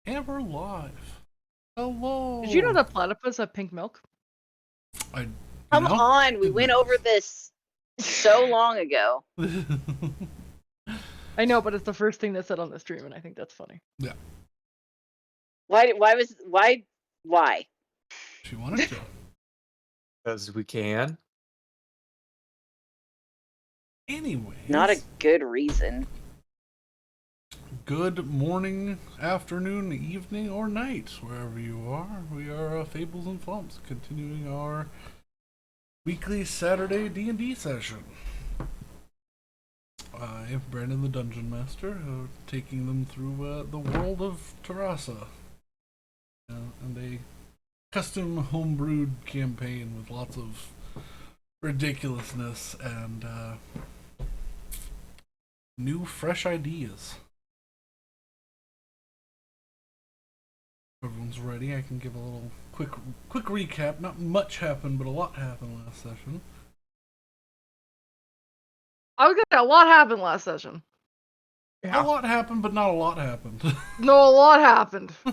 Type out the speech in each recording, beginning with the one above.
And we're live. Hello. Did you know that platypus have pink milk? Come on, we went over this so long ago. I know, but it's the first thing that said on the stream, and I think that's funny. Yeah. Why? She wanted to. Because we can. Anyways. Not a good reason. Good morning, afternoon, evening, or night, wherever you are. We are Fables and Flumps, continuing our weekly Saturday D&D session. I am Brandon the Dungeon Master, taking them through the world of Terrassa. And a custom homebrewed campaign with lots of ridiculousness and new, fresh ideas. Everyone's ready. I can give a little quick recap. Not much happened, but a lot happened last session. I was gonna say, a lot happened last session. Yeah. A lot happened, but not a lot happened. No, a lot happened. I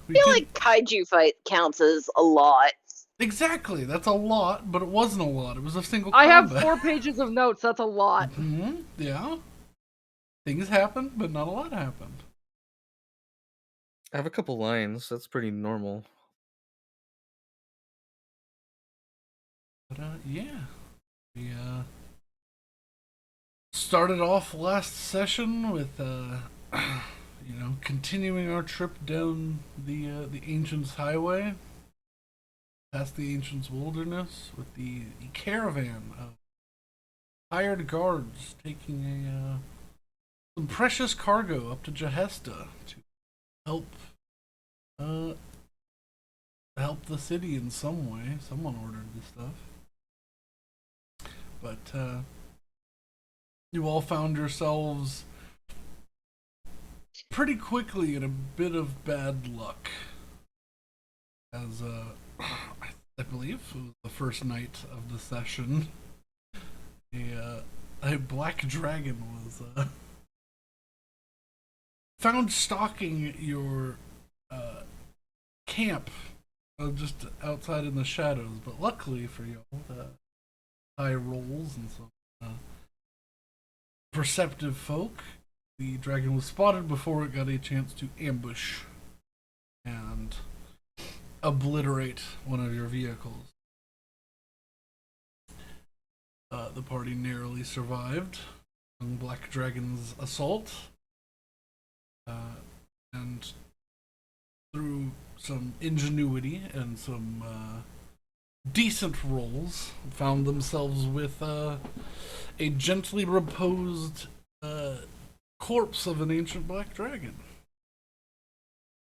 feel like kaiju fight counts as a lot. Exactly, that's a lot, but it wasn't a lot. It was a single I combat. have 4 pages of notes. That's a lot. Mm-hmm. Yeah. Things happened, but not a lot happened. I have a couple lines. That's pretty normal. But yeah, we started off last session with continuing our trip down the Ancients Highway, past the Ancients Wilderness, with the caravan of hired guards taking some precious cargo up to Jahesta to help the city in some way. Someone ordered this stuff. But you all found yourselves pretty quickly in a bit of bad luck. As I believe it was the first night of the session, a black dragon was found stalking your camp just outside in the shadows. But luckily for you, high rolls and some perceptive folk, the dragon was spotted before it got a chance to ambush and obliterate one of your vehicles. The party narrowly survived Young Black Dragon's assault, and through some ingenuity and some decent rolls, found themselves with a gently reposed corpse of an ancient black dragon.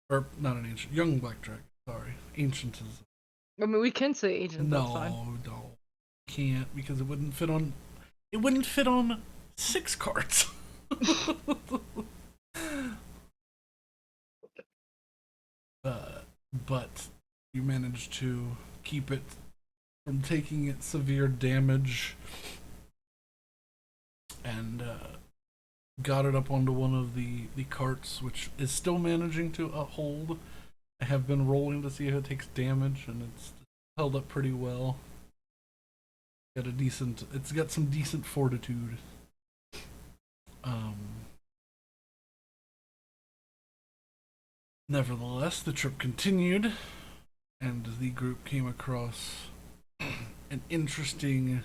Or, not an ancient, young black dragon, sorry. Ancient is... I mean, we can say agent, that's fine. No, can't, because it wouldn't fit on 6 carts. But you managed to keep it from taking it severe damage, and got it up onto one of the carts, which is still managing to hold. I have been rolling to see if it takes damage, and it's held up pretty well. It's got some decent fortitude. Nevertheless, the trip continued, and the group came across an interesting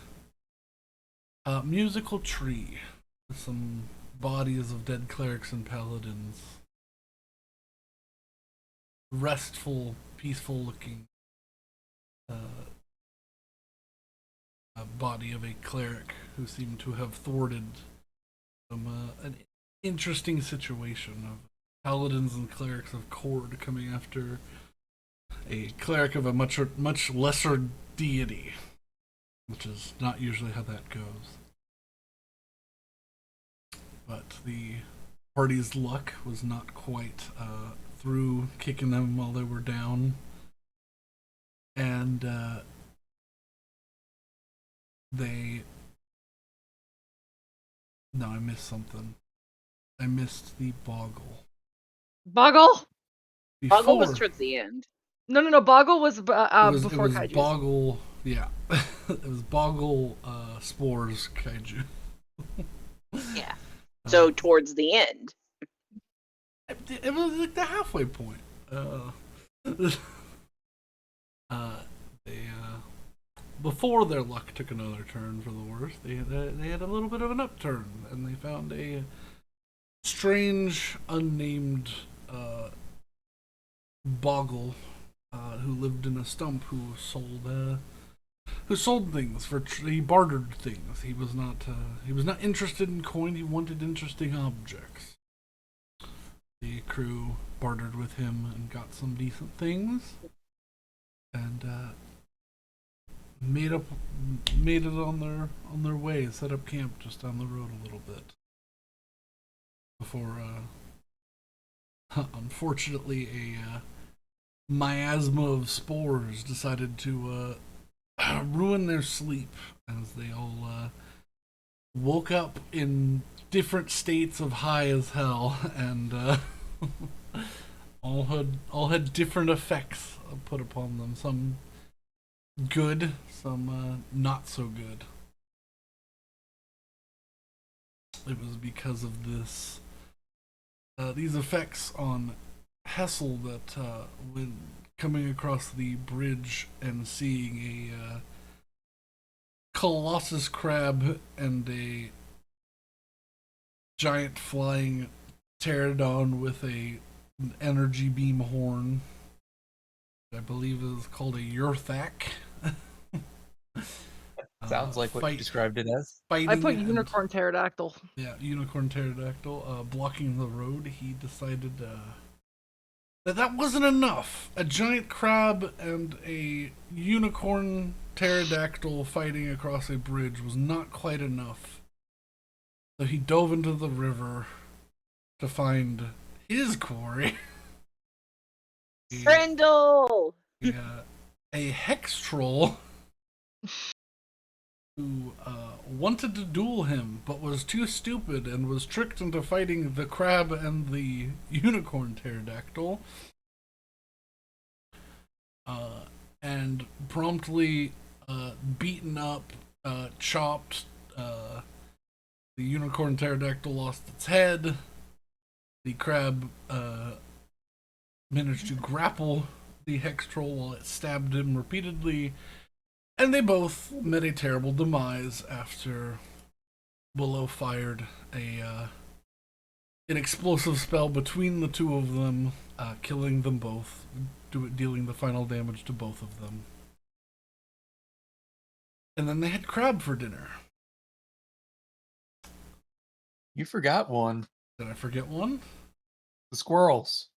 musical tree with some bodies of dead clerics and paladins. Restful, peaceful looking body of a cleric who seemed to have thwarted an interesting situation of paladins and clerics of Cord coming after a cleric of a much lesser deity, which is not usually how that goes. But the party's luck was not quite through kicking them while they were down, and I missed something. I missed the boggle. Boggle? Boggle was Before. towards the end. No. Boggle was before It was Kaijus. Boggle, yeah. It was Boggle Spores Kaiju. Yeah. So towards the end. It was like the halfway point. They before their luck took another turn for the worse, they had a little bit of an upturn, and they found a strange, unnamed Boggle who lived in a stump who sold things he bartered things. He was not interested in coin. He wanted interesting objects. The crew bartered with him and got some decent things, and made it on their way. Set up camp just down the road a little bit before, unfortunately, a miasma of spores decided to ruin their sleep as they all woke up in different states of high as hell, and all had different effects put upon them. Some good, some not so good. It was because of these effects on Hessel that when coming across the bridge and seeing a colossus crab and a giant flying pterodon with an energy beam horn, I believe is called a Yurthak. Sounds like what you described it as. I put unicorn pterodactyl. Yeah, unicorn pterodactyl blocking the road. He decided that wasn't enough. A giant crab and a unicorn pterodactyl fighting across a bridge was not quite enough. So he dove into the river to find his quarry. Brindle! Yeah, a hex troll who wanted to duel him, but was too stupid and was tricked into fighting the crab and the unicorn pterodactyl, and promptly beaten up, chopped. The unicorn pterodactyl lost its head. The crab managed to grapple the hex troll while it stabbed him repeatedly, and they both met a terrible demise after Willow fired an explosive spell between the two of them, killing them both, dealing the final damage to both of them. And then they had crab for dinner. You forgot one. Did I forget one? The squirrels.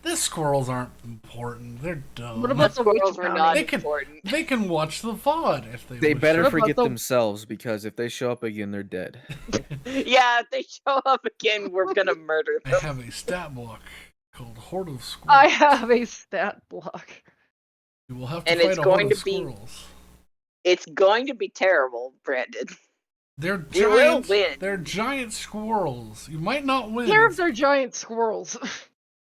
The squirrels aren't important. They're dumb. What about the Squirrels were not They can- important. They can watch the VOD if they They wish better to. forget the- themselves, because if they show up again, they're dead. Yeah, if they show up again, we're gonna murder I them. have a stat block called Horde of Squirrels. I have a stat block. You will have to And fight it's a going horde of to be- squirrels. It's going to be terrible, Brandon. They're You will giant. win. They're giant squirrels. You might not win. Care if they're giant squirrels.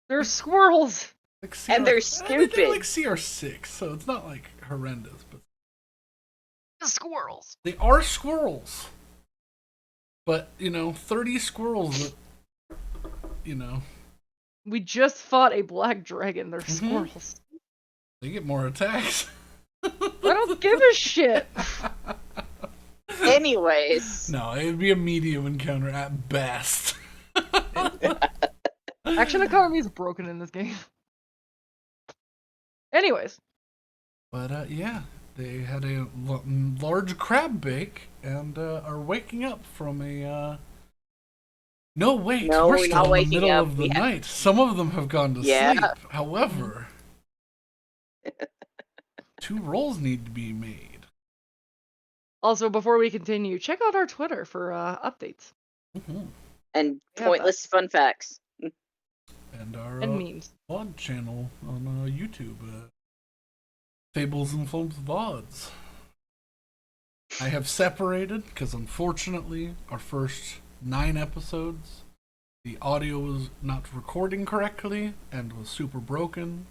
They're squirrels. Like And they're They're stupid. like CR6, so it's not like horrendous, but Squirrels. they are squirrels. But 30 squirrels that We just fought a black dragon. They're Mhm. squirrels. they get more attacks. I don't give a shit. Anyways, No, it'd be a medium encounter at best. Action economy is broken in this game. Anyways, But yeah, they had a large crab bake and are waking up from a. No, wait, No, we're we're still not in the waking middle up. of the We have- night. Some of them have gone to Yeah. sleep. However, 2 rolls need to be made. also before we continue, check out our Twitter for updates and Yeah, pointless fun facts. And our and memes. VOD channel on YouTube, Fables and Films VODs. I have separated because unfortunately our first 9 episodes the audio was not recording correctly and was super broken.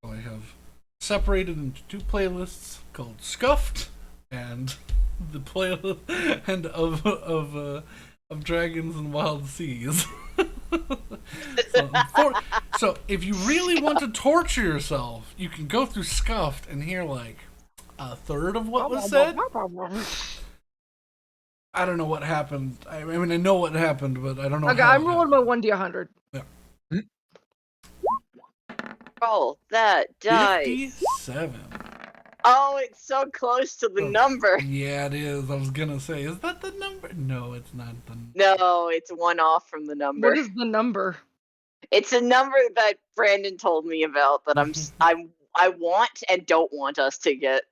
So I have separated into two playlists called Scuffed and the playlist and of Dragons and Wild Seas. So if you really want to torture yourself, you can go through Scuffed and hear like a third of what was said. I don't know what happened. I mean, I know what happened, but I don't know. Okay, how I'm rolling my 1d100. Yeah. Roll that dice. 57. Oh, it's so close to the number. Yeah, it is. I was gonna say, is that the number? No, it's not the. No, it's one off from the number. What is the number? It's a number that Brandon told me about that I want and don't want us to get.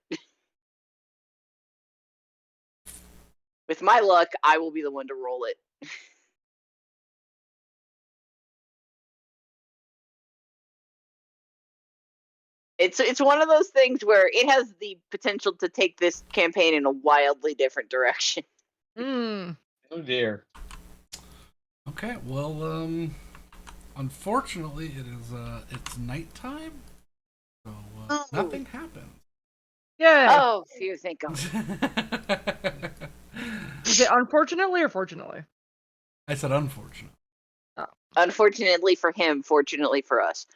With my luck, I will be the one to roll it. It's one of those things where it has the potential to take this campaign in a wildly different direction. Mm. Oh dear. Okay, well, unfortunately, it's nighttime, so nothing happens. Yeah. Oh, phew, thank God. Is it unfortunately or fortunately? I said unfortunate. Oh. Unfortunately for him, fortunately for us.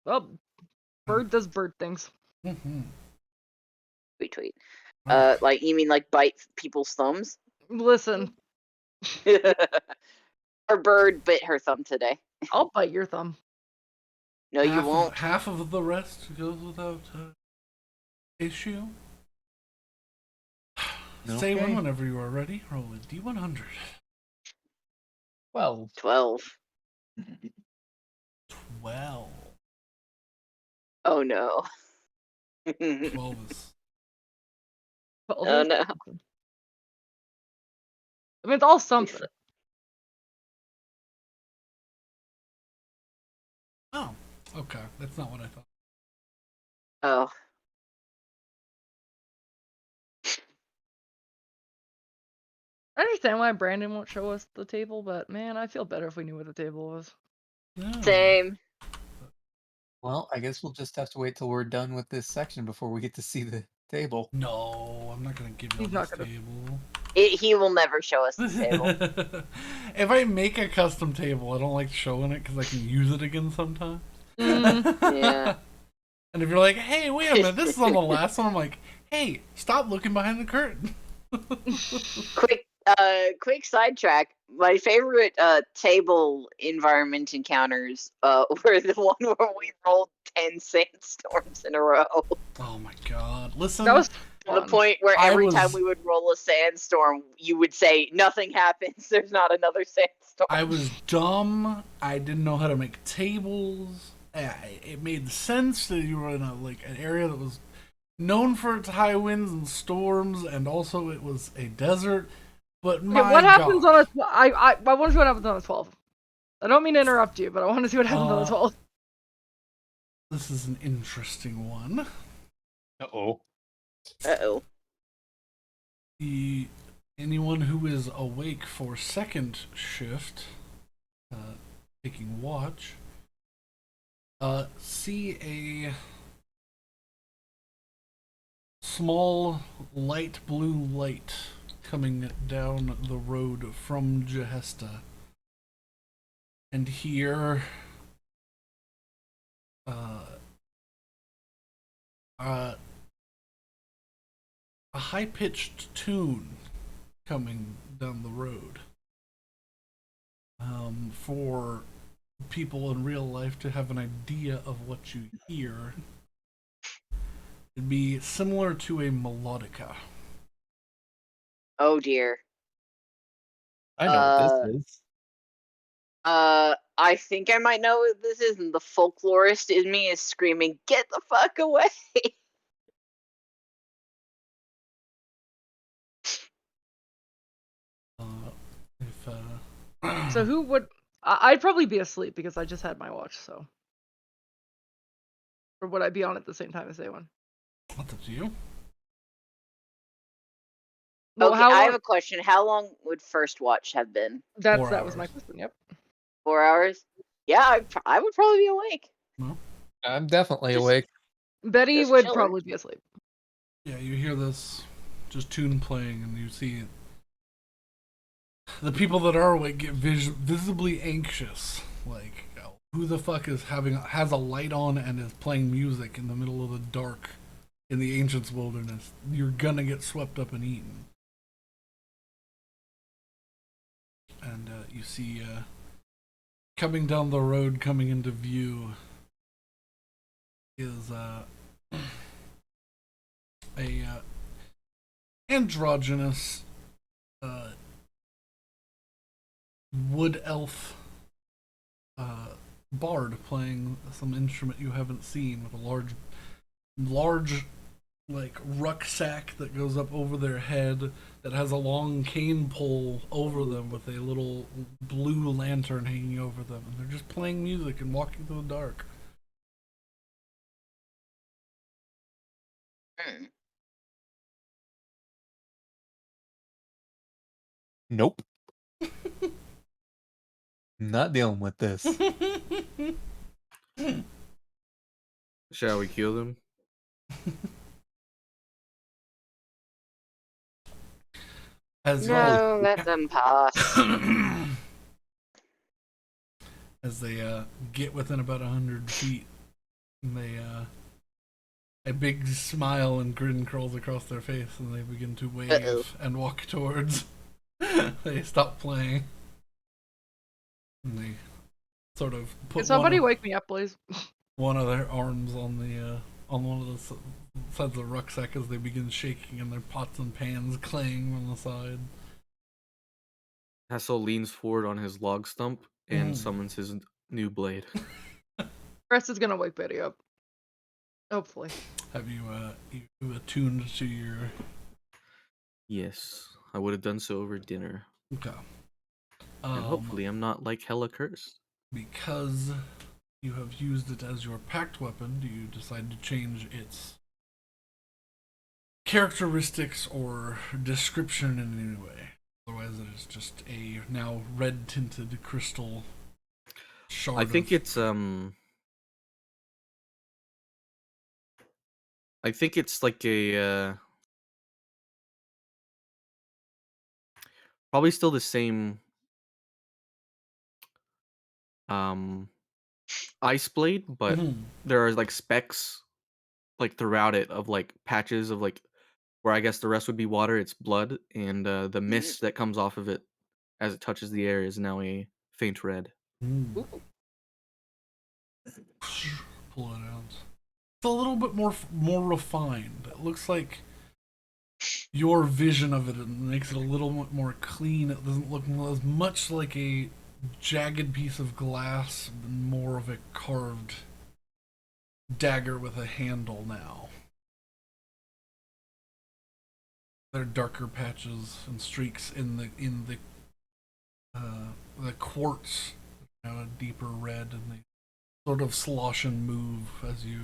Well, bird does bird things. Mm-hmm. Tweet. Right. Like, you mean like bite people's thumbs? Listen, Her bird bit her thumb today. I'll bite your thumb. No, you won't. Half of the rest goes without issue. Say Okay. whenever you are ready. Roll a D100. 12. 12. 12. Oh no. 12 is. Oh no. I mean, it's all something. Oh, okay. That's not what I thought. Oh. I understand why Brandon won't show us the table, but man, I feel better if we knew what the table was. No. Same. Well, I guess we'll just have to wait till we're done with this section before we get to see the table. No, I'm not going to give you He's all not this gonna- table. He will never show us the table. If I make a custom table, I don't like showing it because I can use it again sometime. Yeah. And if you're like, hey, wait a minute, this is on the last one, I'm like, hey, stop looking behind the curtain. Quick sidetrack. My favorite table environment encounters were the one where we rolled 10 sandstorms in a row. Oh my god. Listen, That was To the point where every time we would roll a sandstorm, you would say, nothing happens, there's not another sandstorm. I was dumb. I didn't know how to make tables. It made sense that you were in an area that was known for its high winds and storms, and also it was a desert. But my what happens God. on a? I want to see what happens on a 12. I don't mean to interrupt you, but I want to see what happens on a 12. This is an interesting one. Uh-oh. Uh-oh. Anyone who is awake for second shift, taking watch, see a small light blue light coming down the road from Jahesta, and hear a high-pitched tune coming down the road. For people in real life to have an idea of what you hear, it'd be similar to a melodica. Oh dear. I know what this is. I think I might know what this is, and the folklorist in me is screaming, "Get the fuck away!" So who would? I'd probably be asleep because I just had my watch. So, or would I be on at the same time as they one? What's up to you? Well, Okay, how I have long? a question. How long would first watch have been? That 4 was my hours. question. Yep. 4 hours? Yeah, I would probably be awake. No? I'm definitely Just- awake. Betty Just would chilling. probably be asleep. Yeah, you hear this just tune playing, and you see the people that are awake get visibly anxious. Like, who the fuck has a light on and is playing music in the middle of the dark in the ancients' wilderness? You're gonna get swept up and eaten. And you see coming down the road, coming into view, is a androgynous wood elf bard playing some instrument you haven't seen, with a large like rucksack that goes up over their head, that has a long cane pole over them with a little blue lantern hanging over them, and they're just playing music and walking through the dark. Hmm. Nope. Not dealing with this. Shall we kill them? As No, let them pass. as they get within about 100 feet, and a big smile and grin curls across their face, and they begin to wave Uh-oh. and walk towards. They stop playing, and they sort of Can put somebody wake me up, please? one of their arms on the on one of the sides of the rucksack as they begin shaking, and their pots and pans clang on the side. Hassel leans forward on his log stump and Mm. summons his new blade. Chris is gonna wake Betty up. Hopefully. Have you attuned to your Yes, I would have done so over dinner. okay? And hopefully I'm not like hella cursed. Because you have used it as your pact weapon, do you decide to change its characteristics or description in any way? Otherwise, it is just a now red tinted crystal shard. I think it's like a probably still the same ice blade, but Mhm. there are like specks like throughout it of like patches of like where I guess the rest would be water, it's blood, and the mist that comes off of it as it touches the air is now a faint red. Mm. Ooh. Pull it out. It's a little bit more refined. It looks like your vision of it makes it a little bit more clean. It doesn't look as much like a jagged piece of glass, and more of a carved dagger with a handle now. There are darker patches and streaks in the quartz, a deeper red, and they sort of slosh and move as you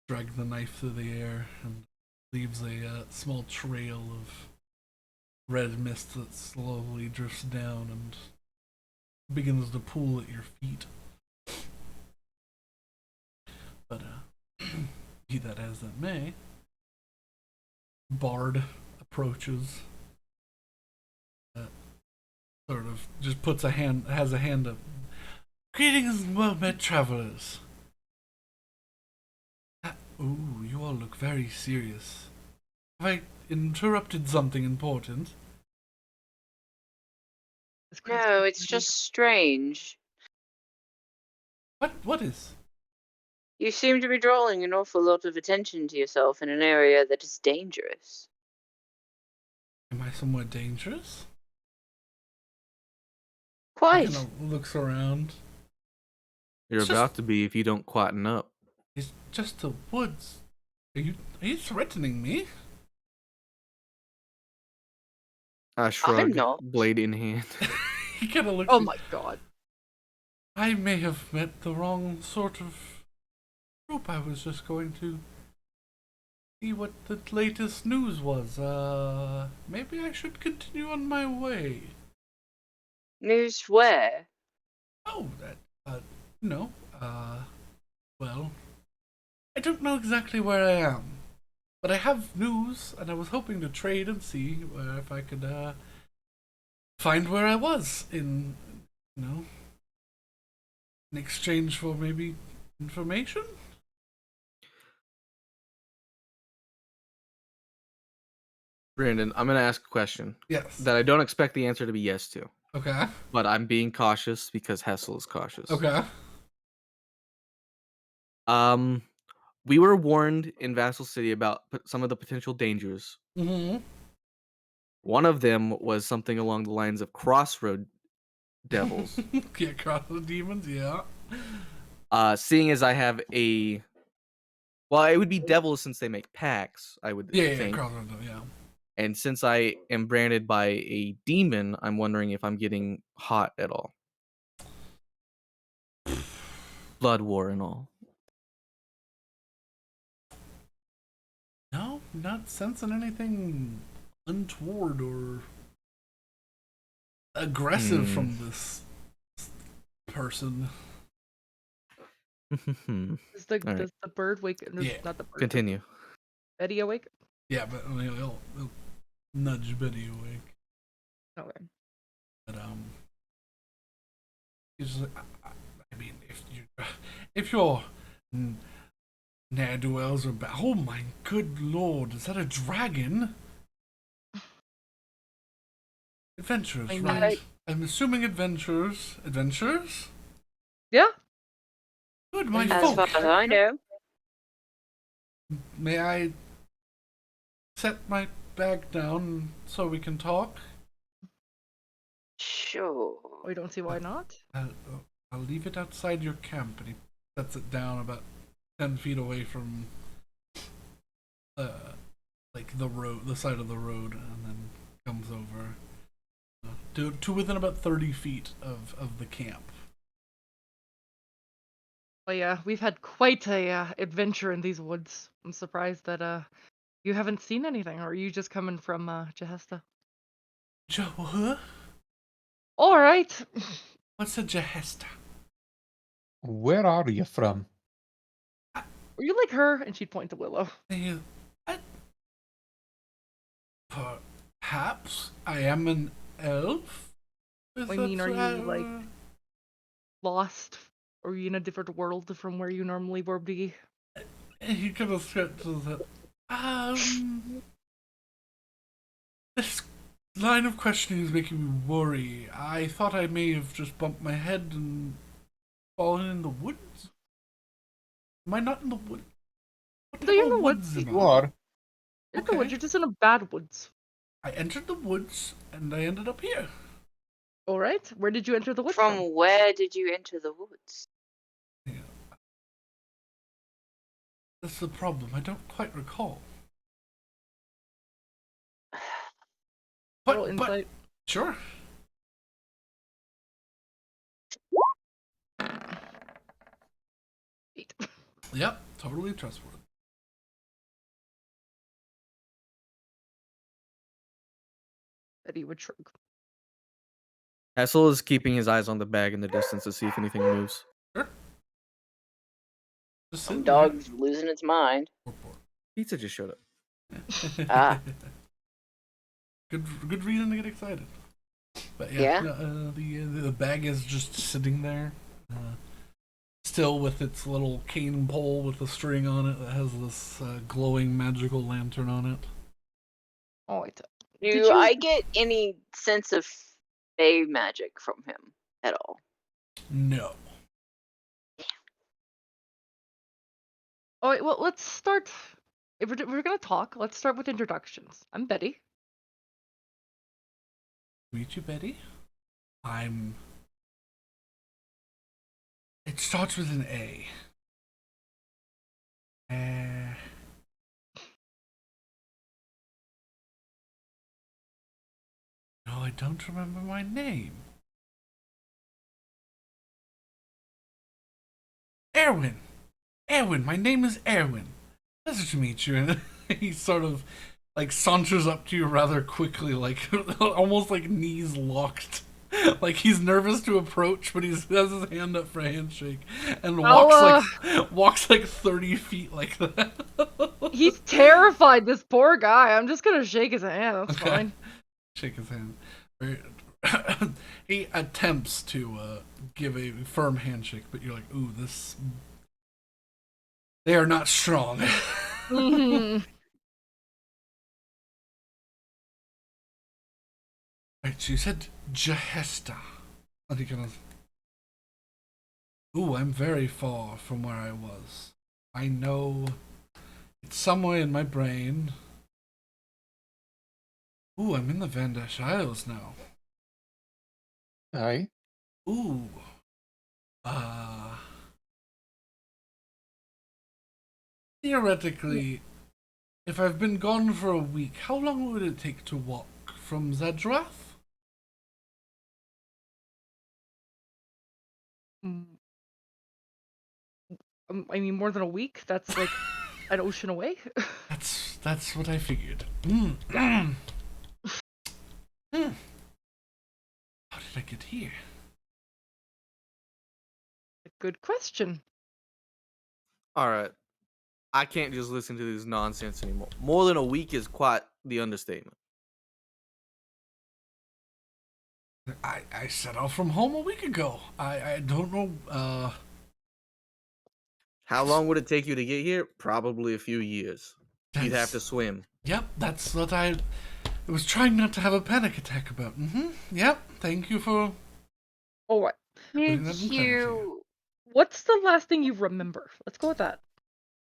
drag the knife through the air, and leaves a small trail of red mist that slowly drifts down and begins to pool at your feet. But be that as it may, Bard approaches, sort of just has a hand up. Greetings, well-met travelers. Ooh, you all look very serious. Have I interrupted something important? No, it's just strange. What is? You seem to be drawing an awful lot of attention to yourself in an area that is dangerous. Am I somewhere dangerous? He Quite. kind of looks around. You're It's about just- to be if you don't quieten up. It's just the woods. Are you threatening me? I shrug, not. blade in hand. He kind of looks. Oh my god. I may have met the wrong sort of group. I was just going to see what the latest news was. Maybe I should continue on my way. News where? Oh, that, no, well, I don't know exactly where I am, but I have news, and I was hoping to trade and see where if I could, find where I was in, in exchange for maybe information? Brandon, I'm gonna ask a question Yes. that I don't expect the answer to be yes to, Okay. but I'm being cautious because Hessel is cautious. Okay. We were warned in Vassal City about some of the potential dangers. Mm-hmm. One of them was something along the lines of crossroad devils. Yeah, cross the demons, yeah. Seeing as I have a, well, it would be devils since they make packs, I would Yeah, think. crossroads, yeah. And since I am branded by a demon, I'm wondering if I'm getting hot at all. Blood war and all. No, not sensing anything untoward or aggressive from this person. Does the All right. does the bird wake? Yeah. Not the bird. Continue. Betty awake? Yeah, but he'll nudge Betty awake. Okay. But he's just like, I mean, if you're ne'er-do-wells are back, oh my good lord, is that a dragon? Adventurers, I mean, right? I'm assuming adventurers. Adventurers? Yeah. Good, my As far folk. as I know. May I set my bag down so we can talk? Sure. We don't see why not. I'll leave it outside your camp, and he sets it down about 10 feet away from, like the road, the side of the road, and then comes over to within about 30 feet of the camp. Well, yeah, we've had quite a adventure in these woods. I'm surprised that you haven't seen anything, or are you just coming from Jahesta? Joe, All right. what's a Jahesta? Where are you from? Were you like her? And she'd point to Willow. I, perhaps I am an elf. Is I mean, that, are you like lost? Or are you in a different world from where you normally would be? He kind of stretches it. This line of questioning is making me worry. I thought I may have just bumped my head and fallen in the woods. Am I not in the woods? What No, you're in hell the woods. am You I? are. You're in the Okay. woods. You're just in a bad woods. I entered the woods and I ended up here. All right. Where did you enter the woods from? From where did you enter the woods? Yeah. That's the problem. I don't quite recall. Roll But insight. sure. Eight. Yep, totally trustworthy. Betty would shrug. Hessel is keeping his eyes on the bag in the distance to see if anything moves. Sure. Just Some sitting dog's losing its mind. Pizza just showed up. there. Ah. Good reason to get excited. But yeah, Yeah. no, the bag is just sitting there, still with its little cane pole with a string on it that has this glowing magical lantern on it. Oh, wait. Do Did you- I get any sense of fey magic from him at all? No. Oh, wait, well, let's start. If we're gonna talk, let's start with introductions. I'm Betty. Meet you, Betty. It starts with an A. No, I don't remember my name. Erwin. Erwin. My name is Erwin. Pleasure to meet you. he sort of like saunters up to you rather quickly, like almost like knees locked. Like he's nervous to approach, but he has his hand up for a handshake, and walks like 30 feet like that. He's terrified, this poor guy. I'm just gonna shake his hand, that's Okay. fine. Shake his hand. He attempts to give a firm handshake, but you're like, ooh, this. They are not strong. Mhm. Right, you said Jahesta. What are you gonna? Ooh, I'm very far from where I was. I know it's somewhere in my brain. Ooh, I'm in the Vandash Isles now. Aye. Ooh. Uh. Theoretically, if I've been gone for a week, how long would it take to walk from Zadrath? Mm, I mean, more than a week? That's like an ocean away? That's what I figured. Yeah. How did I get here? Good question. All right. I can't just listen to this nonsense anymore. More than a week is quite the understatement. I set off from home a week ago. I don't know. How long would it take you to get here? Probably a few years. You'd have to swim. Yep, that's what I was trying not to have a panic attack about. Yep, thank you for Alright. putting Did that in clarity. you? What's the last thing you remember? Let's go with that.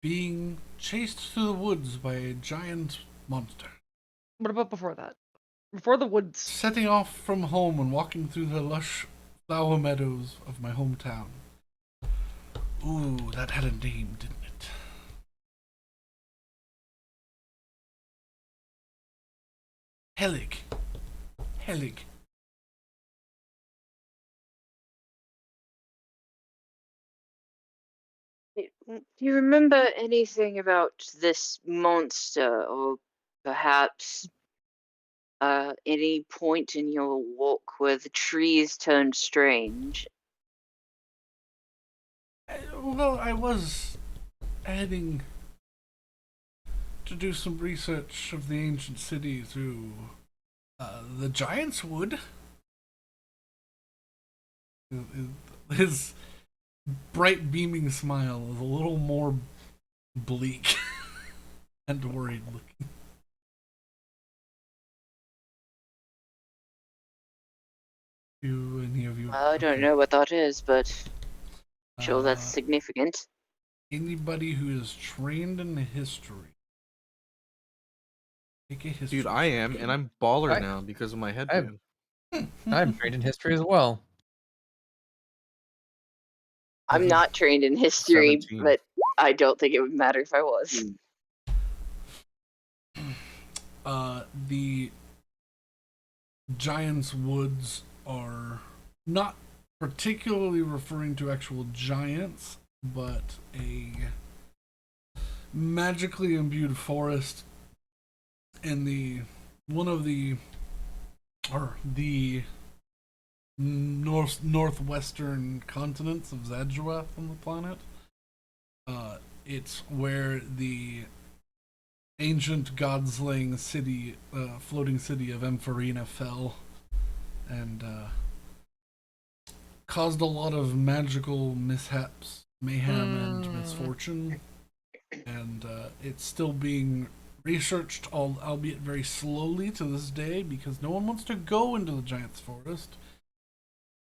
Being chased through the woods by a giant monster. What about before that? Before the woods. Setting off from home and walking through the lush flower meadows of my hometown. Ooh, that had a name, didn't it? Helig. Helig. Do you remember anything about this monster, or perhaps any point in your walk where the trees turned strange? Well, I was heading to do some research of the ancient city through the Giant's Wood. His bright, beaming smile is a little more bleak and worried looking. Do any of you? Well, I don't know what that is, but I'm sure that's Uh, significant. Anybody who is trained in history. Take a history. Dude, I am, and I'm baller I- now because of my I'm headband. I'm trained in history as well. I'm not trained in history, 17. but I don't think it would matter if I was. The Giant's Woods are not particularly referring to actual giants, but a magically imbued forest in the northwestern continents of Zadruath on the planet. It's where the ancient god-slaying city, floating city of Ampharina fell, and caused a lot of magical mishaps, mayhem, and misfortune. And it's still being researched, albeit very slowly to this day, because no one wants to go into the Giant's Forest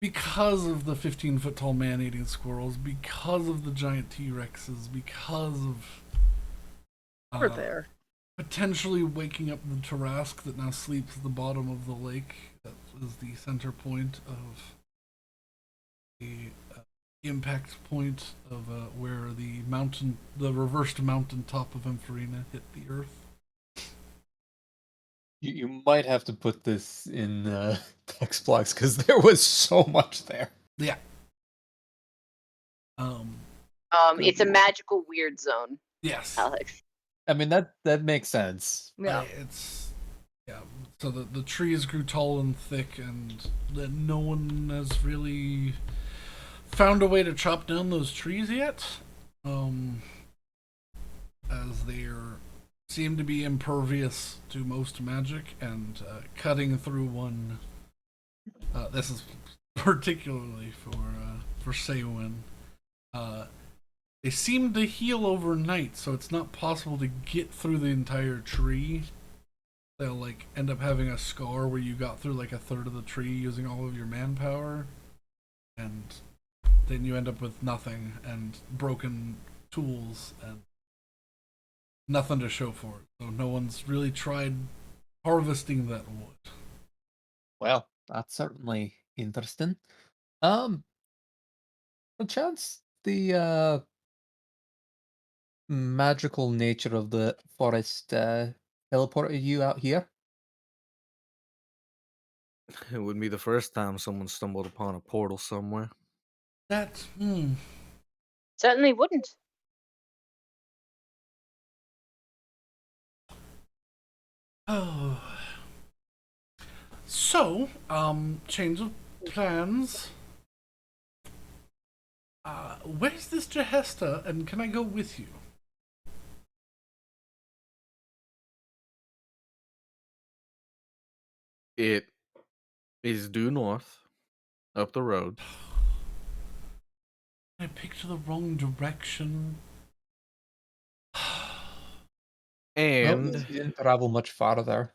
because of the 15-foot tall man-eating squirrels, because of the giant T-Rexes, because of We're there. potentially waking up the Tarask that now sleeps at the bottom of the lake. That was the center point of the impact point of where the reversed mountain top of Ampharina hit the earth. You might have to put this in text blocks because there was so much there. Yeah. It's a magical weird zone, Yes. Alex. I mean, that makes sense. Yeah. It's yeah. So the trees grew tall and thick, and that no one has really found a way to chop down those trees yet. Um, as they seem to be impervious to most magic, and cutting through one. This is particularly for Seowin. Uh, they seem to heal overnight, so it's not possible to get through the entire tree. They'll like end up having a scar where you got through like a third of the tree using all of your manpower, and then you end up with nothing and broken tools and nothing to show for it. So no one's really tried harvesting that wood. Well, that's certainly interesting. Um, Perchance the magical nature of the forest teleported you out here. It wouldn't be the first time someone stumbled upon a portal somewhere. That Certainly wouldn't. oh. So, change of plans. Where's this Jahesta, and can I go with you? It is due north, up the road. I picked the wrong direction. Well, And you didn't travel much farther.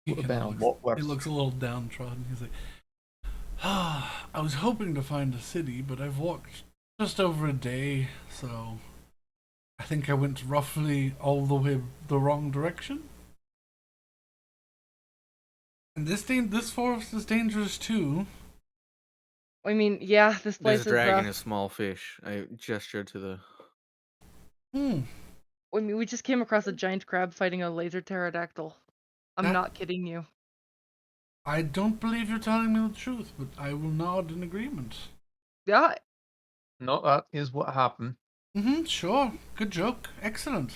He Would have kind been of a looks. lot He worse. looks a little downtrodden. He's like, I was hoping to find a city, but I've walked just over a day, so I think I went roughly all the way the wrong direction. And this forest is dangerous too. I mean, yeah, this this place is dragon is small fish. I gestured to the. Hmm. I mean, we just came across a giant crab fighting a laser pterodactyl. I'm That- not kidding you. I don't believe you're telling me the truth, but I will nod in agreement. Yeah, No, that is what happened. Sure. Good joke. Excellent.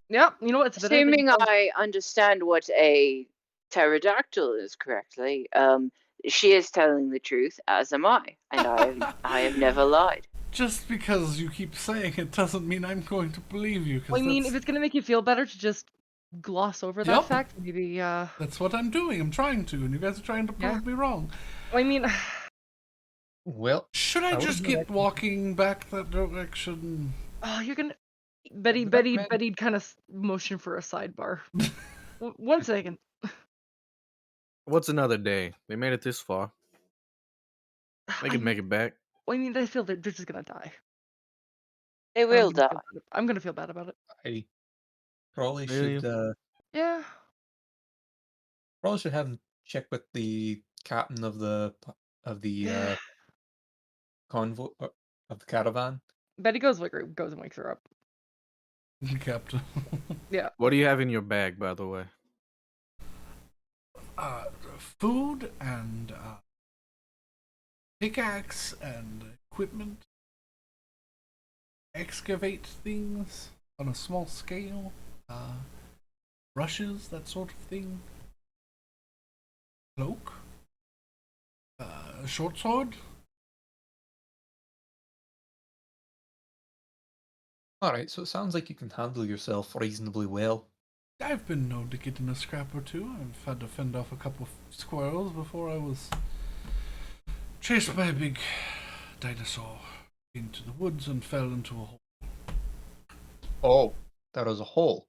yeah. You know what? It's a bit Assuming I understand what a pterodactyl is correctly, she is telling the truth, as am I, and I have never lied. Just because you keep saying it doesn't mean I'm going to believe you. I mean, if it's gonna make you feel better to just gloss over that Yup. fact, maybe. That's what I'm doing. I'm trying to, and you guys are trying to prove Yeah. me wrong. I mean, Well, Should I I just wouldn't get recommend- walking back that direction? oh, you're gonna. would recommend- Betty'd kind of motion for a sidebar. 1 second. What's another day? They made it this far. They could make it back. I mean, they feel they're just gonna die. They I'm will gonna die. feel bad- I'm gonna feel bad about it. I probably Really? should Yeah. have him check with the captain of the convoy of the caravan. Betty goes and wakes her up. Captain. Yeah. What do you have in your bag, by the way? uh, Food and pickaxe and equipment. Excavate things on a small scale. Brushes, that sort of thing. Cloak. A short sword. All right, so it sounds like you can handle yourself reasonably well. I've been known to get in a scrap or two. I've had to fend off a couple of squirrels before I was chased by a big dinosaur into the woods and fell into a hole. Oh, there is a hole.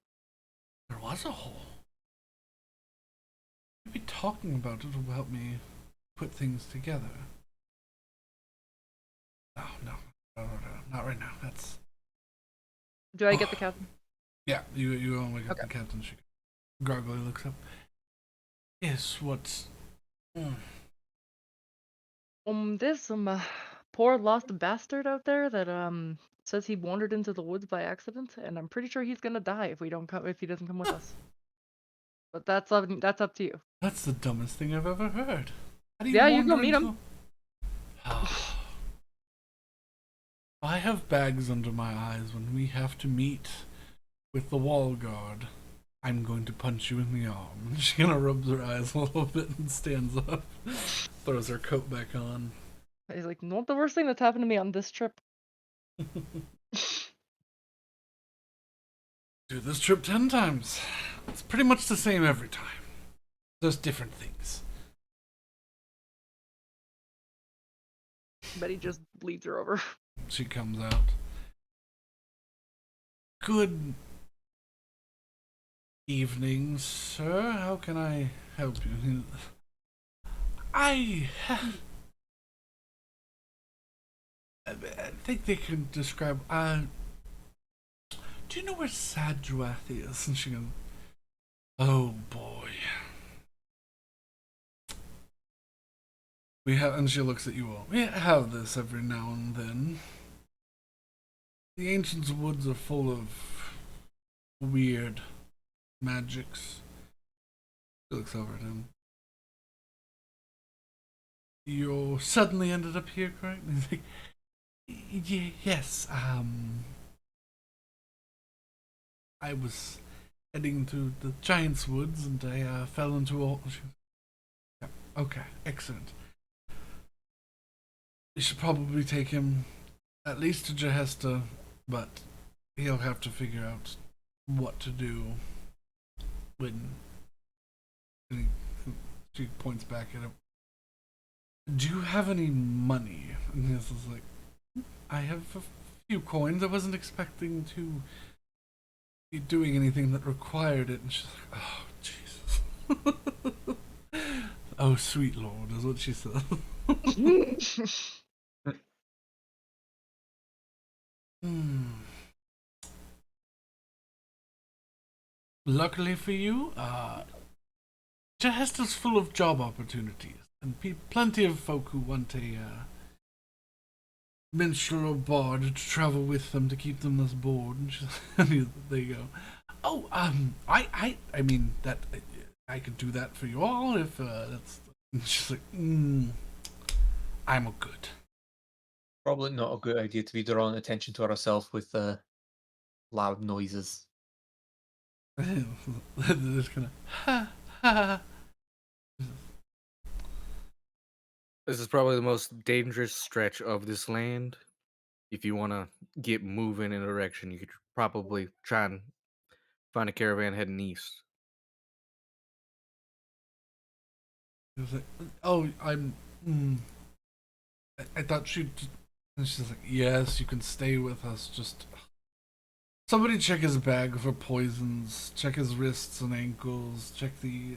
There was a hole. Maybe talking about it will help me put things together. No, not right now. That's Do I get the captain? yeah. You only got Okay. the captain. She gargly looks up. Yes, what's There's some poor lost bastard out there that says he wandered into the woods by accident, and I'm pretty sure he's gonna die if he doesn't come with us. But that's up to you. that's the dumbest thing I've ever heard. How do Yeah, you go wander meet into him. the- I have bags under my eyes when we have to meet with the wall guard. I'm going to punch you in the arm. And she kind of rubs her eyes a little bit and stands up, throws her coat back on. He's like, not the worst thing that's happened to me on this trip. Do this trip 10 times. It's pretty much the same every time. Just different things. But he just leads her over. She comes out. Good evening, sir. How can I help you? I think they can describe. Do you know where Jahesta is? And she goes, oh boy. We have, and she looks at you all. We have this every now and then. The ancient woods are full of weird magics. She looks over at him. You suddenly ended up here, correct? And he's like, yes, I was heading to the Giant's Woods and I fell into a... Yeah, okay, excellent. You should probably take him at least to Jahesta, but he'll have to figure out what to do when she points back at him. Do you have any money? And this is like, I have a few coins. I wasn't expecting to be doing anything that required it. And she's like, oh, Jesus. Oh, sweet Lord, is what she said. Luckily for you, Jahesta's full of job opportunities, and plenty of folk who want a minstrel or bard to travel with them to keep them less bored. And there you go. Oh, I mean that I could do that for you all if that's. And she's like, I'm a good. Probably not a good idea to be drawing attention to ourselves with loud noises. Just kind of ha ha. This is probably the most dangerous stretch of this land. If you want to get moving in a direction, you could probably try and find a caravan heading east. He was like, oh, I'm. I thought she'd. And she's like, yes, you can stay with us. Just somebody check his bag for poisons. Check his wrists and ankles. Check the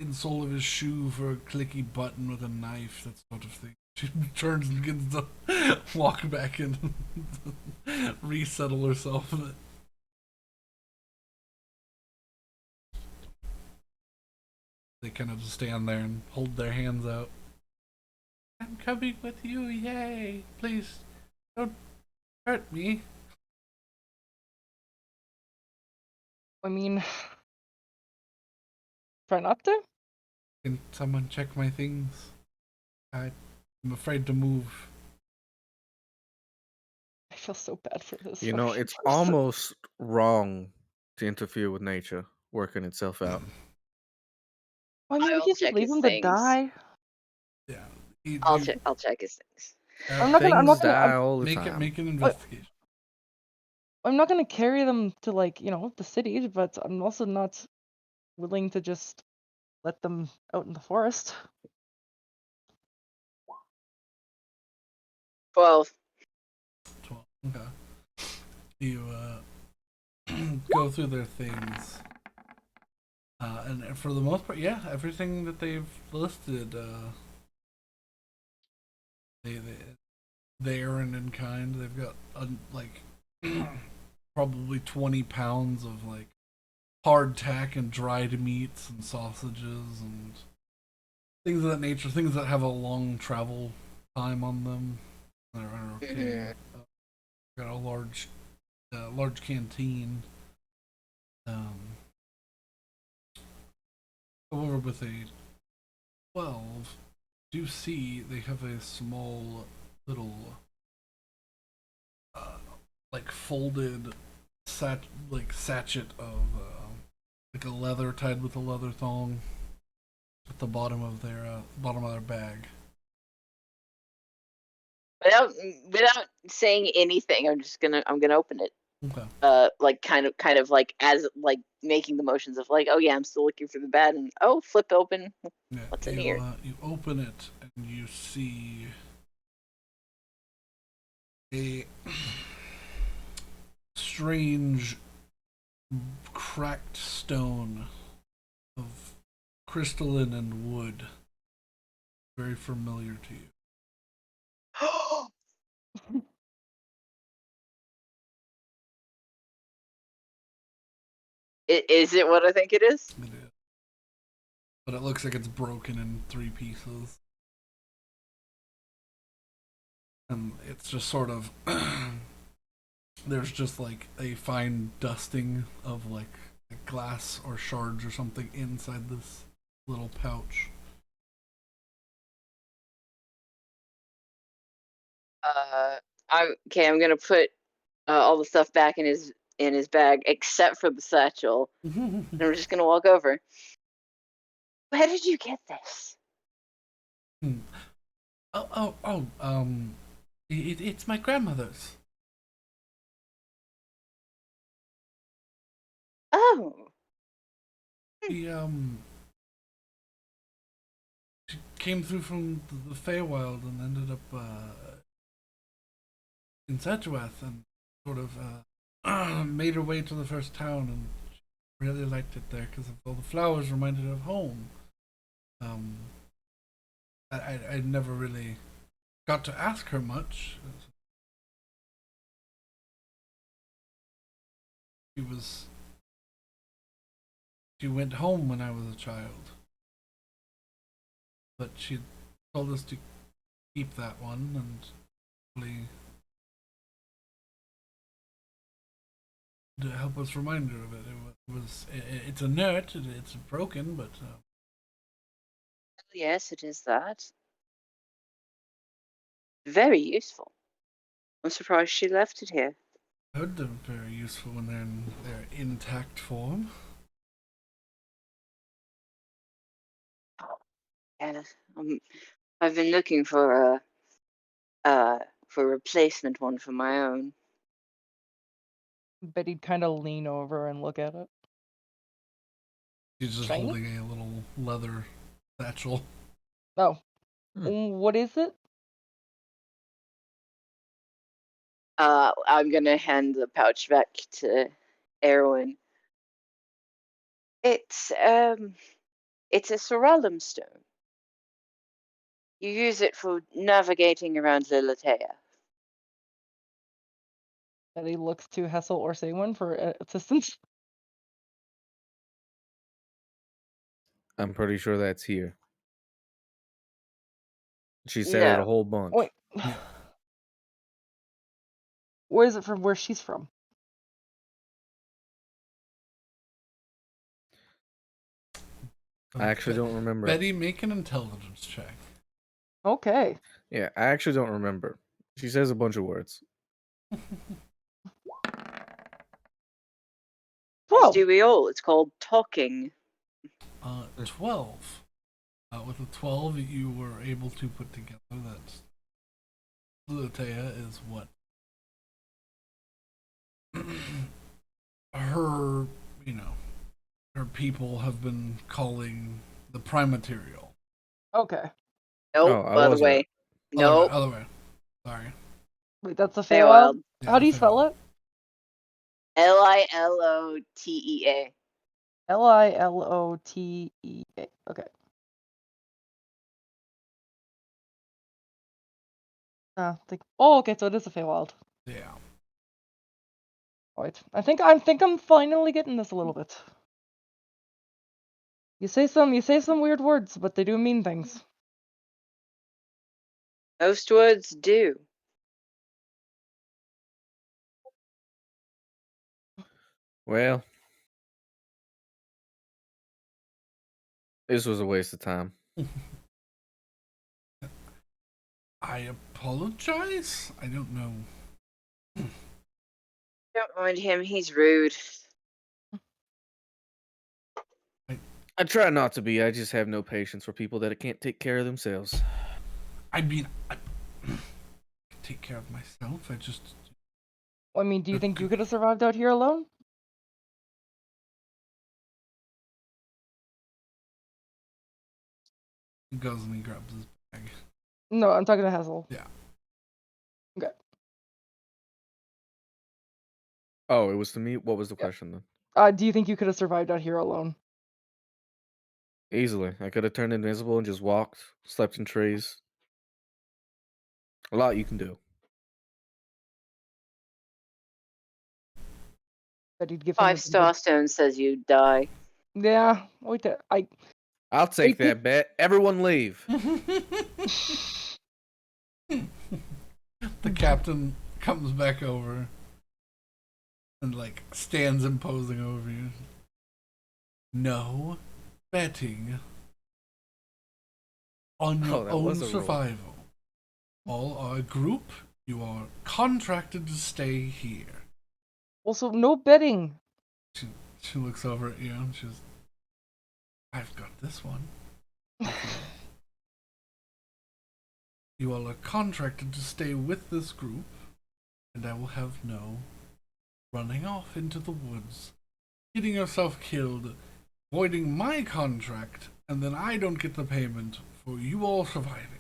insole of his shoe for a clicky button with a knife. That sort of thing. She turns and begins to walk back in, resettle herself. They kind of just stand there and hold their hands out. I'm coming with you, yay! Please, don't hurt me. I mean, try not to. Can someone check my things? I'm afraid to move. I feel so bad for this. You know, fucking it's person. almost wrong to interfere with nature working itself out. I mean, we I'll can just check leave his him to things. die. Yeah. I'll check his things. I'm not gonna. Die all the Make time. it. Make an investigation. I'm not gonna carry them to like the city, but I'm also not willing to just let them out in the forest. 12. 12. Okay. You go through their things, and for the most part, yeah, everything that they've listed, they earn in kind. They've got like probably 20 pounds of like hardtack and dried meats and sausages and things of that nature. Things that have a long travel time on them. They're okay. Got a large canteen. However, with a 12, do you see they have a small little folded sachet of like a leather tied with a leather thong at the bottom of their bag. Without saying anything, I'm gonna open it. Okay. Like kind of like as like making the motions of like, oh yeah, I'm still looking for the bed, and oh, flip open. Yeah, What's in here? You open it and you see a strange cracked stone of crystalline and wood, very familiar to you. Is it what I think it is? It is. But it looks like it's broken in 3 pieces. And it's just sort of there's just like a fine dusting of like glass or shards or something inside this little pouch. I'm gonna put all the stuff back in his bag except for the satchel, and I'm just gonna walk over. Where did you get this? It's my grandmother's. Oh, She she came through from the Feywild and ended up in Sedgeworth and sort of made her way to the first town and really liked it there because all the flowers reminded her of home. Um, I never really got to ask her much. She was she went home when I was a child, but she told us to keep that one and hopefully to help us remind her of it. It's a nut. It's broken, but yes, it is that. Very useful. I'm surprised she left it here. I heard they're very useful when they're in their intact form. Yeah, I've been looking for a replacement one for my own. Bet he'd kind of lean over and look at it. She's just Shiny? holding a little leather satchel. Oh. Hmm. What is it? I'm gonna hand the pouch back to Erwin. It's it's a Soralum stone. You use it for navigating around Lilitea. That he looks to Hessel or Saywin for assistance. I'm pretty sure that's here. She said it a No. whole bunch. Wait. Where is it from? Where she's from? I actually don't remember. Betty, make an intelligence check. Okay. Yeah, I actually don't remember. She says a bunch of words. As 12. do we all. It's called talking. 12. With a 12, you were able to put together that Lutea is what her, her people have been calling the prime material. Okay. Nope, Oh, I by the was way. right. Nope. Other way. Sorry. Wait, that's a Feywild. Feywild? Yeah, How do you Feywild. spell it? Lilotea. Lilotea. Okay. Oh, okay, so it is a Feywild. Yeah. Right. I think I'm finally getting this a little bit. You say some weird words, but they do mean things. Most words do. Well, this was a waste of time. I apologize. I don't know. Don't mind him, he's rude. I try not to be. I just have no patience for people that can't take care of themselves. I mean, I can take care of myself. I just I mean, do you think you could have survived out here alone? he goes and he grabs his bag. No, I'm talking to Hazel. Yeah. Okay. Oh, it was to me? What was the question then? Do you think you could have survived out here alone? Easily. I could have turned invisible and just walked, slept in trees. A lot you can do. That you'd give him 5 a star stone says you'd die. Yeah, wait there. I'll take think- that bet. Everyone leave. The captain comes back over and like stands imposing over you. No betting on your that own was a roll. survival. All our group, you are contracted to stay here. Also, no betting. She looks over at you and she's, I've got this one. You all are contracted to stay with this group, and I will have no running off into the woods, getting yourself killed, voiding my contract, and then I don't get the payment for you all surviving.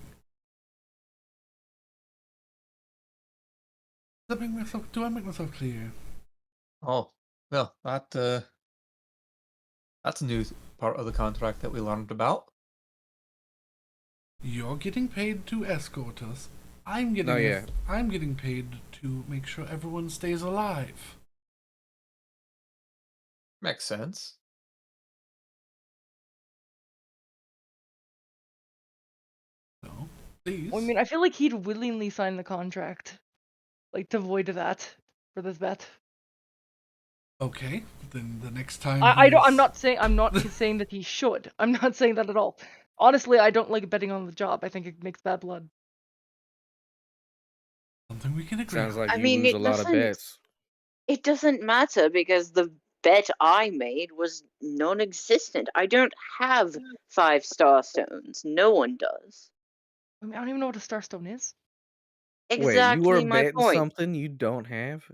Do I make myself clear? Oh, well, that's a new part of the contract that we learned about. You're getting paid to escort us. I'm getting paid to make sure everyone stays alive. Makes sense. So, please. I mean, I feel like he'd willingly sign the contract, like to void that for this bet. Okay, then the next time I don't. I'm he's- not saying that he should. I'm not saying that at all. Honestly, I don't like betting on the job. I think it makes bad blood. something we can agree Sounds on. like I you mean, lose it a lot of doesn't- bets. It doesn't matter because the bet I made was non-existent. I don't have 5 star stones. No one does. I mean, I don't even know what a starstone is. Exactly Wait, you were my betting point. something you don't have?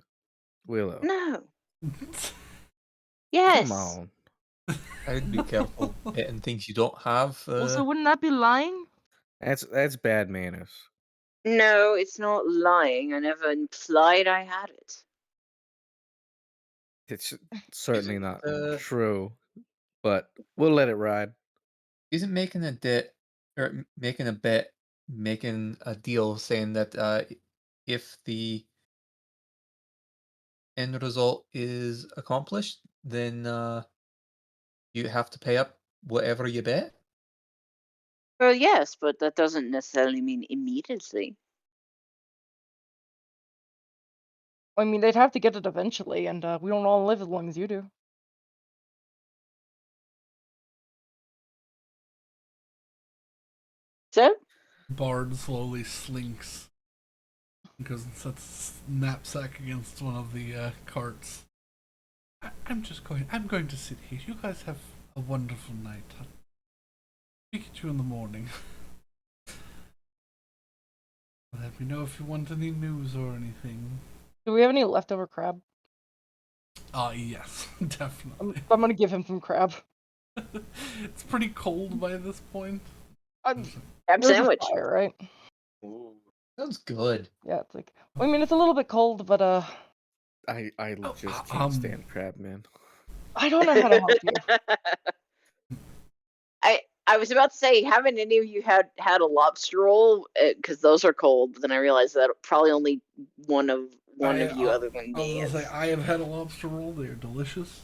Willow. No. Yes. Come on. I'd be careful betting things you don't have. Also, wouldn't that be lying? That's bad manners. No, it's not lying. I never implied I had it. It's certainly not True. but we'll let it ride. Isn't making a debt or making a bet, making a deal saying that if the end result is accomplished, then you have to pay up whatever you bet? Well, yes, but that doesn't necessarily mean immediately. I mean, they'd have to get it eventually, and we don't all live as long as you do. So? Bard slowly slinks. Goes and sets knapsack against one of the carts. I'm going to sit here. You guys have a wonderful night. I'll speak to you in the morning. Let me know if you want any news or anything. Do we have any leftover crab? Yes, definitely. I'm gonna give him some crab. It's pretty cold by this point. Crab Crab sandwich. Fire, right? Ooh, sounds good. Yeah, it's like. I mean, it's a little bit cold, but I just can't stand crab, man. I don't know how to help you. I was about to say, haven't any of you had a lobster roll? Because those are cold. But then I realized that probably only one of you, other than me. I was gonna say, I have had a lobster roll. They are delicious.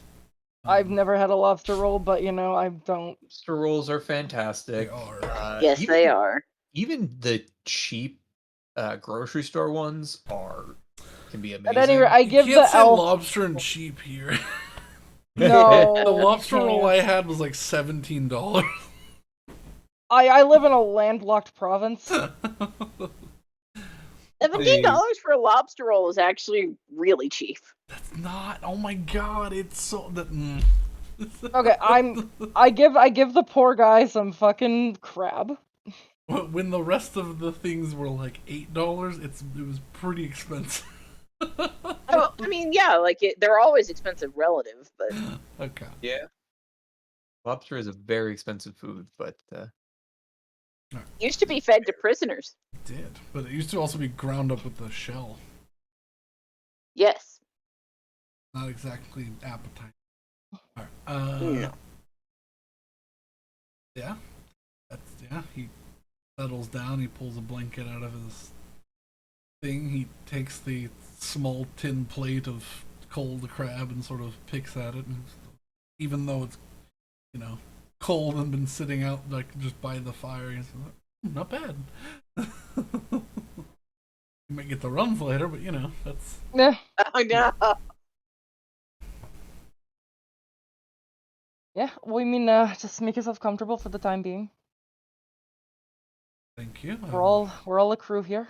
I've never had a lobster roll, but you know, I don't. Lobster rolls are fantastic. They are. Yes, they are. Even the cheap grocery store ones can be amazing. At any rate, I You give can't the say elf. lobster and cheap here. No. The lobster you roll can't. I had was like $17. I live in a landlocked province. $17 for a lobster roll is actually really cheap. That's not. Oh my god! It's so that. Okay, I give the poor guy some fucking crab. When the rest of the things were like $8, it was pretty expensive. Oh, I mean, yeah, like they're always expensive relative, but Okay. Yeah. Lobster is a very expensive food, but used to be fed to prisoners. It did, but it used to also be ground up with the shell. Yes. Not exactly appetite. All right. No. Yeah. Yeah. He settles down. He pulls a blanket out of his thing. He takes the small tin plate of cold crab and sort of picks at it. And even though it's, cold and been sitting out like just by the fire, he's like, not bad. You might get the runs later, but that's. Yeah. Oh no. Yeah. We mean, just make yourself comfortable for the time being. Thank you. We're all a crew here.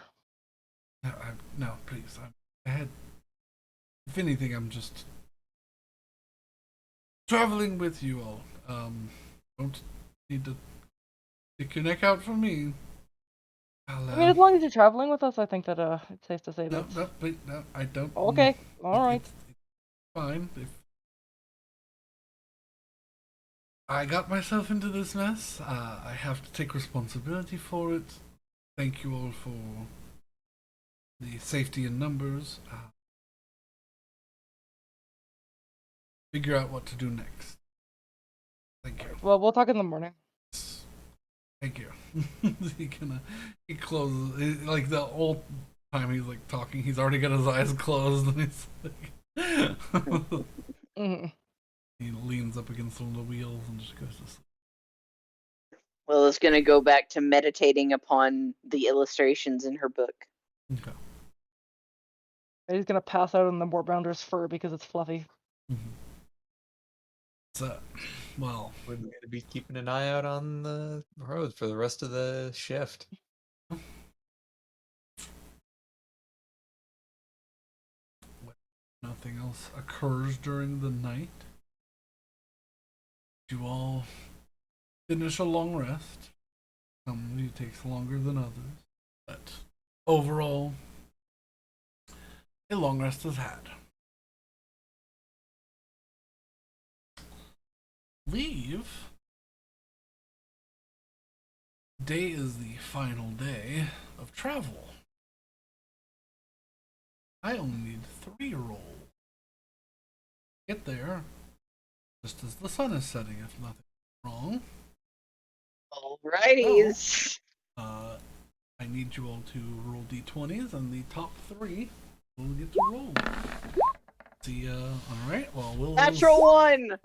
No, please. If anything, I'm just traveling with you all. Don't need to stick your neck out for me. I mean, as long as you're traveling with us, I think that it's safe to say No, that. no, I don't. Okay. All right. It's fine. If I got myself into this mess, I have to take responsibility for it. Thank you all for the safety in numbers. Figure out what to do next. Thank you. Well, we'll talk in the morning. Thank you. He closes, like the old time he's like talking, he's already got his eyes closed and he's like, Mm-hmm. he leans up against one of the wheels and just goes to sleep. Will is going to go back to meditating upon the illustrations in her book. Okay. He's gonna pass out on the Warbounder's fur because it's fluffy. Mm-hmm. So, well, we're going to be keeping an eye out on the road for the rest of the shift. Nothing else occurs during the night. You all finish a long rest. Some of you takes longer than others, but overall, a long rest is had. Leave. Day is the final day of travel. I only need 3 rolls. Get there just as the sun is setting, if nothing wrong. Alrighties. I need you all to roll d20s, and the top 3 will get to roll. See, alright, well, Natural 1!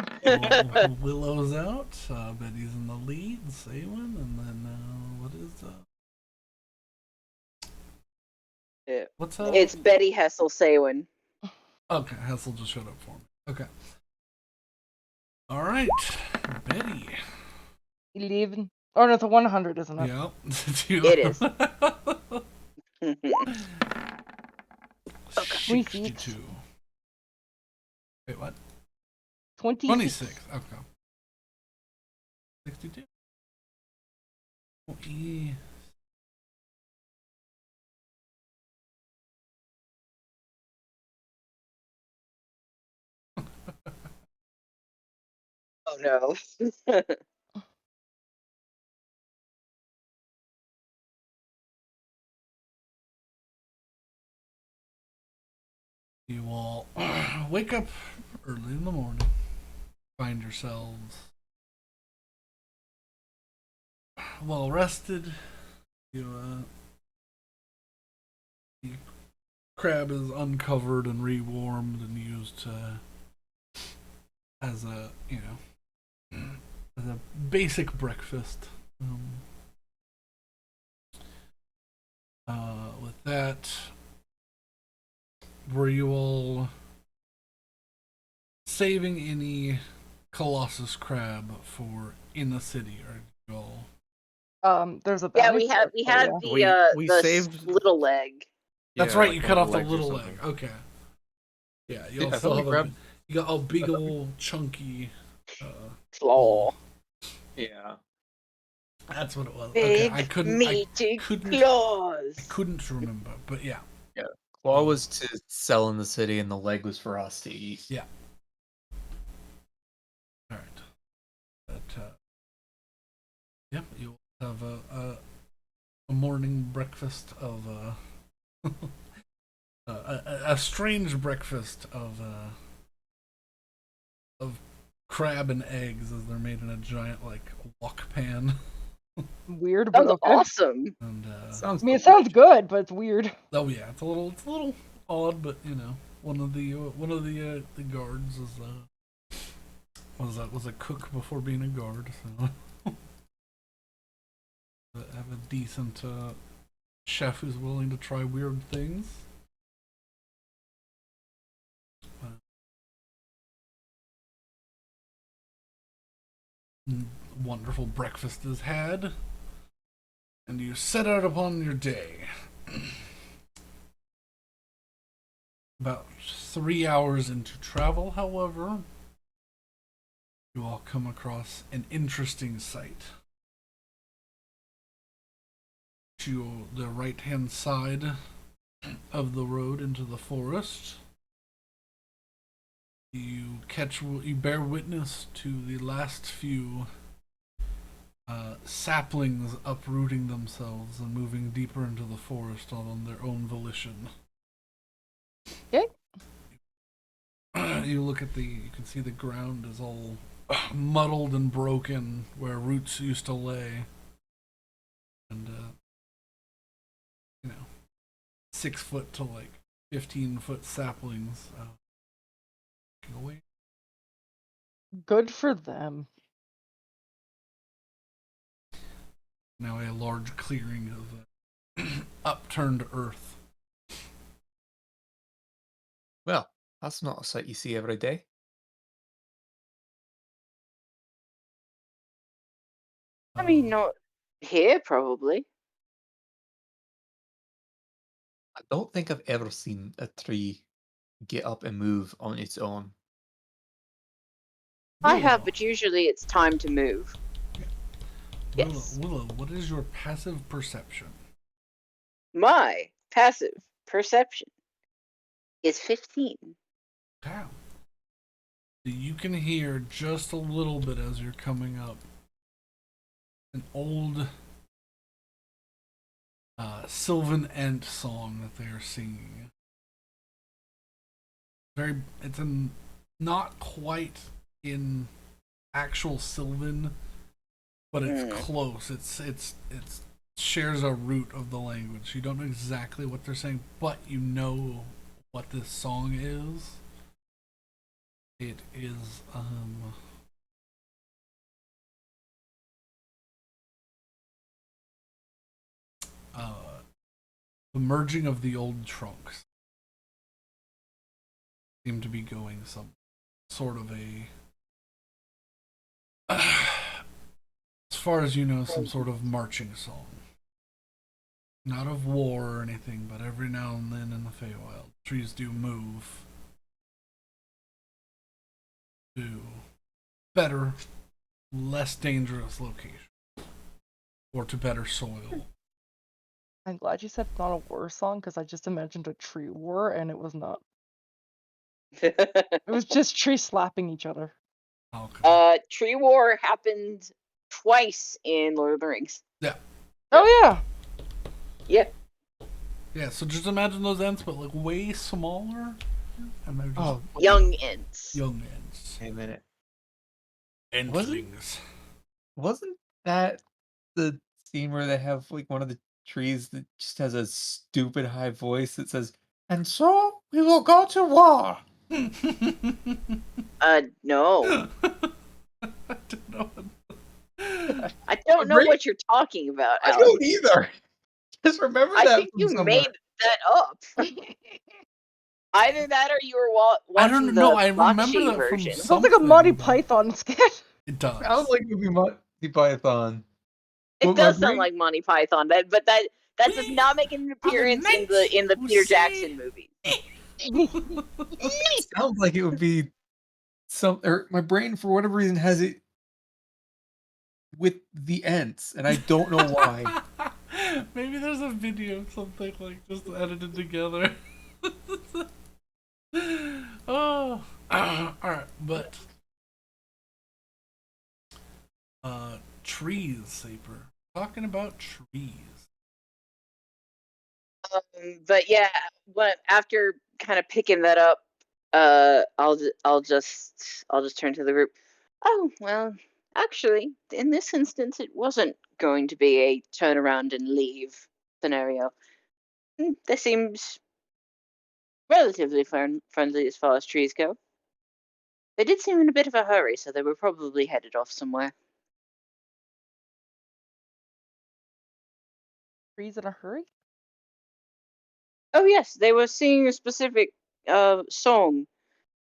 Willow's out, Betty's in the lead, Saywin, and then, what is, Yeah. what's It's Betty Hessel Saywin. Okay, Hessel just showed up for me. Okay. Alright, Betty. 11. Oh, no, it's a 100, isn't it? Yeah. It is. 62. Wait, what? 26. Okay. 62. Oh no. You all wake up early in the morning, find yourselves well rested. The crab is uncovered and rewarmed and used as a as a basic breakfast. With that, were you all saving any Colossus crab for in the city, or you all? There's a Yeah, bounty we had store, so, the We the saved- little leg. That's Yeah, right. like You one cut of off the the legs or little leg. something. Okay. Yeah, you I also thought we have grabbed. you got a big old chunky. Claw. Yeah. That's what it was. Okay, Big meaty couldn't claws. remember, but yeah, Yeah. Claw was to sell in the city, and the leg was for us to eat. yeah. All right, but yeah, you have a morning breakfast of a strange breakfast of crab and eggs as they're made in a giant like wok pan. Weird, but Sounds okay. awesome. And Sounds. I mean, it sounds good, but it's weird. oh yeah, it's a little odd, but you know, one of the guards is was a cook before being a guard, so have a decent chef who's willing to try weird things. Wonderful breakfast is had, and you set out upon your day. About 3 hours into travel, however, you all come across an interesting sight. To the right hand side of the road into the forest, you bear witness to the last few saplings uprooting themselves and moving deeper into the forest on their own volition. Okay. You can see the ground is all muddled and broken where roots used to lay, and 6 foot to like 15-foot saplings away. Good for them. Now a large clearing of upturned earth. Well, that's not a sight you see every day. I mean, not here, probably. I don't think I've ever seen a tree get up and move on its own. I Willow. have, but usually it's time to move. Yes. Willow, what is your passive perception? My passive perception is 15. Damn. You can hear just a little bit as you're coming up an old Sylvan Ent song that they are singing. It's not quite in actual Sylvan, but it's close. It shares a root of the language. You don't know exactly what they're saying, but you know what this song is. It is the merging of the old trunks. Seem to be going some sort of as far as you know, some sort of marching song. Not of war or anything, but every now and then in the Feywild, trees do move to better, less dangerous location, or to better soil. I'm glad you said it's not a war song because I just imagined a tree war and it was not. It was just trees slapping each other. Okay. Tree War happened twice in Lord of the Rings. Yeah. Oh yeah. Yeah. Yeah, so just imagine those ants, but like way smaller, and they're just Young Ents. young ants. Wait a minute. Entlings. Wasn't that the scene where they have like one of the trees that just has a stupid high voice that says, "And so we will go to war." No. I don't know. I don't know what you're talking about, I Alex. don't either. Just remember that I think from you somewhere. made that up. Either that or you were I watching don't know. the I remember Bakshi that version. from It sounds like a something, Monty but Python sketch. It does. Sounds like movie Monty Python. It But does my sound brain- like Monty Python, but that does not make an appearance in the Peter Jackson movie. It sounds like it would be or my brain for whatever reason has it with the Ents, and I don't know why. Maybe there's a video of something like just edited together. Oh, alright, but trees, Saper. Talking about trees. But yeah, after kind of picking that up, I'll just turn to the group. Oh well, actually, in this instance, it wasn't going to be a turn around and leave scenario. This seems relatively friendly as far as trees go. They did seem in a bit of a hurry, so they were probably headed off somewhere. Trees in a hurry? Oh yes, they were singing a specific song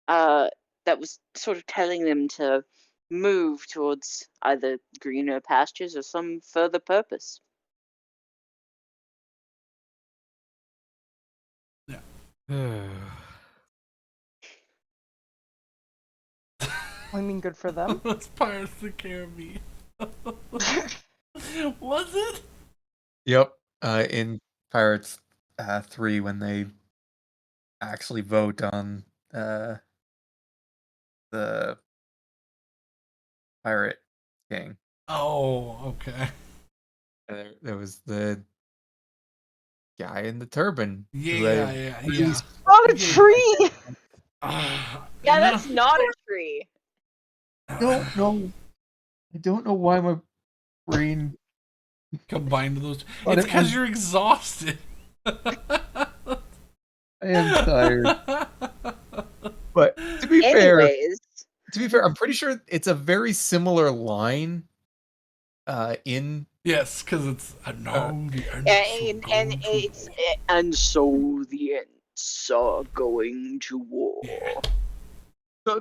that was sort of telling them to move towards either greener pastures or some further purpose. I mean, good for them. That's Pirates of the Caribbean. Was it? Yep. In Pirates 3 when they actually vote on the pirate king. Oh, okay. There was the guy in the turban who had a Yeah. really Not a Yeah. tree! Yeah, that's not a tree. don't know. I don't know why my brain. Combined those. But It's it because was- you're exhausted. I am tired. But to be Anyways, fair, I'm pretty sure it's a very similar line. In Yes, because it's no, the ends and will and go to it's war. and so the Ents are going to war. Yeah.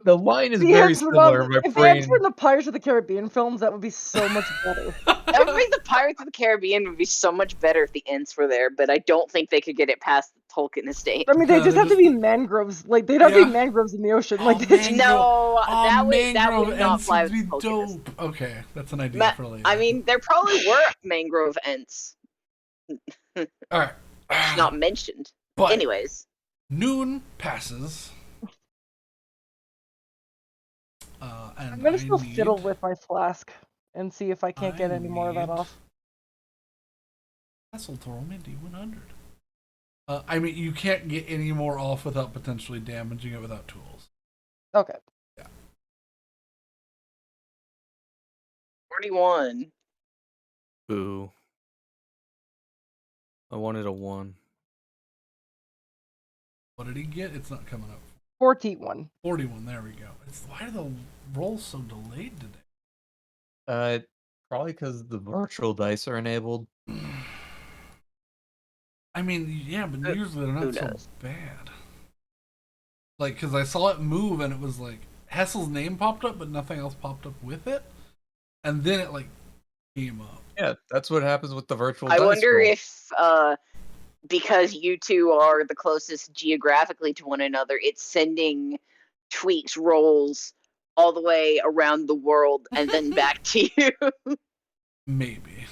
the line is The very ants were not. similar. My If the ants brain. were in the Pirates of the Caribbean films, that would be so much better. That would make the Pirates of the Caribbean would be so much better if the Ents were there, but I don't think they could get it past the Tolkien estate. I mean, they No, just they have to just- be mangroves. Like, they'd have to Yeah. be mangroves in the ocean. Oh, Like, they just, No, Oh, that mangrove would not ents fly would with be Tolkien estate. dope. Okay, that's an idea for later. I mean, there probably were mangrove Ents, all right. just not mentioned. But Anyways, noon passes. And I'm gonna I still need, fiddle with my flask and see if I can't get I any more of that need- off. Castle to roll me a D100. I mean, you can't get any more off without potentially damaging it without tools. Okay. 41. Boo. I wanted a 1. What did he get? It's not coming up. 41. 41. There we go. Why are the rolls so delayed today? Probably because the virtual dice are enabled. I mean, yeah, but Who- usually they're who not so knows? bad. Like, because I saw it move and it was like Hessel's name popped up, but nothing else popped up with it, and then it like came up. Yeah, that's what happens with the virtual I dice wonder roll. if, because you two are the closest geographically to one another, it's sending tweets rolls all the way around the world and then back to you. Maybe.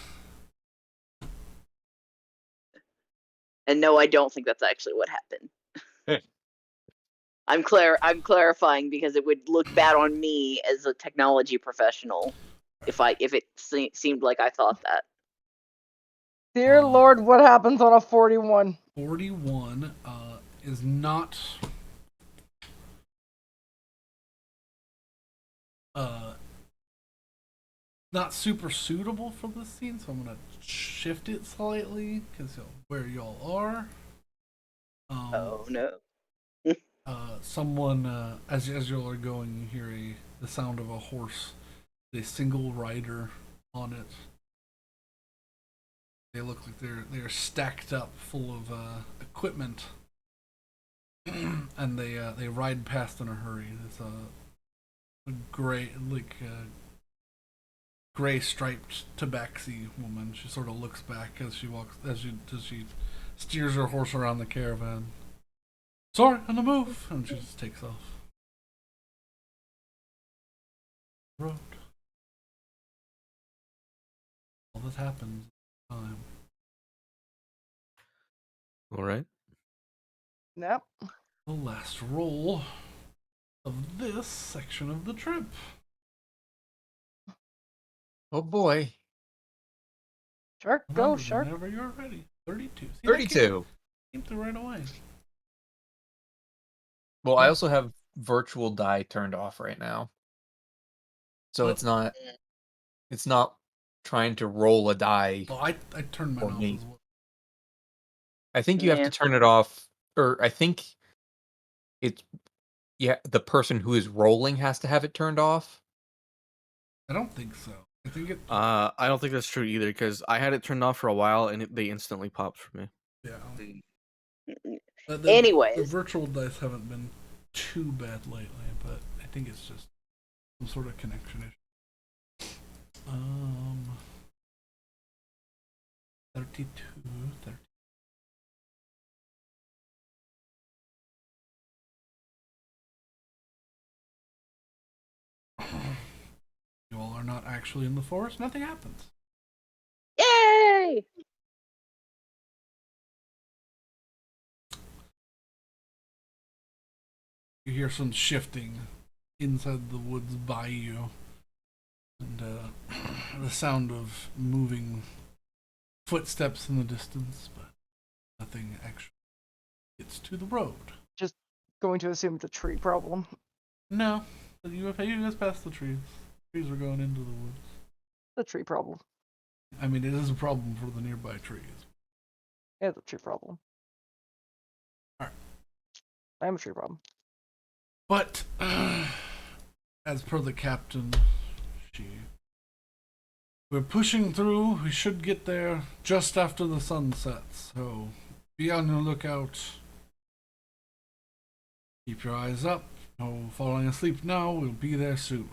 And no, I don't think that's actually what happened. I'm clarifying because it would look bad on me as a technology professional if it seemed like I thought that. Dear Lord, what happens on a 41? 41 is not not super suitable for this scene, so I'm gonna shift it slightly because where y'all are. Oh no. Someone as y'all are going, you hear the sound of a horse, a single rider on it. They look like they're stacked up full of equipment, and they ride past in a hurry. It's a gray striped tabaxi woman. She sort of looks back as she walks as she steers her horse around the caravan. Sorry, on the move. And she just takes off. Road. All that happens time. All right. Yep. The last roll of this section of the trip. Oh boy. Shark, go, Remember, shark. whenever you're ready. 32. See, that 32. came through right away. Well, I also have virtual die turned off right now. So Well- it's not trying to roll a die. Well, I turned mine For off me. as well. I think you have Yeah. to turn it off, or I think it's the person who is rolling has to have it turned off. I don't think so. I think it. I don't think that's true either because I had it turned off for a while and they instantly popped for me. Yeah. Mm, The Anyways, virtual dice haven't been too bad lately, but I think it's just some sort of connection issue. 32, 30. You all are not actually in the forest. Nothing happens. yay! You hear some shifting inside the woods by you, and the sound of moving footsteps in the distance, but nothing actually gets to the road. Going to assume it's a tree problem. No, you guys passed the trees. Trees are going into the woods. The tree problem. I mean, it is a problem for the nearby trees. Yeah, the tree problem. Alright. I am a tree problem. But as per the captain, we're pushing through. We should get there just after the sun sets. So be on your lookout. Keep your eyes up. No falling asleep now. We'll be there soon.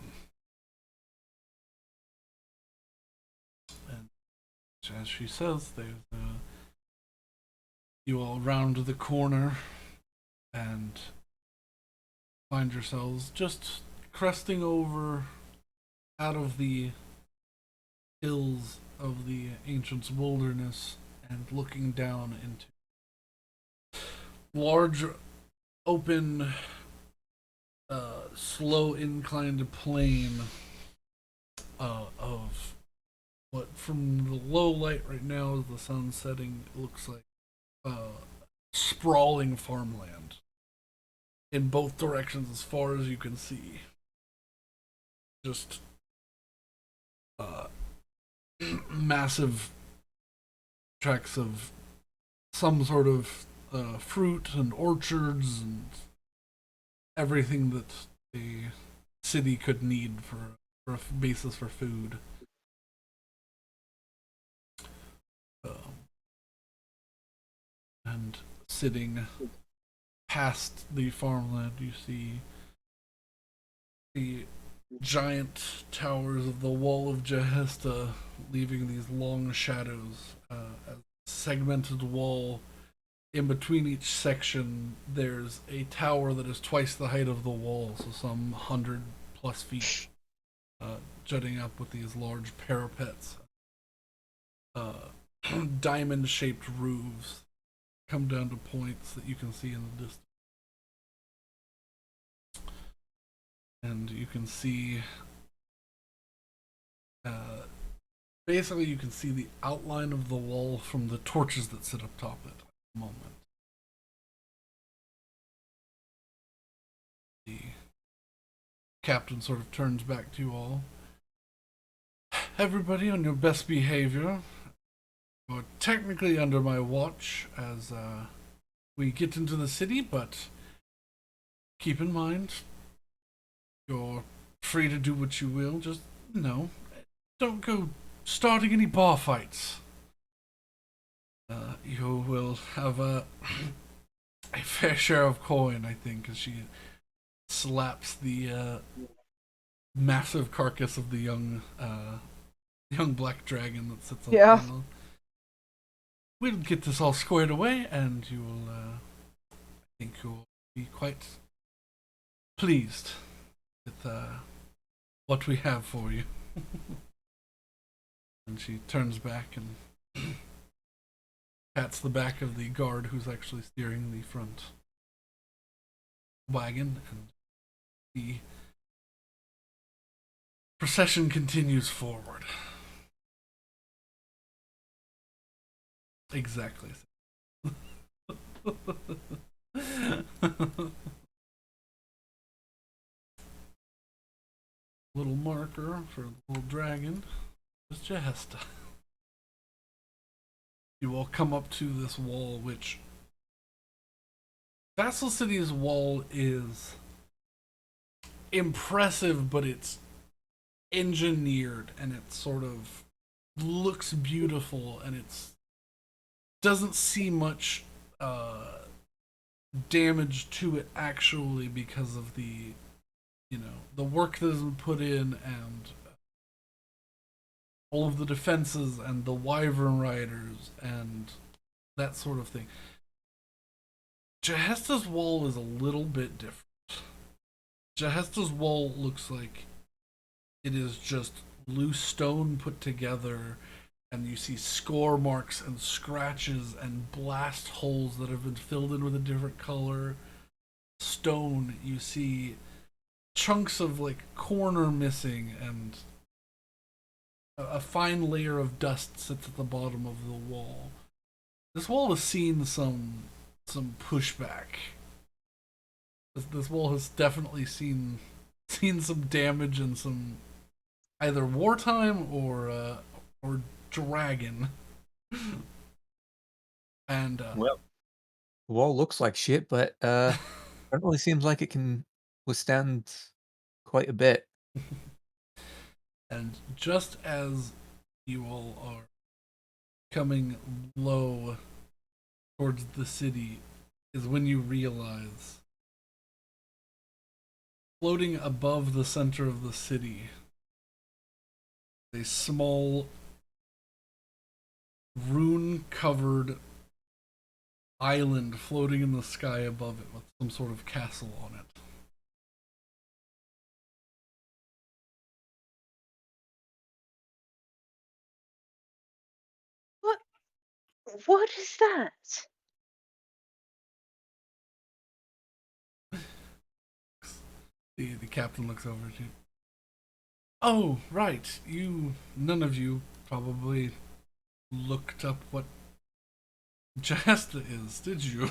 And as she says, there's you all round the corner and find yourselves just cresting over out of the hills of the ancient wilderness and looking down into large open slow inclined plane of what from the low light right now as the sun's setting looks like sprawling farmland in both directions as far as you can see. Just massive tracts of some sort of fruit and orchards and everything that a city could need for a basis for food. And sitting past the farmland, you see the giant towers of the wall of Jahesta leaving these long shadows. A segmented wall in between each section, there's a tower that is twice the height of the wall, so some 100+ feet, jutting up with these large parapets. Diamond-shaped roofs come down to points that you can see in the distance. And you can see basically you can see the outline of the wall from the torches that sit up top it at the moment. The captain sort of turns back to you all. Everybody on your best behavior. You're technically under my watch as we get into the city, but keep in mind you're free to do what you will. Just, don't go starting any bar fights. You will have a fair share of coin, I think, as she slaps the massive carcass of the young black dragon that sits on the panel. We'll get this all squared away, and you will, I think you'll be quite pleased with what we have for you. And she turns back and pats the back of the guard who's actually steering the front wagon, and the procession continues forward. Exactly. Little marker for the little dragon is Jahesta. You will come up to this wall, which Vassal City's wall is impressive, but it's engineered and it sort of looks beautiful, and it's doesn't see much damage to it actually because of the the work that has been put in, and all of the defenses and the wyvern riders and that sort of thing. Jahesta's wall is a little bit different. Jahesta's wall looks like it is just loose stone put together, and you see score marks and scratches and blast holes that have been filled in with a different color stone. You see chunks of like corner missing, and a fine layer of dust sits at the bottom of the wall. This wall has seen some pushback. This wall has definitely seen some damage and some either wartime or dragon. And Well, the wall looks like shit, but certainly seems like it can withstand quite a bit. and just as you all are coming low towards the city is when you realize, floating above the center of the city, a small rune covered island floating in the sky above it with some sort of castle on it. What? What is that? The captain looks over at you. Oh, right. None of you probably looked up what Jahesta is, did you?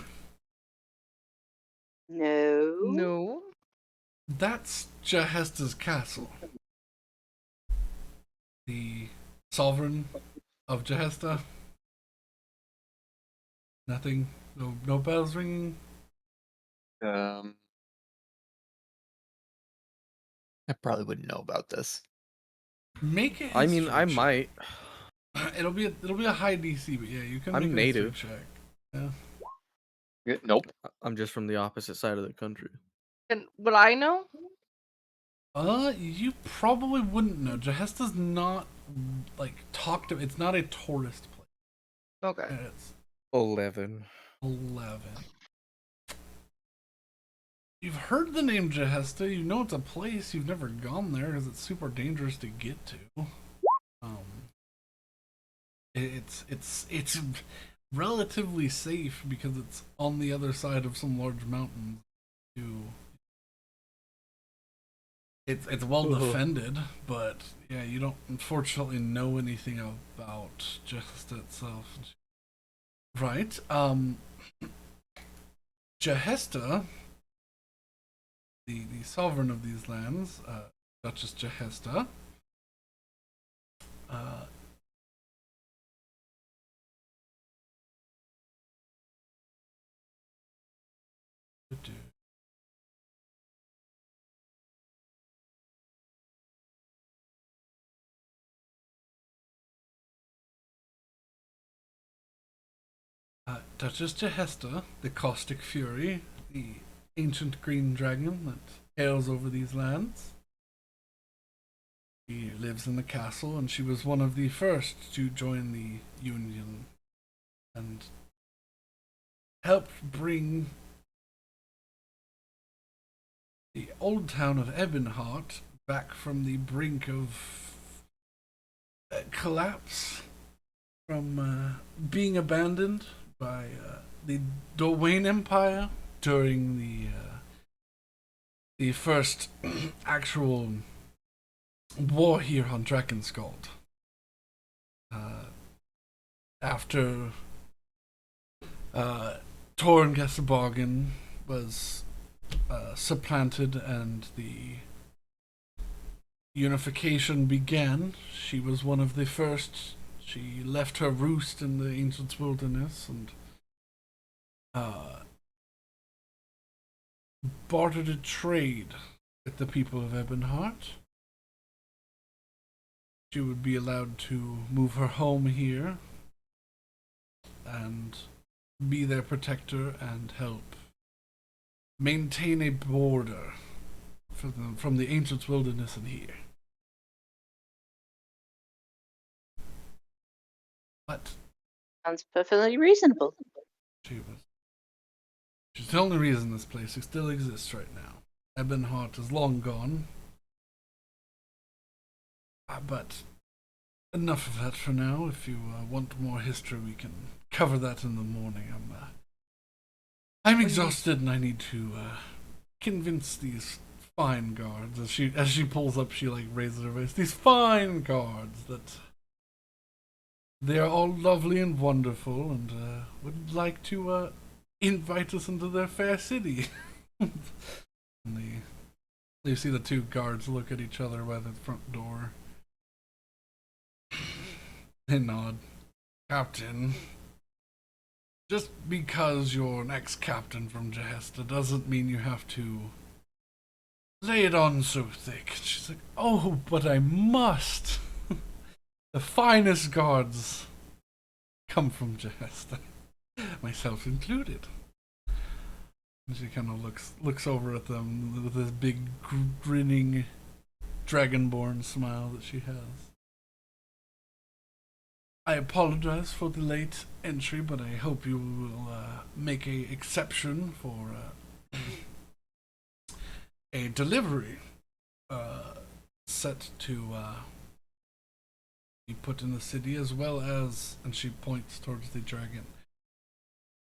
No. No. That's Jahesta's castle. The sovereign of Jahesta. Nothing. No bells ringing. I probably wouldn't know about this. Make a I mean, history I check. might. It'll be a high DC, but yeah, you can I'm make a native. history check. Yeah. Nope. I'm just from the opposite side of the country. And would I know? You probably wouldn't know. Jahesta's not like talked of. It's not a tourist place. Okay. It's 11. 11. You've heard the name Jahesta. You know it's a place. You've never gone there because it's super dangerous to get to. It's relatively safe because it's on the other side of some large mountains. It's well defended, but yeah, you don't unfortunately know anything about Jahesta itself. Right. Jahesta, the sovereign of these lands, Duchess Jahesta, Duchess Jahesta, the caustic fury, the ancient green dragon that hails over these lands. She lives in the castle, and she was one of the first to join the Union and helped bring the old town of Ebonheart, back from the brink of collapse, from being abandoned by the Dorwayne Empire during the first actual war here on Drakenscald. After Torn Gessabargan was supplanted and the unification began, she was one of the first. She left her roost in the Ancient's Wilderness and bartered a trade with the people of Ebonheart. She would be allowed to move her home here and be their protector and help maintain a border for them from the Ancient's Wilderness and here. But Sounds perfectly reasonable. she's the only reason this place still exists right now. Ebonheart is long gone. But enough of that for now. If you want more history, we can cover that in the morning. I'm exhausted and I need to convince these fine guards. As she pulls up, she like raises her voice. These fine guards that they are all lovely and wonderful, and would like to invite us into their fair city. And you see the two guards look at each other by the front door. They nod. Captain, just because you're an ex-captain from Jahesta doesn't mean you have to lay it on so thick. She's like, oh, but I must. The finest guards come from Jahesta, myself included. And she kind of looks over at them with this big grinning dragonborn smile that she has. I apologize for the late entry, but I hope you will make a exception for a delivery set to be put in the city, as well as, and she points towards the dragon,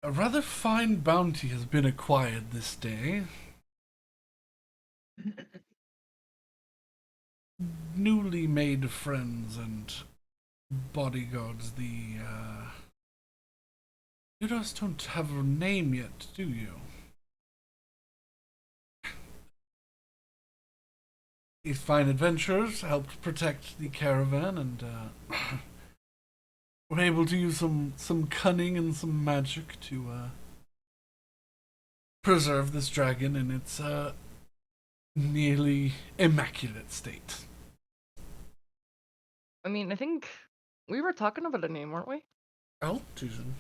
a rather fine bounty has been acquired this day. Newly made friends and bodyguards. You just don't have a name yet, do you? These fine adventurers helped protect the caravan and were able to use some cunning and some magic to preserve this dragon in its nearly immaculate state. I mean, I think we were talking about a name, weren't we? Oh, Susan.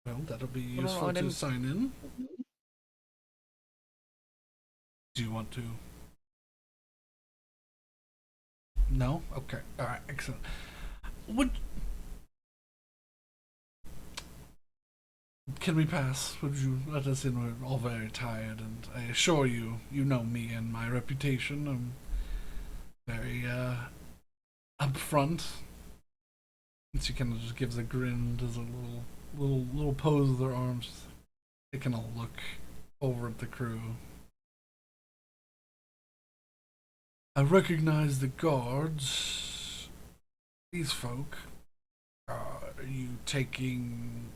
Well, that'll be I don't know, useful I to didn't- sign in. Do you want to? No? Okay. Alright, excellent. Can we pass? Would you let us in? We're all very tired, and I assure you, you know me and my reputation. I'm very, upfront. And she kind of just gives a grin, does a little pose with her arms. They kind of look over at the crew. I recognize the guards. These folk. Are you taking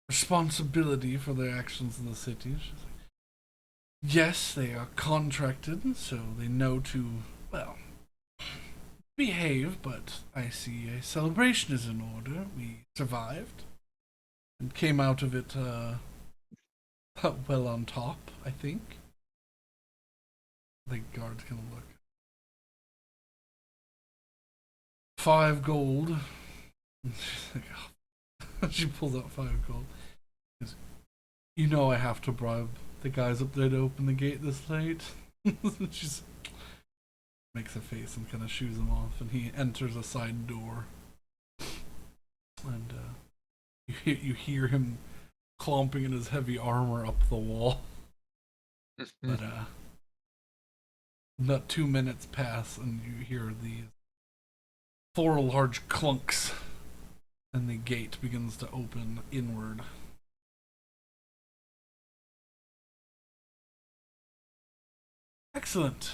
responsibility for their actions in the city? She's like, yes, they are contracted, so they know to, well, behave, but I see a celebration is in order. We survived and came out of it well on top, I think. The guards kind of look. 5 gold. She's like, oh. She pulls out 5 gold. She goes, you know I have to bribe the guys up there to open the gate this late. She's makes a face and kind of shoos him off, and he enters a side door. And you hear him clomping in his heavy armor up the wall. But not 2 minutes pass, and you hear these 4 large clunks, and the gate begins to open inward. Excellent.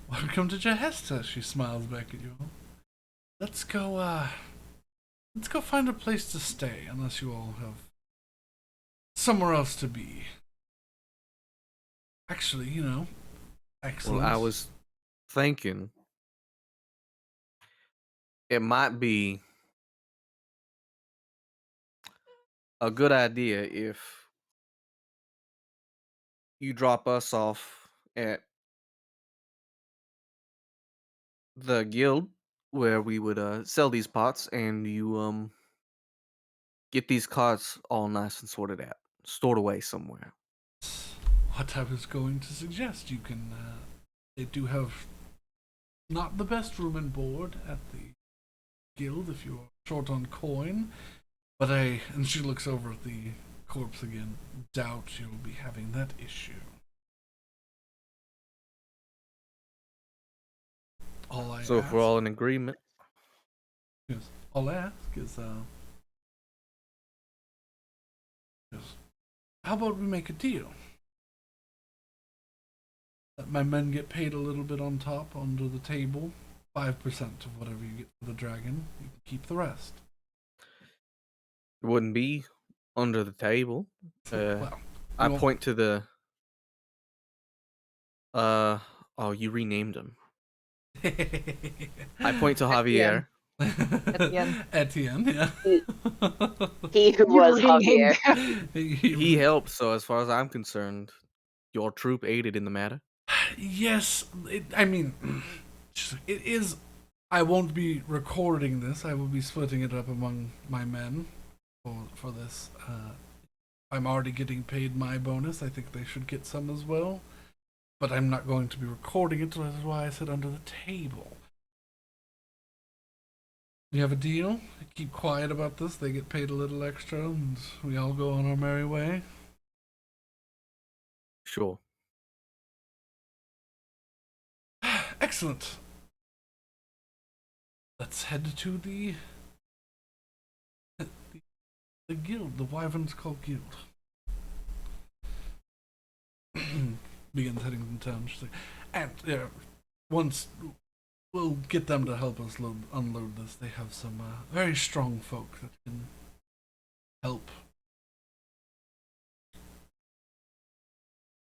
Welcome to Jahesta. She smiles back at you. Let's go find a place to stay, unless you all have somewhere else to be. Actually, excellent. Well, I was thinking it might be a good idea if you drop us off at the guild where we would sell these pots, and you get these carts all nice and sorted out, stored away somewhere. What I was going to suggest, you can. They do have not the best room and board at the guild if you are short on coin, but and she looks over at the corpse again, doubt you'll be having that issue. So if we're all in agreement, all I ask is, how about we make a deal? Let my men get paid a little bit on top, under the table. 5% of whatever you get for the dragon. You can keep the rest. it wouldn't be under the table. Well, I you point to the. Oh, you renamed him. I point to Javier. Etienne, yeah. He who You was renamed Javier. He helped, so as far as I'm concerned, your troop aided in the matter. Yes, I mean, it is. I won't be recording this. I will be splitting it up among my men for this. I'm already getting paid my bonus. I think they should get some as well. But I'm not going to be recording it, so that's why I said under the table. We have a deal? Keep quiet about this. They get paid a little extra, and we all go on our merry way. Sure. Excellent. Let's head to the guild, the Wyvern's Called Guild. Begins heading in town. She's like, and once we'll get them to help us unload this. They have some very strong folk that can help.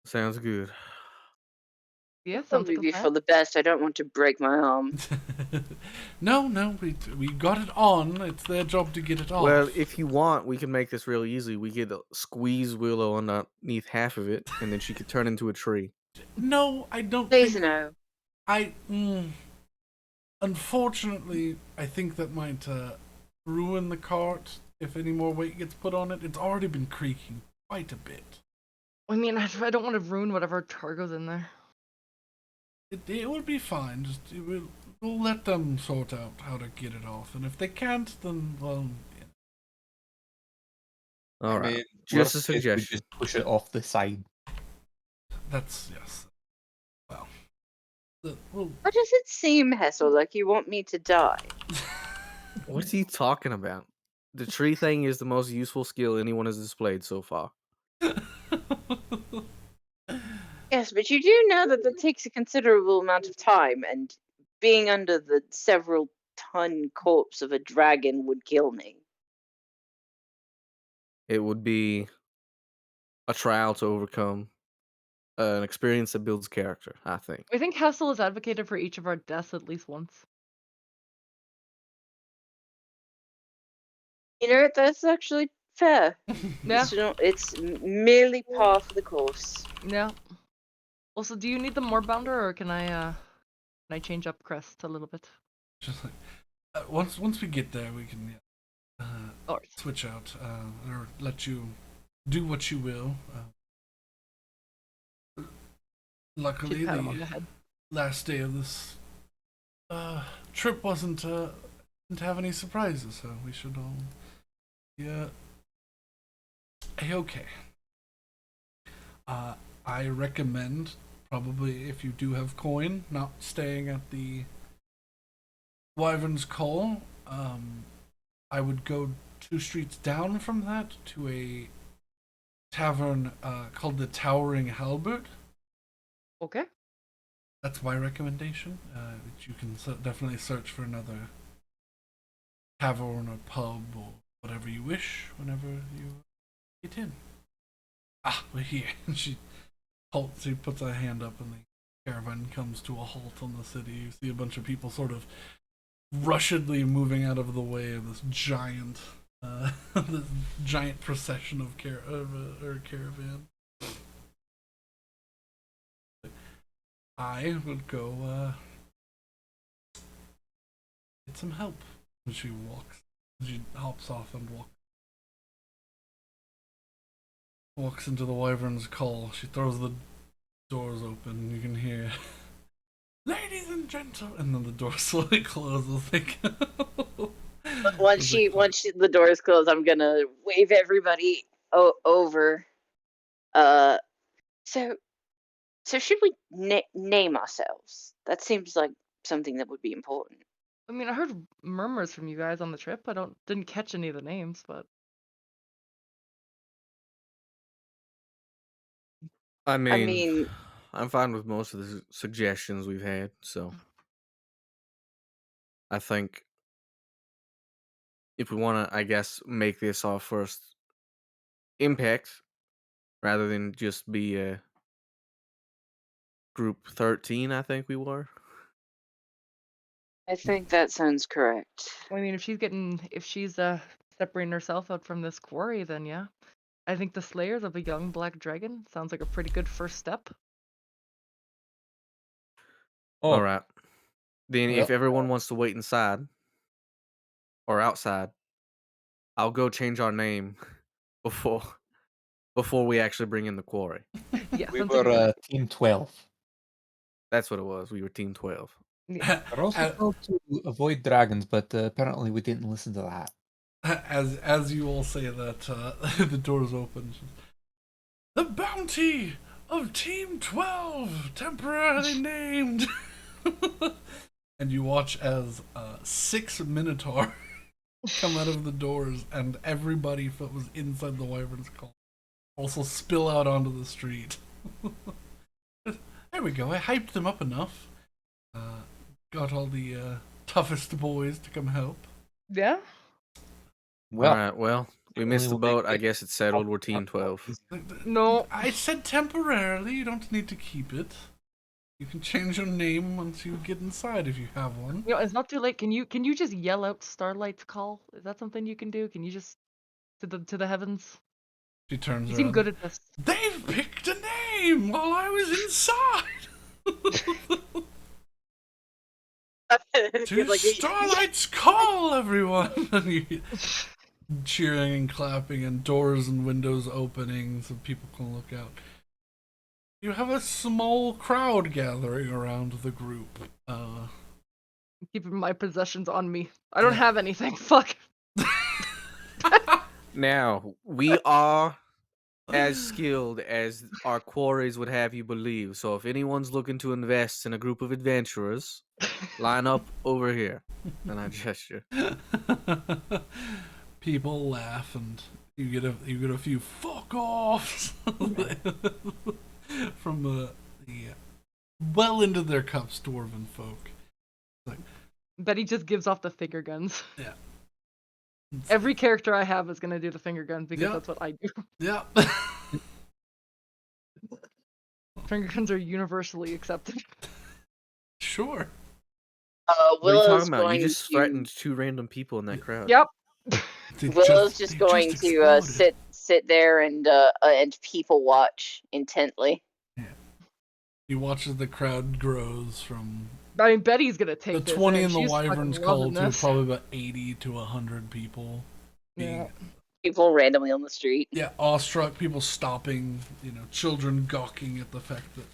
Sounds good. Yeah, sounds Probably like a be plan. for the best. I don't want to break my arm. No, we got it on. It's their job to get it off. Well, if you want, we can make this real easy. We could squeeze Willow underneath half of it, and then she could turn into a tree. No, I don't Please think. no. Unfortunately, I think that might ruin the cart if any more weight gets put on it. It's already been creaking quite a bit. I mean, I don't want to ruin whatever cargo's in there. It would be fine. Just we'll let them sort out how to get it off, and if they can't, then well. All right. mean, Just a worst case, we suggestion. just push it off the side. That's yes. Well, well. Why does it seem, Hessel, like you want me to die? What's he talking about? The tree thing is the most useful skill anyone has displayed so far. Yes, but you do know that that takes a considerable amount of time, and being under the several ton corpse of a dragon would kill me. It would be a trial to overcome, an experience that builds character, I think. I think Hessel has advocated for each of our deaths at least once. You know, that's actually fair. Yeah, It's merely par for the course. yeah. Also, do you need the moorbounder, or can I change up crest a little bit? Just like once we get there, we can Alright. switch out or let you do what you will. Luckily, Just pat him on the the head. last day of this trip didn't have any surprises, so we should all be okay. I recommend, probably if you do have coin, not staying at the Wyvern's Call. I would go 2 streets down from that to a tavern called the Towering Halberd. Okay. That's my recommendation. You can definitely search for another tavern or pub or whatever you wish whenever you get in. Ah, we're here. She halts. She puts a hand up, and the caravan comes to a halt on the city. You see a bunch of people sort of rushedly moving out of the way of this giant, this giant procession of caravan. I would go get some help. And she hops off and walks into the Wyvern's Call. She throws the doors open. You can hear, "Ladies and gentlemen," and then the door slowly closes. Like, Once the doors close, I'm gonna wave everybody over. So should we name ourselves? That seems like something that would be important. I mean, I heard murmurs from you guys on the trip. Didn't catch any of the names, but I I mean, mean, I'm fine with most of the suggestions we've had, so I think if we want to, I guess, make this our first impact rather than just be a group 13, I think we were. I think that sounds correct. I mean, if she's separating herself out from this quarry, then yeah. I think the Slayers of a Young Black Dragon sounds like a pretty good first step. Oh, All right. Then if well, everyone wants to wait inside or outside, I'll go change our name before we actually bring in the quarry. Yeah, we sounds like a were good. Team 12. That's what it was. We were Team 12. Yeah. We're also told to avoid dragons, but apparently we didn't listen to that. as you all say that, the doors open. The bounty of Team 12, temporarily named. And you watch as 6 Minotaur come out of the doors, and everybody that was inside the Wyvern's Call also spill out onto the street. There we go. I hyped them up enough. Got all the toughest boys to come help. Yeah. Well, All right. Well, we missed the will make boat. I it guess it's settled. We're Team 12. No. I said temporarily. You don't need to keep it. You can change your name once you get inside if you have one. You know, it's not too late. Can you just yell out Starlight's call? Is that something you can do? Can you just to the heavens? She turns You around. seem good at this. They've picked a name while I was inside. To Like, Starlight's Call, everyone! And you cheering and clapping, and doors and windows opening so people can look out. You have a small crowd gathering around the group. I'm keeping my possessions on me. I don't have anything. Fuck. Now, we are as skilled as our quarries would have you believe. So if anyone's looking to invest in a group of adventurers, line up over here. And I gesture. People laugh, and you get a few fuck offs from the well into their cups dwarven folk. Like, Betty just gives off the finger guns. yeah. Every character I have is gonna do the finger guns because Yeah. that's what I do. Yeah. Finger guns are universally accepted. Sure. What are you Willow's talking about? You going just to threatened 2 random people in that crowd. Yep. Willow's just they going just to exploded. sit there and people watch intently. You watch as the crowd grows from I mean, Betty's gonna the take this 20 in. in the She's fucking Wyvern's loving Call to this. probably about 80 to 100 people. Yeah. People randomly on the street. Yeah, awestruck, people stopping, children gawking at the fact that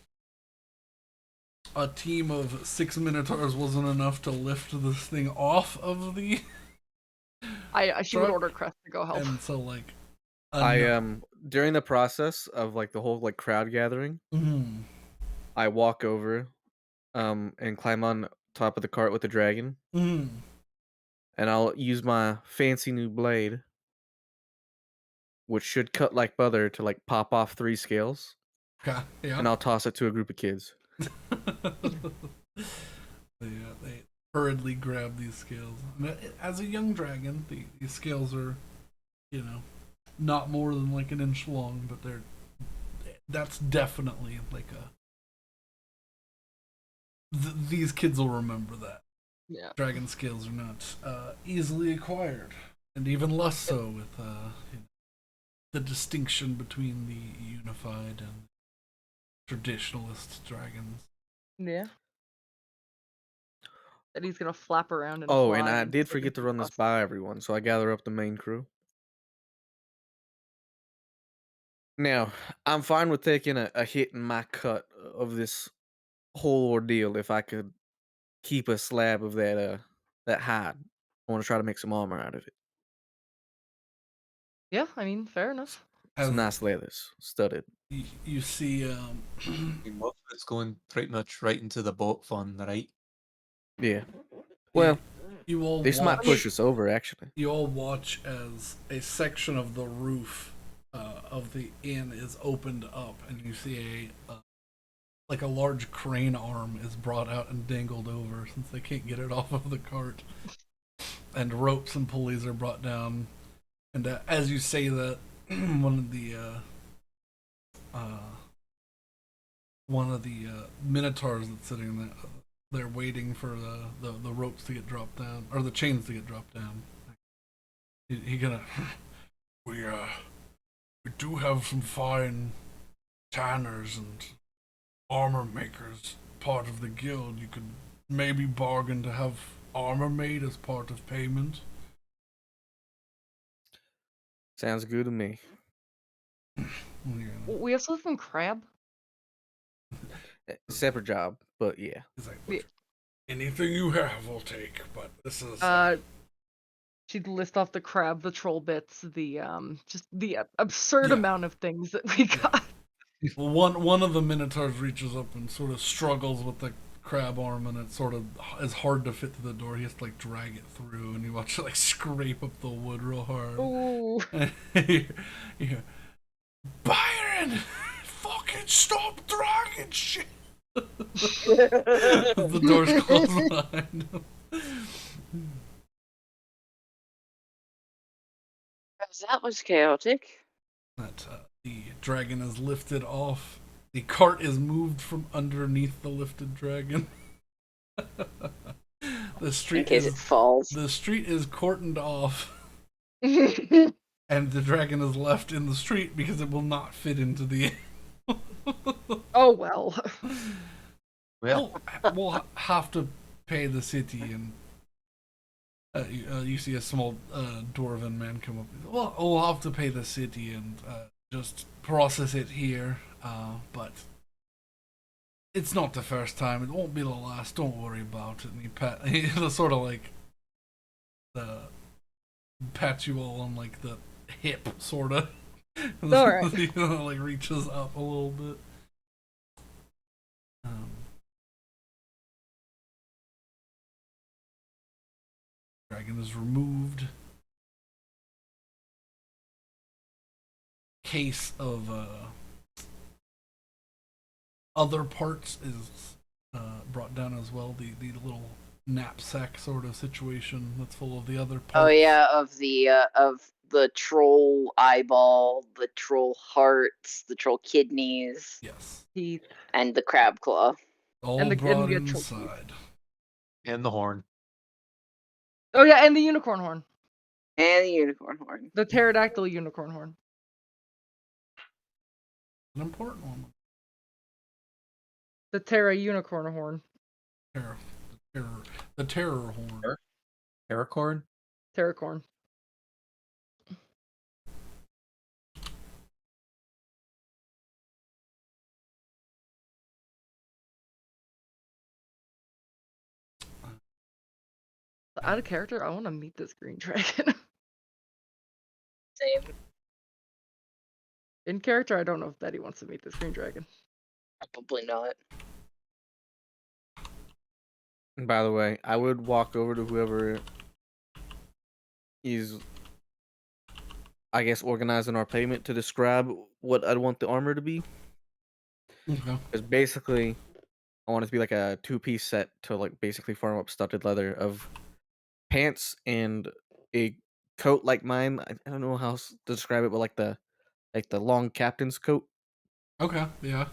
a team of 6 Minotaurs wasn't enough to lift this thing off of the She would truck. order Crest to go help. And so, like, I during the process of like the whole like crowd gathering, Mm. I walk over, and climb on top of the cart with the dragon, Mm. and I'll use my fancy new blade, which should cut like butter, to like pop off 3 scales, Okay. Yeah. and I'll toss it to a group of kids. They hurriedly grab these scales. And as a young dragon, these scales are, you know, not more than like an inch long, but that's definitely like a. These kids will remember that. Yeah. Dragon scales are not easily acquired, and even less so with the distinction between the unified and traditionalist dragons. Yeah. That he's gonna flap around and Oh, and fly I and did split forget to into run this dust. by everyone, so I gather up the main crew. Now, I'm fine with taking a hit in my cut of this whole ordeal if I could keep a slab of that hide. I want to try to make some armor out of it. Yeah, I mean, fair enough. Some As nice leathers, studded. you see, I mean, most of it's going pretty much right into the boat fund, right? Yeah. you, Well, you all this might watch. push us over, actually. You all watch as a section of the roof of the inn is opened up, and you see like a large crane arm is brought out and dangled over since they can't get it off of the cart, and ropes and pulleys are brought down. And as you say that, one of the minotaurs that's sitting there, they're waiting for the ropes to get dropped down, or the chains to get dropped down. He gonna we we do have some fine tanners and armor makers part of the guild. You could maybe bargain to have armor made as part of payment. Sounds good to me. We also have some crab. Separate job, but yeah. He's like, Yeah. anything you have, I'll take. But this is She'd list off the crab, the troll bits, the just the absurd Yeah. amount of things that we got. well, one of the minotaurs reaches up and sort of struggles with the crab arm, and it sort of is hard to fit through the door. He has to like drag it through, and you watch it like scrape up the wood real hard. Ooh. you hear, Byron, fucking stop dragging shit. The door's closed behind him. That was chaotic. That the dragon is lifted off. The cart is moved from underneath the lifted dragon. In case it falls. The street is cordoned off, Oh and the dragon is left in the street because it will not fit into the. well. Well, We'll have to pay the city, and you see a small dwarven man come up. Well, we'll have to pay the city and just process it here, but it's not the first time. It won't be the last. Don't worry about it. And he sort of like pats you all on like the hip, sort of. All right. He like reaches up a little bit. Dragon is removed. Case of other parts is brought down as well. The little knapsack sort of situation that's full of the other parts. Oh yeah, of the troll eyeball, the troll hearts, the troll kidneys, Yes. Teeth. and the crab claw. All And the brought actual inside. and the horn. Oh yeah, and the unicorn horn. And the unicorn horn. The pterodactyl unicorn horn. An important one. The Terra unicorn horn. The terror horn. Paracorn? Terracorn. Out of character, I want to meet this green dragon. Same. In character, I don't know if Betty wants to meet this green dragon. Probably not. And by the way, I would walk over to whoever is, I guess, organizing our payment to describe what I'd want the armor to be. Okay. Because basically, I want it to be like a 2-piece set to like basically form up studded leather of pants and a coat like mine. I don't know how else to describe it, but like the long captain's coat. Okay. Yeah.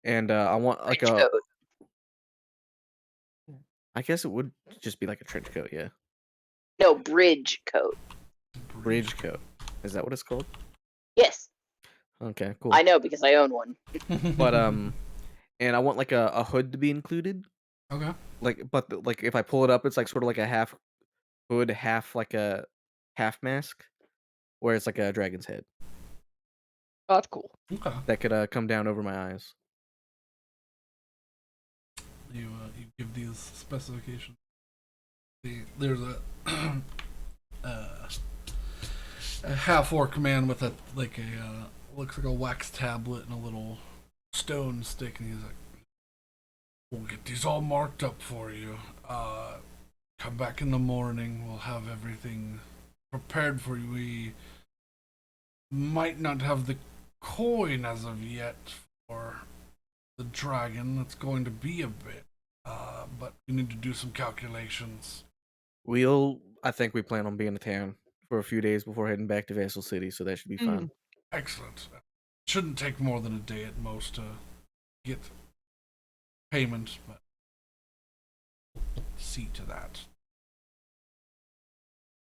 And I want like Trench a, coat. I guess it would just be like a trench coat, yeah. No, bridge coat. Bridge coat. Is that what it's called? Yes, Okay, cool. I know because I own one. But and I want like a hood to be included. Okay. Like if I pull it up, it's like sort of like a half hood, half like a half mask, where it's like a dragon's head Oh, that's cool. Okay. that could come down over my eyes. You give these specifications. There's a a half orc man with a looks like a wax tablet and a little stone stick, and he's like, "We'll get these all marked up for you. Come back in the morning. We'll have everything prepared for you. We might not have the coin as of yet for the dragon. It's going to be a bit, but we need to do some calculations." I think we plan on being in town for a few days before heading back to Vassal City, so that should be fine. Excellent. Shouldn't take more than a day at most to get payment, but see to that.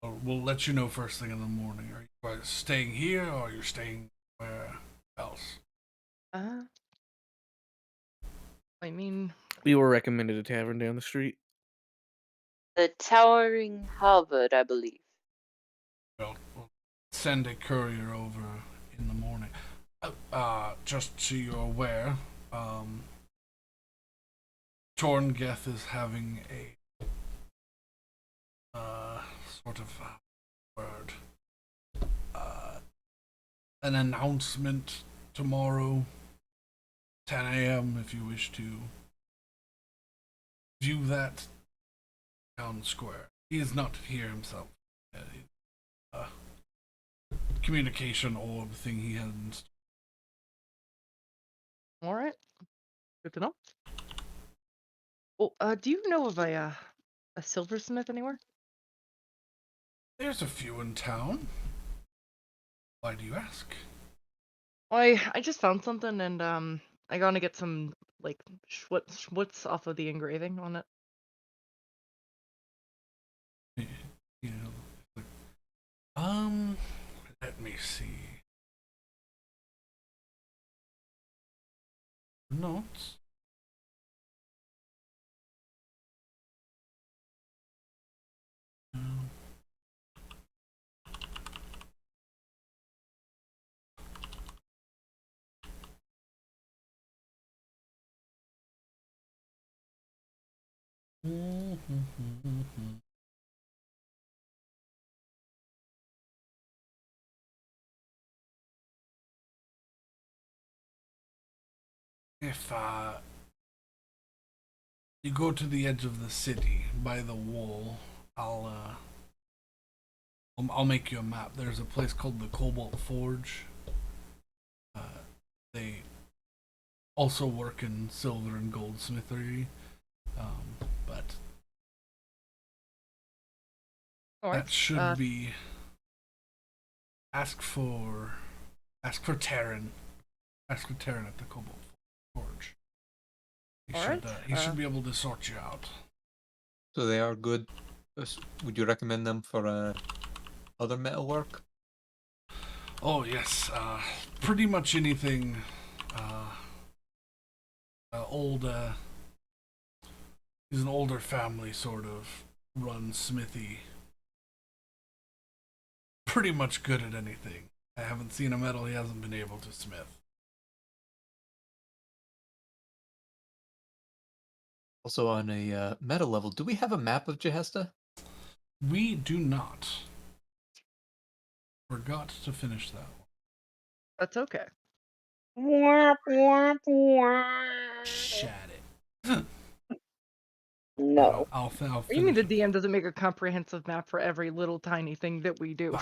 We'll let you know first thing in the morning. Are you guys staying here or are you staying where else? I mean, We were recommended a tavern down the street. The Towering Halberd, I believe. We'll send a courier over in the morning. Just so you're aware, Torngeth is having a sort of word, an announcement tomorrow, 10 a.m. if you wish to view that town square. He is not here himself. Communication orb thing he has. all right. Good to know. Well, do you know of a silversmith anywhere? There's a few in town. Why do you ask? I just found something and I gotta get some like schwutz off of the engraving on it. You know, like, let me see. Notes. If you go to the edge of the city by the wall, I'll make you a map. There's a place called the Cobalt Forge. They also work in silver and goldsmithery, but All right. that should be. Ask for Terran. Ask for Terran at the Cobalt Forge. He should be able to sort you out. So they are good. Would you recommend them for other metal work? Oh yes, pretty much anything. He's an older family sort of run smithy. Pretty much good at anything. I haven't seen a metal he hasn't been able to smith. Also on a meta level, do we have a map of Jahesta? We do not. Forgot to finish that one. That's okay. Wah, wah, wah. Shat it. No. I'll What do you mean finish the it. DM doesn't make a comprehensive map for every little tiny thing that we do?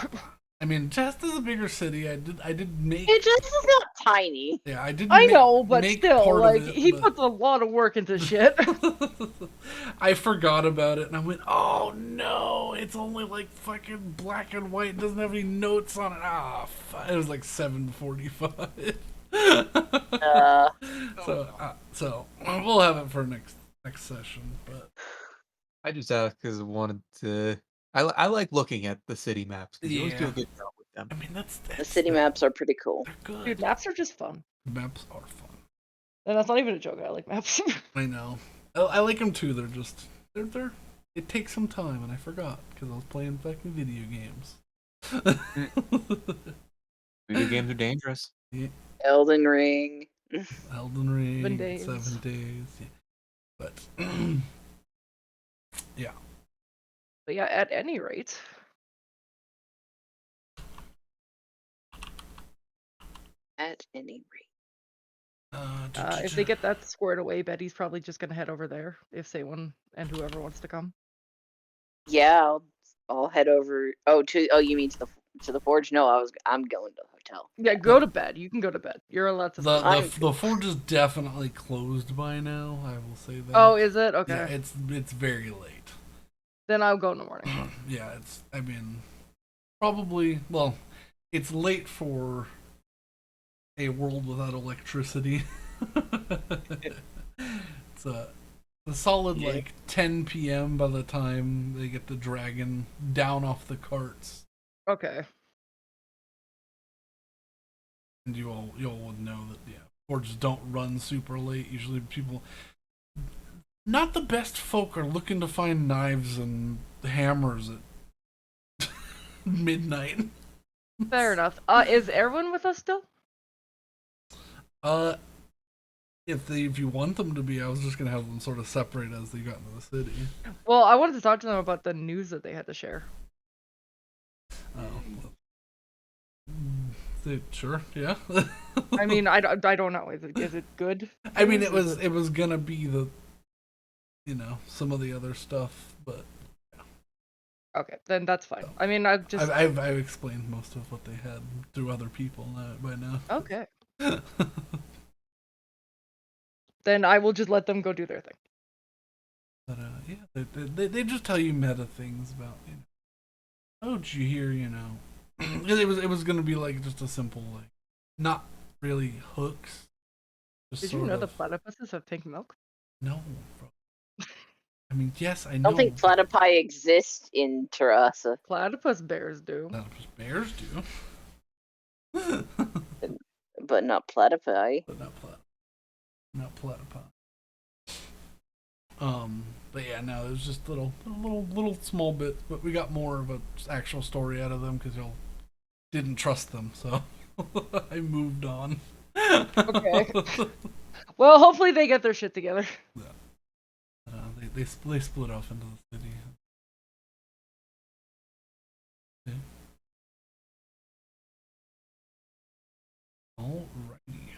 I mean, Jahesta's a bigger city. I did make. It just is not tiny. Yeah, I did. I know, but make still, part like, of it, he but... puts a lot of work into shit. I forgot about it, and I went, "Oh no! It's only like fucking black and white. It doesn't have any notes on it." Ah, it was like 7:45. Uh, So we'll have it for next session. But I just asked because I wanted to. I like looking at the city maps because you always do yeah, a good job with them. I mean the that's city maps are pretty cool. they're good. Dude, maps are just fun. Maps are fun. And that's not even a joke, I like maps. I know. I like them too. They're just they're. It takes some time, and I forgot because I was playing fucking video games. Video games are dangerous. Yeah, Elden Ring. Elden Ring, 7 days. 7 days. Yeah. But yeah. But yeah, at any rate. At any rate. If they get that squared away, Betty's probably just gonna head over there if Saywin and whoever wants to come. Yeah, I'll head over. You mean to the forge? No, I'm going to the hotel. Yeah, go to bed. You can go to bed. You're allowed to sleep. The forge is definitely closed by now. I will say that. Oh, is it? Okay. Yeah, it's very late. Then I'll go in the morning. Yeah, I mean, probably. Well, it's late for a world without electricity. It's a solid like 10 p.m. by the time they get the dragon down off the carts. Okay. And you all would know that forges don't run super late. Usually people, not the best folk, are looking to find knives and hammers at midnight. Fair enough. Is Erwin with us still? If you want them to be, I was just gonna have them sort of separate as they got into the city. Well, I wanted to talk to them about the news that they had to share. Oh. Sure, yeah. I mean, I don't know. Is it good? I mean, it was gonna be some of the other stuff, but Okay, then that's fine. I mean, I've explained most of what they had through other people by now. Okay. Then I will just let them go do their thing. But yeah, they just tell you meta things about oh, did you hear it was gonna be like just a simple like not really hooks. Did you know the platypuses have pink milk? No, bro. I mean, yes, I I know. don't think platypi exist in Terrassa. Platypus bears do. Platypus bears do. But not platypi. But not platypi. But yeah, no, it was just little small bits, but we got more of an actual story out of them because y'all didn't trust them, so I moved on. Okay. Well, hopefully they get their shit together. Yeah. They split off into the city. Yeah. Alrighty.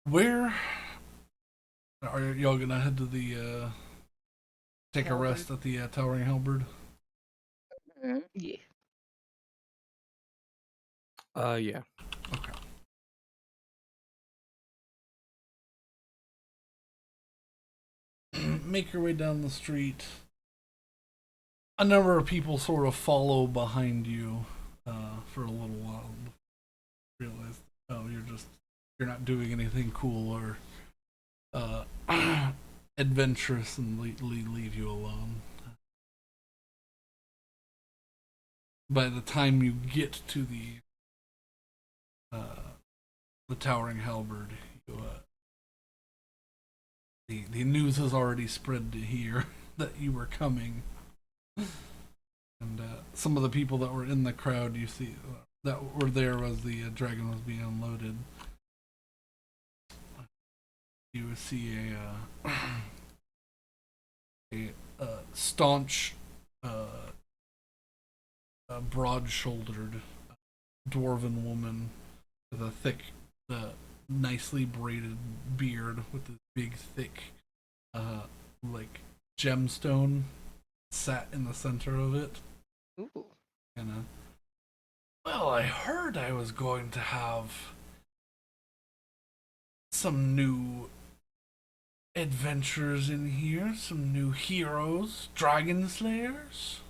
Where are y'all gonna head to the take a rest at the Towering Halberd? Mhm. Yeah. Yeah. Okay. Make your way down the street. A number of people sort of follow behind you for a little while. Realize, oh, you're not doing anything cool or adventurous, and leave you alone. By the time you get to the Towering Halberd, the news has already spread to here that you were coming, and some of the people that were in the crowd you see that were there as the dragon was being unloaded. You would see a staunch, broad-shouldered dwarven woman with a thick, nicely braided beard with this big, thick, like gemstone sat in the center of it. Ooh. And well, I heard I was going to have some new adventures in here, some new heroes, dragon slayers.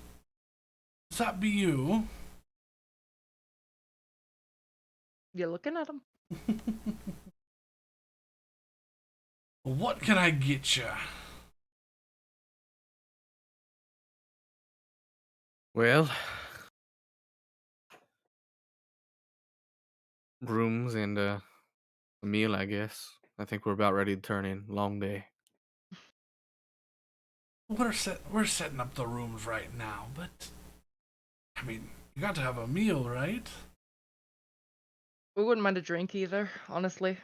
Does that be you? You're looking at him. What can I get you? Well, rooms and a meal, I guess. I think we're about ready to turn in. Long day. We're setting up the rooms right now, but I mean, you got to have a meal, right? We wouldn't mind a drink either, honestly,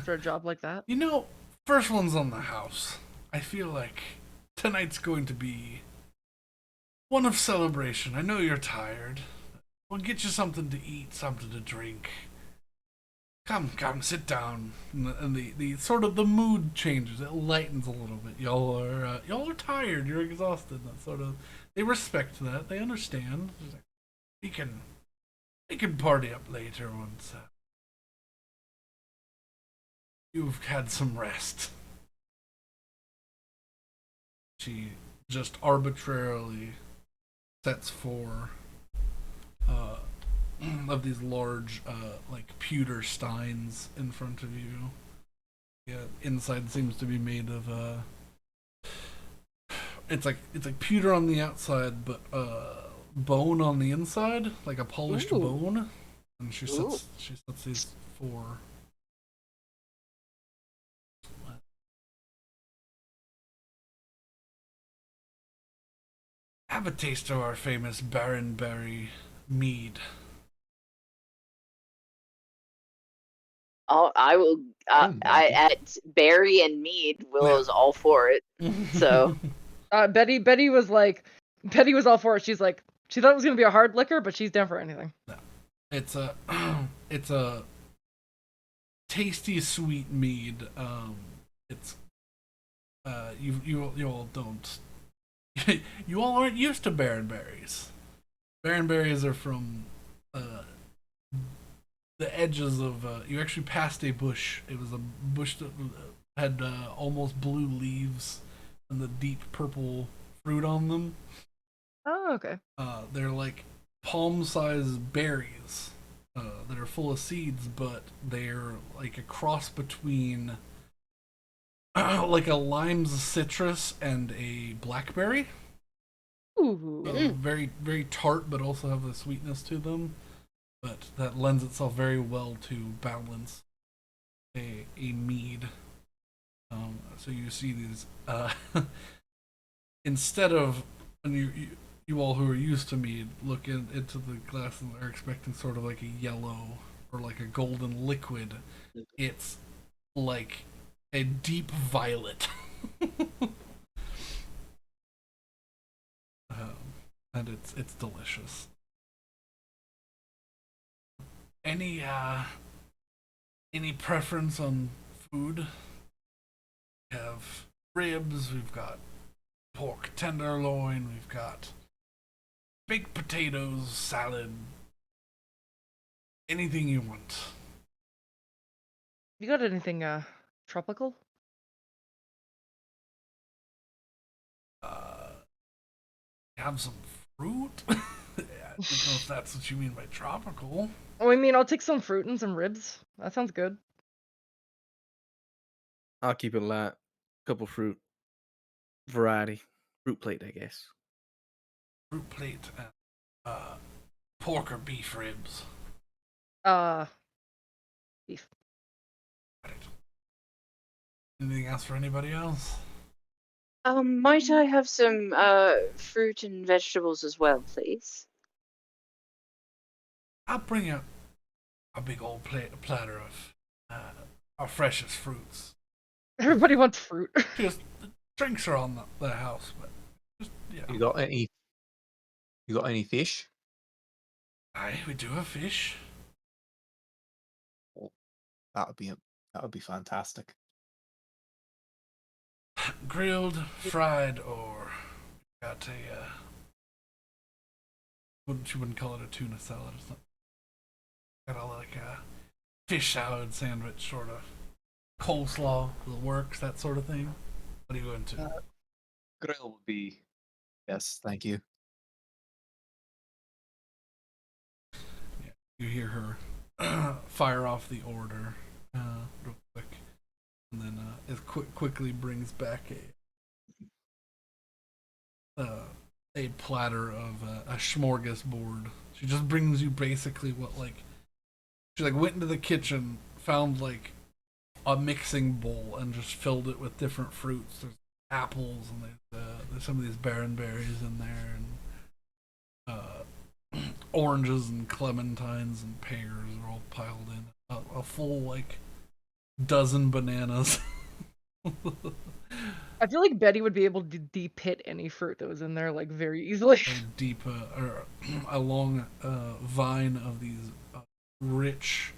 for a job like that. You know, first one's on the house. I feel like tonight's going to be one of celebration. I know you're tired. We'll get you something to eat, something to drink. Come, sit down. And the sort of the mood changes. It lightens a little bit. Y'all are tired. You're exhausted. That sort of they respect that. They understand. We can party up later once you've had some rest. She just arbitrarily sets four of these large, like pewter steins in front of you. Yeah, inside seems to be made of it's like pewter on the outside, but bone on the inside, like a polished Ooh. bone. And she Ooh. sets these four. Have a taste of our famous Baronberry mead. Oh, I will. I at Barry and Mead, Willow's all for it. So Betty was all for it. She's like, she thought it was gonna be a hard liquor, but she's down for anything. It's a it's a tasty sweet mead. It's you all don't you all aren't used to Baronberries. Baronberries are from the edges of you actually passed a bush. It was a bush that had almost blue leaves and the deep purple fruit on them. Oh, okay. They're like palm-sized berries that are full of seeds, but they're like a cross between like a lime's citrus and a blackberry. Ooh. Very, very tart, but also have a sweetness to them. But that lends itself very well to balance a mead. So you see these instead of and you all who are used to mead look into the glass and are expecting sort of like a yellow or like a golden liquid. It's like a deep violet. And it's delicious. Any preference on food? We have ribs, we've got pork tenderloin, we've got baked potatoes, salad, anything you want. You got anything tropical? Have some fruit? I don't know if that's what you mean by tropical. Oh, I mean, I'll take some fruit and some ribs. That sounds good. I'll keep it light. Couple fruit variety. Fruit plate, I guess. Fruit plate and pork or beef ribs. Beef. Got it. Anything else for anybody else? might I have some fruit and vegetables as well, please? I'll bring out a big old platter of our freshest fruits. Everybody wants fruit. Just the drinks are on the house, but just yeah. You got any fish? Aye, we do have fish. Well, that would be fantastic. Grilled, fried, or got a wouldn't call it a tuna salad. It's not got a like a fish salad sandwich sort of coleslaw that works, that sort of thing. What are you into? Grill would be yes, thank you. You hear her fire off the order real quick, and then it quickly brings back a platter of a smorgasbord. She just brings you basically what like she like went into the kitchen, found like a mixing bowl, and just filled it with different fruits. There's apples and there's some of these barren berries in there, and oranges and clementines and pears are all piled in. A full like dozen bananas. I feel like Betty would be able to de-pit any fruit that was in there like very easily. A deep or a long vine of these rich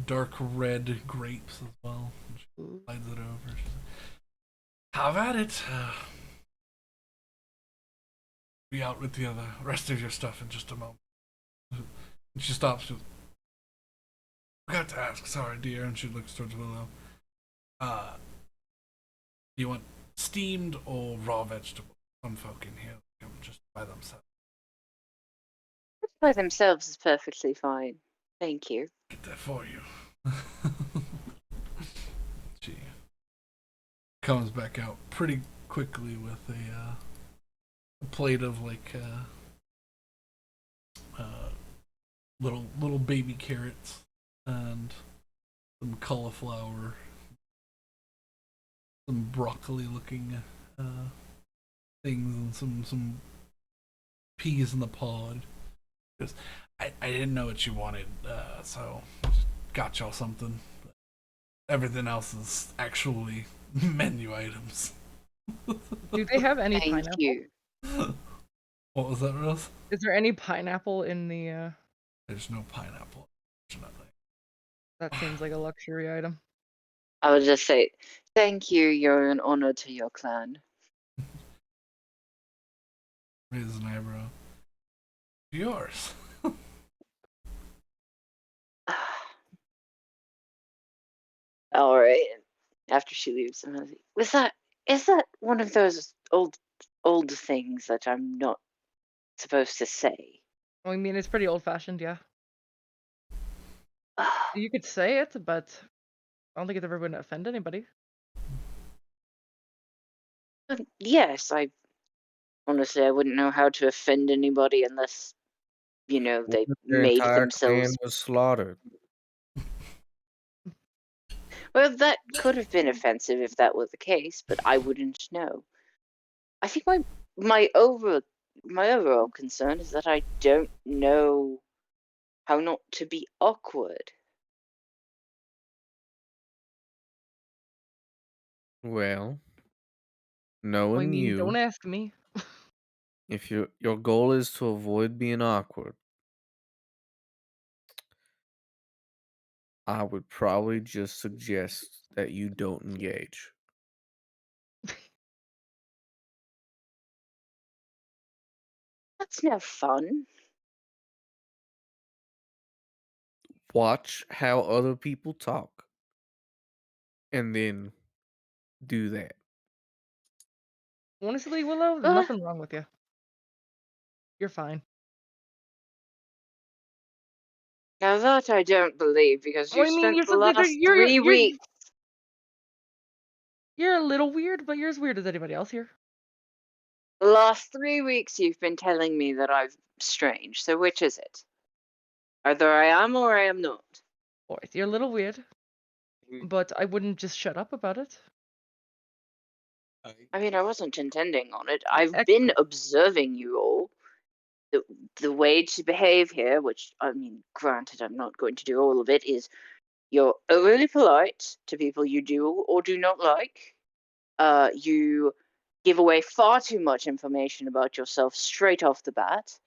dark red grapes as well. She slides it over. She's like, have at it. Be out with the rest of your stuff in just a moment. And she stops. She goes, forgot to ask. Sorry, dear. And she looks towards Willow. Do you want steamed or raw vegetables? Some folk in here come just by themselves. By themselves is perfectly fine. Thank you. Get that for you. She comes back out pretty quickly with a plate of like little baby carrots and some cauliflower, some broccoli looking things, and some peas in the pod. Because I didn't know what you wanted, so got y'all something. Everything else is actually menu items. Do they have any Thank pineapple? you. What was that, Rose? Is there any pineapple in the? There's no pineapple, unfortunately. That seems like a luxury item. I would just say, thank you. You're an honor to your clan. Raise an eyebrow. Yours. All right. After she leaves, I'm like, is that one of those old things that I'm not supposed to say? I mean, it's pretty old-fashioned, yeah. You could say it, but I don't think it's ever going to offend anybody. Yes, honestly, I wouldn't know how to offend anybody unless, they Their made entire clan themselves. was slaughtered. Well, that could have been offensive if that were the case, but I wouldn't know. I think my overall concern is that I don't know how not to be awkward. Well, I knowing mean, don't you, ask me. if your goal is to avoid being awkward, I would probably just suggest that you don't engage. That's no fun. Watch how other people talk, and then do that. Honestly, Willow, there's Uh, nothing wrong with you. You're fine. Now that I don't believe, because Oh, you I mean, spent you're the so last 3 weeks. you're a little weird, but you're as weird as anybody else here. The last 3 weeks you've been telling me that I'm strange. So which is it? Either I am or I am not. Alright, you're a little weird, but I wouldn't just shut up about it. I mean, I wasn't intending on it. I've been Excellent. observing you all. The way to behave here, which, I mean, granted, I'm not going to do all of it, is you're overly polite to people you do or do not like. You give away far too much information about yourself straight off the bat.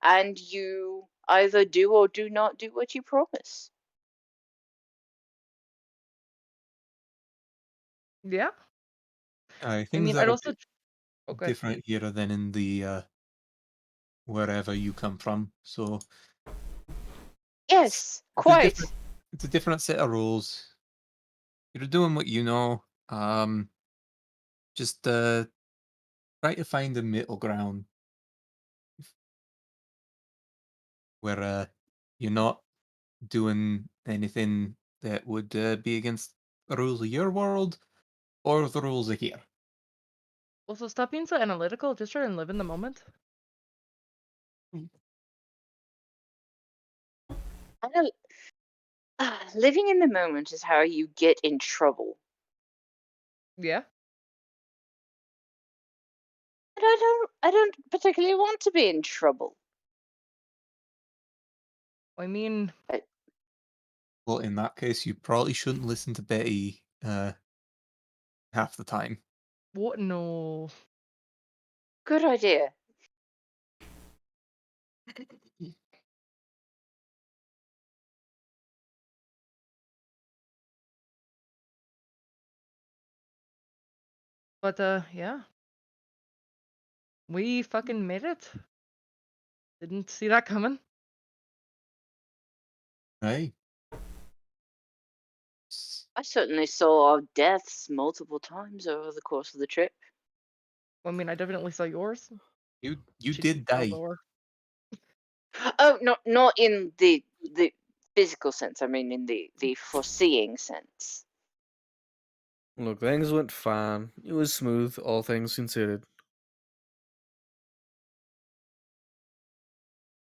and you either do or do not do what you promise. Yeah. I Things mean, are I'd a also. bit Okay. different here than in the wherever you come from. So Yes, it's a quite. different set of rules. You're doing what you know. Just try to find a middle ground where you're not doing anything that would be against the rules of your world or the rules of here. Also, stop being so analytical. Just try and live in the moment. I don't, living in the moment is how you get in trouble. Yeah. And I don't particularly want to be in trouble. I mean, But Well, in that case, you probably shouldn't listen to Betty half the time. what? No. good idea. But yeah, we fucking made it. Didn't see that coming. Right? I certainly saw our deaths multiple times over the course of the trip. I mean, I definitely saw yours. You She did fell die. lower. Oh, not in the physical sense. I mean, in the foreseeing sense. Look, things went fine. It was smooth, all things considered.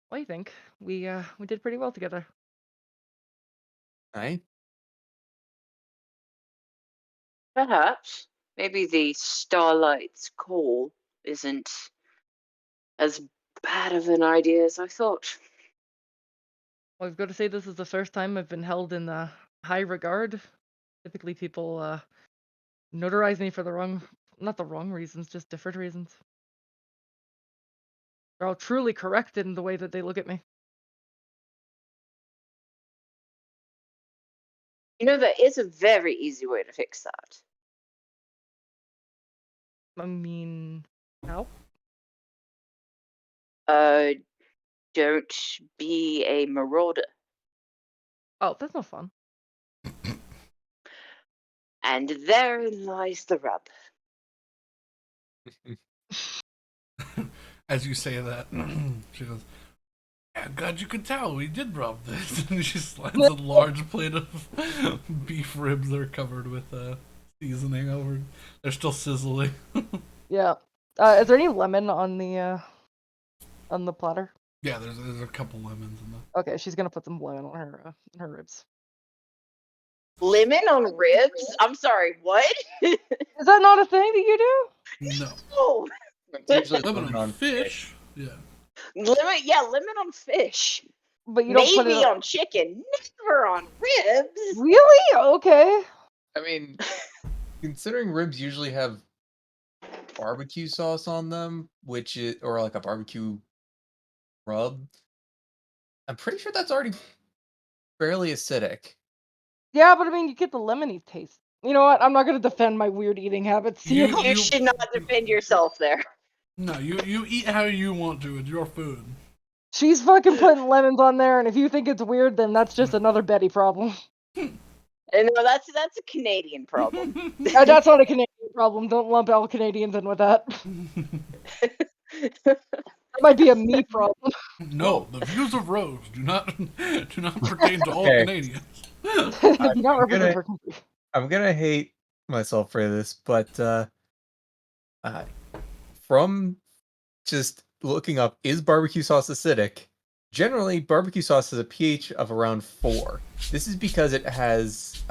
What do you think? We did pretty well together. Right? Perhaps. Maybe the Starlight's call isn't as bad of an idea as I thought. Well, I've got to say this is the first time I've been held in high regard. Typically, people notarize me for not the wrong reasons, just different reasons. They're all truly correct in the way that they look at me. You know, there is a very easy way to fix that. I mean, how? Uh, don't be a marauder. Oh, that's no fun. And therein lies the rub. As you say that, she goes, "Yeah, God, you could tell we did rub this." And she slides a large plate of beef ribs that are covered with seasoning over. They're still sizzling. Yeah. Is there any lemon on the platter? Yeah, there's a couple lemons in there. Okay, she's gonna put some lemon on her ribs. Lemon on ribs? I'm sorry, what? Is that not a thing that you do? No. Oh, It's usually Lemon lemon on fish. Yeah. lemon on fish. But you don't put Maybe it on chicken, never on ribs. Really? Okay. I mean, considering ribs usually have barbecue sauce on them, which is or like a barbecue rub, I'm pretty sure that's already fairly acidic. Yeah, but I mean, you get the lemony taste. You know what? I'm not gonna defend my weird eating habits. You- You know? You should not defend yourself there. No, you eat how you want to. It's your food. She's fucking putting lemons on there, and if you think it's weird, then that's just another Betty problem. And no, that's a Canadian problem. That's not a Canadian problem. Don't lump all Canadians in with that. That might be a me problem. No, the views of Rose do not pertain to all Okay. Canadians. Do not represent her country. I'm gonna hate myself for this, but from just looking up, is barbecue sauce acidic? Generally, barbecue sauce has a pH of around 4. This is because it has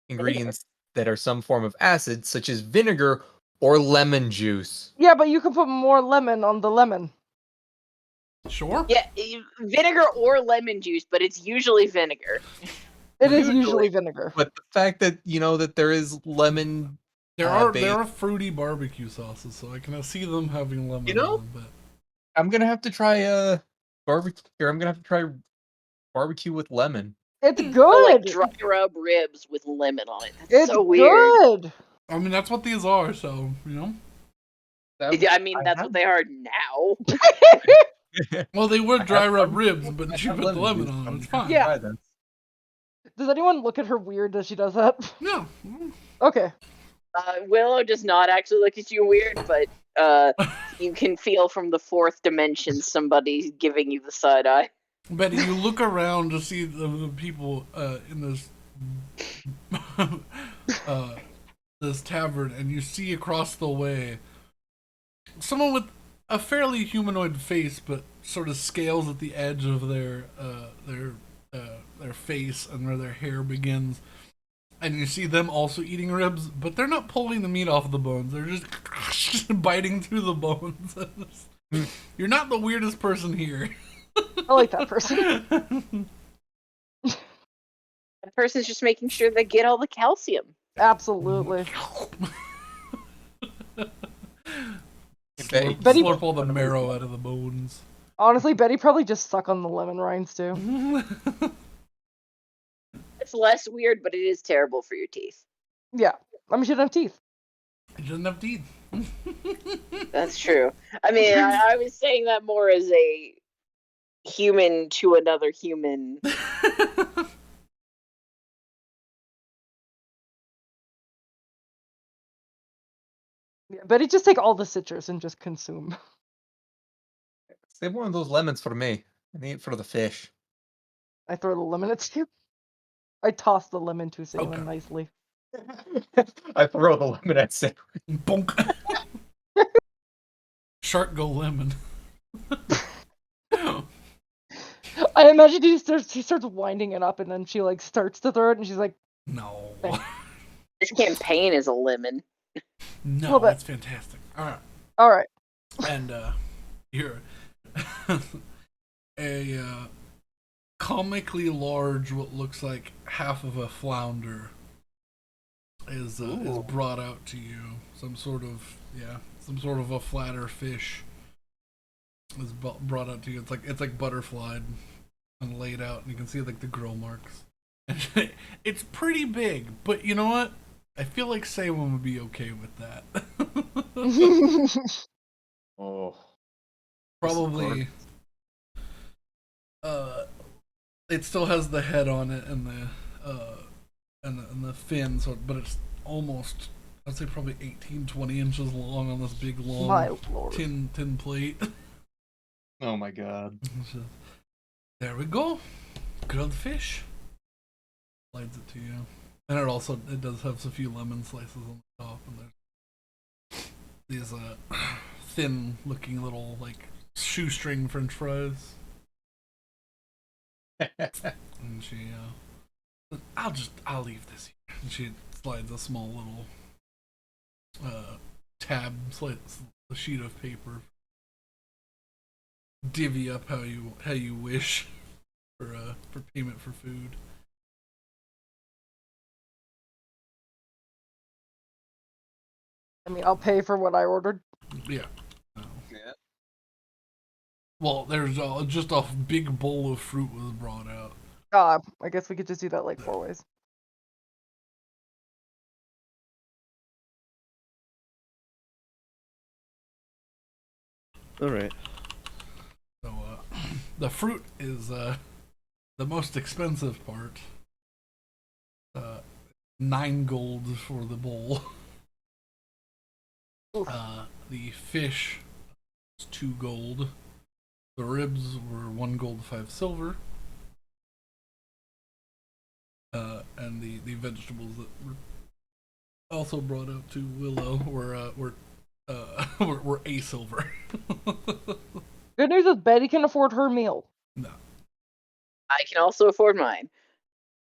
ingredients that are some form of acid, such as vinegar or lemon juice. Yeah, but you can put more lemon on the lemon. Sure. Yeah, vinegar or lemon juice, but it's usually vinegar. It is Usually. usually vinegar. But the fact that that there is lemon, There are based- fruity barbecue sauces, so I can see them having lemon. You know? in them, I'm gonna have to try barbecue. Or I'm gonna have to try barbecue with lemon. It's Or like good. dry rub ribs with lemon on it. That's It's so weird. good. I mean, that's what these are, so, you know. I mean, that's what they are now. Well, they were I dry have rub barbecue- ribs, but I she have put the lemon juice, on I'm them. It's gonna have fine. to Yeah. try this. Does anyone look at her weird as she does that? No. Okay. Willow does not actually look at you weird, but you can feel from the fourth dimension somebody giving you the side eye. Betty, you look around to see the people in this this tavern, and you see across the way someone with a fairly humanoid face, but sort of scales at the edge of their face and where their hair begins. And you see them also eating ribs, but they're not pulling the meat off the bones. They're just biting through the bones. You're not the weirdest person here. I like that person. That person's just making sure they get all the calcium. Absolutely. Betty- Slurp all the marrow out of the bones. Honestly, Betty probably just suck on the lemon rinds too. It's less weird, but it is terrible for your teeth. Yeah. I mean, she doesn't have teeth. It doesn't have teeth. That's true. I mean, I was saying that more as a human to another human. Yeah, Betty, just take all the citrus and just consume. Save one of those lemons for me. I need it for the fish. I throw the lemon at you. I toss the lemon to Salem Okay. nicely. I throw the lemon at Sam. Bonk. Shark go lemon. I imagine he starts winding it up, and then she like starts to throw it, and she's like, No. This campaign is a lemon. No, Little bit. that's fantastic. All right. "All right, And here, a comically large, what looks like half of a flounder, is Ooh. brought out to you. Some sort of a flatter fish is brought out to you. It's like butterflied and laid out, and you can see like the grill marks. It's pretty big, but you know what? I feel like Salem would be okay with that. Oh. Probably. It still has the head on it and the fin, but it's almost, I'd say probably 18-20 inches long on this big long my lord." tin plate. Oh my god. There we go, grilled fish. Slides it to you, and it does have a few lemon slices on the top, and there's these thin looking little like shoestring French fries. And she, I'll leave this here. And she slides a small little tab, slides a sheet of paper. Divvy up how you wish for payment for food. I mean, I'll pay for what I ordered. Yeah. Yeah. Well, there's just a big bowl of fruit was brought out. I guess we could just do that like 4 ways. All right. So the fruit is the most expensive part. 9 gold for the bowl. Oof. The fish is 2 gold. The ribs were 1 gold, 5 silver. And the vegetables that were also brought out to Willow were a silver. Good news is Betty can afford her meal. No. I can also afford mine.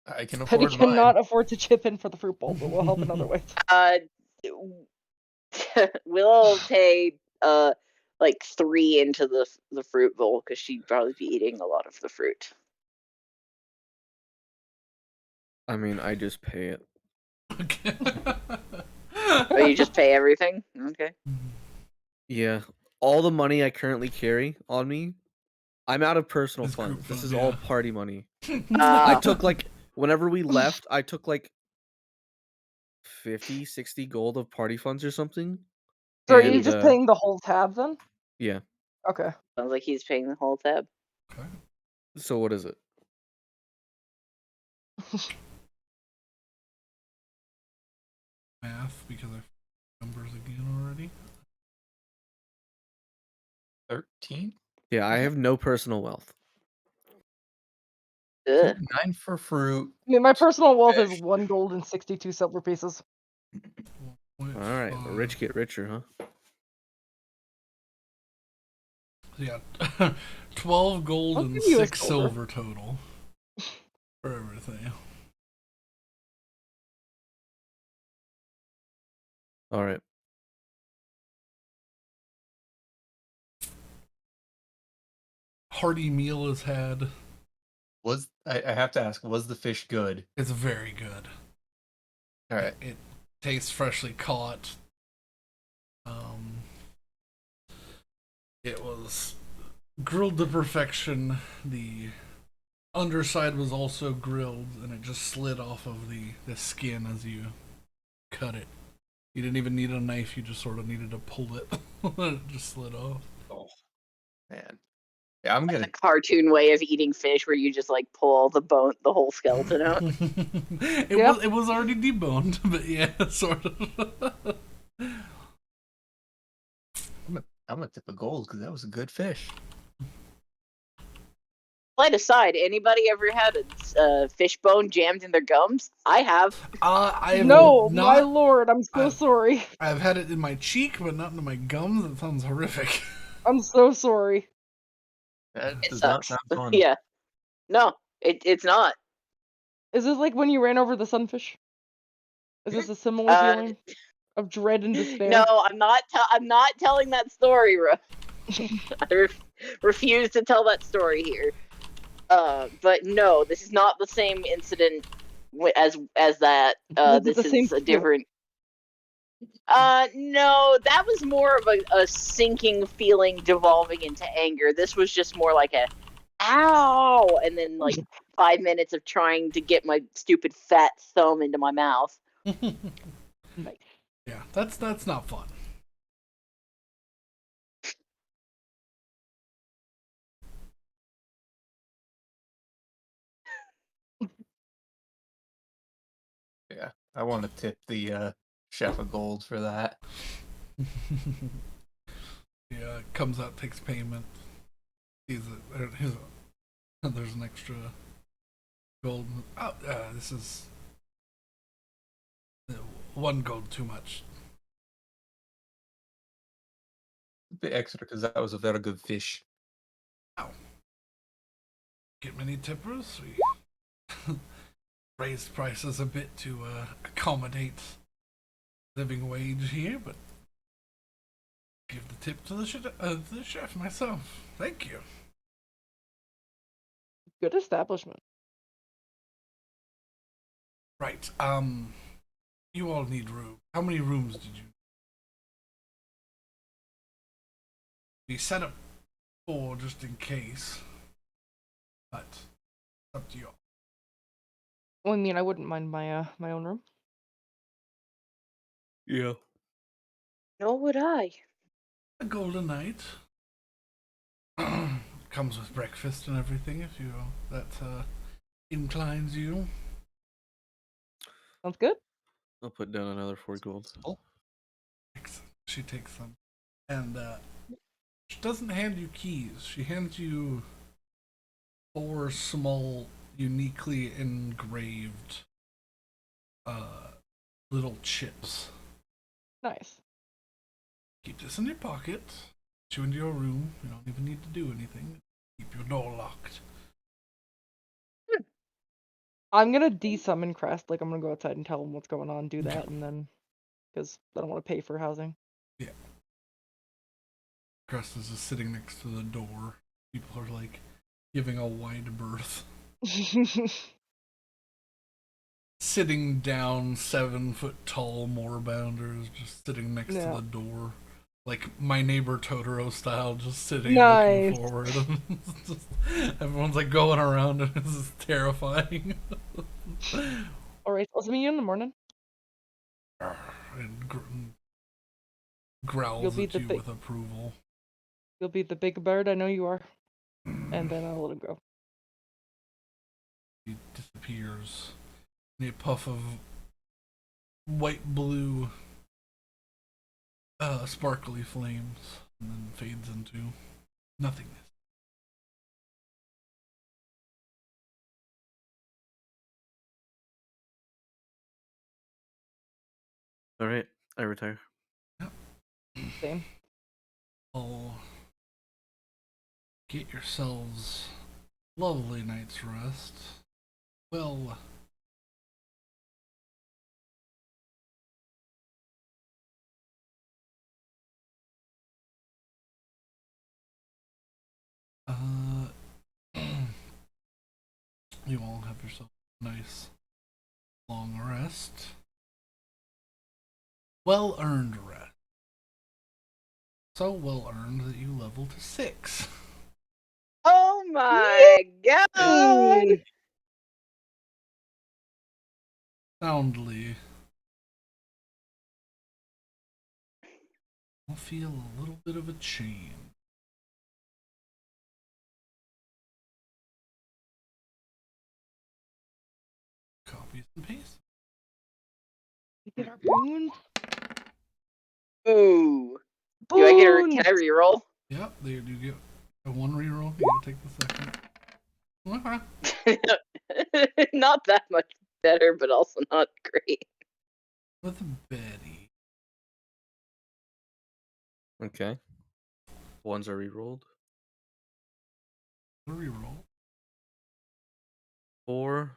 I can Betty afford mine. cannot afford to chip in for the fruit bowl, but we'll help in other ways. Willow paid like 3 into the fruit bowl because she'd probably be eating a lot of the fruit. I mean, I just pay it. Okay. Oh, you just pay everything? Okay. Yeah, all the money I currently carry on me, I'm out of personal It's group funds. This fund, is all yeah. party money. I Ah, took like whenever we left, I took like 50, 60 gold of party funds or something. So are you And just paying the whole tab then? yeah. Okay. sounds like he's paying the whole tab. Okay. So what is it? Math, because I numbers again already. 13? Yeah, I have no personal wealth. Ugh. 9 for fruit. I mean, my personal wealth is Fish. 1 gold and 62 silver pieces. All right, the rich get richer, huh? Yeah, 12 gold I'll and give you a 6 silver. silver total for everything. All right. Hearty meal is had. I have to ask, was the fish good? It's very good. All right. It tastes freshly caught. It was grilled to perfection. The underside was also grilled, and it just slid off of the skin as you cut it. You didn't even need a knife; you just sort of needed to pull it. It just slid off. Oh, man. Yeah, I'm That's gonna. a cartoon way of eating fish where you just like pull the bone, the whole skeleton out. It was already deboned, but yeah, sort of. I'm gonna tip a gold because that was a good fish. Light aside, anybody ever had a fish bone jammed in their gums? I have. I have No, not, my lord, I'm so I've- sorry. I've had it in my cheek, but not in my gums. That sounds horrific. I'm so sorry. That It does not sucks. sound fun. Yeah. No, it's not. Is this like when you ran over the sunfish? Is this a similar Uh, feeling of dread and despair? No, I'm not. I'm not telling that story, I refuse to tell that story here. But no, this is not the same incident as that. Was it This the same is a fort? different. No, that was more of a sinking feeling devolving into anger. This was just more like a ow, and then like 5 minutes of trying to get my stupid fat thumb into my mouth. Nice. Yeah, that's not fun. Yeah, I want to tip the chef a gold for that. Yeah, comes out, takes payment. There's an extra gold. Oh, this is 1 gold too much. A bit extra because that was a very good fish. Ow. Get many tippers. We raised prices a bit to accommodate living wage here, but give the tip to the chef myself. Thank you. Good establishment. Right. You all need room. How many rooms did you? We set up 4 just in case, but it's up to you all. Well, I mean, I wouldn't mind my own room. Yeah. Nor would I. A golden night comes with breakfast and everything. If you that inclines you. Sounds good. I'll put down another 4 gold. Oh, She takes them, and she doesn't hand you keys. She hands you 4 small, uniquely engraved little chips. Nice. Keep this in your pocket. Get you into your room. You don't even need to do anything. Keep your door locked. I'm gonna de-summon Crest. Like, I'm gonna go outside and tell him what's going on, do that, and then... Because I don't want to pay for housing. Yeah. Crest is just sitting next to the door. People are like giving a wide berth. Sitting down, 7 foot tall moorbounders just sitting next to Yeah. the door. like My Neighbor Totoro style, just sitting Nice. looking forward. And just, everyone's like going around, and it's just terrifying. All right, I'll see you in the morning. And You'll growls be at the you big. with approval. You'll be the big bird. I know you are. And then I'll let him go. He disappears in a puff of white-blue, sparkly flames, and then fades into nothingness. All right, I retire. Same. All get yourselves lovely night's rest. Well, uh, you all have yourself a nice long rest. Well earned rest. So well earned that you level to 6. Oh my god! Hey! Soundly. I'll feel a little bit of a change. Copies and paste. We get our boons. Ooh. Do I get a? Can I Boons! reroll? Yep, they do get a 1 reroll. You gotta take the second. Okay. Not that much better, but also not great. With Betty. Okay. Ones are rerolled. A reroll. 4.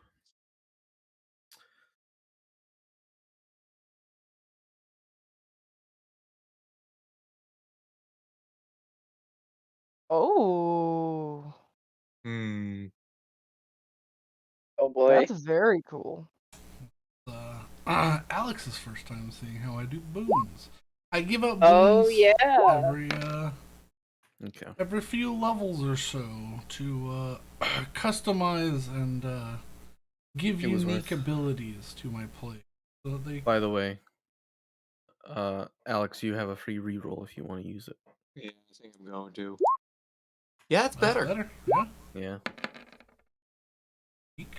Oh. Hmm. Oh boy. That's very cool. Alex's first time seeing how I do boons. I give up boons Oh yeah. Okay. every few levels or so to customize and give It was unique worth- abilities to my play. So that they By the way, Alex, you have a free reroll if you want to use it. Yeah, I think I'm going to. Yeah, it's that's better. Yeah. Yeah. Tweak.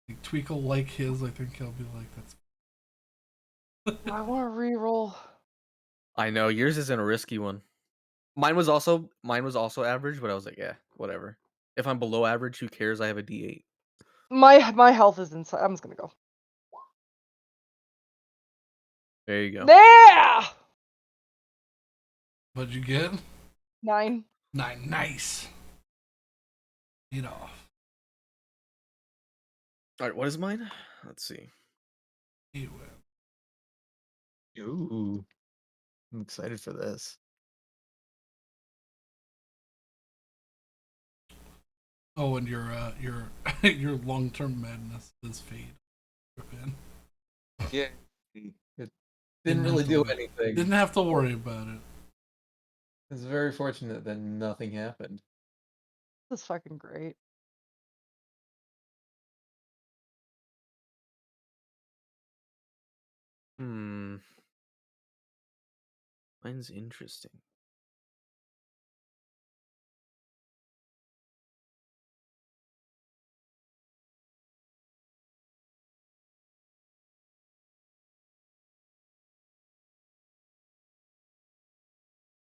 Like, Tweak will like his. I think he'll be like, that's. I want to reroll. I know yours isn't a risky one. Mine was also average, but I was like, yeah, whatever. If I'm below average, who cares? I have a D8. My health is inside. I'm just gonna go. There you go. Yeah! What'd you get? 9. 9. Nice. 8 off. All right, what is mine? Let's see. 8 win. Ooh. I'm excited for this. Oh, and your your long-term madness does fade. In. Yeah. It didn't really do anything. Didn't have to worry about it. It's very fortunate that nothing happened. This is fucking great. Mine's interesting.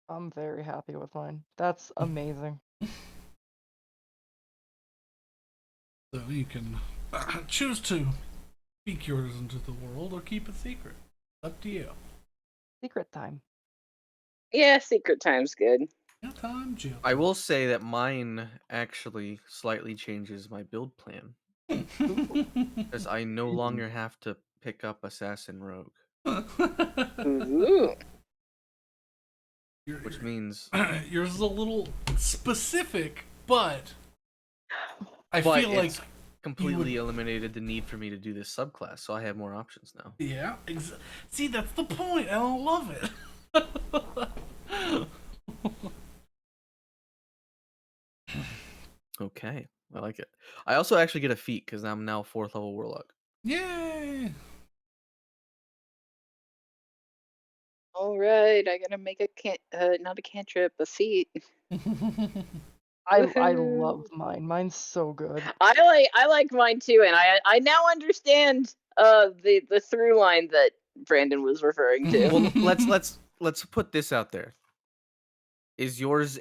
I'm very happy with mine. That's amazing. So you can choose to speak yours into the world or keep it secret. Up to you. Secret time. Yeah, secret time's good. Yeah, time, Jill. I will say that mine actually slightly changes my build plan because I no longer have to pick up assassin rogue, Ooh. which means yours is a little specific, but I but feel like it's completely eliminated the need for me to do this subclass, so I have more options now. yeah. See, that's the point. I don't love it. Okay, I like it. I also actually get a feat because I'm now 4th level warlock. Yay! All right, I gotta make a not a cantrip, a feat. I Woohoo. love mine. Mine's so good. I like mine too, and I now understand the through line that Brandon was referring to. Well, let's put this out there. Is yours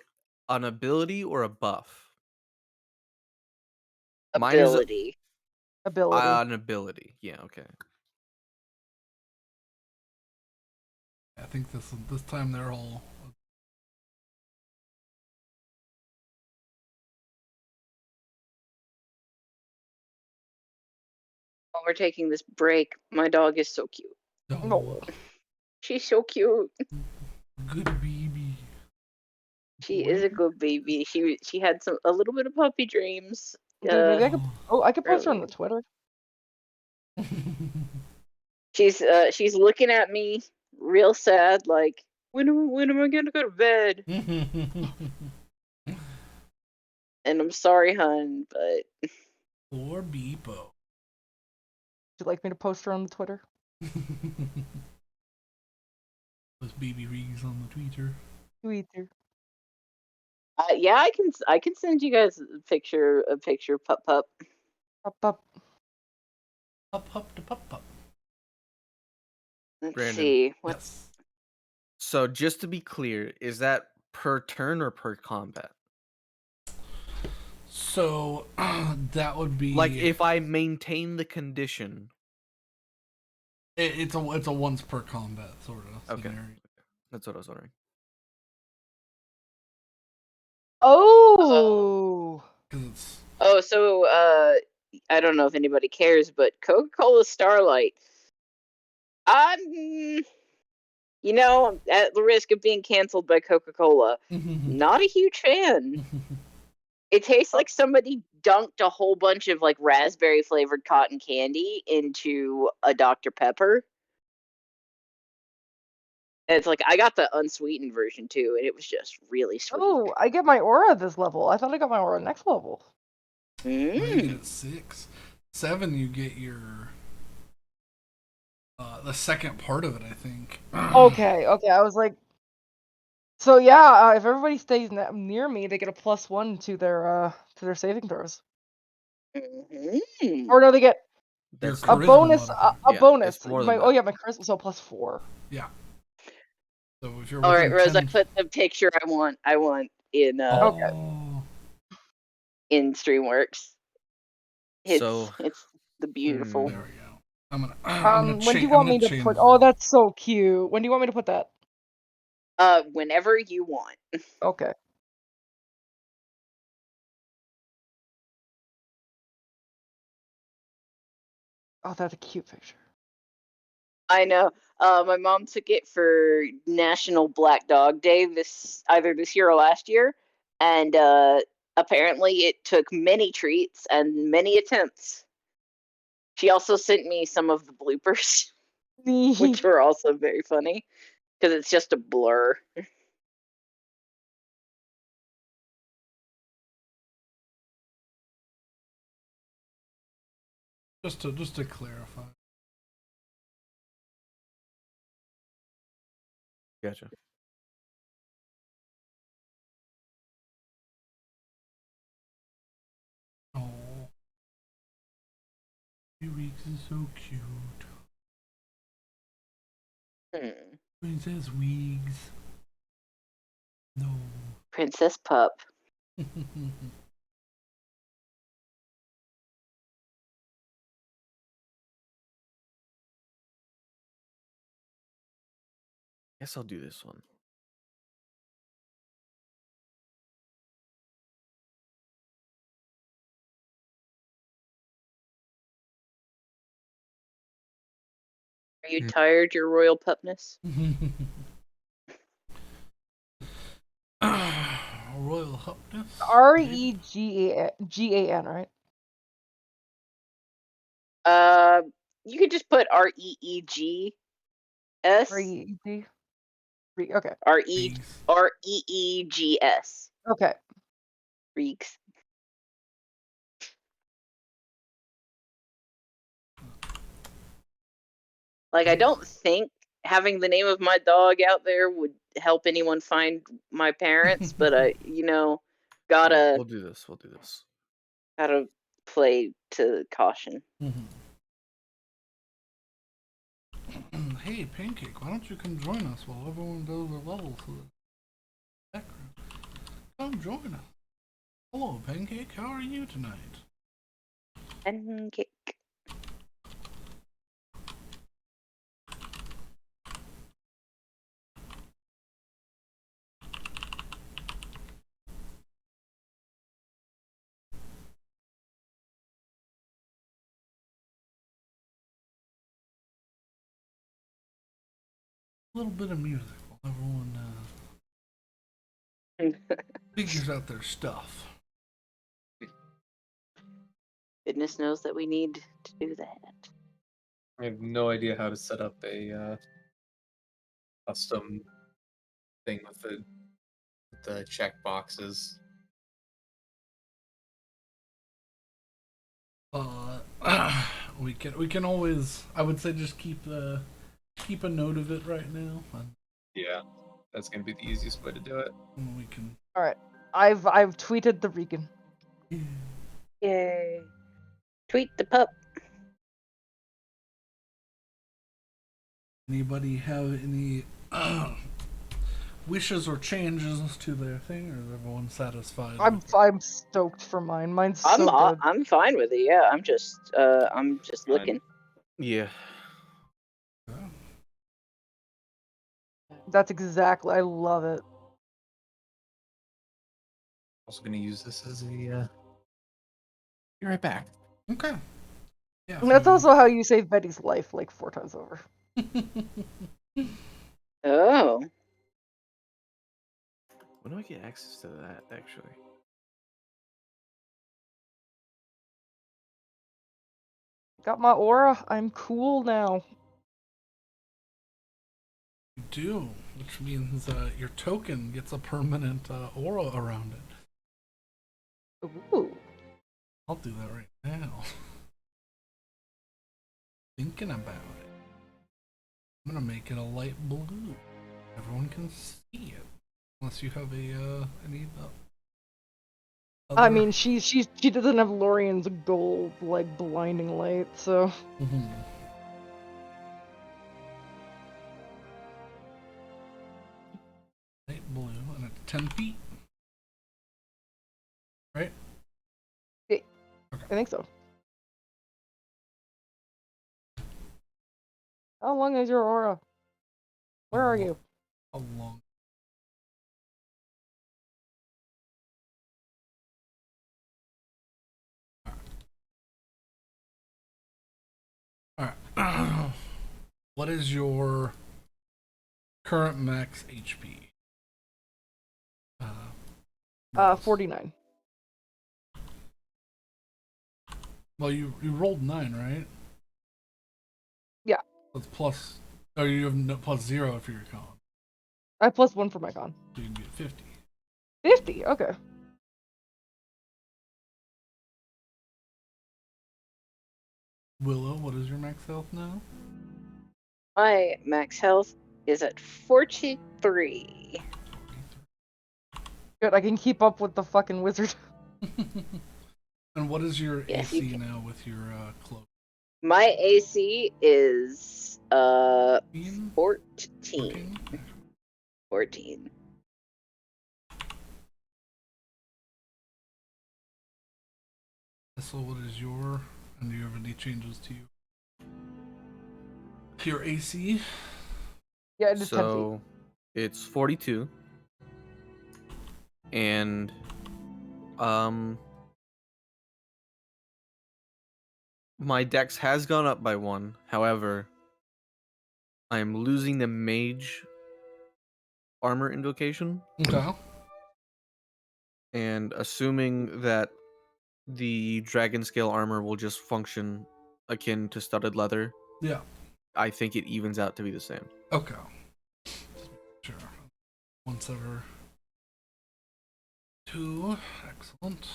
an ability or a buff? Mine is Ability. Ability. an ability. Yeah, okay. I think this time they're all. While we're taking this break, my dog is so cute. Oh, She's so cute. good baby. She is a good baby. She had a little bit of puppy dreams. Dude, maybe I could. Oh, I could post her on earlier. the Twitter. She's looking at me real sad, like when am I gonna go to bed? And I'm sorry, hun, but Poor Beepo. Would you like me to post her on the Twitter? Those baby rigs on the tweeter. Twitter. yeah, I can send you guys a picture pup. Up, up. Up to pup. Let's Brandon. see what. Yes. So just to be clear, is that per turn or per combat? So that would be Like if I maintain the condition. it's a once per combat sort of Okay. scenario. That's what I was wondering. Oh. Because it's Oh, so I don't know if anybody cares, but Coca-Cola Starlight. I'm, at the risk of being canceled by Coca-Cola, not a huge fan. It tastes like somebody dunked a whole bunch of like raspberry flavored cotton candy into a Dr. Pepper. And it's like I got the unsweetened version too, and it was just really sweet. Oh, I get my aura this level. I thought I got my aura next level. Well, you get it 6. 7 you get your the second part of it, I think. Okay, I was like, so yeah, if everybody stays near me, they get a +1 to their saving throws. Or no, they get Your That's a charisma bonus. modifier. A Yeah, bonus. it's more than Oh that. yeah, my charisma, so +4. Yeah. So if you're All right, within Rose, 10... I put the picture I want in Oh. in Streamworks. So It's the beautiful. There we go. I'm gonna When do you want me to put? Oh, that's so cute. When do you want me to put that? Whenever you want. Okay. Oh, that's a cute picture. I know. My mom took it for National Black Dog Day either this year or last year, and apparently it took many treats and many attempts. She also sent me some of the bloopers, which were also very funny because it's just a blur. Just to clarify. gotcha. Oh. Your weeks is so cute. Princess Weeks. No. Princess Pup. Guess I'll do this one. Are you tired, your royal pupness? Royal Hupness. REGAN, right? You could just put REEGS. REG. Okay. Reegs. Reegs. Okay. Reeks. Like, I don't think having the name of my dog out there would help anyone find my parents, but Yeah, gotta we'll do this. We'll do this. gotta play to caution. Mhm. Hey, Pancake, why don't you come join us while everyone does their levels to the background? Come join us. Hello, Pancake, how are you tonight? And kick. A little bit of music while everyone figures out their stuff. Goodness knows that we need to do that. I have no idea how to set up a custom thing with the check boxes. We can always, I would say, just keep a note of it right now, Yeah, that's gonna be the easiest way to do it. and we can. All right. I've tweeted the Regan. Yay. Tweet the pup. Anybody have any wishes or changes to their thing, or is everyone satisfied? I'm stoked for mine. Mine's I'm so good. I'm fine with it. Yeah, I'm just Fine. looking. Yeah. That's exactly. I love it. Also gonna use this as a be right back. Okay. Yeah. And that's also how you save Betty's life like 4 times over. Oh. When do I get access to that, actually? Got my aura. I'm cool now. You do, which means your token gets a permanent aura around it. Ooh. I'll do that right now. Thinking about it. I'm gonna make it a light blue. Everyone can see it, unless you have a any. I mean, she doesn't have Lorian's gold like blinding light, so. Mm-hmm. Light blue, and it's 10 feet, right? I Okay. think so. How long is your aura? Where are you? How long? All right. What is your current max HP? 49. Well, you rolled 9, right? Yeah. That's plus. Oh, you have no, plus 0 for your con. I have +1 for my con. So you can get 50. 50. Okay. Willow, what is your max health now? My max health is at 43. Good. I can keep up with the fucking wizard. And what is your Yes, you AC can. now with your cloak? My AC is 14? 14. 14. So what is your, and do you have any changes to you? Your AC? Yeah, it is 10 feet. So it's 42. And my dex has gone up by 1. However, I am losing the mage armor invocation, Okay. and assuming that the dragon scale armor will just function akin to studded leather, Yeah. I think it evens out to be the same. Okay. Sure. Once ever. 2. Excellent.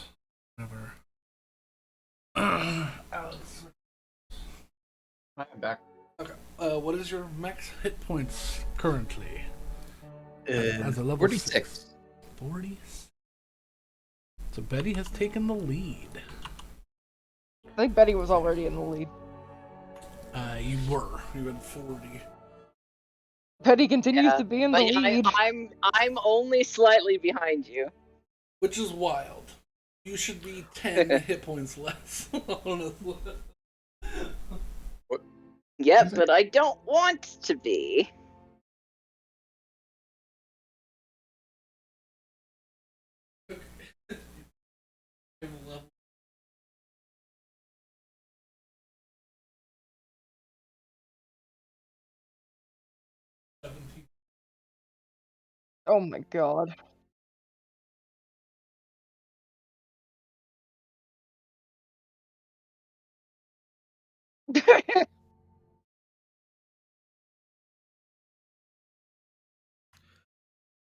Never. Alex. I'm back. Okay. What is your max hit points currently? As a level 46. 40. So Betty has taken the lead. I think Betty was already in the lead. You were. You had 40. Betty continues Yeah, to be in the but lead. I'm only slightly behind you. Which is wild. You should be 10 hit points less, honestly. Yep, but I don't want to be. Oh my god.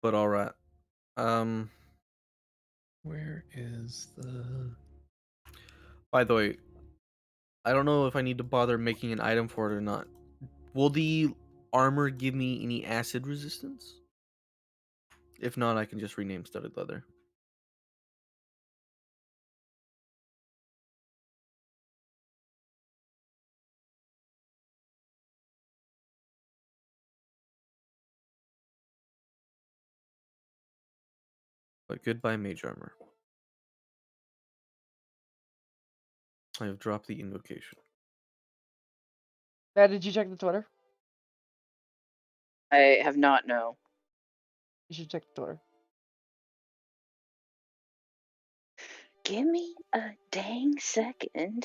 But all right. Where is the... By the way, I don't know if I need to bother making an item for it or not. Will the armor give me any acid resistance? If not, I can just rename studded leather. But goodbye, mage armor. I have dropped the invocation. Dad, did you check the Twitter? I have not, no. You should check the Twitter. Give me a dang second.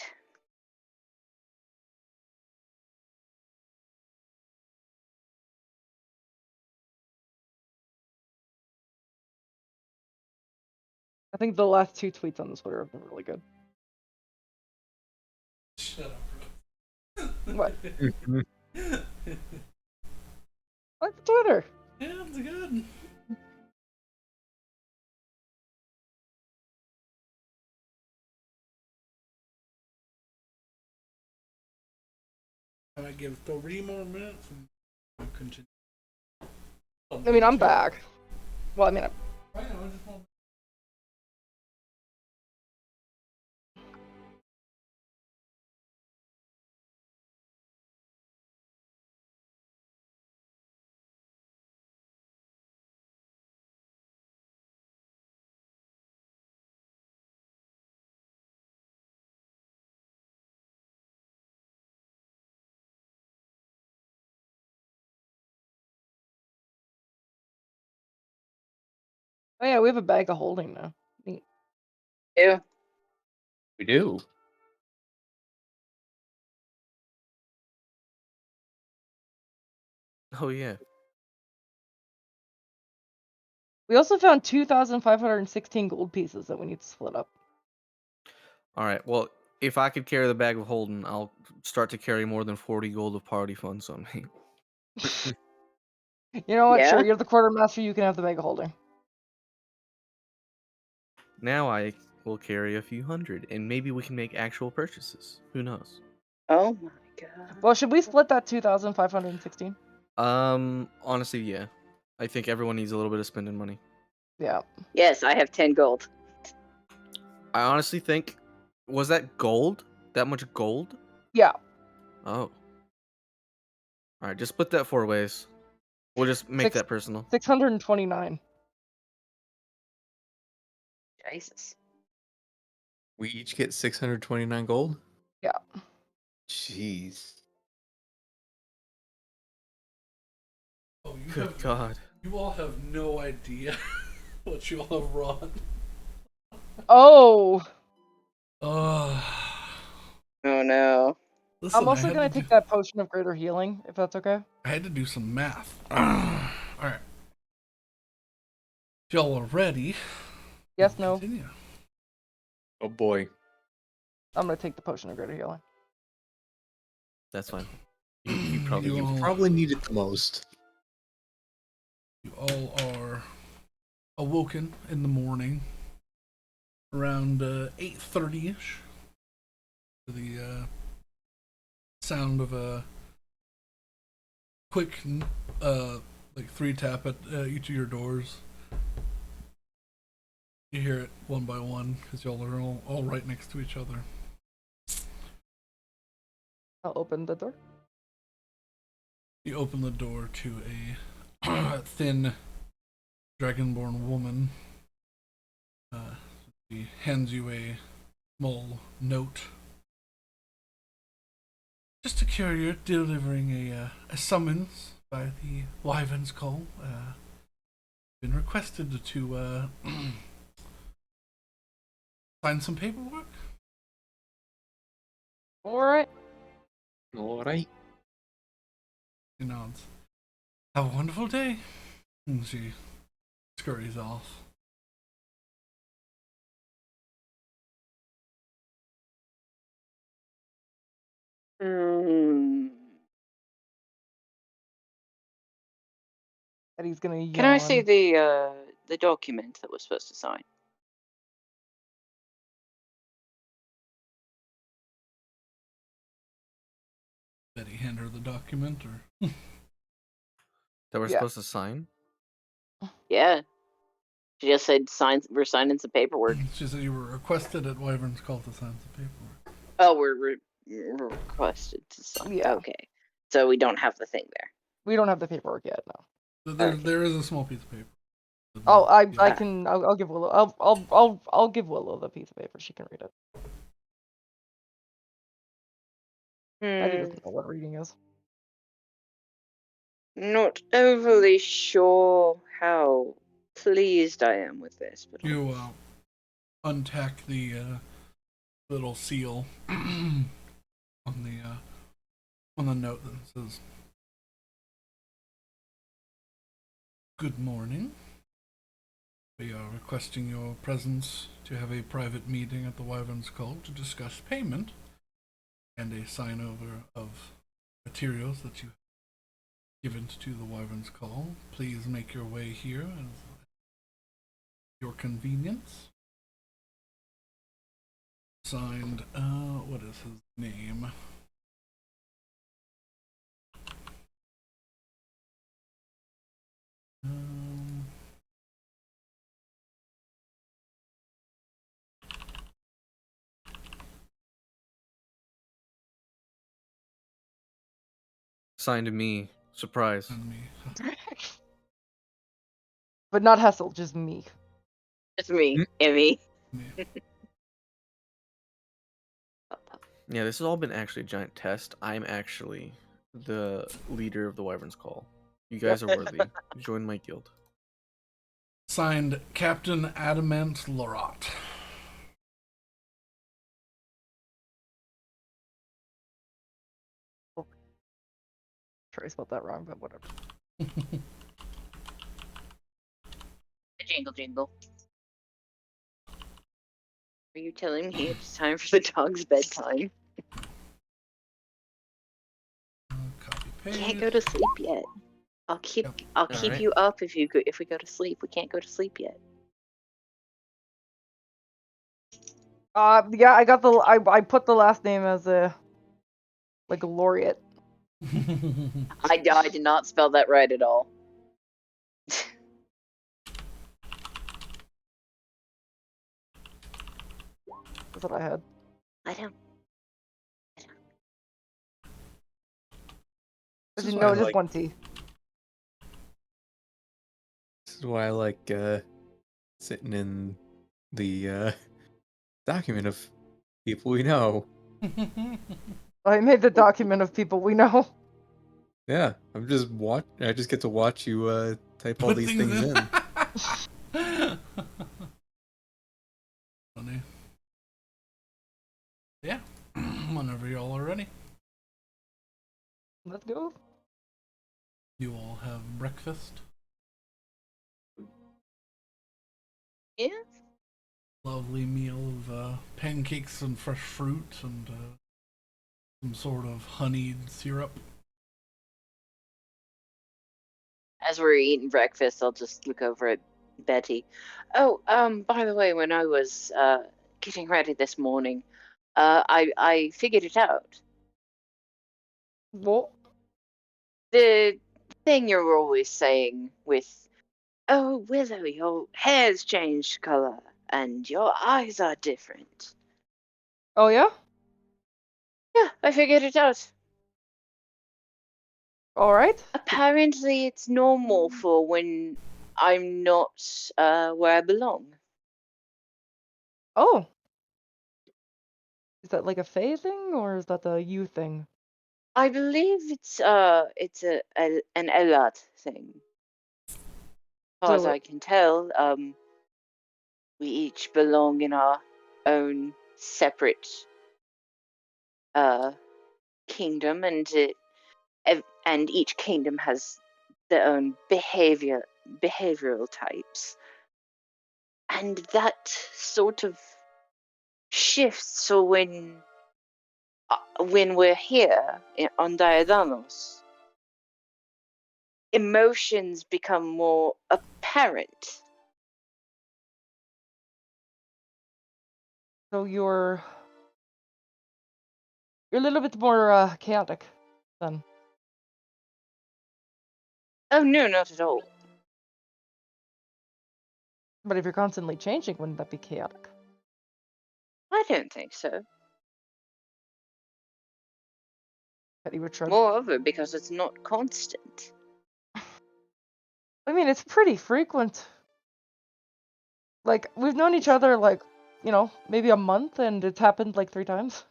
I think the last 2 tweets on the Twitter have been really good. Shut up, What? Like the Twitter. Yeah, it's good. I might give 3 more minutes and we'll continue. I mean, I'm back. Well, I mean, I know, I just want... oh yeah, we have a bag of holding now. Neat. Ew. We do. Oh yeah. We also found 2,516 gold pieces that we need to split up. All right. Well, if I could carry the bag of holding, I'll start to carry more than 40 gold of party funds on me. You know what? Yeah. Sure, you're the quartermaster. You can have the bag of holding. Now I will carry a few hundred, and maybe we can make actual purchases. Who knows? Oh my god. Well, should we split that 2,516? Honestly, yeah. I think everyone needs a little bit of spending money. Yeah. Yes, I have 10 gold. I honestly think, was that gold? That much gold? Yeah. Oh. All right, just split that 4 ways. We'll just make Six- that personal. 629. Jesus. We each get 629 gold? Yeah. Jeez. Oh, you Good have... God. You all have no idea what you all have wrought. Oh. Oh no. Listen, I'm also I gonna had to take do, that potion of greater healing, if that's okay. I had to do some math. Alright. If y'all are ready, Yes, we'll no. continue. Oh boy. I'm gonna take the potion of greater healing. That's fine. You probably You give all- Probably need it the most. You all are awoken in the morning around 8:30ish to the sound of a quick like 3 tap at each of your doors. You hear it one by one because y'all are all right next to each other. I'll open the door. You open the door to a thin dragonborn woman. She hands you a small note. Just to courier delivering a summons by the Wyvern's Call. Been requested to sign some paperwork. Alright. Alright. She nods. Have a wonderful day. And she scurries off. Eddie's gonna yawn. Can I see the document that we're supposed to sign? Betty hand her the document, or That we're Yeah. supposed to sign? Yeah. She just said we're signing some paperwork. she said you were requested at Wyvern's Call to sign some paperwork. Oh, we're requested to sign. Yeah. Okay. So we don't have the thing there. We don't have the paperwork yet, no. There is a small piece of paper. Oh, I Yeah. can. I'll give Willow. I'll give Willow the piece of paper. She can read it. Eddie doesn't know what reading is. Not overly sure how pleased I am with this, but You untack the little seal on the note that says, "Good morning. We are requesting your presence to have a private meeting at the Wyvern's Call to discuss payment and a sign over of materials that you have given to the Wyvern's Call. Please make your way here at your convenience." Signed, what is his name? Signed to me. Surprise. And me. But not Hessel, just me. it's me, Emmy. me. Yeah, this has all been actually a giant test. I'm actually the leader of the Wyvern's Call. You guys are worthy. Join my guild. Signed, Captain Adamant Lorot. Sure, I spelled that wrong, but whatever. Jingle jingle. Are you telling me it's time for the dog's bedtime? Copy paste. Can't go to sleep yet. I'll keep Alright. you up if we go to sleep. We can't go to sleep yet. Yeah, I got I put the last name as a laureate. I did not spell that right at all. That's what I had. I don't. This is No, why I just like- one T. This is why I like sitting in the document of people we know. I made the document of people we know. Yeah, I just get to watch you type all Put these things in. Funny. Yeah, whenever y'all are ready. Let's go. You all have breakfast. Yeah. Lovely meal of pancakes and fresh fruit and some sort of honeyed syrup. As we're eating breakfast, I'll just look over at Betty. Oh, by the way, when I was getting ready this morning, I figured it out. What? The thing you're always saying with, "Oh, Willow, your hair's changed color and your eyes are different." Oh yeah? Yeah, I figured it out. All right. Apparently, it's normal for when I'm not where I belong. Oh, is that like a Fae thing or is that the you thing? I believe it's an Elat thing. As far as So I can tell, we each belong in our own separate uh kingdom, and each kingdom has their own behavioral types, and that sort of shifts. So when we're here on Diadanos, emotions become more apparent. so you're a little bit more chaotic then. Oh no, not at all. But if you're constantly changing, wouldn't that be chaotic? I don't think so. Petty would shrug. Moreover, because it's not constant. I mean, it's pretty frequent. Like, we've known each other, like, maybe a month, and it's happened like 3 times.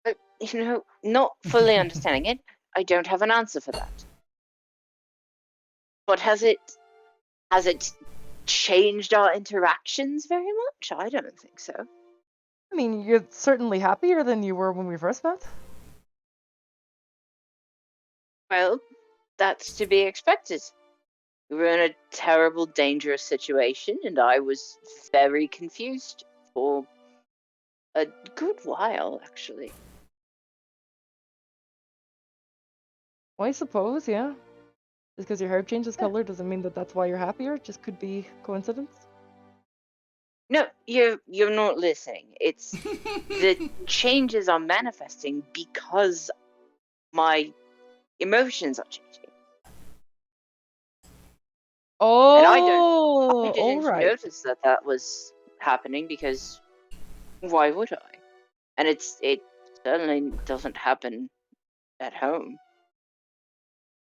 But, not fully understanding it, I don't have an answer for that. But has it changed our interactions very much? I don't think so. I mean, you're certainly happier than you were when we first met. Well, that's to be expected. We were in a terrible, dangerous situation, and I was very confused for a good while, actually. Well, I suppose, yeah. Just because your hair changes Yeah. color doesn't mean that that's why you're happier. It just could be coincidence. No, you're not listening. It's the changes are manifesting because my emotions are changing. And I Oh, all didn't right. notice that was happening because why would I? And it certainly doesn't happen at home.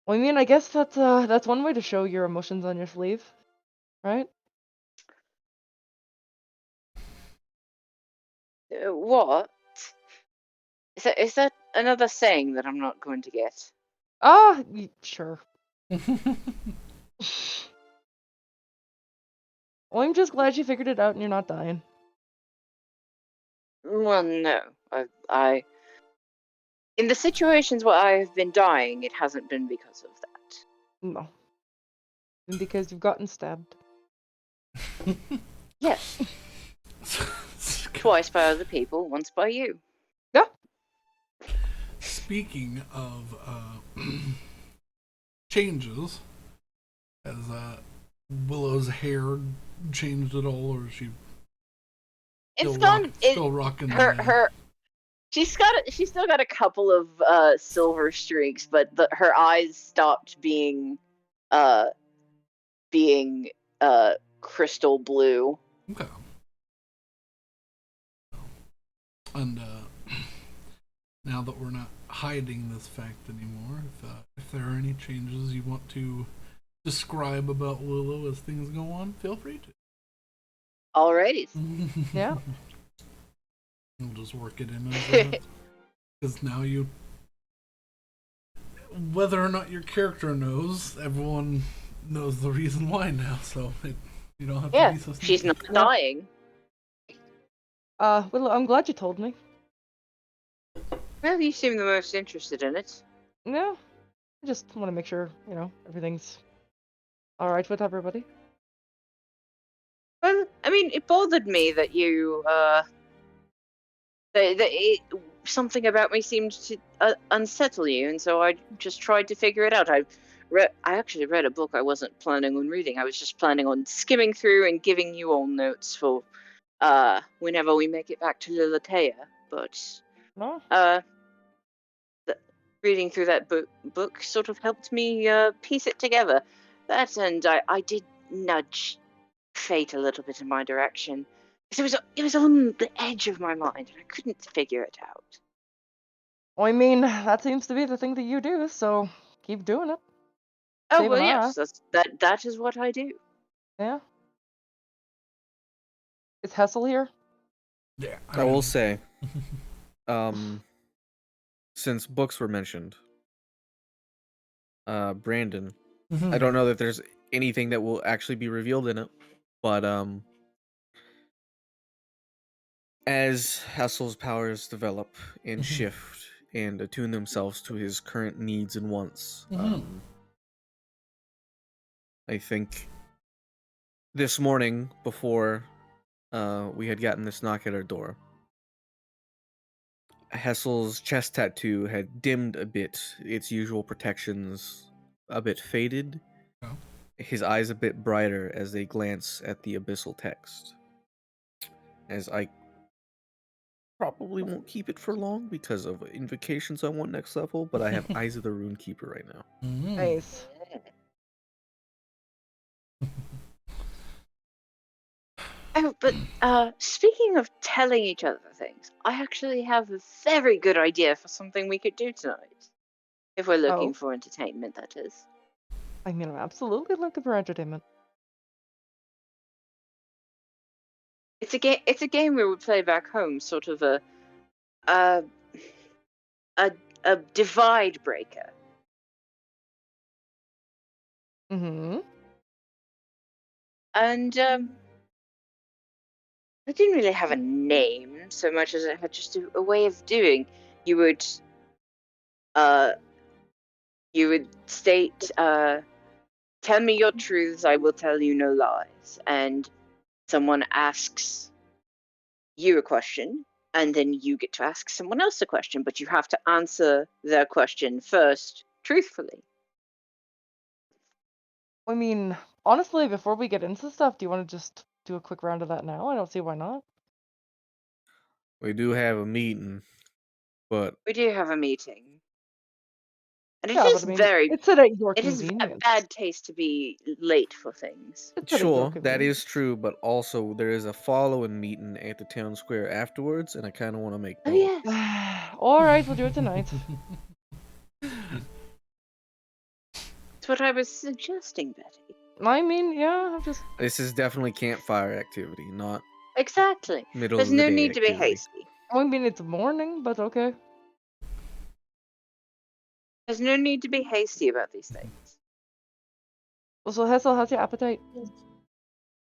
Well, I mean, I guess that's one way to show your emotions on your sleeve, right? What? Is that another saying that I'm not going to get? Ah, sure. Well, I'm just glad you figured it out and you're not dying. Well, no. I in the situations where I have been dying, it hasn't been because of that. No. And because you've gotten stabbed. Yes, twice by other people, once by you. Yeah. Speaking of changes, has Willow's hair changed at all, or is she It's still, gone. still rocking Her. She's still got a couple of silver streaks, but her eyes stopped being uh crystal blue. Okay. And now that we're not hiding this fact anymore, if there are any changes you want to describe about Willow as things go on, feel free to. Alrighty. Yeah. We'll just work it in as because now you, whether or not your character knows, everyone knows the reason why now. So you don't have to be so sneaky. She's not dying. Well, I'm glad you told me. Well, you seem the most interested in it. No, I just want to make sure, everything's alright with everybody. Well, I mean, it bothered me that you Something about me seemed to unsettle you, and so I just tried to figure it out. I actually read a book I wasn't planning on reading. I was just planning on skimming through and giving you all notes for whenever we make it back to Lilitea. But No? reading through that book sort of helped me piece it together. That, and I did nudge fate a little bit in my direction. Because it was on the edge of my mind, and I couldn't figure it out. Well, I mean, that seems to be the thing that you do, so keep doing it. Oh Save well, an eye. yes, that is what I do. Yeah. Is Hessel here? Yeah. I will say, since books were mentioned, Brandon, I don't know that there's anything that will actually be revealed in it, but as Hassel's powers develop and shift and attune themselves to his current needs and wants, I think this morning before we had gotten this knock at our door, Hessel's chest tattoo had dimmed a bit, its usual protections a bit faded, his eyes a bit brighter as they glance at the abyssal text. As I probably won't keep it for long because of invocations I want next level, but I have Eyes of the Runekeeper right now. Nice. Oh, but speaking of telling each other things, I actually have a very good idea for something we could do tonight. If we're looking for entertainment, that is. I mean, I'm absolutely looking for entertainment. It's a game we would play back home, sort of a divide breaker. Mm-hmm. And I didn't really have a name so much as it had just a way of doing. You would state, tell me your truths, I will tell you no lies. And someone asks you a question, and then you get to ask someone else a question, but you have to answer their question first, truthfully. I mean, honestly, before we get into stuff, do you want to just do a quick round of that now? I don't see why not. We do have a meeting, but We do have a meeting. And Yeah, but I mean, it's at your it is convenience. a bad taste to be late for things. It's at your sure, that convenience. is true, but also there is a following meeting at the town square afterwards, and I kind of want to make Oh, both. yes. All right, we'll do it tonight. That's what I was suggesting, Betty. I mean, yeah, just This is definitely campfire activity, not Exactly. middle There's of the no day need to be activity. hasty. I mean, it's morning, but okay. There's no need to be hasty about these things. Well, so Hessel, how's your appetite?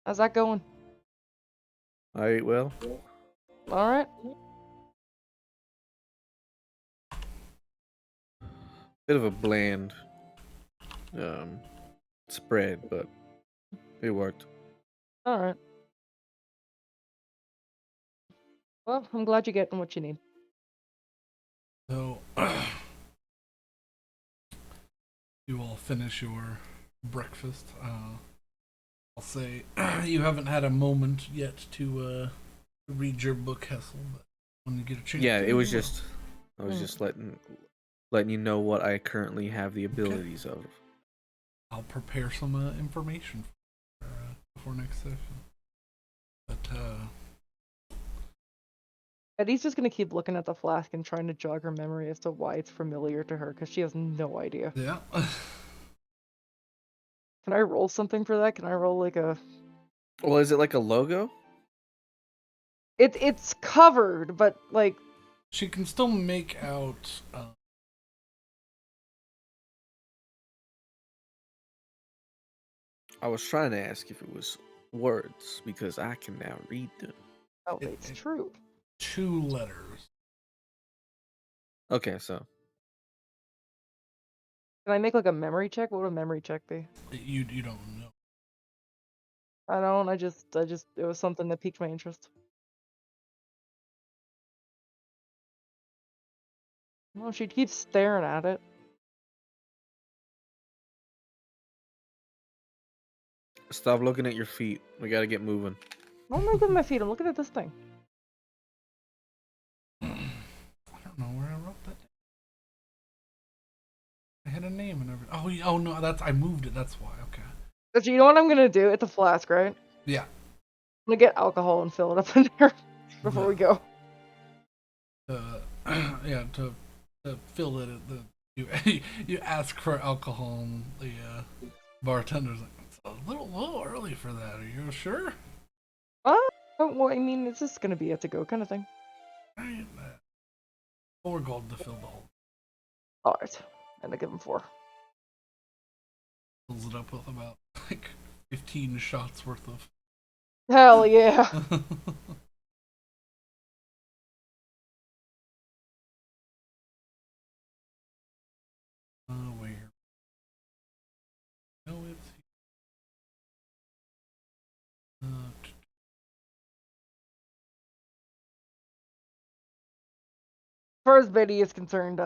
How's that going? All right, well, All right. bit of a bland spread, but it worked. All right. Well, I'm glad you're getting what you need. So, you all finish your breakfast. I'll say you haven't had a moment yet to read your book, Hessel, but when you get a chance. Yeah, to, it was you will. just I was just letting you know what I currently have the abilities of. I'll prepare some information before next session. But Eddie's just gonna keep looking at the flask and trying to jog her memory as to why it's familiar to her, because she has no idea. yeah. Can I roll something for that? Can I roll like a... Well, is it like a logo? It's covered, but like... She can still make out. I was trying to ask if it was words because I can now read them. Oh, it's true. 2 letters. Okay, so Can I make like a memory check? What would a memory check be? You don't know. I don't. I just. It was something that piqued my interest. Well, she keeps staring at it. Stop looking at your feet. We gotta get moving. I'm not looking at my feet. I'm looking at this thing. I don't know where I wrote that. I had a name and everything. Oh no, I moved it. That's why. Okay. But you know what I'm gonna do? It's a flask, right? Yeah. I'm gonna get alcohol and fill it up in there before we go. Yeah, to fill it. You ask for alcohol, and the bartender's like, it's a little early for that. Are you sure? Well, I mean, it's just gonna be a to-go kind of thing. Right. 4 gold to fill the whole. All right, and I give him 4. Fills it up with about like 15 shots worth of. Hell yeah! Where? No, it's. As far as Betty is concerned,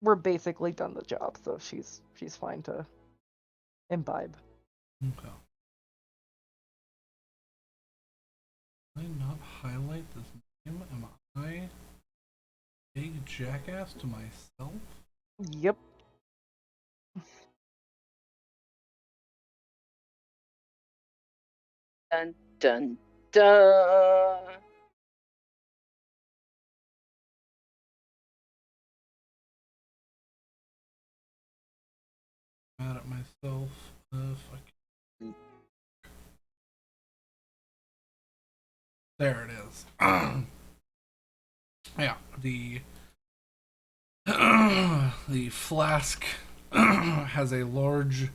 we're basically done the job, so she's fine to imbibe. Okay. Did I not highlight this name? Am I big jackass to myself? Yep. Dun dun dun. Mad at myself if I can. There it is. Yeah, the the flask has a large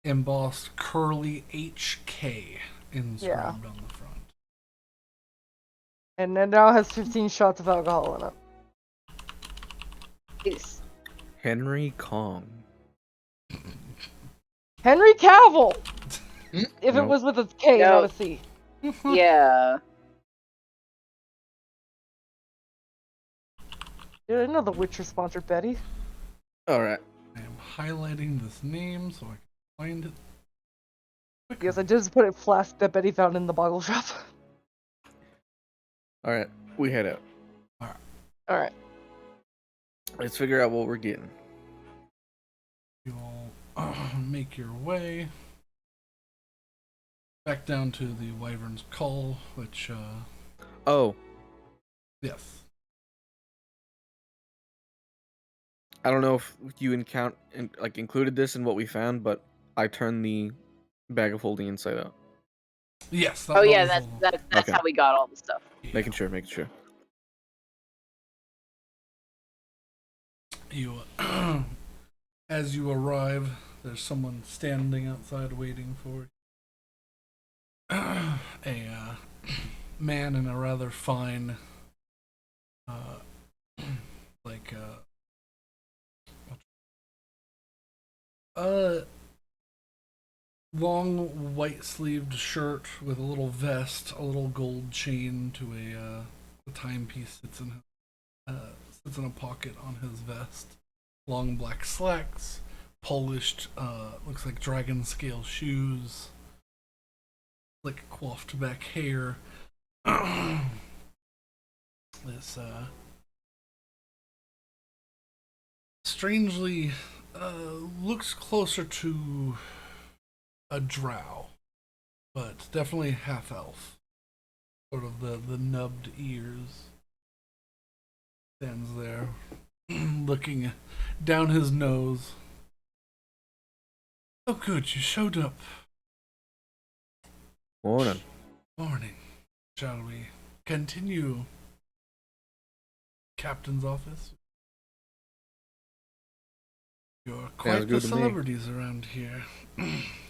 embossed curly HK inscribed on the front. And it now has 15 shots of alcohol in it. It's Henry Kong. Henry Cavill! If it Nope. was with a K, No. not a C. yeah. Dude, I didn't know The Witcher sponsored Betty. Alright. I am highlighting this name so I can find it. Yes, I just put it flask that Betty found in the bottle shop. Alright. We head out. Alright. Let's figure out what we're getting. You all make your way back down to the Wyvern's Call, which, Oh, yes. I don't know if you included this in what we found, but I turned the bag of holding inside out. Yes. Oh yeah, was that's Okay. how we got all the stuff. Making sure. You, as you arrive, there's someone standing outside waiting for you. A man in a rather fine, long white-sleeved shirt with a little vest, a little gold chain to a timepiece sits in a pocket on his vest. Long black slacks, polished, looks like dragon scale shoes, like coiffed back hair. This strangely looks closer to a drow, but definitely half elf. Sort of the nubbed ears. Stands there, looking down his nose. Oh, good, you showed up. Morning. Morning. Shall we continue? Captain's office. You're quite the good to me. celebrities around here.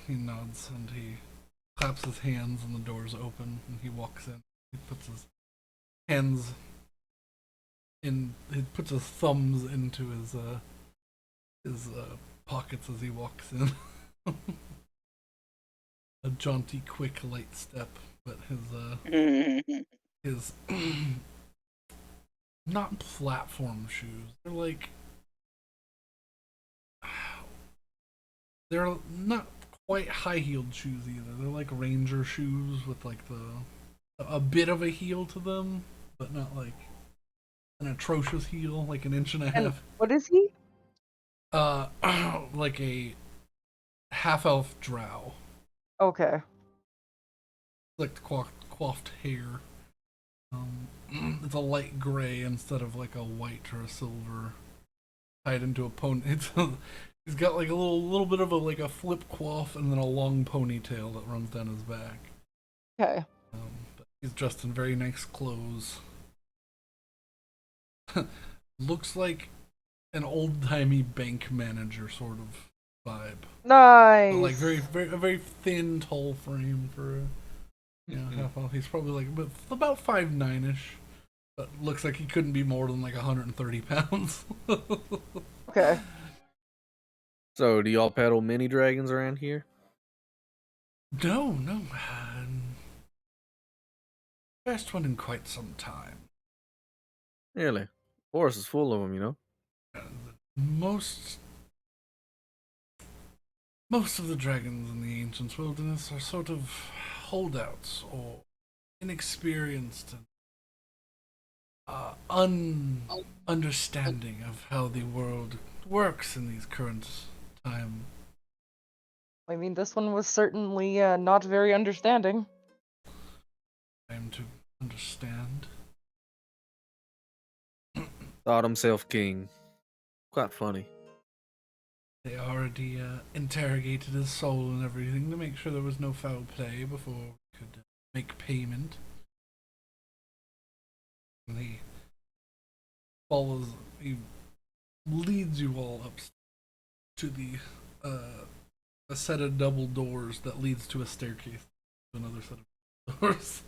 He nods and he claps his hands and the doors open and he walks in. He puts his hands in. He puts his thumbs into his pockets as he walks in. A jaunty, quick, light step, but his not platform shoes. They're not quite high-heeled shoes either. They're like ranger shoes with like a bit of a heel to them, but not like an atrocious heel, like an inch and a And half. what is he? Like a half-elf drow, Okay. like the coiffed hair. It's a light gray instead of like a white or a silver tied into a pony. He's got like a little bit of a like a flip coif and then a long ponytail that runs down his back. Okay. But he's dressed in very nice clothes. Looks like an old timey bank manager sort of vibe. Nice. But like a very thin, tall frame for half elf. He's probably like about 5'9" ish. But looks like he couldn't be more than like 130 pounds. Okay. So, do y'all paddle mini dragons around here? No. First one in quite some time. Really? Forest is full of them, you know. Most of the dragons in the ancient wilderness are sort of holdouts or inexperienced and understanding of how the world works in these current times. I mean, this one was certainly not very understanding. Time to understand. Thought himself king. Quite funny. They already interrogated his soul and everything to make sure there was no foul play before we could make payment. And he leads you all up to a set of double doors that leads to a staircase to another set of doors.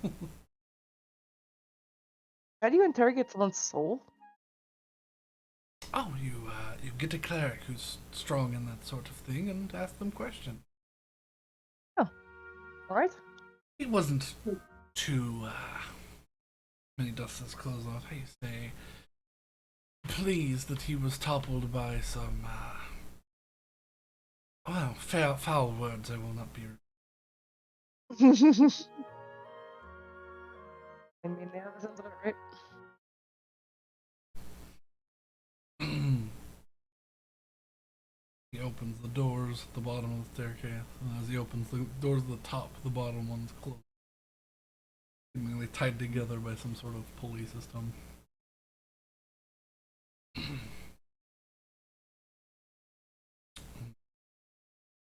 How do you interrogate someone's soul? Oh, you get a cleric who's strong in that sort of thing and ask them questions. Oh, all right. He wasn't too many dusts his clothes off. How you say? Pleased that he was toppled by some foul words. I will not be. I mean, yeah, that sounds about right. He opens the doors at the bottom of the staircase, and as he opens the doors at the top, the bottom one's closed, seemingly tied together by some sort of pulley system.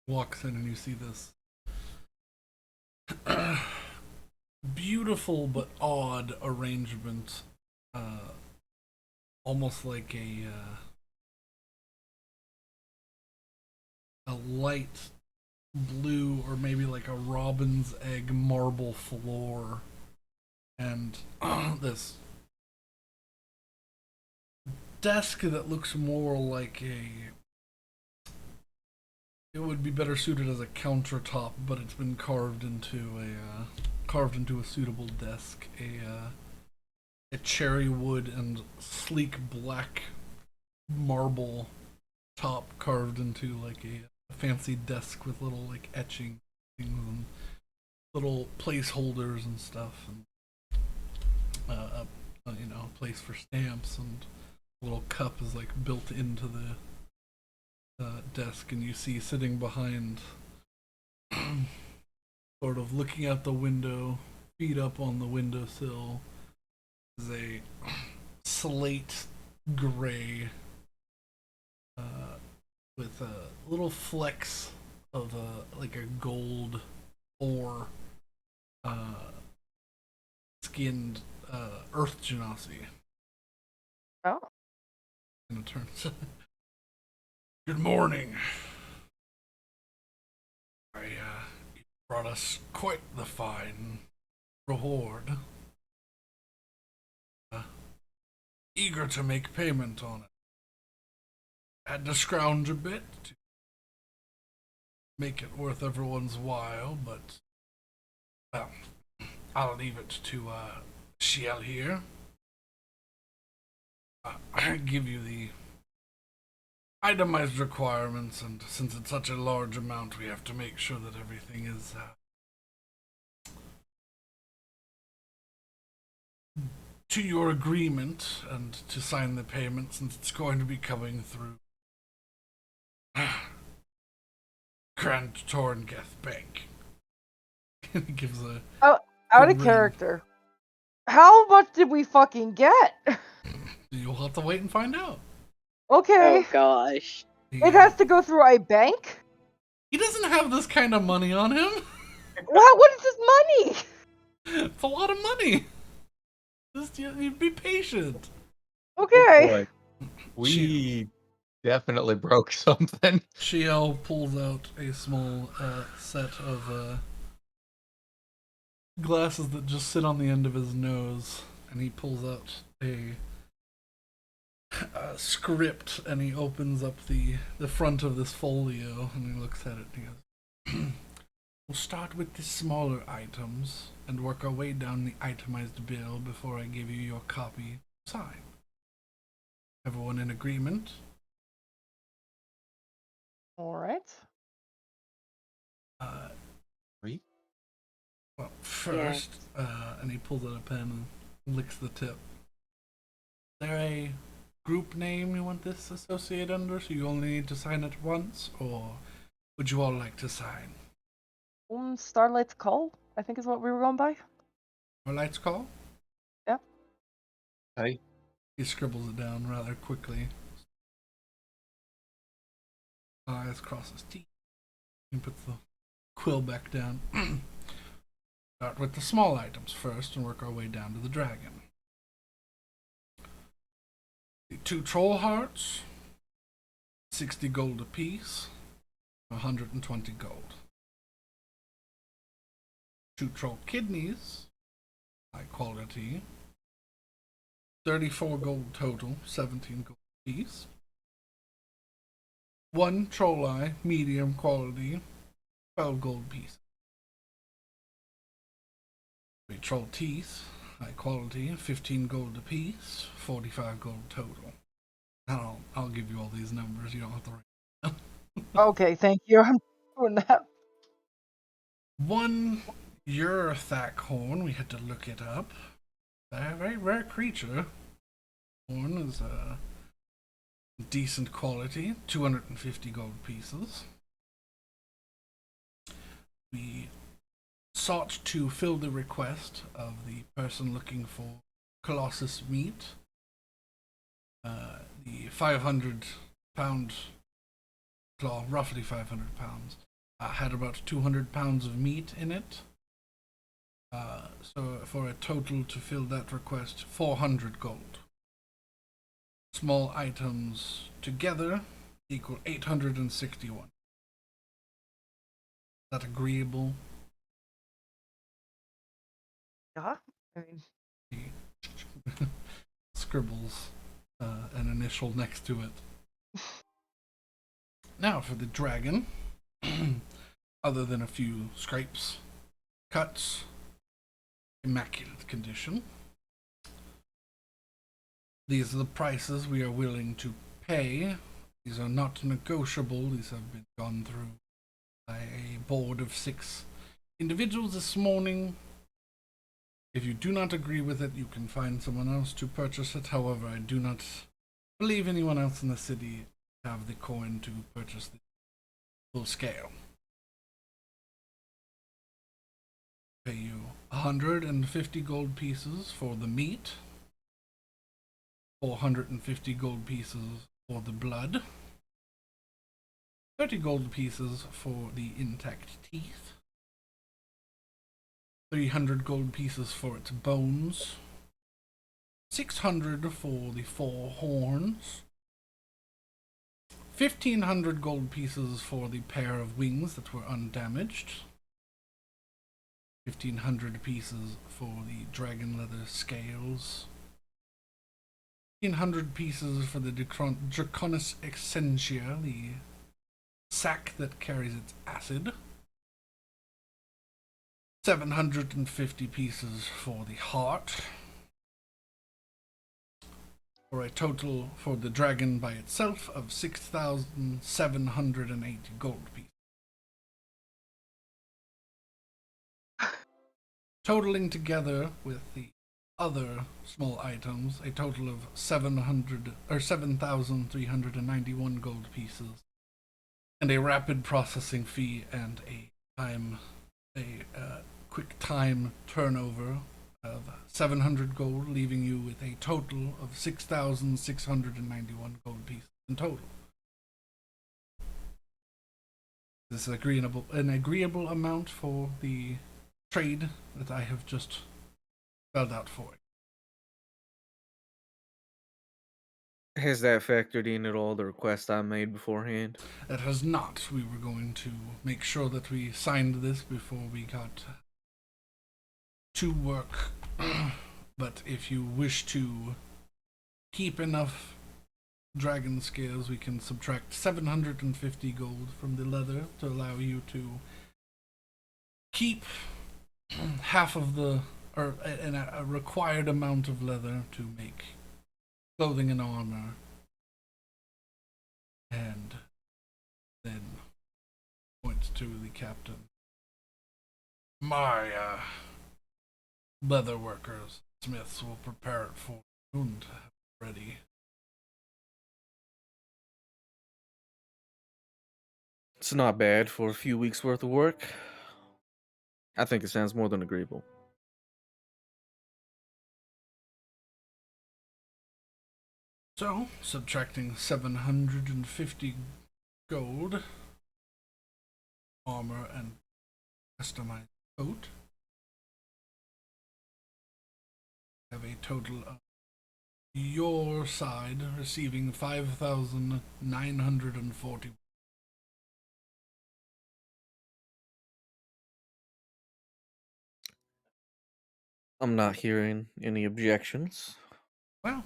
Walks in, and you see this beautiful but odd arrangement, almost like a light blue or maybe like a robin's egg marble floor, and this desk that looks more like it would be better suited as a countertop, but it's been carved into a suitable desk. A cherry wood and sleek black marble top carved into like a fancy desk with little like etching things and little placeholders and stuff, and a place for stamps, and a little cup is like built into the desk, and you see sitting behind, sort of looking out the window, feet up on the windowsill, is a slate gray with little flecks of like a gold ore skinned earth genasi. Oh. And it turns. Good morning. You brought us quite the fine reward. Eager to make payment on it. Had to scrounge a bit to make it worth everyone's while, but well, I'll leave it to Shiel here. I give you the itemized requirements, and since it's such a large amount, we have to make sure that everything is to your agreement and to sign the payment, since it's going to be coming through Grand Torngeth Bank. He gives a Out of ring. character. How much did we fucking get? You'll have to wait and find out. Okay. Oh gosh. It has to go through a bank? He doesn't have this kind of money on him. What is this money? It's a lot of money. Just you'd be patient. Okay. Boy, we definitely broke something. Shiel pulls out a small set of glasses that just sit on the end of his nose, and he pulls out a script, and he opens up the front of this folio, and he looks at it and he goes, we'll start with the smaller items and work our way down the itemized bill before I give you your copy to sign. Everyone in agreement? Alright. Well, first, and he pulls out a pen and licks the tip. Is there a group name you want this associated under, so you only need to sign it once, or would you all like to sign? Starlight's Call, I think is what we were going by. Or Light's Call? Yep. Hey. He scribbles it down rather quickly. Eyes, crosses teeth. He puts the quill back down. Start with the small items first and work our way down to the dragon. The 2 troll hearts, 60 gold apiece, 120 gold. 2 troll kidneys, high quality, 34 gold total, 17 gold apiece. 1 troll eye, medium quality, 12 gold pieces. 3 troll teeth, high quality, 15 gold apiece, 45 gold total. I'll give you all these numbers. You don't have to write. Okay, thank you. I'm doing that. 1 Urthak horn. We had to look it up. A very rare creature. Horn is decent quality, 250 gold pieces. We sought to fill the request of the person looking for Colossus meat. The 500-pound claw, roughly 500 pounds, had about 200 pounds of meat in it. So for a total to fill that request, 400 gold. Small items together equal 861. Is that agreeable? Yeah, I mean, He scribbles an initial next to it. Now for the dragon. Other than a few scrapes, cuts, immaculate condition. These are the prices we are willing to pay. These are not negotiable. These have been gone through by a board of 6 individuals this morning. If you do not agree with it, you can find someone else to purchase it. However, I do not believe anyone else in the city have the coin to purchase the full scale. Pay you 150 gold pieces for the meat, 450 gold pieces for the blood, 30 gold pieces for the intact teeth, 300 gold pieces for its bones, 600 for the 4 horns, 1,500 gold pieces for the pair of wings that were undamaged, 1,500 pieces for the dragon leather scales, 1,500 pieces for the Draconis Essentia, the sack that carries its acid, 750 pieces for the heart, for a total for the dragon by itself of 6,780 gold pieces. Totaling together with the other small items, a total of 7,391 gold pieces, and a rapid processing fee and a quick time turnover of 700 gold, leaving you with a total of 6,691 gold pieces in total. This is an agreeable amount for the trade that I have just spelled out for you. Has that factored in at all the request I made beforehand? It has not. We were going to make sure that we signed this before we got to work. But if you wish to keep enough dragon scales, we can subtract 750 gold from the leather to allow you to keep half of the, or a required amount of leather to make clothing and armor. And then points to the captain. My leather workers, smiths, will prepare it for you and have it ready. It's not bad for a few weeks worth of work. I think it sounds more than agreeable. So, subtracting 750 gold, armor, and customized coat, have a total of your side receiving 5,940. I'm not hearing any objections. Well,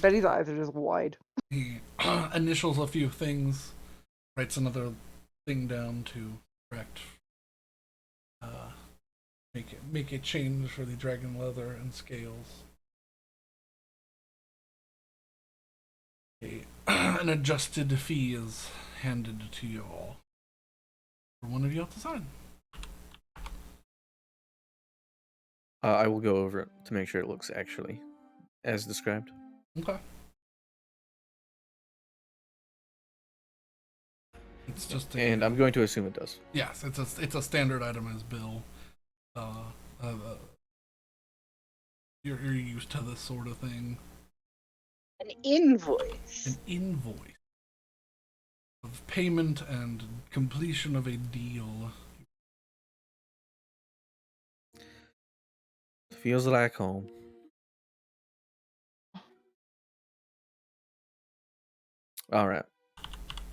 Betty's eyes are just wide. he initials a few things, writes another thing down to correct, make a change for the dragon leather and scales. An adjusted fee is handed to you all for one of you to sign. I will go over it to make sure it looks actually as described. Okay. It's just And I'm going to assume it does. Yes, it's a standard itemized bill. You're used to this sort of thing. An invoice. An invoice of payment and completion of a deal. Feels like home. All right.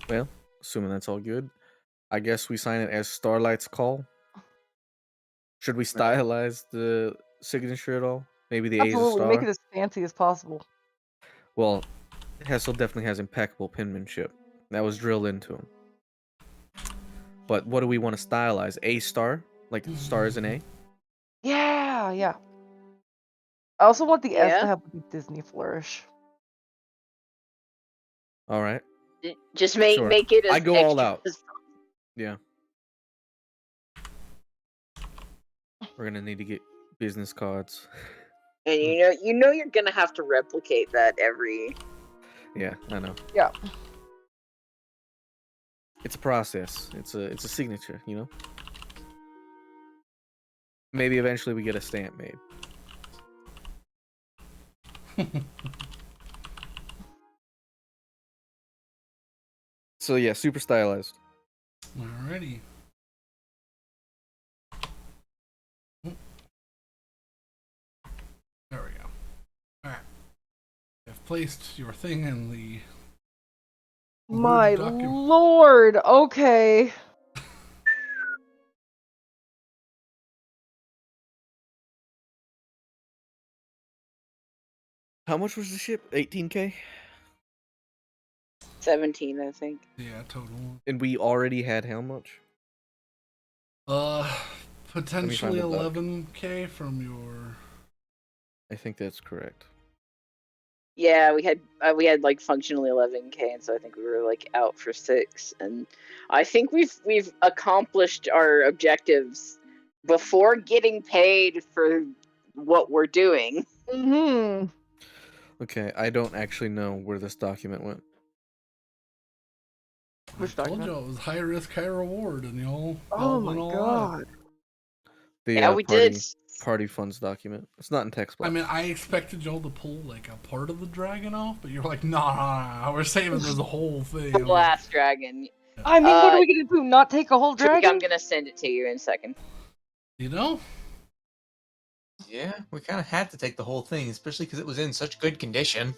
Well, assuming that's all good, I guess we sign it as Starlight's Call. Should we stylize the signature at all? Maybe the A is a Absolutely, make star? it as fancy as possible. Well, Hessel definitely has impeccable penmanship. That was drilled into him. But what do we want to stylize? A star? Like star is an A? Yeah, yeah. I also want the S Yeah. to have a Disney flourish. All right. Just make Sure. make it as I go all extra out. as Yeah. We're gonna need to get business cards. And you know you're gonna have to replicate that every. Yeah, I know. Yeah. It's a process. It's a signature, you know? Maybe eventually we get a stamp made. So yeah, super stylized. Alrighty. There we go. Alright. I've placed your thing in the My Word document. lord, okay. How much was the ship? 18K? 17, I think. Yeah, total. And we already had how much? Potentially the book. 11K from your. I think that's correct. Yeah, we had like functionally 11K, and so I think we were like out for 6, and I think we've accomplished our objectives before getting paid for what we're doing. Mm-hmm. Okay, I don't actually know where this document went. Which I told document? you it was high risk, high reward, and y'all Oh went my all out. god. The Yeah, we did. party funds document. It's not in text box. I mean, I expected y'all to pull like a part of the dragon off, but you're like, nah, we're saving this whole thing. The last dragon. I mean, what are we gonna do? Not take a whole Trig, dragon? I'm gonna send it to you in a second. You know? Yeah, we kind of had to take the whole thing, especially because it was in such good condition.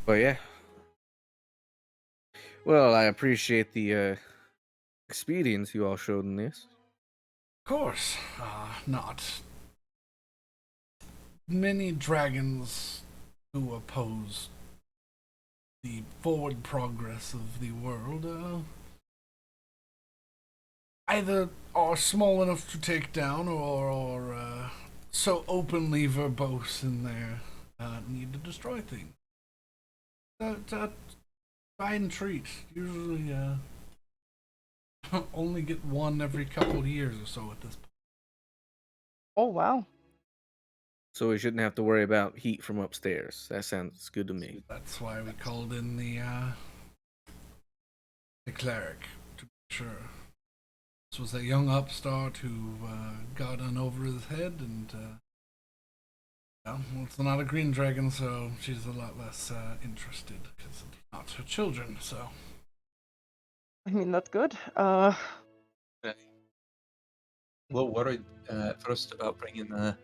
But yeah. Well, I appreciate the experience you all showed in this. Of course, not. Many dragons who oppose the forward progress of the world either are small enough to take down or so openly verbose in their need to destroy things. It's a fine treat. Usually only get one every couple of years or so at this point. Oh wow. So we shouldn't have to worry about heat from upstairs. That sounds good to me. That's why we called in the cleric to be sure. This was a young upstart who got on over his head, and well, it's not a green dragon, so she's a lot less interested because it's not her children. So I mean, that's good. Well, worried first about bringing that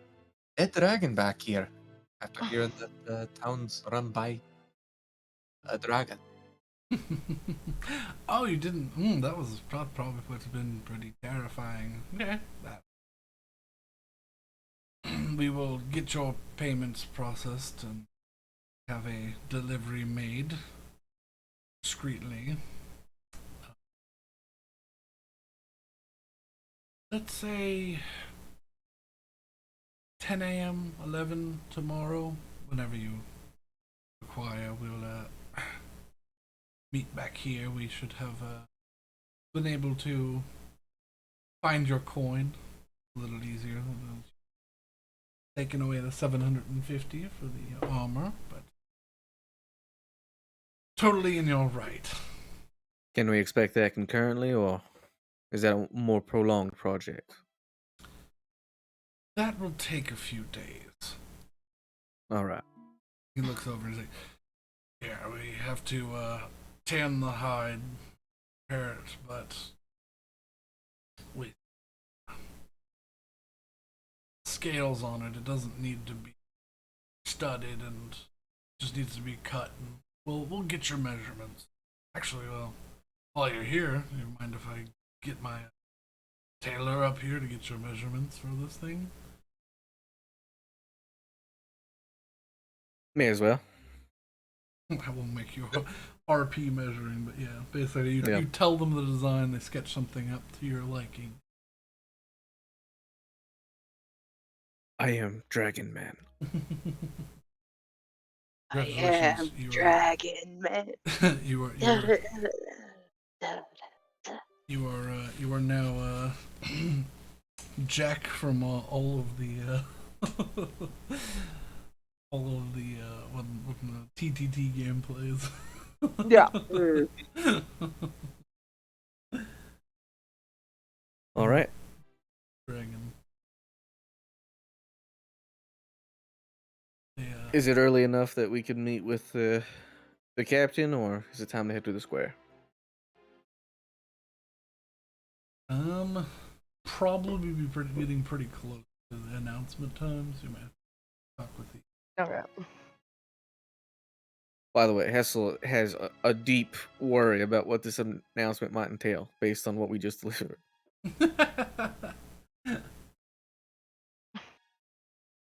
dragon back here after hearing that the town's run by a dragon. oh, you didn't? That was probably would have been pretty terrifying. Okay, that. We will get your payments processed and have a delivery made discreetly. Let's say 10 a.m., 11 tomorrow, whenever you require. We'll meet back here. We should have been able to find your coin a little easier than taking away the 750 for the armor, but totally in your right. Can we expect that concurrently, or is that a more prolonged project? That will take a few days. All right. He looks over and he's like, yeah, we have to tan the hide, prepare it, but with scales on it, it doesn't need to be studded and just needs to be cut. And we'll get your measurements. Actually, well, while you're here, do you mind if I get my tailor up here to get your measurements for this thing? May as well. I won't make you RP measuring, but yeah, basically you Yeah. tell them the design, they sketch something up to your liking. I am Dragon Man. I Congratulations, am Dragon Man. You are now Jack from all of the when the TTT game plays. Yeah. All right. Dragon. Yeah. Is it early enough that we can meet with the captain, or is it time to head to the square? Probably be getting pretty close to the announcement times. You might have to talk with the. Okay. By the way, Hessel has a deep worry about what this announcement might entail based on what we just delivered.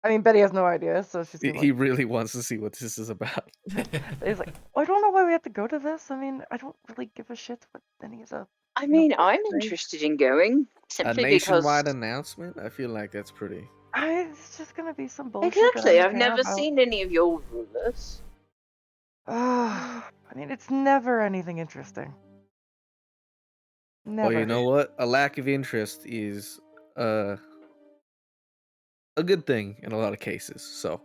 I mean, Betty has no idea, so she's gonna, He really wants to see what this is about. he's like, I don't know why we have to go to this. I mean, I don't really give a shit what any of the. I mean, I'm Right. interested in going A simply nationwide because announcement? I feel like that's pretty It's just gonna be some bullshit that I Exactly. don't I've care never about. seen any of your rulers. I mean, it's never anything interesting. Never. Well, you know what? A lack of interest is a good thing in a lot of cases. So,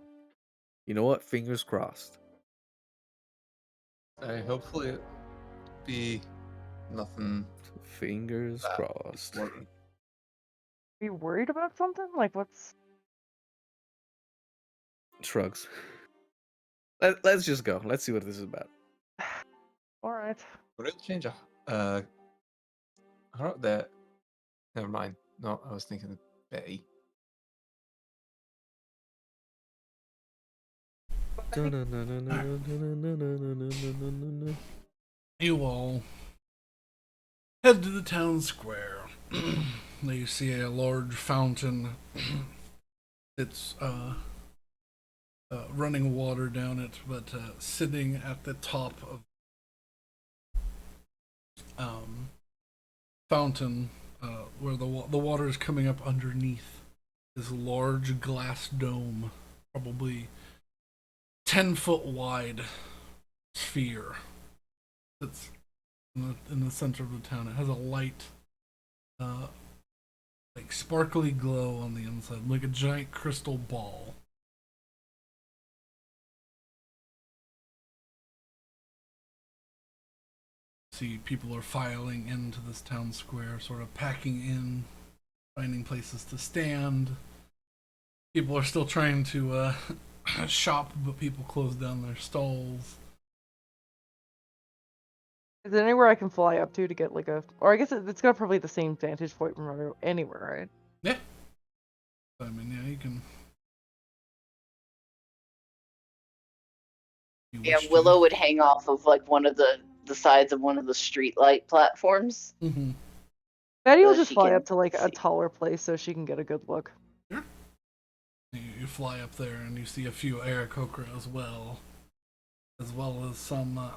you know what? Fingers crossed. Hopefully it be nothing Fingers that crossed. important. Are you worried about something? Like, what's? Shrugs. Let's just go. Let's see what this is about. All right. Would it change how about that? Never mind. No, I was thinking of Betty. You all head to the town square. You see a large fountain. It's running water down it, but sitting at the top of fountain, where the water is coming up underneath, this large glass dome, probably 10-foot wide sphere. That's in the center of the town. It has a light, like sparkly glow on the inside, like a giant crystal ball. See, people are filing into this town square, sort of packing in, finding places to stand. People are still trying to shop, but people close down their stalls. Is there anywhere I can fly up to get like a? Or I guess it's got probably the same vantage point from anywhere, right? Yeah. I mean, yeah, you can. You Yeah, wish to. Willow would hang off of like one of the sides of one of the street light platforms. Mm-hmm. Betty will So just she fly can up to like a see. taller place so she can get a good look. Sure. You fly up there and you see a few Aarakocra as well as some.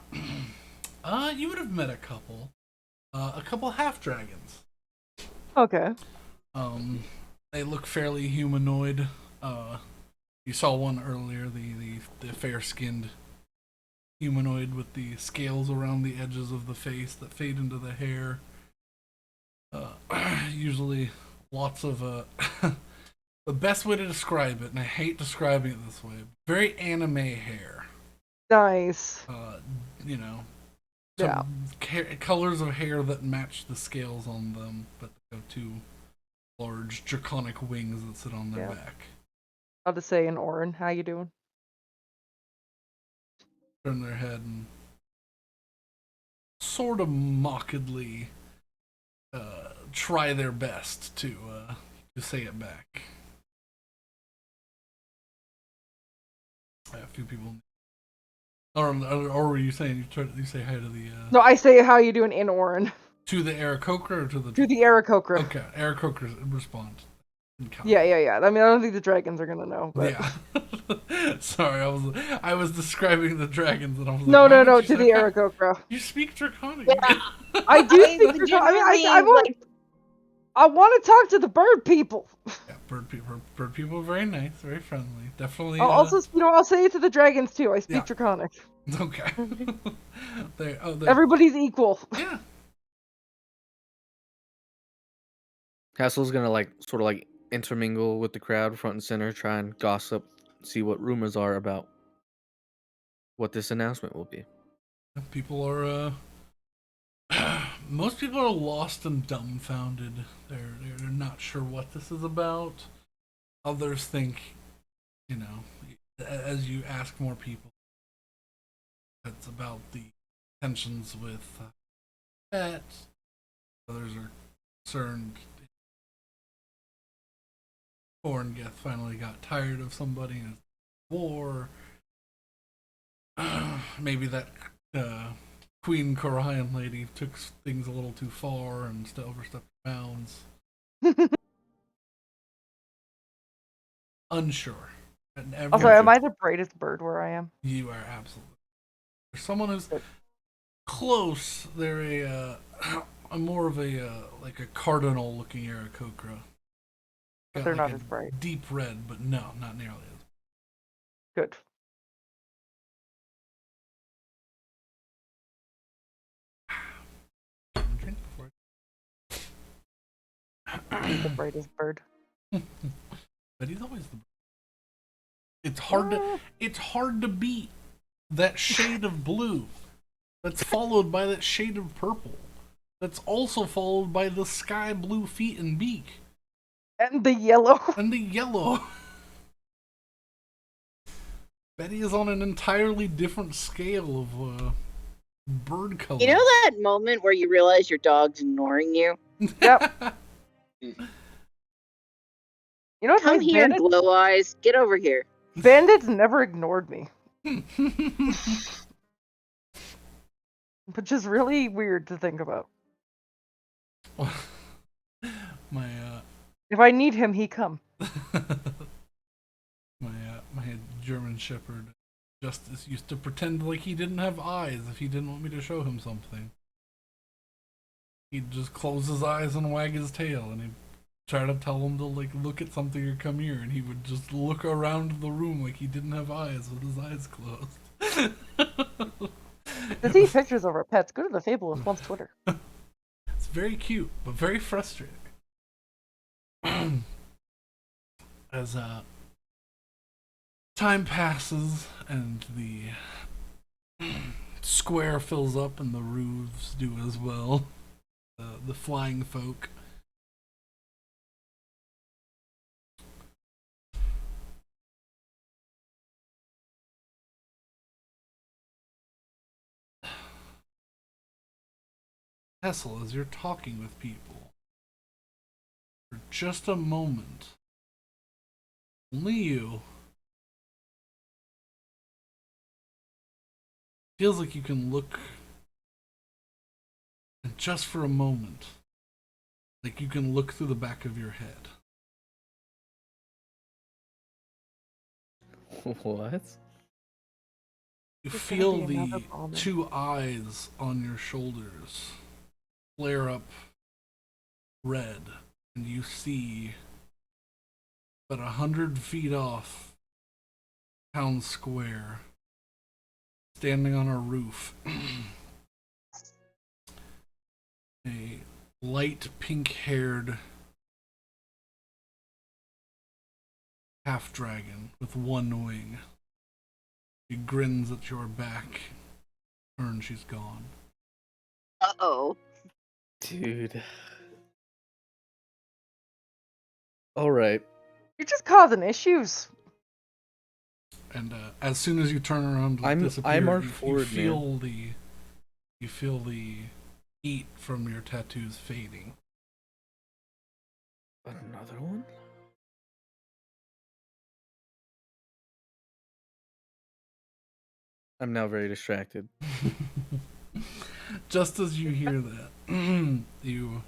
You would have met a couple half dragons. Okay. They look fairly humanoid. You saw one earlier, the fair skinned humanoid with the scales around the edges of the face that fade into the hair. Usually, lots of the best way to describe it, and I hate describing it this way, very anime hair. Nice. You know, Yeah. colors of hair that match the scales on them, but they have two large draconic wings that sit on their back. I'll just say, in Orin, how you doing? Turn their head and sort of mockingly try their best to say it back. A few people. Or were you saying you say hi to the? No, I say how you doing in Orin. To the Aarakocra or to the? To the Aarakocra. Okay, Aarakocra respond. Yeah. I mean, I don't think the dragons are gonna know. But... Yeah. Sorry, I was describing the dragons and I was like, no, to the Aarakocra. You speak Draconic. Yeah. I do speak Draconic. I mean, I want to talk to the bird people. Yeah, bird people are very nice, very friendly. Definitely. I'll also, I'll say it to the dragons too. I speak Draconic. Okay. Everybody's equal. Yeah. Castle's gonna sort of intermingle with the crowd front and center, try and gossip, see what rumors are about what this announcement will be. People are most people are lost and dumbfounded. They're not sure what this is about. Others think, as you ask more people, it's about the tensions with pets. Others are concerned. Thorngeth finally got tired of somebody in war. Maybe that Queen Korayan lady took things a little too far and overstepped bounds. Unsure. Also, am I the brightest bird where I am? You are absolutely. There's someone who's close. They're a more of a like a cardinal looking Aarakocra. Got They're like not a as bright. deep red, but no, not nearly as. Good. Getting a drink before He's the brightest bird. But he's always the. It's hard to beat that shade of blue. That's followed by that shade of purple. That's also followed by the sky blue feet and beak. And the yellow. And the yellow. Betty is on an entirely different scale of bird color. You know that moment where you realize your dog's ignoring you? Yep. You know what's Come funny? here, glow eyes. Get over here. Bandits never ignored me. Which is really weird to think about. my If I need him, he come. my German Shepherd Justice used to pretend like he didn't have eyes if he didn't want me to show him something. He'd just close his eyes and wag his tail, and he'd try to tell him to like look at something or come here, and he would just look around the room like he didn't have eyes with his eyes closed. To see pictures of our pets, go to the Fabulous One's Twitter. It's very cute, but very frustrating. As time passes and the square fills up and the roofs do as well, the flying folk. Hessel, as you're talking with people, for just a moment, only you, feels like you can look, and just for a moment, like you can look through the back of your head. What? You There's feel gonna be another the bomber. two eyes on your shoulders flare up red, and you see about 100 feet off Town Square, standing on a roof, a light pink-haired half-dragon with one wing. She grins at your back, and she's gone. Uh-oh. Dude. Alright. You're just causing issues. And as soon as you turn around to disappear, I march you forward, feel the heat from your tattoos fading. Another one? I'm now very distracted. Just as you hear that, you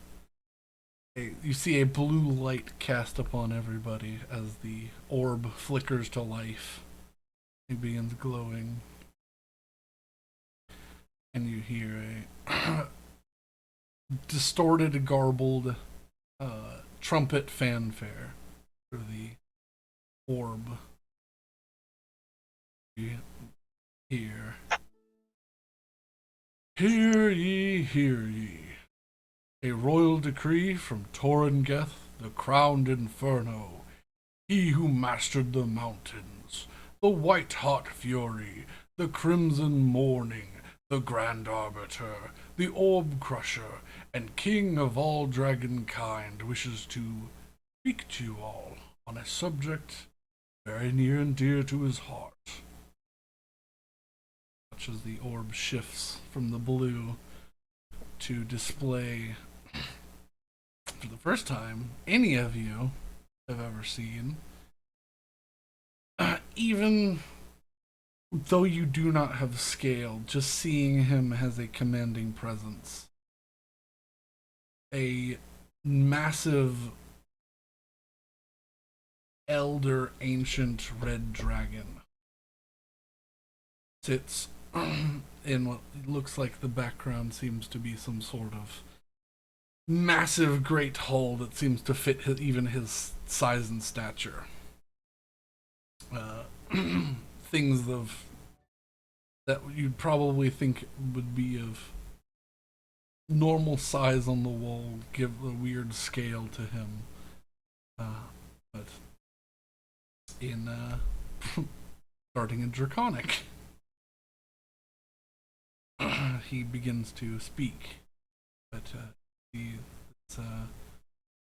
see a blue light cast upon everybody as the orb flickers to life. It begins glowing. And you hear a distorted, garbled trumpet fanfare for the orb. You hear, "Hear ye, hear ye. A royal decree from Torringeth, the crowned inferno, he who mastered the mountains, the white-hot fury, the crimson morning, the grand arbiter, the orb crusher, and king of all dragonkind wishes to speak to you all on a subject very near and dear to his heart." Much as the orb shifts from the blue to display, for the first time any of you have ever seen, even though you do not have scale, just seeing him has a commanding presence. A massive, elder, ancient red dragon sits in what looks like the background seems to be some sort of massive great hull that seems to fit even his size and stature. Things of that you'd probably think would be of normal size on the wall give a weird scale to him. But in starting in Draconic, he begins to speak. But it's a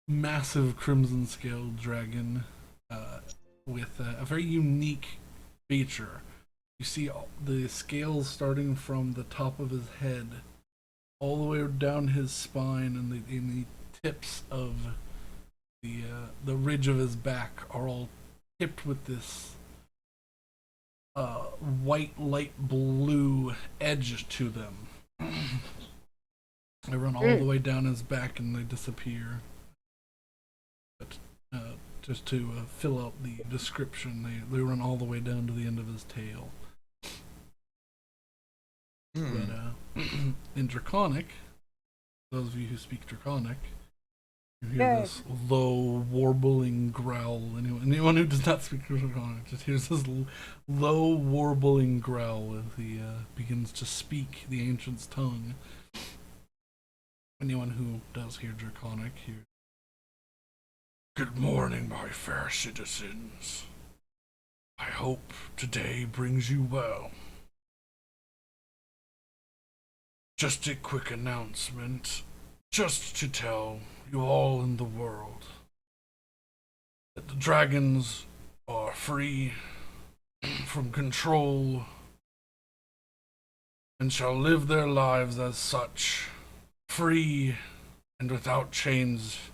massive crimson scaled dragon with a very unique feature. You see the scales starting from the top of his head all the way down his spine, and the tips of the ridge of his back are all tipped with this white light blue edge to them. They run all the way down his back and they disappear. But just to fill out the description, they run all the way down to the end of his tail. But in Draconic, those of you who speak Draconic, you hear this low, warbling growl. Anyone who does not speak Draconic just hears this low, warbling growl as he begins to speak the ancient's tongue. Anyone who does hear Draconic hears, "Good morning, my fair citizens. I hope today brings you well. Just a quick announcement, just to tell you all in the world that the dragons are free from control and shall live their lives as such, free and without chains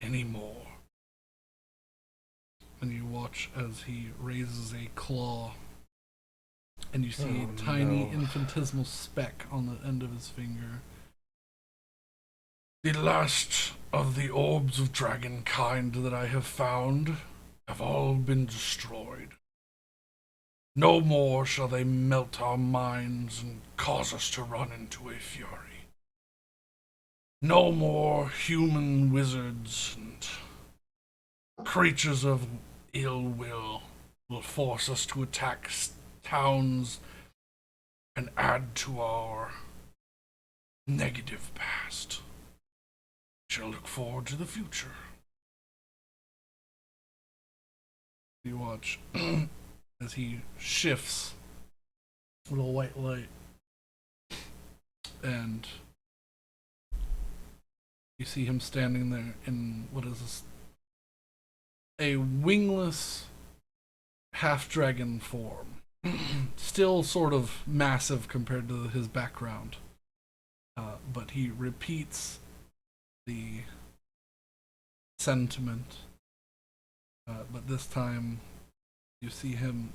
anymore." And you watch as he raises a claw, and you see a tiny infinitesimal speck on the end of his finger. "The last of the orbs of dragonkind that I have found have all been destroyed. No more shall they melt our minds and cause us to run into a fury. No more human wizards and creatures of ill will force us to attack towns and add to our negative past. We shall look forward to the future." You watch as he shifts a little white light, and you see him standing there in what is this, a wingless half-dragon form. Still sort of massive compared to his background. But he repeats the sentiment. But this time you see him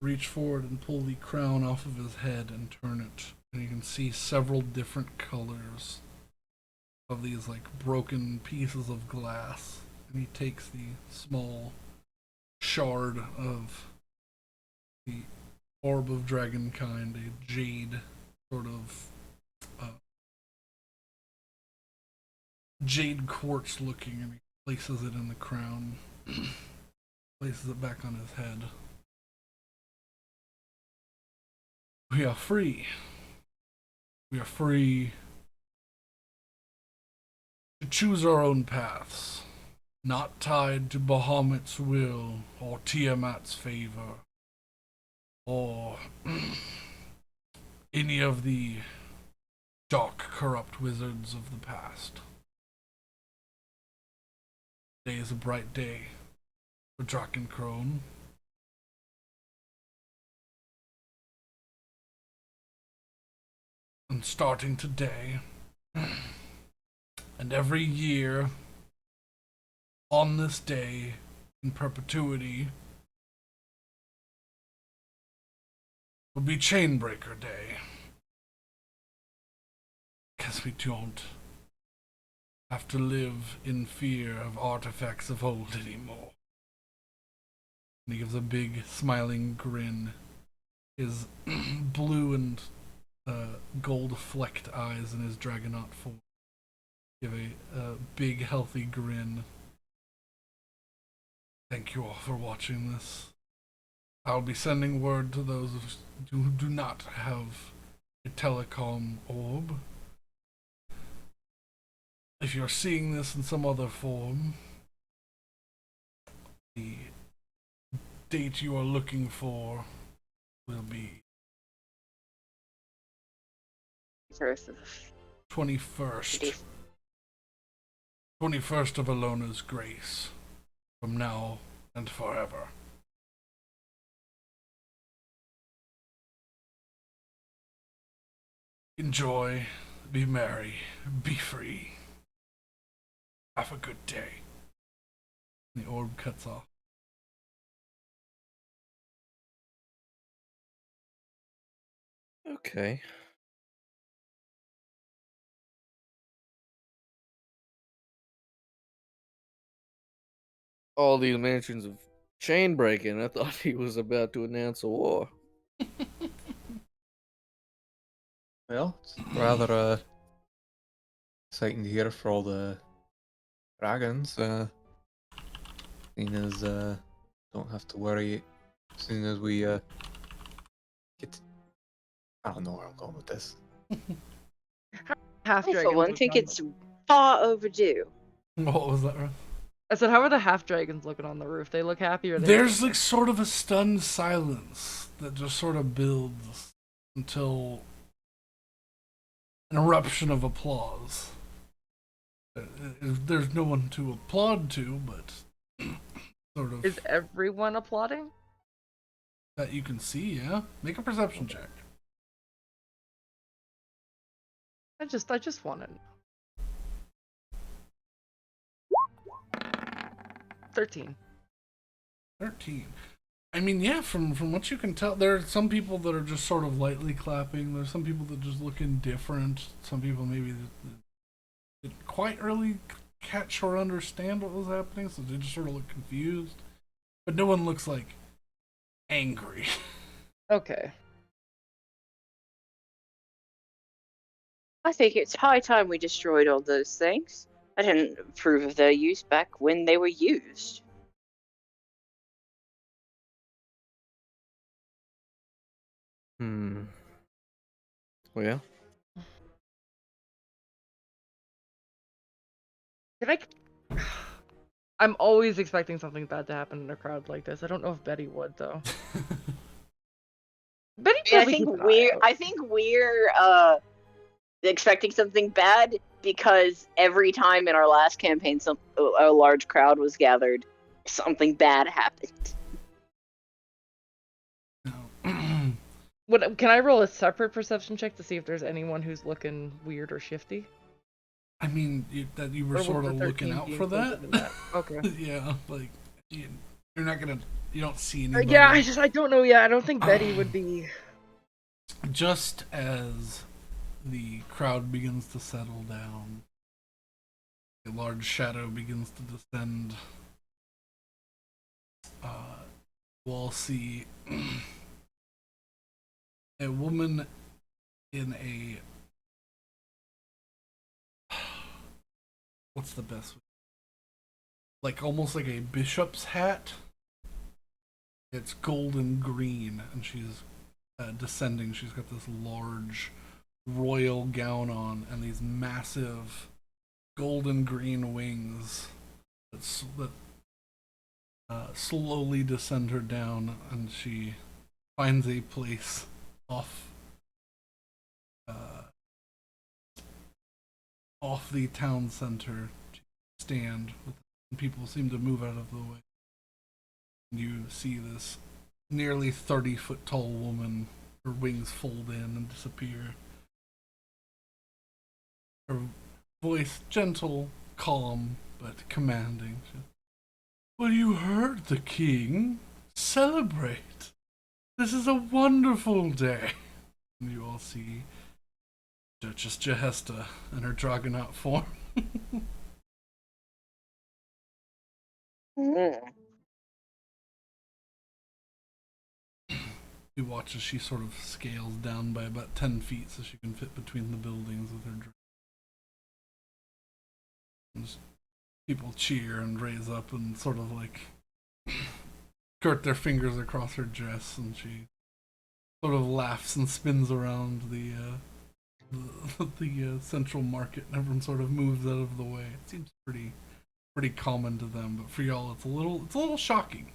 reach forward and pull the crown off of his head and turn it. And you can see several different colors of these like broken pieces of glass. And he takes the small shard of the orb of dragonkind, a jade sort of jade quartz looking, and he places it in the crown, places it back on his head. We are free. We are free to choose our own paths, not tied to Bahamut's will or Tiamat's favor, or any of the dark, corrupt wizards of the past. Today is a bright day for Drakencrone. And starting today, and every year, on this day, in perpetuity, will be Chainbreaker Day. Because we don't have to live in fear of artifacts of old anymore. And he gives a big, smiling grin. His blue and gold flecked eyes in his Dragonaut form. Give a big, healthy grin. Thank you all for watching this. I'll be sending word to those who do not have a telecom orb. If you're seeing this in some other form, the date you are looking for will be First of 21st. 21st of Alona's grace. From now and forever. Enjoy, be merry, be free. Have a good day. The orb cuts off. Okay. All these mentions of chain breaking, I thought he was about to announce a war. Well, it's rather exciting to hear for all the dragons. Seeing as don't have to worry as soon as we get. I don't know where I'm going with this. Half I, for dragons. one, think it's far overdue. What was that, Russ? I said, how are the half dragons looking on the roof? They look happy, or There's like sort of a stunned silence that just sort of builds until an eruption of applause. There's no one to applaud to, but sort of Is everyone applauding? that you can see. Yeah, make a perception check. I just wanted. 13. 13. I mean, yeah, from what you can tell, there are some people that are just sort of lightly clapping. There's some people that just look indifferent. Some people maybe didn't quite really catch or understand what was happening, so they just sort of look confused. But no one looks like angry. Okay. I think it's high time we destroyed all those things. I didn't approve of their use back when they were used. Well, yeah. Can I? I'm always expecting something bad to happen in a crowd like this. I don't know if Betty would though. Betty I probably think keeps an eye we're out. I think we're expecting something bad because every time in our last campaign a large crowd was gathered, something bad happened. Can I roll a separate perception check to see if there's anyone who's looking weird or shifty? I mean, that you were Or would sort the of 13 looking out be for included that. in that? Okay. Yeah, like you're not gonna, you don't see anybody. Yeah, I don't know. Yeah, I don't think Betty would be. Just as the crowd begins to settle down, a large shadow begins to descend. We'll all see a woman in a, what's the best, like almost like a bishop's hat. It's golden green, and she's descending. She's got this large royal gown on and these massive golden green wings that slowly descend her down, and she finds a place off off the town center to stand. People seem to move out of the way. You see this nearly 30-foot tall woman, her wings fold in and disappear. Her voice gentle, calm, but commanding. Well, you heard the king. Celebrate. This is a wonderful day. And you all see Duchess Jahesta in her Dragonaut form. Mm. You watch as she sort of scales down by about 10 feet so she can fit between the buildings with her dress. People cheer and raise up and sort of like skirt their fingers across her dress, and she sort of laughs and spins around the central market, and everyone sort of moves out of the way. It seems pretty common to them, but for y'all, it's a little shocking.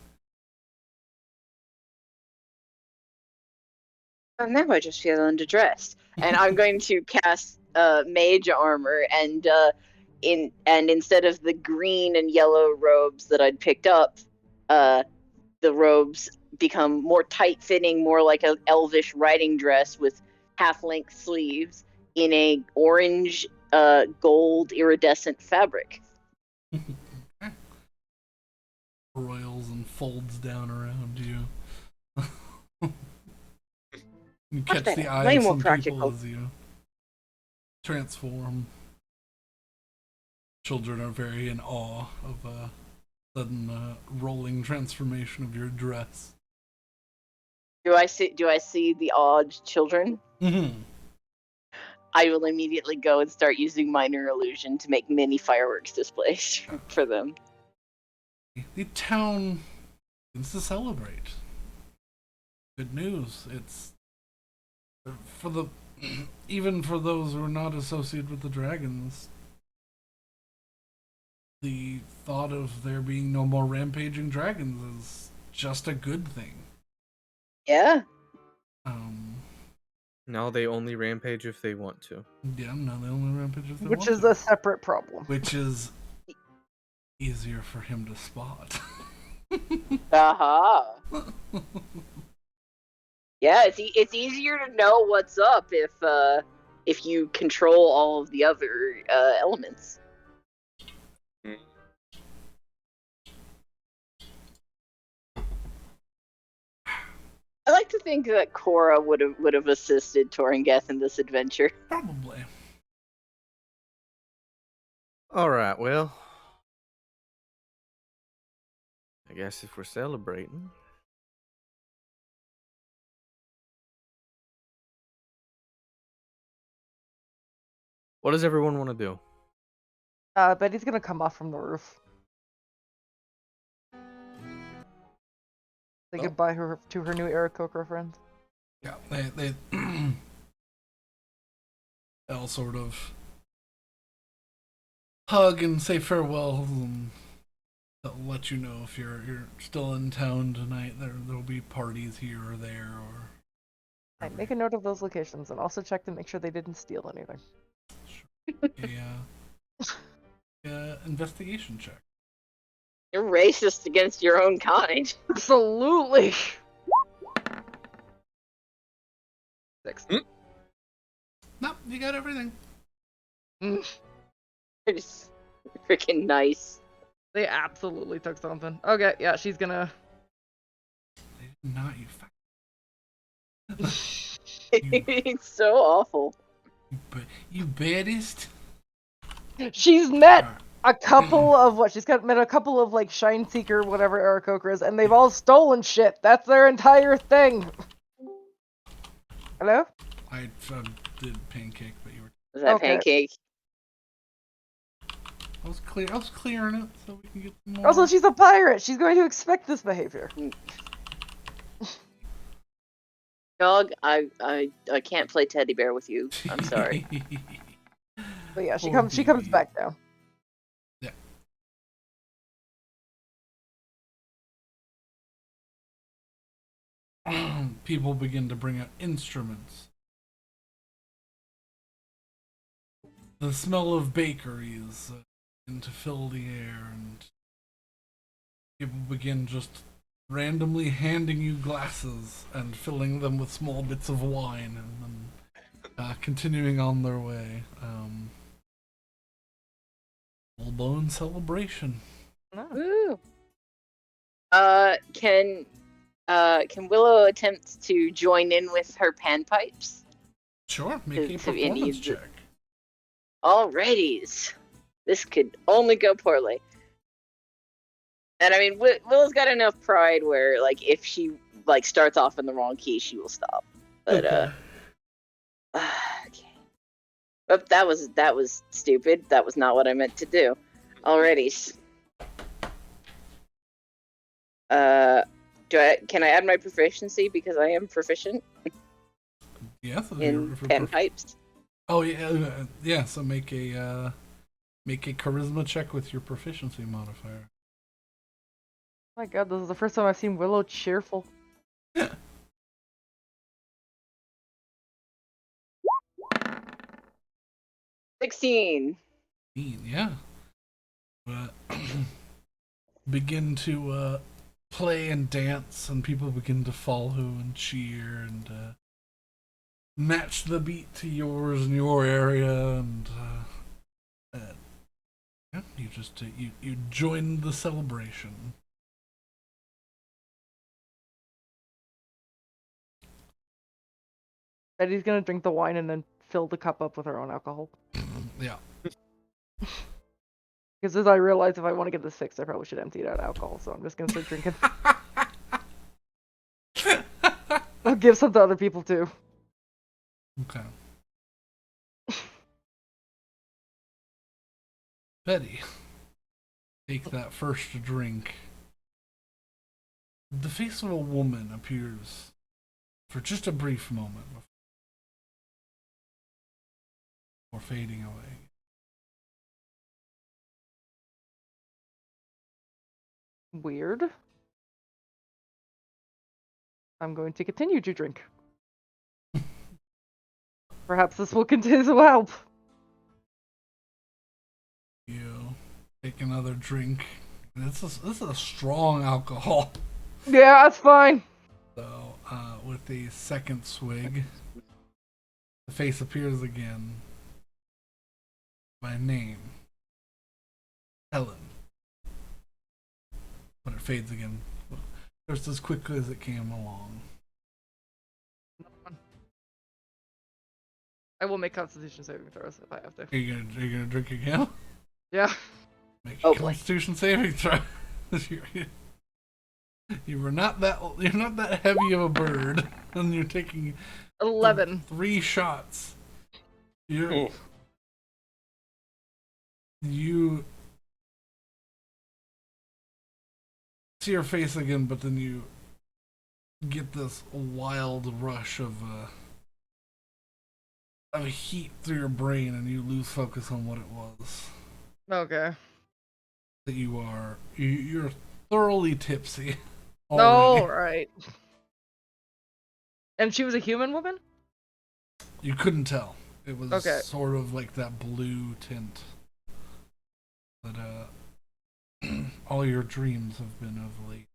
And now I just feel underdressed, and I'm going to cast mage armor, and instead of the green and yellow robes that I'd picked up, the robes become more tight-fitting, more like an elvish riding dress with half-length sleeves in a orange, gold iridescent fabric. Royals and folds down around you. You catch the eyes Way of more some practical. people as you transform. Children are very in awe of a sudden rolling transformation of your dress. Do I see the odd children? Mm-hmm. I will immediately go and start using minor illusion to make mini fireworks displays for them. The town begins to celebrate. Good news. It's for the even for those who are not associated with the dragons. The thought of there being no more rampaging dragons is just a good thing. Yeah. Now they only rampage if they want to. Yeah, no, they only rampage if they Which want is to. a separate problem. Which is easier for him to spot. Aha. Yeah, it's easier to know what's up if you control all of the other elements. I like to think that Cora would have assisted Torringeth in this adventure. Probably. Alright, well. I guess if we're celebrating. What does everyone want to do? Betty's gonna come off from the roof. Say goodbye to her new Aarakocra friends. Yeah, they all sort of hug and say farewells, and they'll let you know if you're still in town tonight. There'll be parties here or there, or Right, make a note of those locations and also check to make sure they didn't steal anything. a investigation check. You're racist against your own kind. Absolutely. 6. No, you got everything. It's freaking nice. They absolutely took something. Okay, yeah, she's gonna. They did not, you fuck. It's so awful. You baddest. She's met a couple of she's met a couple of like Shine Seeker, whatever Aarakocras, and they've all stolen shit. That's their entire thing. Hello? I did pancake, but you were. Was that Okay. pancake? I was clearing it so we can get some more. Also, she's a pirate. She's going to expect this behavior. Dog, I can't play teddy bear with you. I'm sorry. But yeah, she Poor comes baby. back down. People begin to bring out instruments. The smell of bakeries begin to fill the air, and people begin just randomly handing you glasses and filling them with small bits of wine, and then continuing on their way. Full-blown celebration. Woo. Can Willow attempt to join in with her panpipes? Sure, make a To any performance of the- check. Alrighties. This could only go poorly. And I mean, Willow's got enough pride where, like, if she like starts off in the wrong key, she will stop. But Okay. okay. But that was stupid. That was not what I meant to do. Alrighty. Can I add my proficiency because I am proficient Yes. in panpipes? Oh yeah. So make a charisma check with your proficiency modifier. My god, this is the first time I've seen Willow cheerful. 16. Yeah. But begin to play and dance, and people begin to follow and cheer and match the beat to yours in your area, and yeah, you just you join the celebration. Betty's gonna drink the wine and then fill the cup up with her own alcohol. Yeah. Because as I realize, if I want to get this fixed, I probably should empty it out of alcohol, so I'm just gonna start drinking. I'll give some to other people too. Okay. Betty, take that first drink. The face of a woman appears for just a brief moment before fading away. Weird. I'm going to continue to drink. Perhaps this will continue to help. You take another drink. This is a strong alcohol. Yeah, that's fine. So, with the second swig, the face appears again. By name, Helen. But it fades again, just as quickly as it came along. I will make Constitution saving throws if I have to. Are you gonna drink again? Yeah. Make Oh, a Constitution saving throw. You're not that heavy of a bird, and you're taking 11. 3 shots. You see her face again, but then you get this wild rush of heat through your brain, and you lose focus on what it was. Okay. That you're thoroughly tipsy. All right. And she was a human woman? You couldn't tell. It was okay. Sort of like that blue tint. But all your dreams have been of late.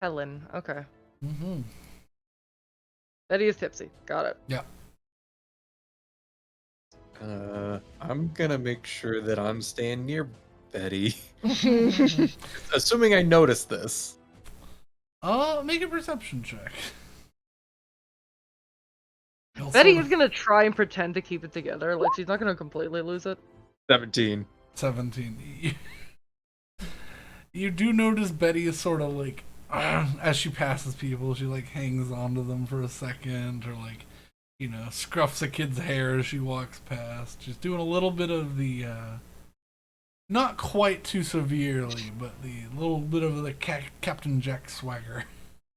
Helen. Okay. Mm-hmm. Betty is tipsy. Got it. Yeah. I'm gonna make sure that I'm staying near Betty. Assuming I notice this. Make a perception check. Betty is gonna try and pretend to keep it together. Like, she's not gonna completely lose it. 17. 17. You do notice Betty is sort of like, as she passes people, she like hangs onto them for a second, or like, scruffs a kid's hair as she walks past. She's doing a little bit of the, not quite too severely, but the little bit of the Captain Jack swagger.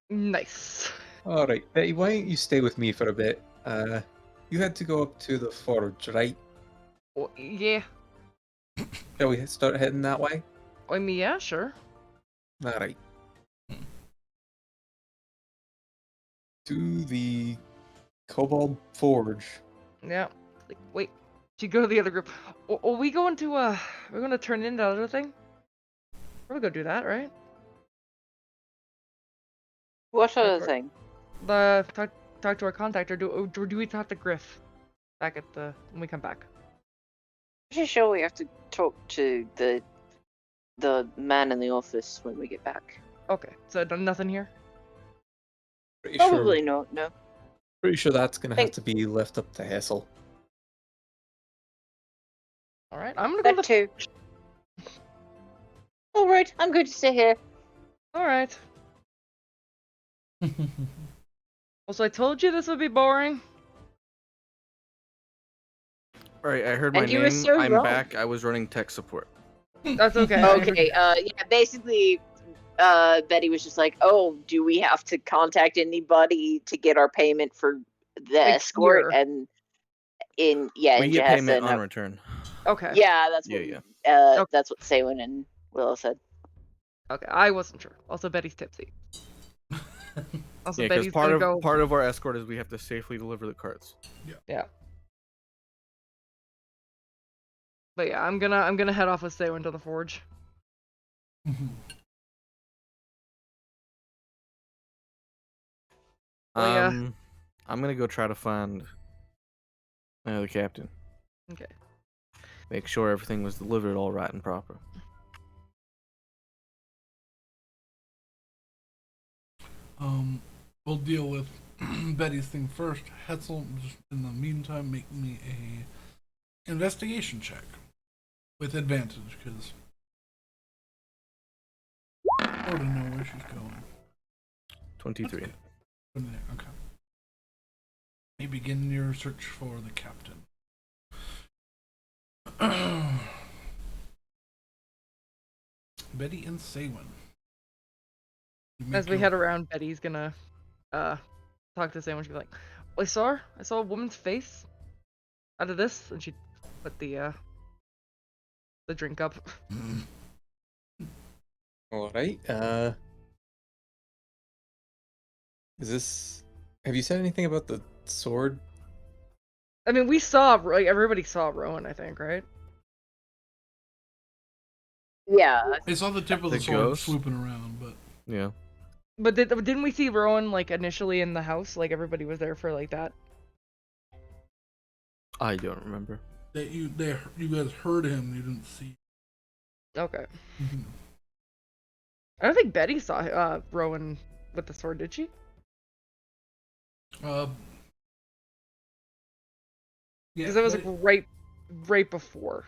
Nice. Alright, Betty, why don't you stay with me for a bit? You had to go up to the forge, right? Well, yeah. Shall we start heading that way? I mean, yeah, sure. Alright. To the Cobalt Forge. Yeah. Like, wait. She go to the other group. Are we going to, we're gonna turn in the other thing? We're gonna go do that, right? What other thing? Talk to our contact, or do we talk to Griff back at when we come back? Pretty sure we have to talk to the man in the office when we get back. Okay, so nothing here? Pretty Probably not. No. Pretty sure that's gonna have Thank- to be left up to Hessel. All right, I'm gonna go to That the. too. All right, I'm good to stay here. All right. Also, I told you this would be boring. All right, I heard my And you were name. so I'm wrong. back. I was running tech support. That's okay. Okay, yeah, basically, Betty was just like, oh, do we have to contact anybody to get our payment for the Like escort? here. And in Jahesta, payment and on return. Okay. yeah, that's what Yeah. Okay. that's what Saywin and Willow said. Okay. I wasn't sure. Also, Betty's tipsy. Also, Yeah, because Betty's gonna go. part of our escort is we have to safely deliver the carts. Yeah. But yeah, I'm gonna head off with Saywin to the forge. Well, yeah. I'm gonna go try to find the captain. Okay. Make sure everything was delivered all right and proper. We'll deal with Betty's thing first. Hetzel, just in the meantime, make me a investigation check with advantage, because I want to know where she's going. 23. Okay. From there, okay. You begin your search for the captain. Betty and Saywin. You make As we your- head around, Betty's gonna talk to Saywin. She'll be like, well, I saw a woman's face out of this, and she put the drink up. All right. Is this? Have you said anything about the sword? I mean, we saw, like, everybody saw Rowan, I think, right? Yeah, I saw the tip of the The sword ghost? swooping around, but Yeah. But didn't we see Rowan, like, initially in the house? Like, everybody was there for, like, that? I don't remember. that you guys heard him, you didn't see. Okay. Mhm. I don't think Betty saw Rowan with the sword, did she? Yeah, Because that was, like, right before.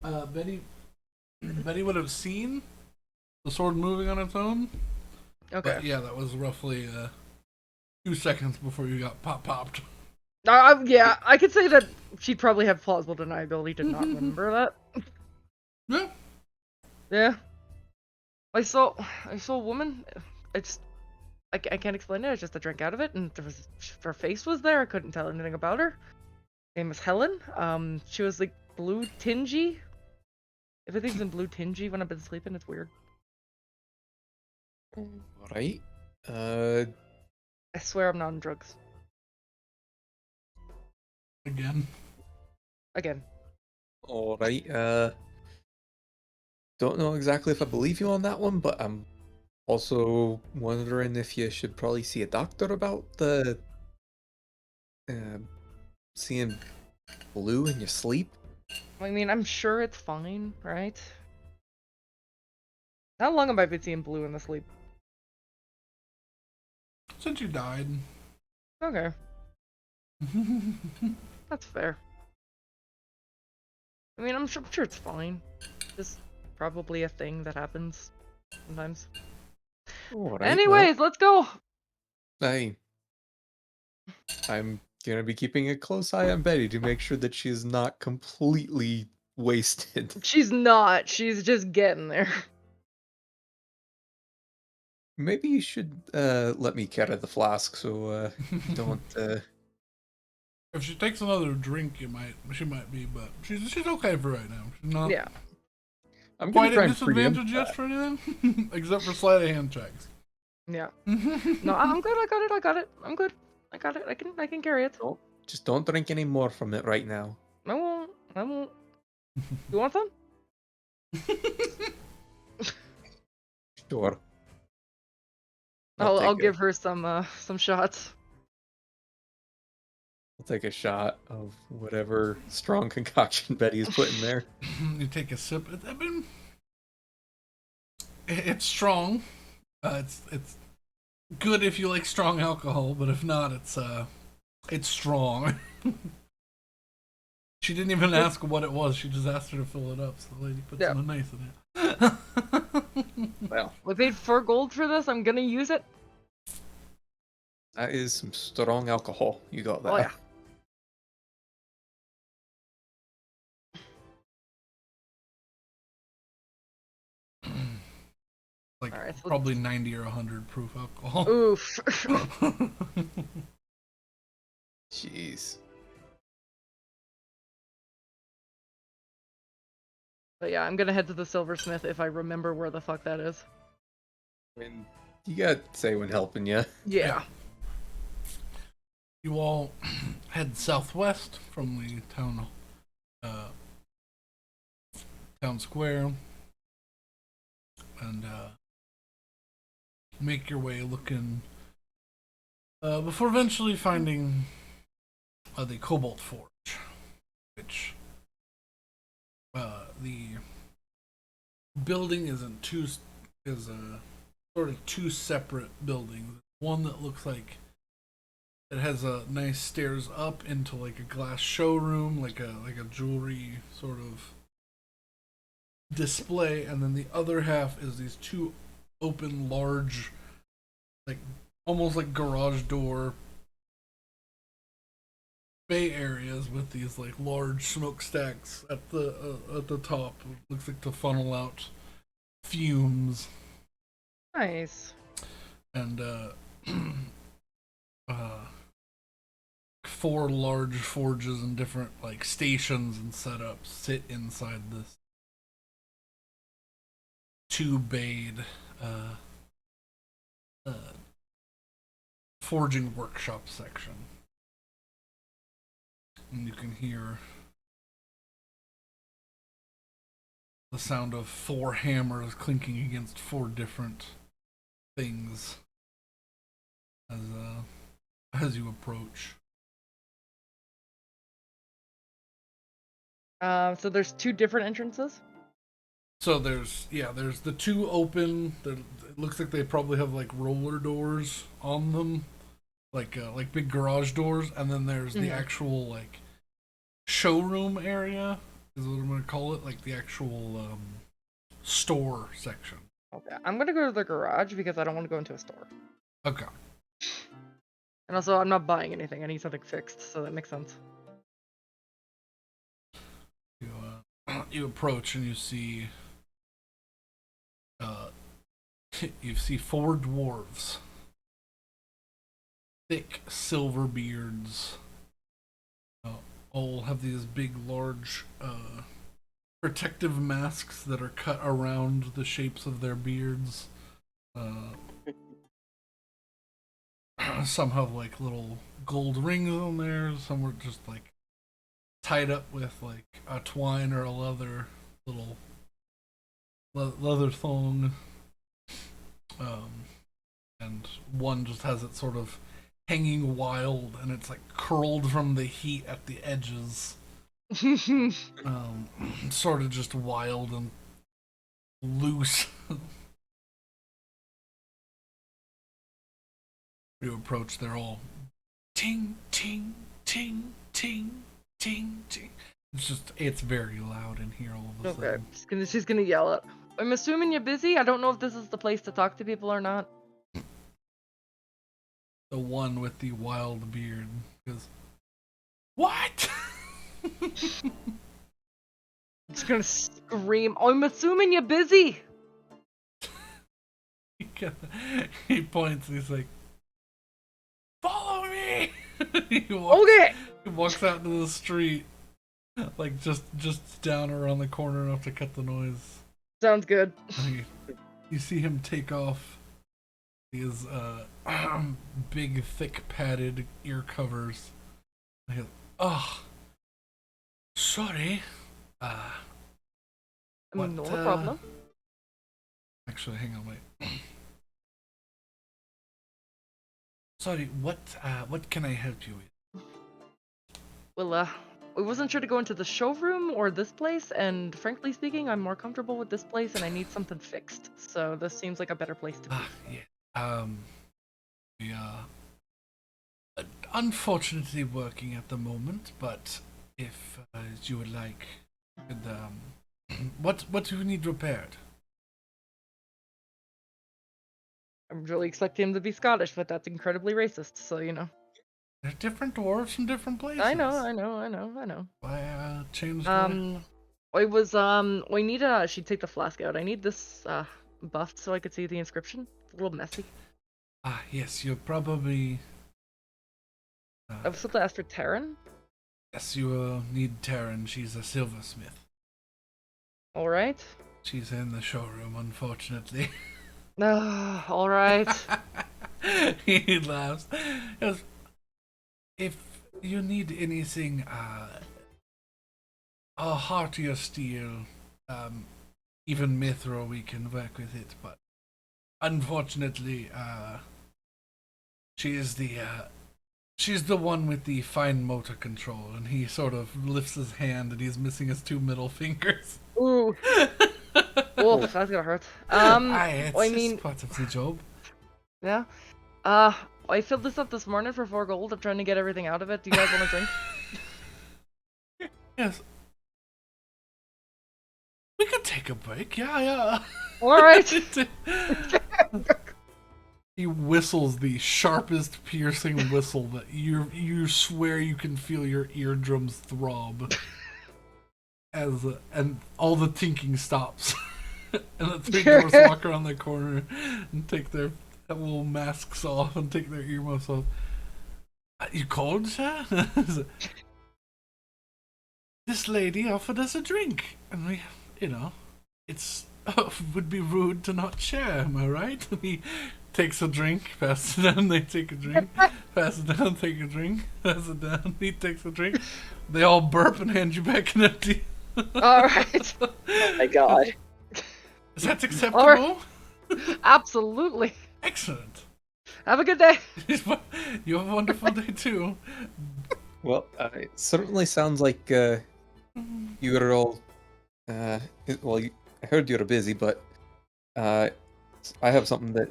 Betty would have seen the sword moving on its own. Okay. But yeah, that was roughly 2 seconds before you got popped. Yeah, I could say that she'd probably have plausible deniability to not remember that. Yeah. Yeah. I saw a woman. I can't explain it. I just drank out of it, and her face was there. I couldn't tell anything about her. Her name was Helen. She was like blue tingy. Everything's in blue tingy when I've been sleeping. It's weird. All right. I swear I'm not on drugs. Again. Again. All right. Don't know exactly if I believe you on that one, but I'm also wondering if you should probably see a doctor about the seeing blue in your sleep. I mean, I'm sure it's fine, right? How long have I been seeing blue in the sleep? Since you died. Okay, that's fair. I mean, I'm sure it's fine. Just probably a thing that happens sometimes. All right. Anyways, let's go. I'm gonna be keeping a close eye on Betty to make sure that she's not completely wasted. She's not. She's just getting there. Maybe you should let me carry the flask so don't If she takes another drink, she might be, but she's okay for right now. She's not Yeah. I'm gonna quite try at and preempt disadvantage yet for anything, except for sleight of hand checks. Yeah. No, I'm good. I got it. I'm good. I got it. I can carry it. Just don't drink any more from it right now. I won't. You want some? Sure. I'll take give her some shots. I'll take a shot of whatever strong concoction Betty is putting there. You take a sip. I mean, it's strong. It's good if you like strong alcohol, but if not, it's strong. She didn't even ask what it was. She just asked her to fill it up, so the lady put Yeah. some nice in it. Well, We paid 4 gold for this. I'm gonna use it. that is some strong alcohol you got there. Oh yeah. Like Alright, so probably 90 or 100 proof alcohol. Oof. Jeez. But yeah, I'm gonna head to the silversmith if I remember where the fuck that is. I mean, you got Saywin helping you. Yeah. You all head southwest from the town square, and make your way looking before eventually finding the Cobalt Forge, which the building is sort of two separate buildings. One that looks like it has a nice stairs up into like a glass showroom, like a jewelry sort of display, and then the other half is these two open, large, like almost like garage door bay areas with these like large smokestacks at the top. It looks like to funnel out fumes. Nice. And four large forges and different like stations and setups sit inside this two-bayed forging workshop section. And you can hear the sound of 4 hammers clinking against 4 different things as you approach. So there's 2 different entrances? So there's the 2 open. It looks like they probably have like roller doors on them, like big garage doors, and then there's the actual like showroom area is what I'm gonna call it, like the actual store section. Okay. I'm gonna go to the garage because I don't want to go into a store. Okay. And also, I'm not buying anything. I need something fixed, so that makes sense. You approach and you see you see 4 dwarves, thick silver beards. All have these big, large protective masks that are cut around the shapes of their beards. Some have like little gold rings on there. Some were just like tied up with like a twine or a leather little leather thong. And one just has it sort of hanging wild, and it's like curled from the heat at the edges. Sort of just wild and loose. You approach, they're all ting, ting, ting, ting, ting, ting. It's very loud in here all of a Okay. sudden. She's gonna yell it. I'm assuming you're busy. I don't know if this is the place to talk to people or not. The one with the wild beard goes, "What?" I'm just gonna scream. I'm assuming you're busy. He points. He's like, "Follow me!" He Okay. walks out into the street, like just down around the corner enough to cut the noise. Sounds good. You see him take off his big, thick, padded ear covers. He goes, "Oh, sorry. What, No problem. Actually, hang on, wait. Sorry, what can I help you with?" Well, I wasn't sure to go into the showroom or this place, and frankly speaking, I'm more comfortable with this place and I need something fixed. So this seems like a better place to be. Yeah. We are unfortunately working at the moment, but if you would like, could, what do you need repaired? I'm really expecting him to be Scottish, but that's incredibly racist, so you know. They're different dwarves from different places. I know. Why change? I was we need she'd take the flask out. I need this buffed so I could see the inscription. It's a little messy. Yes, you're probably. I was supposed to ask for Taryn. Yes, you need Taryn. She's a silversmith. All right. She's in the showroom, unfortunately. All right. He laughs. Yes. If you need anything, heartier steel, even mithril, we can work with it. But unfortunately, she's the one with the fine motor control, and he sort of lifts his hand, and he's missing his 2 middle fingers. Ooh. Oh, that's gonna hurt. It's part of the job. Yeah. I filled this up this morning for 4 gold. I'm trying to get everything out of it. Do you guys want a drink? Yes. We could take a break. Yeah. All right. He whistles the sharpest piercing whistle that you swear you can feel your eardrums throb. And all the tinking stops. And the 3 dwarfs walk around the corner and take their little masks off and take their earmuffs off. You cold, sir? This lady offered us a drink, and we, it's would be rude to not share. Am I right? And he takes a drink, passes it down. They take a drink, pass it down, take a drink, pass it down. He takes a drink. They all burp and hand you back an empty. All right. Oh my god. Is that acceptable? Right. Absolutely. Excellent. Have a good day. You have a wonderful day too. Well, it certainly sounds like you were all. I heard you were busy, but I have something that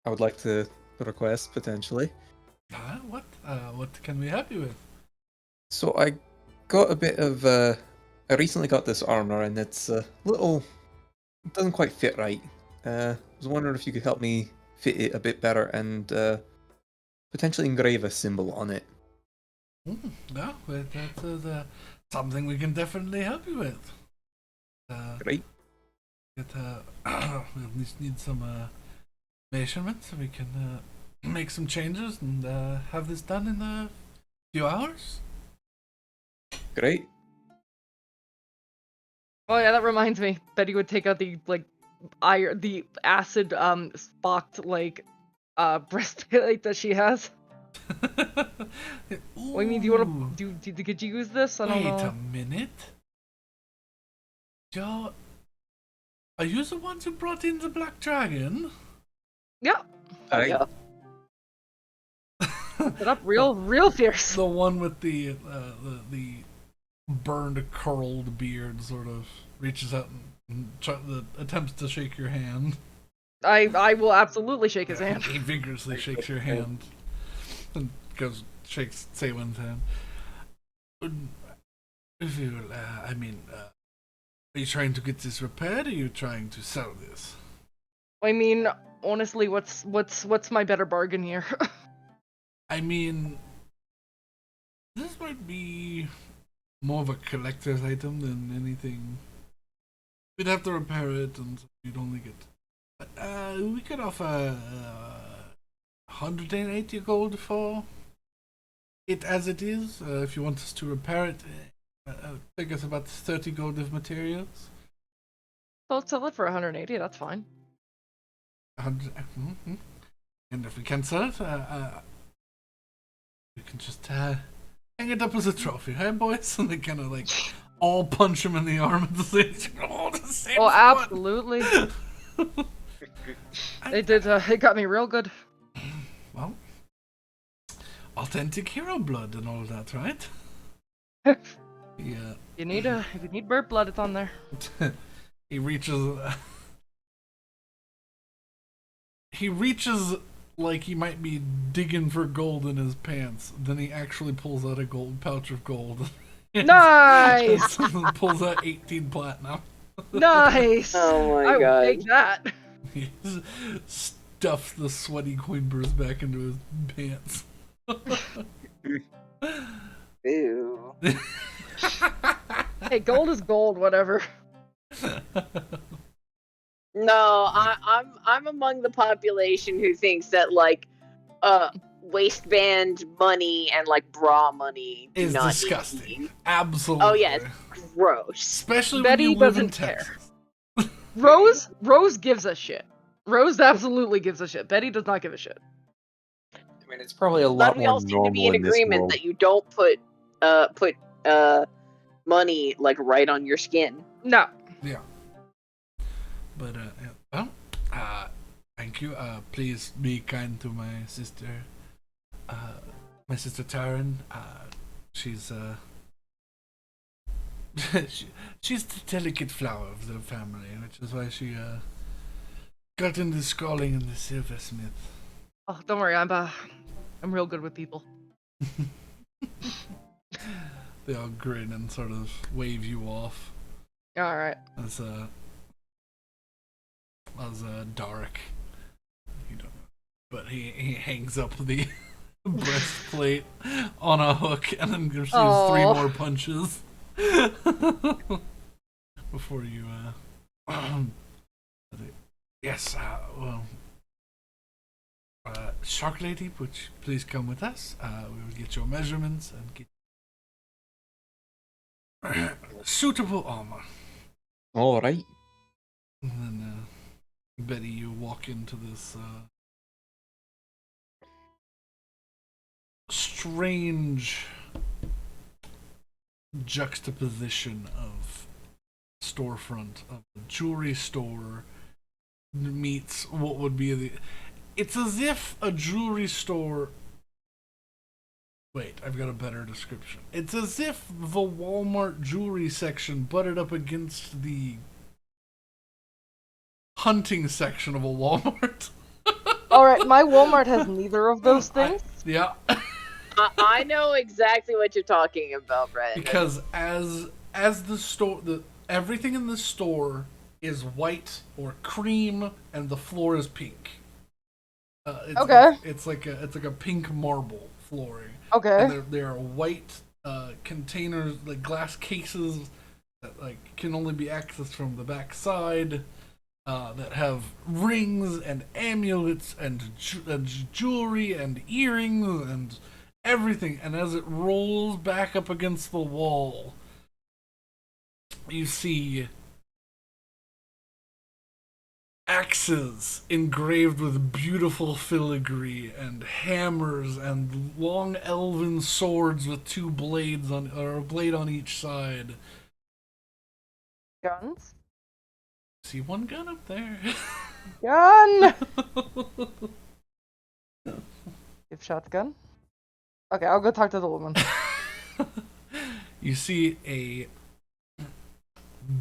I would like to request potentially. What? What can we help you with? So I got a bit of. I recently got this armor, and it's a little. It doesn't quite fit right. I was wondering if you could help me fit it a bit better and potentially engrave a symbol on it. No, that's something we can definitely help you with. Great. We'll just need some measurements so we can make some changes and have this done in a few hours. Great. Oh yeah, that reminds me. Betty would take out the the acid sparked breastplate that she has. I mean, do you want to could you use this? I don't know. Wait a minute. Are you the ones who brought in the black dragon? Yeah. Yeah. Put up real fierce. The one with the burned, curled beard sort of reaches out and attempts to shake your hand. I will absolutely shake his hand. He vigorously shakes your hand and shakes Saywin's hand. If you, are you trying to get this repaired, or are you trying to sell this? I mean, honestly, what's my better bargain here? I mean, this might be more of a collector's item than anything. We'd have to repair it, and you'd only get. We could offer 180 gold for it as it is. If you want us to repair it, take us about 30 gold of materials. Well, let's sell it for 180. That's fine. 100, and if we can sell it, we can just hang it up as a trophy, hey boys? And they kind of all punch him in the arm at the same time. Oh, absolutely. They did. It got me real good. Well, authentic hero blood and all that, right? Yeah. If you need bird blood, it's on there. He reaches like he might be digging for gold in his pants. Then he actually pulls out a gold pouch of gold. Nice! And pulls out 18 platinum. Nice! Oh my I would God. take that. He stuffs the sweaty coin purse back into his pants. Ew. Hey, gold is gold, whatever. No, I'm among the population who thinks that like waistband money and like bra money do Is not disgusting. equal. Absolutely. Oh yeah, it's gross. Especially Betty when you live in doesn't care. Texas. Rose gives a shit. Rose absolutely gives a shit. Betty does not give a shit. I mean, it's probably a But lot we more all seem to be normal in in this agreement world. that you don't put money like right on your skin. No. Yeah. But yeah. Well, thank you. Please be kind to my sister. My sister Taryn. She's she's the delicate flower of the family, which is why she got into schooling in the silversmith. Oh, don't worry. I'm real good with people. They all grin and sort of wave you off All right. as Dark. You don't know, but he hangs up the breastplate on a hook and then receives 3 Aw. more punches before you yes, well, Shark Lady, would you please come with us? We will get your measurements and get suitable armor. All right. And then, Betty, you walk into this strange juxtaposition of storefront of a jewelry store meets what would be the. It's as if a jewelry store. Wait, I've got a better description. It's as if the Walmart jewelry section butted up against the hunting section of a Walmart. All right. My Walmart has neither of those things. Yeah. I know exactly what you're talking about, Brandon. Because as the store, everything in the store is white or cream, and the floor is pink. Okay. It's like a pink marble flooring. Okay. And there are white containers, like glass cases that like can only be accessed from the back side. That have rings and amulets and jewelry and earrings and everything. And as it rolls back up against the wall, you see axes engraved with beautiful filigree and hammers and long elven swords with 2 blades or a blade on each side. Guns. See 1 gun up there. Gun. Give shotgun. Okay, I'll go talk to the woman. You see a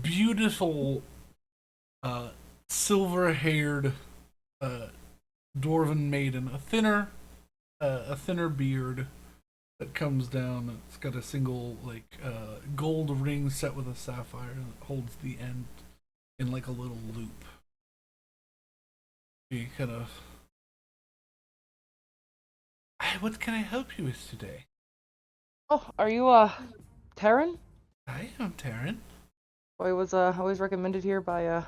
beautiful silver-haired dwarven maiden, a thinner beard that comes down. It's got a single gold ring set with a sapphire that holds the end in like a little loop. You kind of, what can I help you with today? Oh, are you Taryn? I am Taryn. I was always recommended here by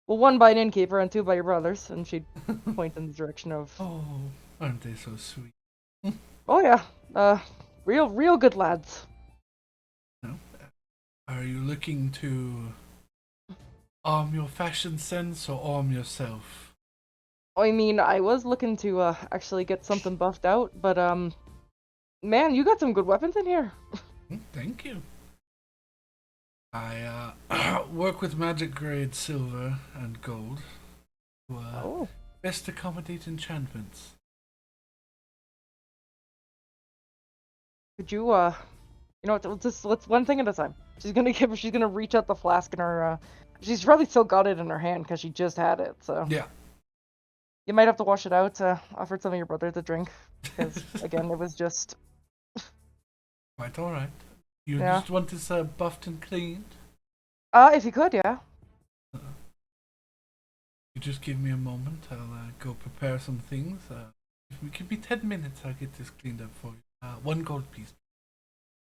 well, 1 by an innkeeper and 2 by your brothers, and she'd point in the direction of. Oh, aren't they so sweet? Oh yeah, real good lads. No. Are you looking to arm your fashion sense or arm yourself? I mean, I was looking to actually get something buffed out, but man, you got some good weapons in here. Thank you. I work with magic grade silver and gold to Oh. best accommodate enchantments. Could you you know what? Let's 1 thing at a time. She's gonna reach out the flask in her. She's probably still got it in her hand because she just had it. So. Yeah. You might have to wash it out. Offered some of your brother to drink because again, it was just Quite alright. You yeah. just want this buffed and cleaned? If you could, yeah. You just give me a moment. I'll go prepare some things. Give me 10 minutes. I'll get this cleaned up for you. 1 gold piece.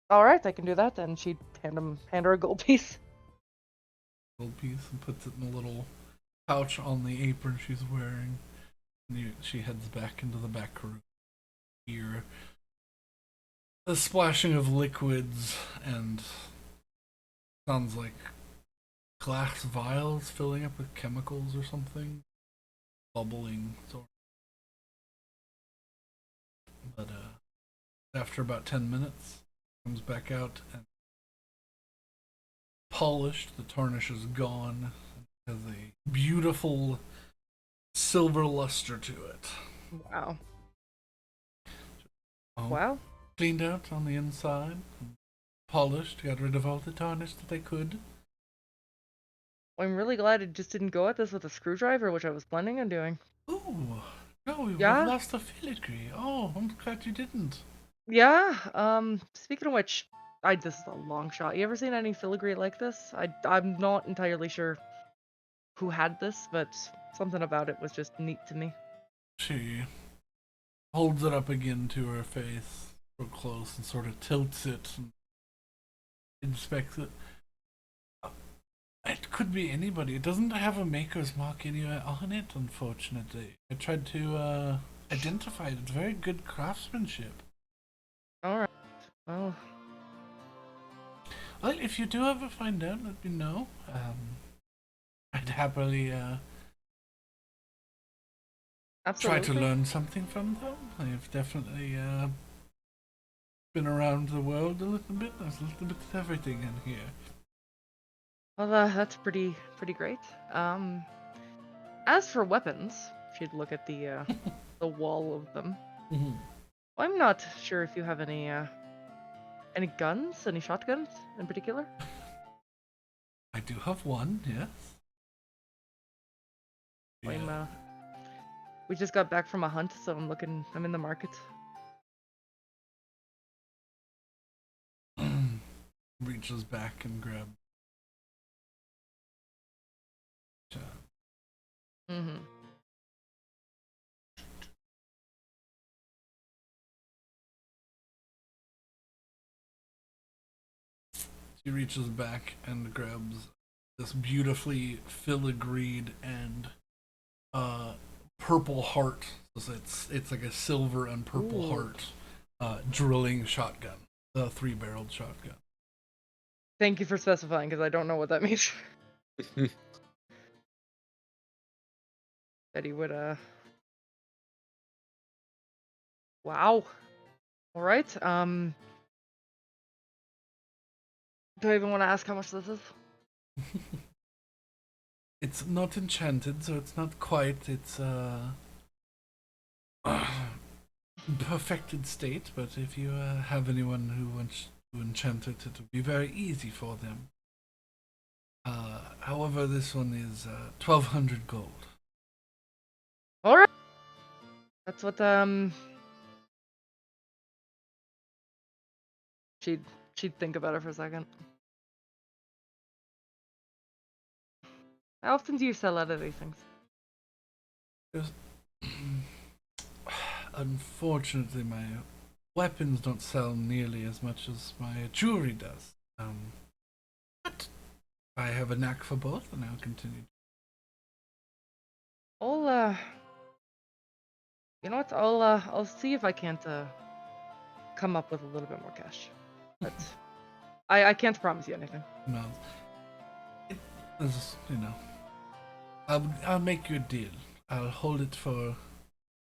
All right, I can do that. And she'd hand her a gold piece. Gold piece and puts it in a little pouch on the apron she's wearing. And she heads back into the back room. Here, the splashing of liquids and sounds like glass vials filling up with chemicals or something, bubbling sort of. But after about 10 minutes, comes back out and polished. The tarnish is gone. It has a beautiful silver luster to it. Wow. Oh, Wow. cleaned out on the inside, polished, got rid of all the tarnish that I could. I'm really glad it just didn't go at this with a screwdriver, which I was planning on doing. Ooh, no, we would Yeah? have lost the filigree. Oh, I'm glad you didn't. Yeah. Speaking of which, this is a long shot. You ever seen any filigree like this? I'm not entirely sure who had this, but something about it was just neat to me. She holds it up again to her face, real close, and sort of tilts it and inspects it. It could be anybody. It doesn't have a maker's mark anywhere on it, unfortunately. I tried to identify it. It's very good craftsmanship. Alright. Well, Well, if you do ever find out, let me know. I'd happily try absolutely. to learn something from them. I've definitely been around the world a little bit. There's a little bit of everything in here. Well, that's pretty great. As for weapons, she'd look at the the wall of them. I'm not sure if you have any guns, any shotguns in particular. I do have one, yes. I'm we just got back from a hunt, so I'm in the market. Reaches back and grabs. Mm-hmm. She reaches back and grabs this beautifully filigreed and purple heart. So it's like a silver and purple Ooh. heart drilling shotgun, the 3-barreled shotgun. Thank you for specifying, because I don't know what that means. That he would Wow. All right. Do I even want to ask how much this is? It's not enchanted, so it's not quite its perfected state. But if you have anyone who wants to enchant it, it will be very easy for them. However, this one is 1,200 gold. All right. That's what she'd think about it for a second. How often do you sell out of these things? There's unfortunately, my weapons don't sell nearly as much as my jewelry does. But I have a knack for both, and I'll continue. I'll you know what? I'll see if I can't come up with a little bit more cash. But I can't promise you anything. No, it's, I'll make you a deal. I'll hold it for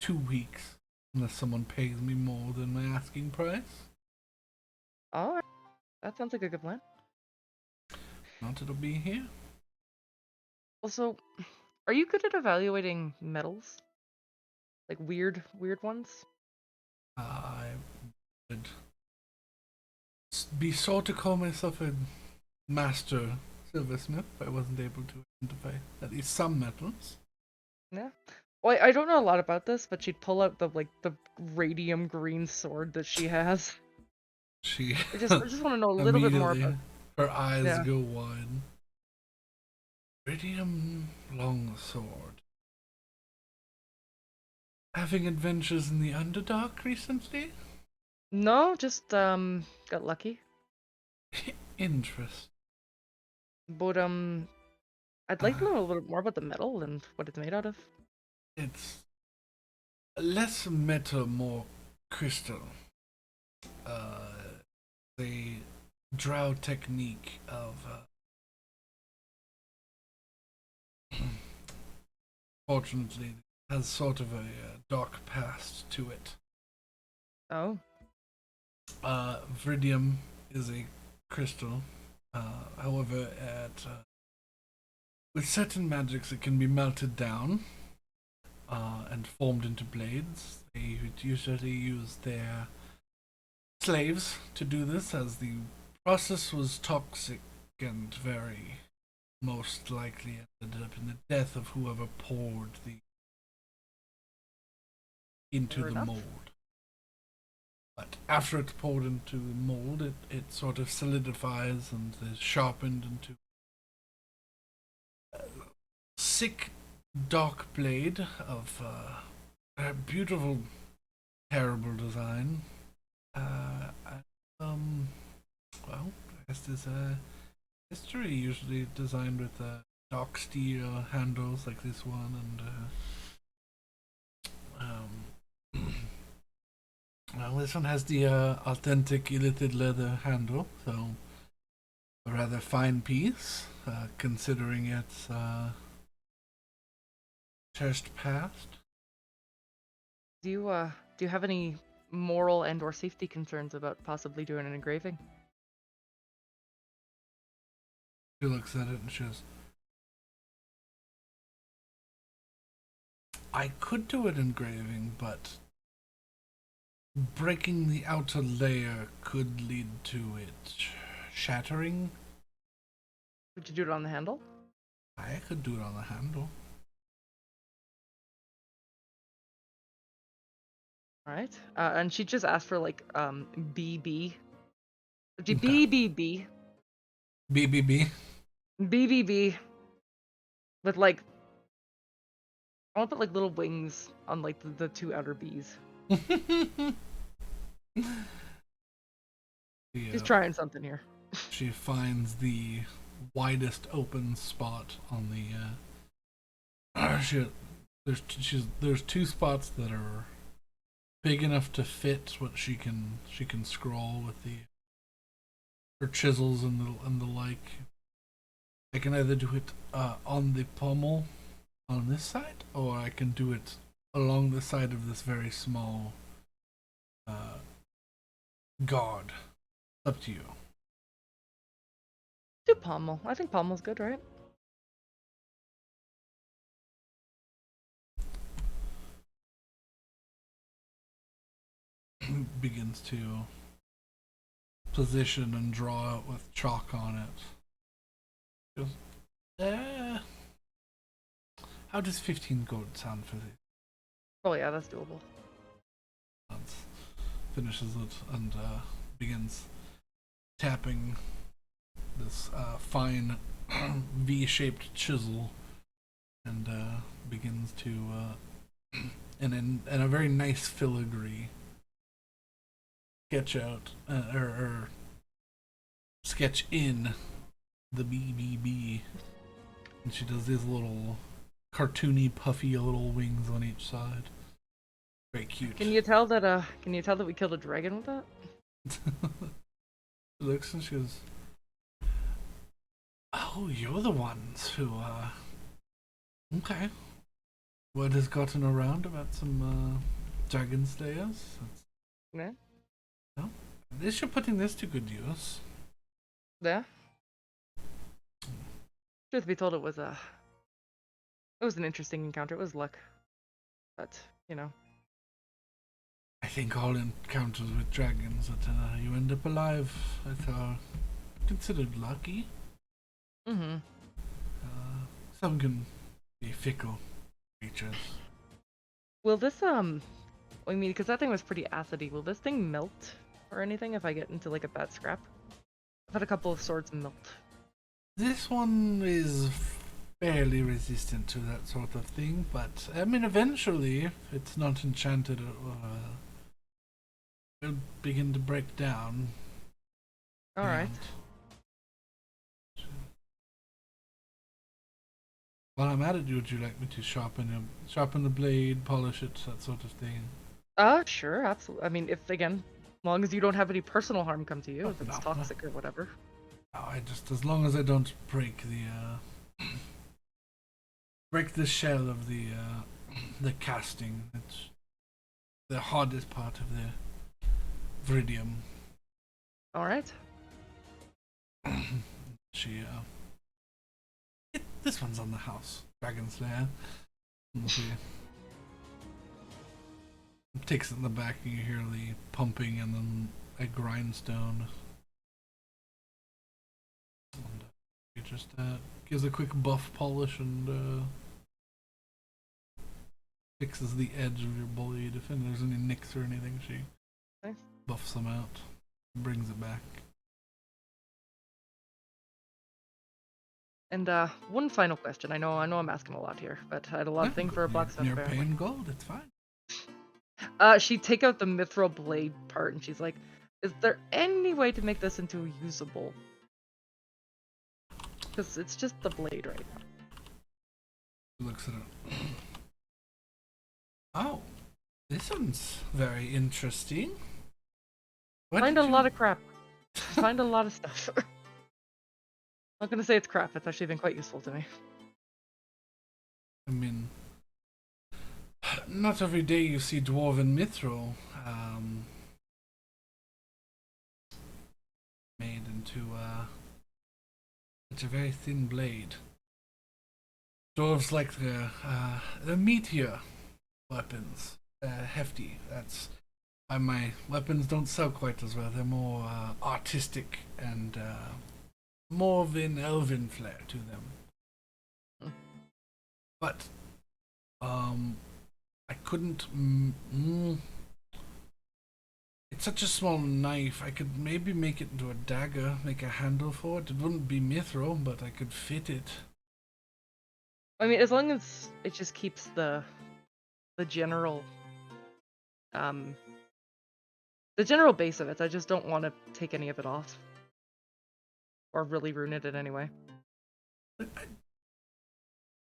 2 weeks unless someone pays me more than my asking price. All right. That sounds like a good plan. Not it'll be here. Also, are you good at evaluating metals? Like weird ones? I would be sure to call myself a master silversmith if I wasn't able to identify at least some metals. Yeah. Well, I don't know a lot about this, but she'd pull out the radium green sword that she has. She I just want to know a little bit more immediately, about. her eyes Yeah. go wide. Iridium longsword. Having adventures in the Underdark recently? No, just got lucky. Interest. But I'd like to know a little bit more about the metal and what it's made out of. It's less metal, more crystal. The drow technique of fortunately has sort of a dark past to it. Oh, Viridium is a crystal. However, with certain magics, it can be melted down and formed into blades. They would usually use their slaves to do this, as the process was toxic and very most likely ended up in the death of whoever poured the into fair the enough. mold. But after it's poured into the mold, it sort of solidifies and is sharpened into a sick, dark blade of a beautiful, terrible design. Well, I guess there's a history usually designed with dark steel handles like this one, and well, this one has the authentic illithid leather handle, so a rather fine piece, considering its cherished past. Do you have any moral and or safety concerns about possibly doing an engraving? She looks at it and she goes, I could do an engraving, but breaking the outer layer could lead to it shattering. Would you do it on the handle? I could do it on the handle. All right. And she just asked for like BB. Okay. BBB. BBB. BBB. With like, I want to put like little wings on like the two outer B's. She's trying something here. She finds the widest open spot on the. There's two spots that are big enough to fit what she can scroll with the her chisels and the like. I can either do it on the pommel on this side, or I can do it along the side of this very small guard. Up to you. Do pommel. I think pommel's good, right? Begins to position and draw it with chalk on it. Goes, how does 15 gold sound for this? Oh yeah, that's doable. Finishes it and begins tapping this fine V-shaped chisel, and begins to in a very nice filigree sketch out or sketch in the BBB, and she does these little cartoony, puffy little wings on each side. Very cute. Can you tell that we killed a dragon with that? She looks and she goes, "Oh, you're the ones who okay. Word has gotten around about some dragon slayers. Yeah. Well, at least you're putting this to good use." Yeah. Truth be told, it was an interesting encounter. It was luck, but you know. I think all encounters with dragons that you end up alive are considered lucky. Mm-hmm. Some can be fickle creatures. Will this I mean, because that thing was pretty acidy. Will this thing melt or anything if I get into like a bad scrap? I've had a couple of swords melt. This one is fairly resistant to that sort of thing, but I mean, eventually, if it's not enchanted, it'll begin to break down. All right. And while I'm at it, would you like me to sharpen the blade, polish it, that sort of thing? Sure, absolutely. I mean, if again, as long as you don't have any personal harm come to you, Oh, if it's no. toxic or whatever. No, as long as I don't break the shell of the casting. It's the hardest part of the viridium. All right. She this one's on the house. Dragon Slayer. She takes it in the back and you hear the pumping and then a grindstone. And he just gives a quick buff polish and fixes the edge of your blade. If there's any nicks or anything, she Nice. buffs them out, brings it back. And one final question. I know I'm asking a lot here, but I had a lot of things for a blacksmith. You're apparently. paying gold. It's fine. She'd take out the mithril blade part and she's like, is there any way to make this into usable? Because it's just the blade right now. He looks at it. Oh, this one's very interesting. Find a lot of crap. Find a lot of stuff. I'm not gonna say it's crap, it's actually been quite useful to me. I mean, not every day you see dwarven mithril made into such a very thin blade. Dwarves like the meteor weapons, hefty. That's why my weapons don't sell quite as well. They're more artistic and more of an elven flair to them. But I couldn't. It's such a small knife. I could maybe make it into a dagger, make a handle for it. It wouldn't be mithril, but I could fit it. I mean, as long as it just keeps the general the general base of it. I just don't want to take any of it off or really ruin it in any way.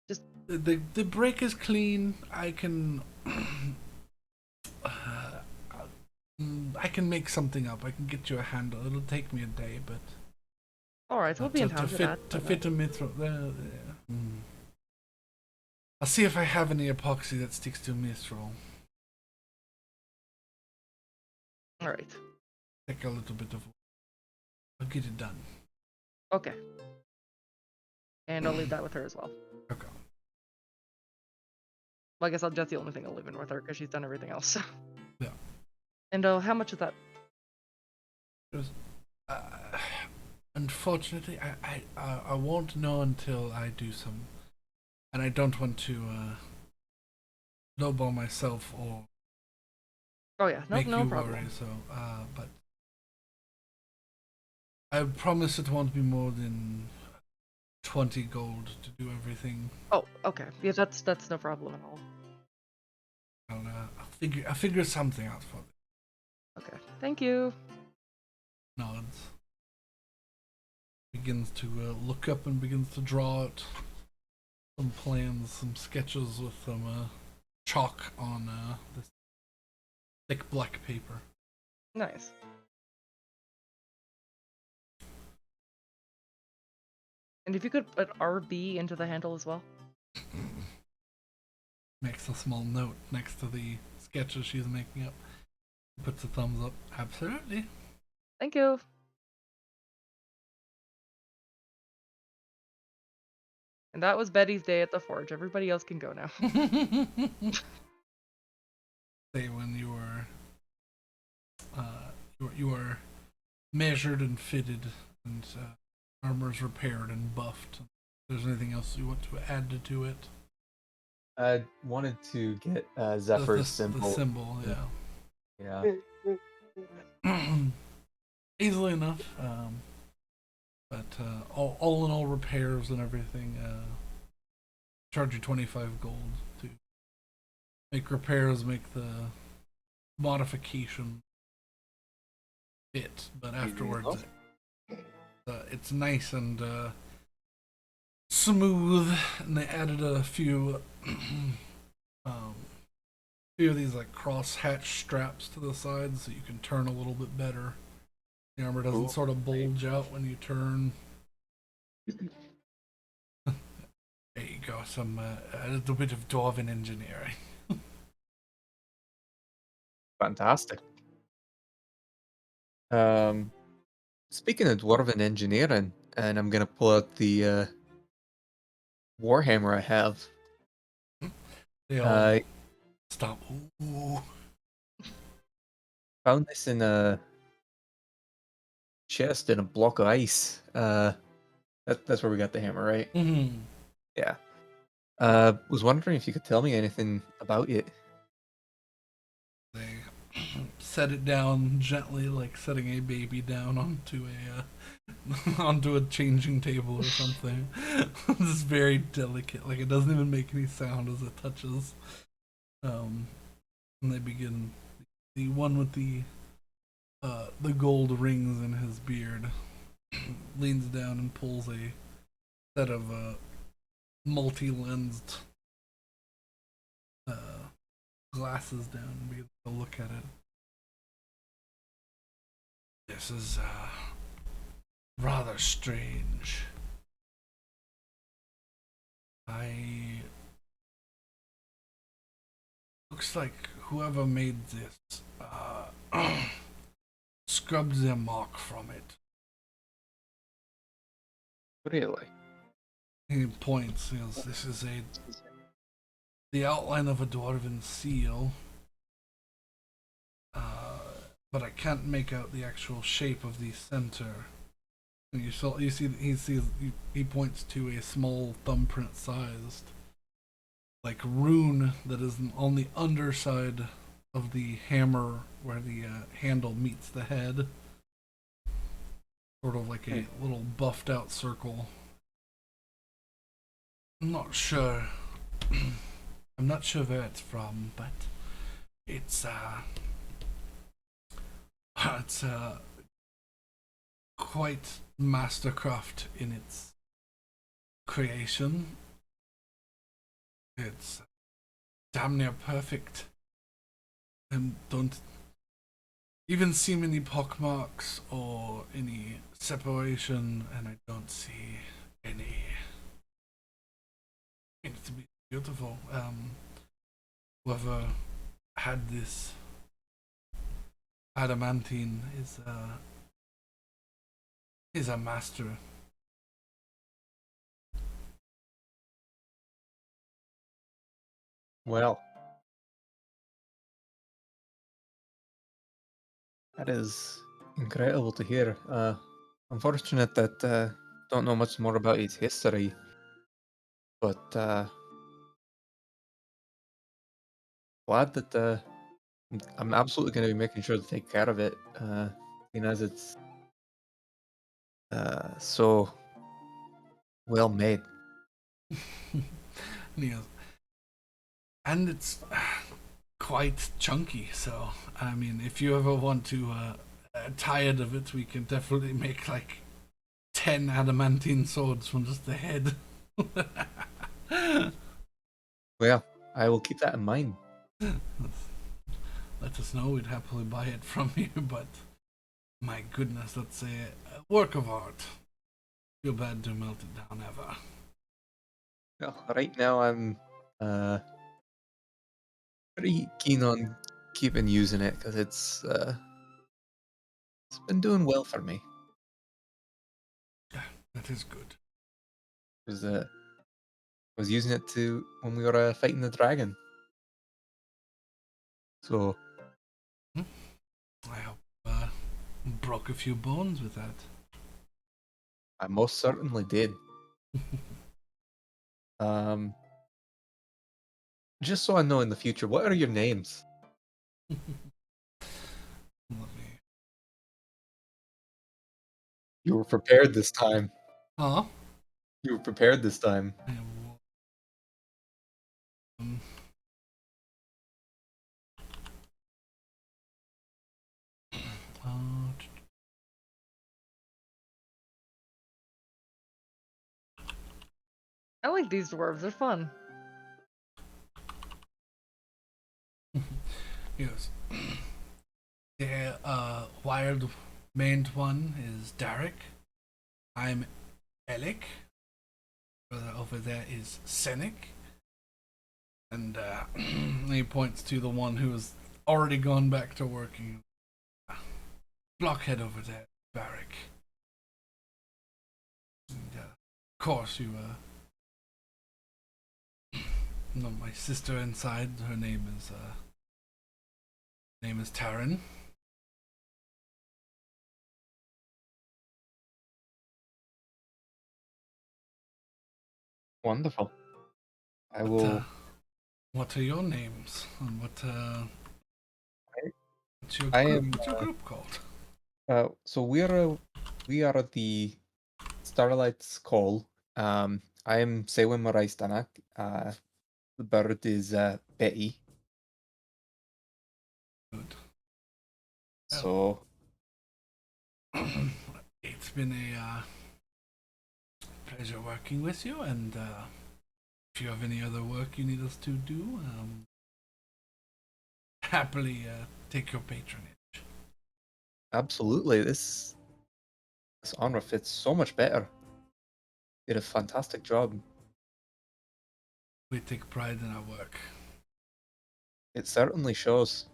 Just the break is clean. I can I can make something up. I can get you a handle. It'll take me a day, but all right. We'll be in town to for fit that. to fit a mithril. I'll see if I have any epoxy that sticks to mithril. All right. Take a little bit of. I'll get it done. Okay. And I'll leave that with her as well. Okay. Well, I guess that's the only thing I'll leave in with her because she's done everything else. Yeah. And how much is that? Unfortunately, I won't know until I do some, and I don't want to lowball myself or Oh yeah, make no you problem. worry. So, but I promise it won't be more than 20 gold to do everything. Oh, okay. Yeah, that's no problem at all. I'll figure something out for it. Okay. Thank you. Nods. Begins to look up and begins to draw out some plans, some sketches with some chalk on this thick black paper. Nice. And if you could put RB into the handle as well. Makes a small note next to the sketches she's making up. Puts a thumbs up. Absolutely. Thank you. And that was Betty's day at the forge. Everybody else can go now. Say when you are measured and fitted and armor's repaired and buffed. If there's anything else you want to add to it? I wanted to get The, Zephyr's the symbol. symbol, Yeah. yeah. Easily enough. But all in all, repairs and everything charge you 25 gold to make repairs, make the modification fit. But afterwards, it's nice and smooth. And they added a few few of these like cross hatch straps to the sides so you can turn a little bit better. The armor doesn't Cool. sort of bulge out when you turn. There you go, some a little bit of dwarven engineering. Fantastic. Speaking of dwarven engineering, and I'm gonna pull out the warhammer I have. They all I stop. Ooh. found this in a chest in a block of ice. That's where we got the hammer, right? Mm-hmm. Yeah. Was wondering if you could tell me anything about it. They set it down gently, like setting a baby down onto a onto a changing table or something. It's very delicate, like it doesn't even make any sound as it touches. And they begin. The one with the gold rings in his beard leans down and pulls a set of multi-lensed glasses down and begins to look at it. This is rather strange. Looks like whoever made this scrubbed their mark from it. Really? He points. He goes, "This is the outline of a dwarven seal, but I can't make out the actual shape of the center." And you see he points to a small thumbprint sized like rune that is on the underside of the hammer where the handle meets the head, sort of like a little buffed out circle. I'm not sure. I'm not sure where it's from, but it's it's quite mastercraft in its creation. It's damn near perfect, and don't even see any pockmarks or any separation, and I don't see any. It's to be beautiful. Whoever had this adamantine is a master. Well, that is incredible to hear. Unfortunate that don't know much more about its history, but glad that I'm absolutely going to be making sure to take care of it, seeing as it's so well made. And he goes, and it's quite chunky. So I mean, if you ever want to tired of it, we can definitely make like 10 adamantine swords from just the head. Well, I will keep that in mind. Let us know, we'd happily buy it from you, but my goodness, that's a work of art. Feel bad to melt it down ever. Well, right now I'm pretty keen on keeping using it because it's been doing well for me. Yeah, that is good. Was using it to when we were fighting the dragon. So I hope broke a few bones with that. I most certainly did. Just so I know in the future, what are your names? Let me. You were prepared this time. Huh? You were prepared this time. I um, uh, I like these dwarves. They're fun. yes. The wild maned one is Derek. I'm Alec. Brother over there is Senec. And he points to the one who has already gone back to working. Blockhead over there, Barrack. And, of course, you know my sister inside. Her name is Taryn. Wonderful. I What, will. what are your names? And what's your I group? am. What's your group called? So we are the Starlight's Call. I am Sewen Moraistanak. The bird is Betty. Good. So It's been a pleasure working with you, and if you have any other work you need us to do, happily take your patronage. absolutely, this honor fits so much better. Did a fantastic job. We take pride in our work. It certainly shows.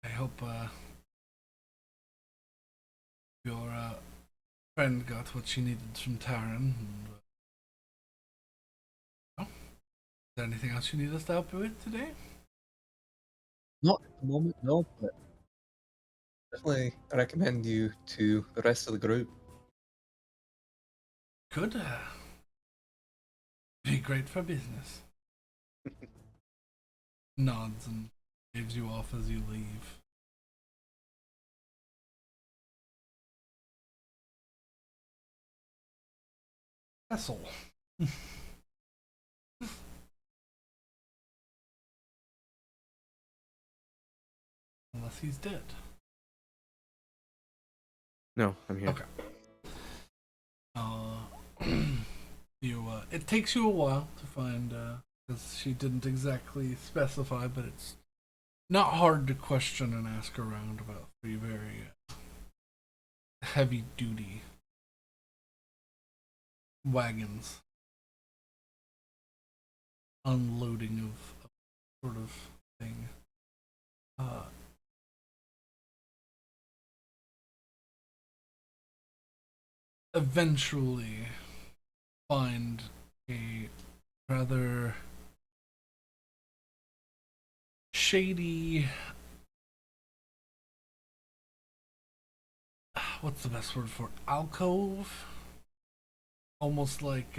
I hope your friend got what she needed from Taryn. And, is there anything else you need us to help you with today? Not at the moment, no, but definitely recommend you to the rest of the group. Could be great for business. Nods and waves you off as you leave. Castle. Unless he's dead. No, I'm here. Okay. You it takes you a while to find because she didn't exactly specify, but it's not hard to question and ask around about three very heavy duty wagons unloading of sort of thing. Uh, Eventually find a rather shady, what's the best word for it? Alcove, almost like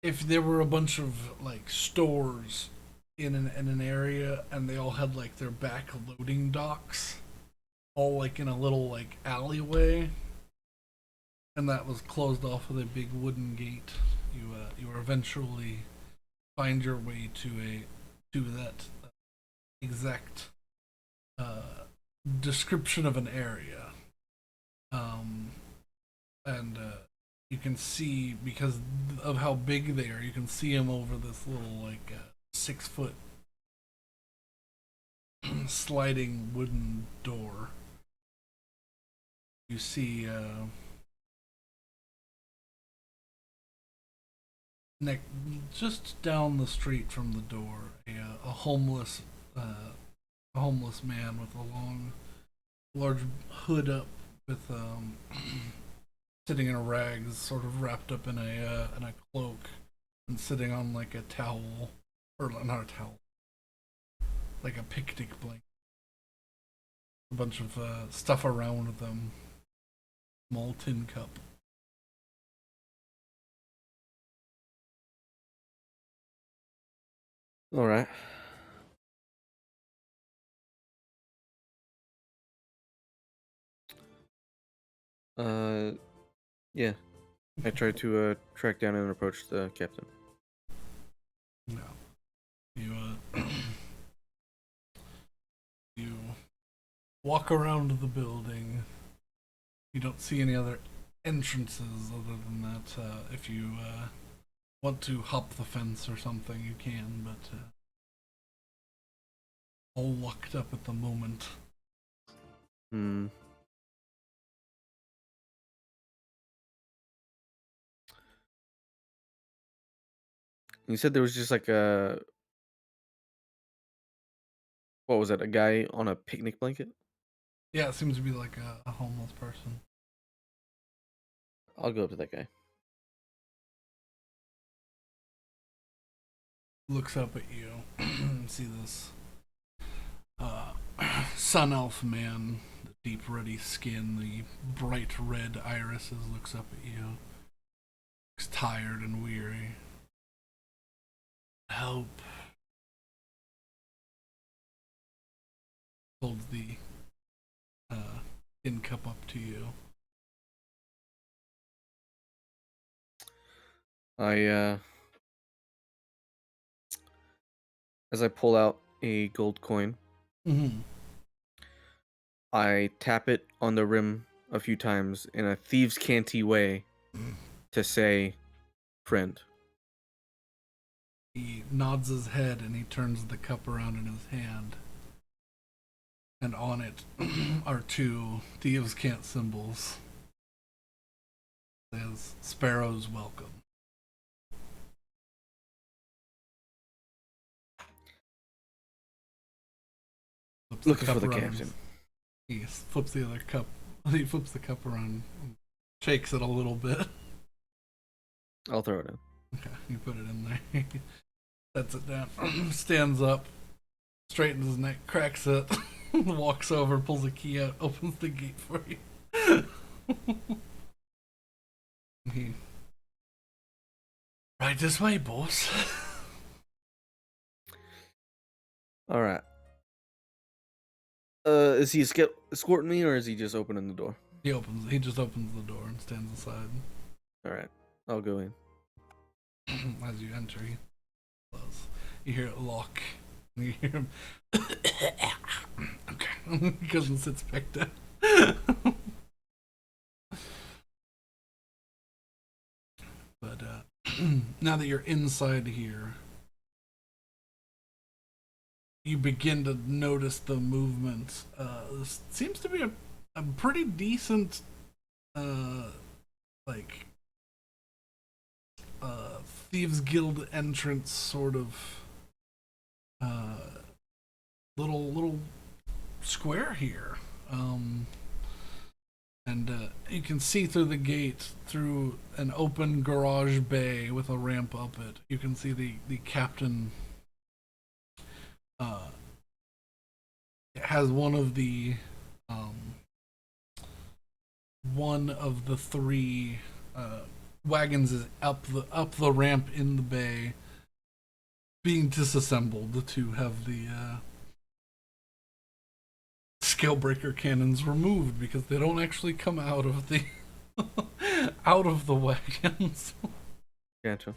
if there were a bunch of like stores in an area and they all had like their back loading docks all like in a little like alleyway, and that was closed off with a big wooden gate. You eventually find your way to that exact description of an area, and you can see because of how big they are. You can see them over this little like 6 foot sliding wooden door. You see neck just down the street from the door a homeless man with a long large hood up with sitting in a rags, sort of wrapped up in a cloak and sitting on like a towel, or not a towel, like a picnic blanket. A bunch of stuff around them, small tin cup. All right. Yeah. I tried to track down and approach the captain. No. You you walk around the building. You don't see any other entrances other than that. If you want to hop the fence or something, you can, but all locked up at the moment. Hmm. You said there was just like what was it? A guy on a picnic blanket? Yeah, it seems to be like a homeless person. I'll go up to that guy. Looks up at you. See this sun elf man, the deep ruddy skin, the bright red irises, looks up at you. Looks tired and weary. Help. Holds the tin cup up to you. I as I pull out a gold coin, Mm-hmm. I tap it on the rim a few times in a thieves' canty way to say, "Friend." He nods his head and he turns the cup around in his hand. And on it are two thieves' cant symbols. It says Sparrow's Welcome. Flips Looking cup for the around. captain. He flips the other cup. He flips the cup around, and shakes it a little bit. I'll throw it in. Okay, you put it in there. Sets it down. Stands up, straightens his neck, cracks it, walks over, pulls a key out, opens the gate for you. He, right this way, boss. All right. Is he escorting me, or is he just opening the door? He just opens the door and stands aside. All right, I'll go in. As you enter, he close. You hear it lock. And you hear him. Okay. He goes and sits back down. But now that you're inside here, you begin to notice the movement. This seems to be a pretty decent, like, Thieves Guild entrance sort of little square here. And you can see through the gate, through an open garage bay with a ramp up it. You can see the captain has one of the three wagons is up the ramp in the bay, being disassembled. The two have the scalebreaker cannons removed because they don't actually come out of the out of the wagons. Gotcha.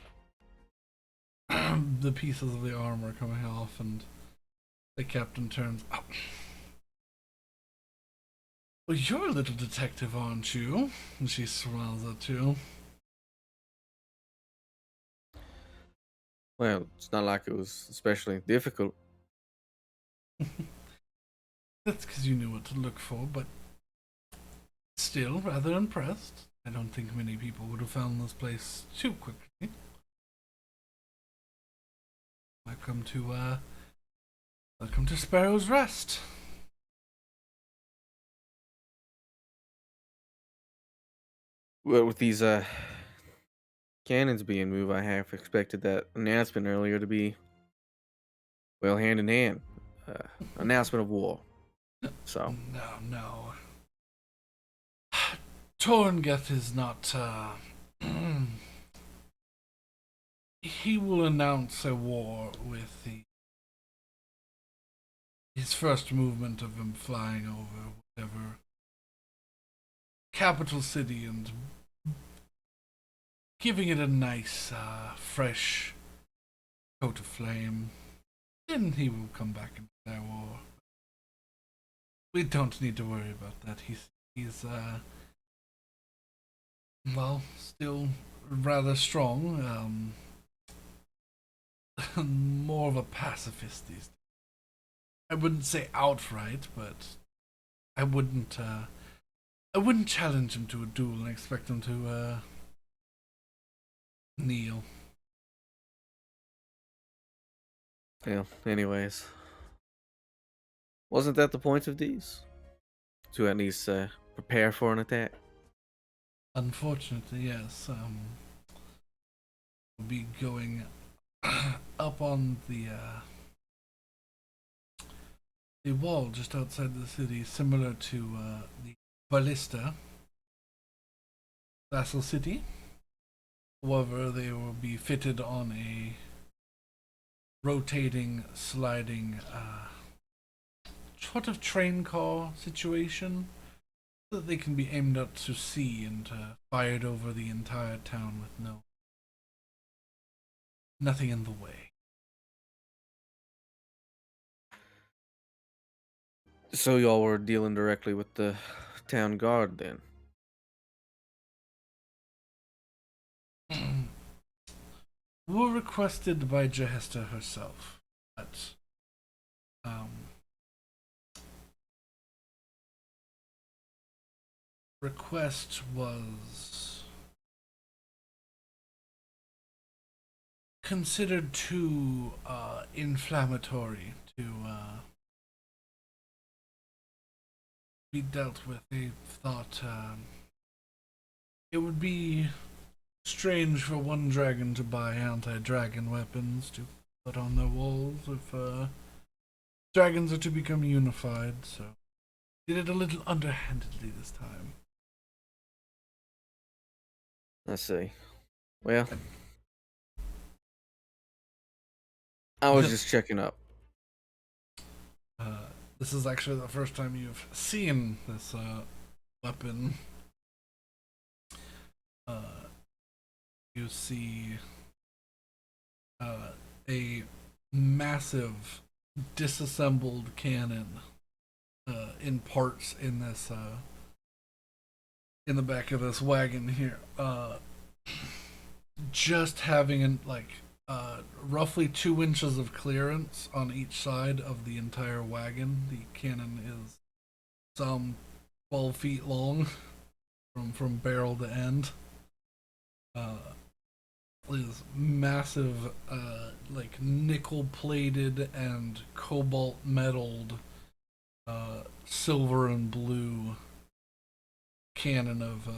The pieces of the armor coming off, and the captain turns. Oh. Well, you're a little detective, aren't you? And she smiles at you. Well, it's not like it was especially difficult. That's because you knew what to look for, but still rather impressed. I don't think many people would have found this place too quickly. Welcome to Sparrow's Rest. Well, with these cannons being moved, I half expected that announcement earlier to be, well, hand in hand. Announcement of war. So, No. Torngeth is not, he will announce a war with his first movement of him flying over whatever capital city and giving it a nice, fresh coat of flame. Then he will come back into their war. We don't need to worry about that. He's well, still rather strong. More of a pacifist these days. I wouldn't say outright, but I wouldn't challenge him to a duel and expect him to kneel. Yeah, anyways. Wasn't that the point of these? To at least prepare for an attack? Unfortunately, yes. We'll be going up on the wall just outside the city, similar to the Ballista vassal city. However, they will be fitted on a rotating, sliding sort of train car situation, so that they can be aimed out to sea and fired over the entire town with nothing in the way. So y'all were dealing directly with the town guard then? Were requested by Jahesta herself, but request was considered too inflammatory to be dealt with. They thought it would be strange for one dragon to buy anti-dragon weapons to put on their walls if dragons are to become unified, so did it a little underhandedly this time. I see. Well, I was just checking up. This is actually the first time you've seen this weapon. You see a massive disassembled cannon in parts in this in the back of this wagon here. Just having roughly 2 inches of clearance on each side of the entire wagon. The cannon is some 12 feet long from barrel to end. Is massive, like nickel plated and cobalt metalled, silver and blue cannon of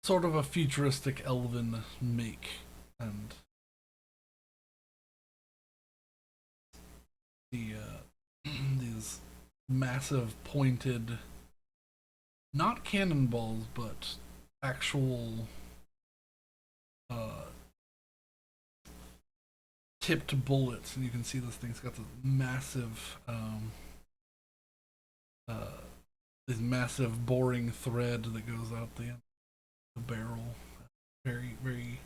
sort of a futuristic elven make, and the these massive pointed, not cannonballs, but actual tipped bullets, and you can see this thing's got this massive boring thread that goes out the end of the barrel. Very, very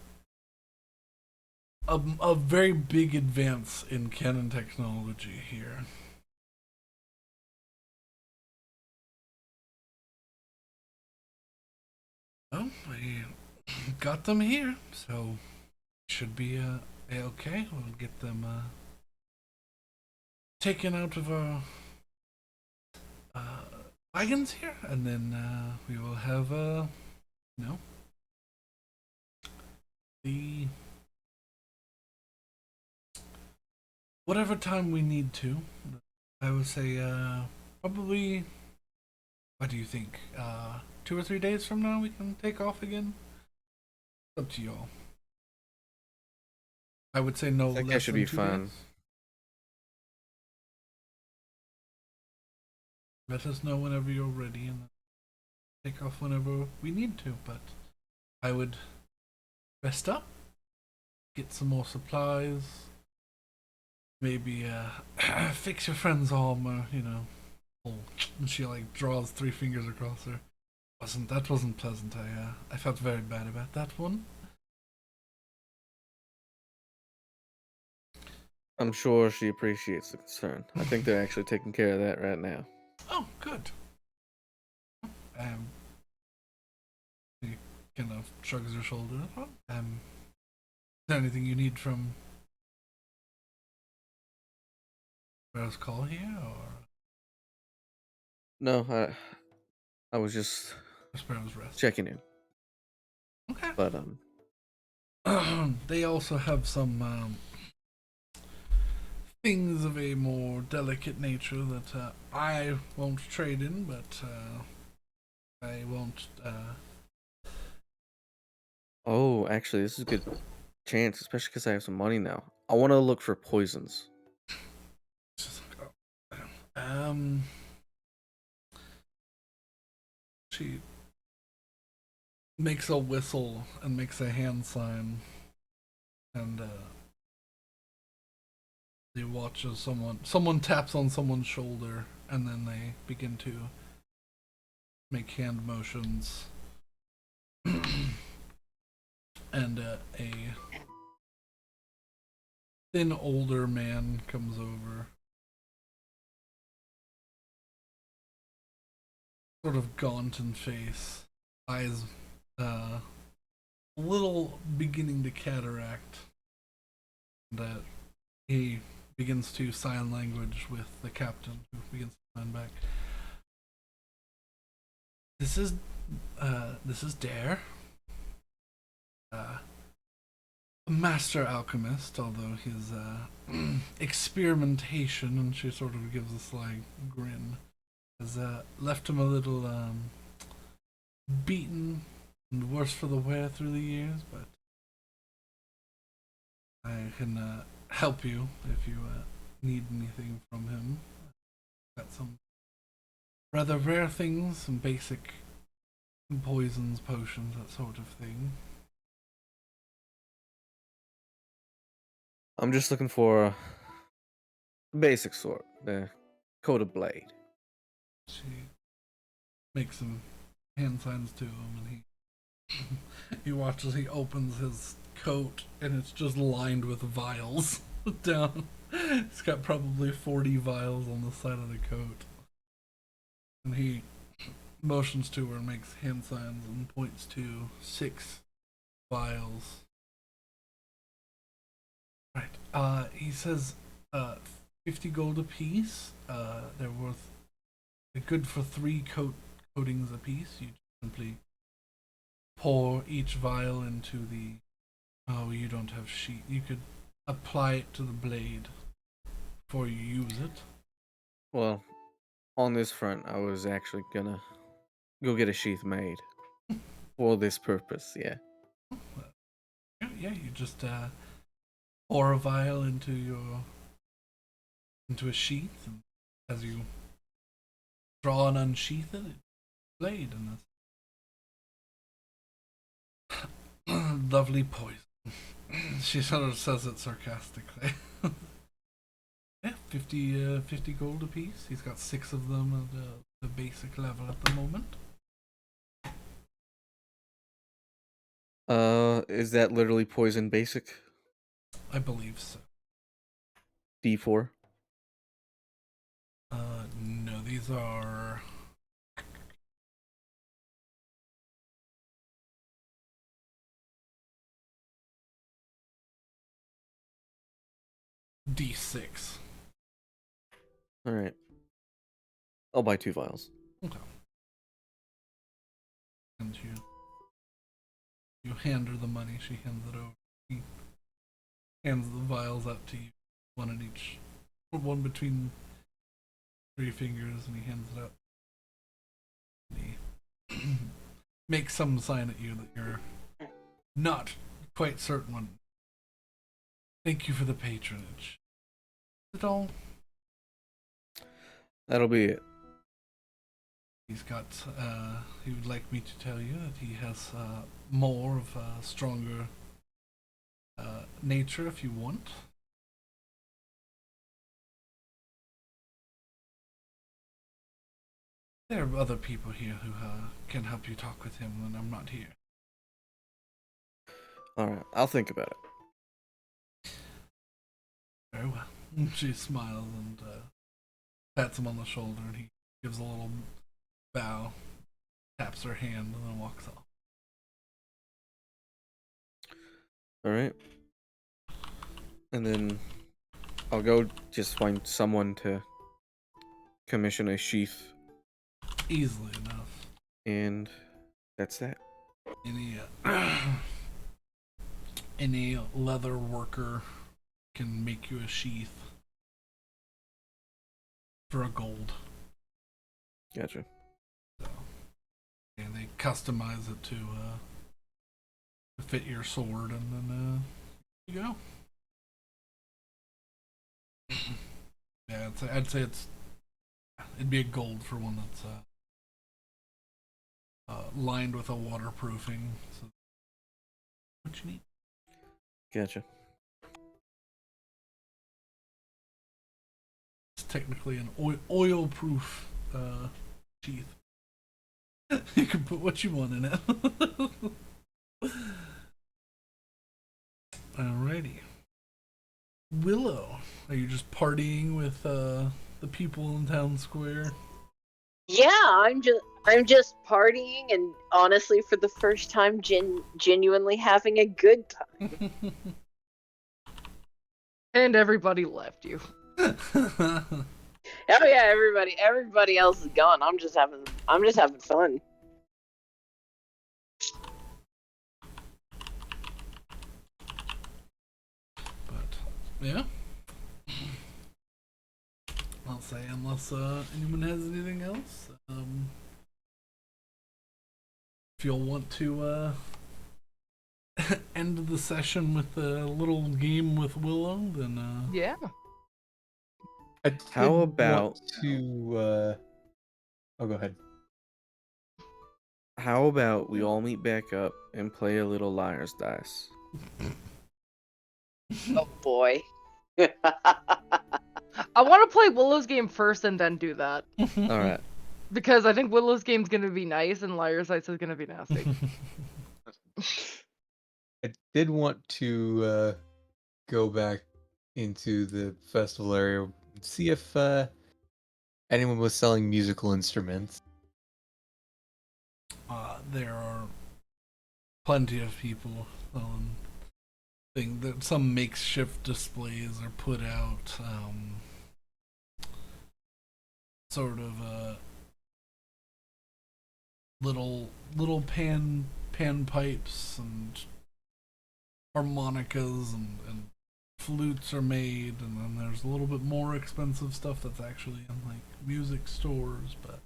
a very big advance in cannon technology here. Well, we got them here, so should be okay. We'll get them taken out of our wagons here, and then we will have the whatever time we need to. I would say probably. What do you think? 2 or 3 days from now we can take off again. Up to y'all. I would say no. I think less that should than be 2 fine. days. Let us know whenever you're ready and take off whenever we need to. But I would rest up get some more supplies. Maybe fix your friend's armor, you know. Oh, and she like draws 3 fingers across her. That wasn't pleasant. I felt very bad about that one. I'm sure she appreciates the concern. I think they're actually taking care of that right now. Oh, good. He kind of shrugs her shoulder. Is there anything you need from Sparrow's call here, or No, I was just Sparrow's rest? checking in. Okay. But They also have some things of a more delicate nature that I won't trade in, but I won't. oh, actually, this is a good chance, especially because I have some money now. I want to look for poisons. Just like, oh, she makes a whistle and makes a hand sign, and they watch as someone taps on someone's shoulder, and then they begin to make hand motions, and a thin older man comes over, sort of gaunt in face, eyes a little beginning to cataract, and he begins to sign language with the captain, who begins to sign back. This is Dare, a master alchemist, although his experimentation, and she sort of gives a sly grin, has left him a little beaten and worse for the wear through the years, but I can help you if you need anything from him. Got some rather rare things, some basic poisons, potions, that sort of thing. I'm just looking for a basic sort, the coated blade. She makes some hand signs to him, and he watches. He opens his coat, and it's just lined with vials down. It's got probably 40 vials on the side of the coat, and he motions to her and makes hand signs and points to 6 vials. Right. He says 50 gold apiece. They're worth good for 3 coatings apiece. You simply pour each vial into the. Oh, you don't have sheet. You could apply it to the blade before you use it. Well, on this front, I was actually gonna go get a sheath made for this purpose. Yeah. Yeah, you just pour a vial into a sheath, and as you draw and unsheath it, it's a blade, and this lovely poison. She sort of says it sarcastically. Yeah, 50 gold apiece. He's got 6 of them at the basic level at the moment. Is that literally poison basic? I believe so. D4? No, these are. D6. Alright. I'll buy 2 vials. Okay. And you hand her the money. She hands it over. He hands the vials up to you, one in each, one between 3 fingers, and he hands it up. And he makes some sign at you that you're not quite certain when. Thank you for the patronage. Is it all? That'll be it. He's got. He would like me to tell you that he has more of stronger nature if you want. There are other people here who can help you talk with him when I'm not here. All right, I'll think about it. Very well. She smiles and pats him on the shoulder, and he gives a little bow, taps her hand, and then walks off. All right. And then I'll go just find someone to commission a sheath, Easily enough. and that's that. Any leather worker can make you a sheath for a gold. Gotcha. So, and they customize it to fit your sword, and then you go. Yeah, I'd say it'd be a gold for one that's lined with a waterproofing. So, what you need? Gotcha. It's technically an oil-proof sheath. You can put what you want in it. Alrighty. Willow, are you just partying with the people in town square? Yeah, I'm just partying, and honestly, for the first time, genuinely having a good time. And everybody left you. Oh yeah, everybody else is gone. I'm just having fun. But yeah, I'll say unless anyone has anything else. If you'll want to end the session with a little game with Willow, then Yeah. I did How want about- to? Oh, go ahead. How about we all meet back up and play a little liar's dice? Oh boy. I want to play Willow's game first and then do that. All right. Because I think Willow's game's gonna be nice and Liar's Dice is gonna be nasty. I did want to go back into the festival area and see if anyone was selling musical instruments. there are plenty of people thing that some makeshift displays are put out, sort of little pan pipes and harmonicas and flutes are made, and then there's a little bit more expensive stuff that's actually in like music stores. But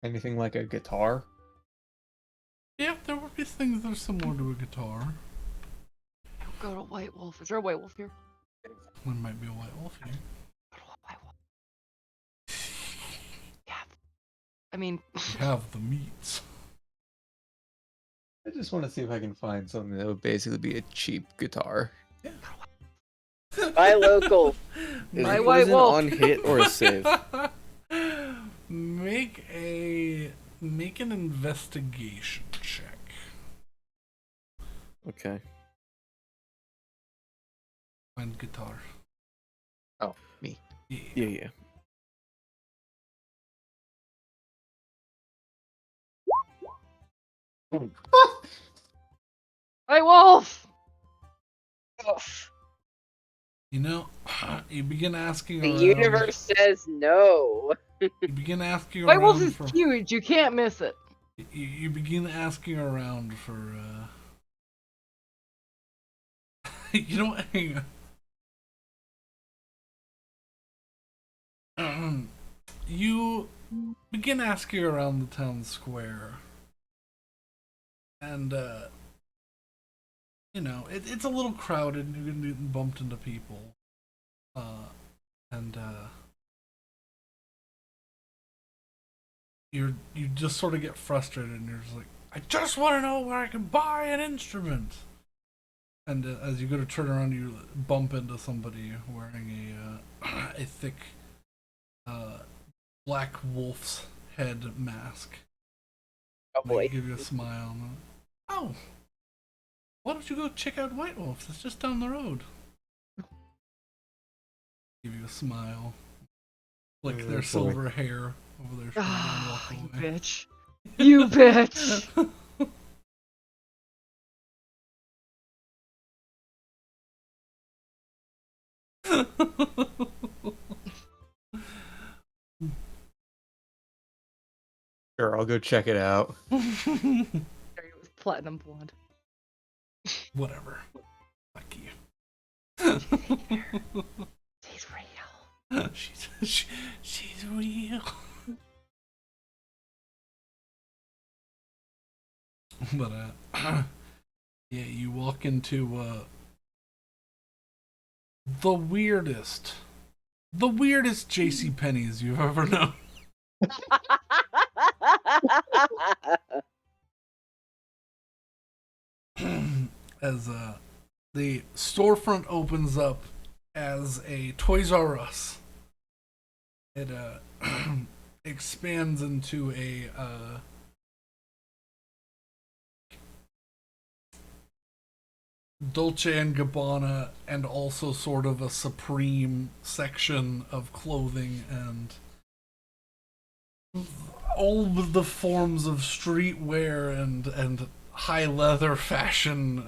Anything like a guitar? yeah, there would be things that are similar to a guitar. Go to White Wolf. Is there a White Wolf here? There might be a white wolf here. Go to White Wolf. Yeah. I mean, We have the meats. I just want to see if I can find something that would basically be a cheap guitar. Buy local. Is My it White an Wolf. on hit or a save? Make an investigation check. Okay. Find guitar. Oh, me. Yeah. White Wolf! Oof. You know, you begin asking The around. universe says no. You begin asking White Wolf around is for. huge. You can't miss it. You begin asking around for. You don't hang on. You begin asking around the town square, and you know it's a little crowded, and you're getting bumped into people, and you just sort of get frustrated, and you're just like, I just want to know where I can buy an instrument. And as you go to turn around, you bump into somebody wearing a thick black wolf's head mask. Oh They boy. give you a smile. Oh, why don't you go check out White Wolf's? It's just down the road. Give you a smile. Flick Oh, their boy. silver hair over their shoulder and Ah, walk you away. bitch. You bitch. Sure, I'll go check it out. It was platinum blonde. Whatever. Fuck you. She's real. She's real. But yeah, you walk into the weirdest J.C. Penney's you've ever known. As the storefront opens up as a Toys R Us. It expands into a Dolce and Gabbana, and also sort of a Supreme section of clothing, and all of the forms of streetwear and high leather fashion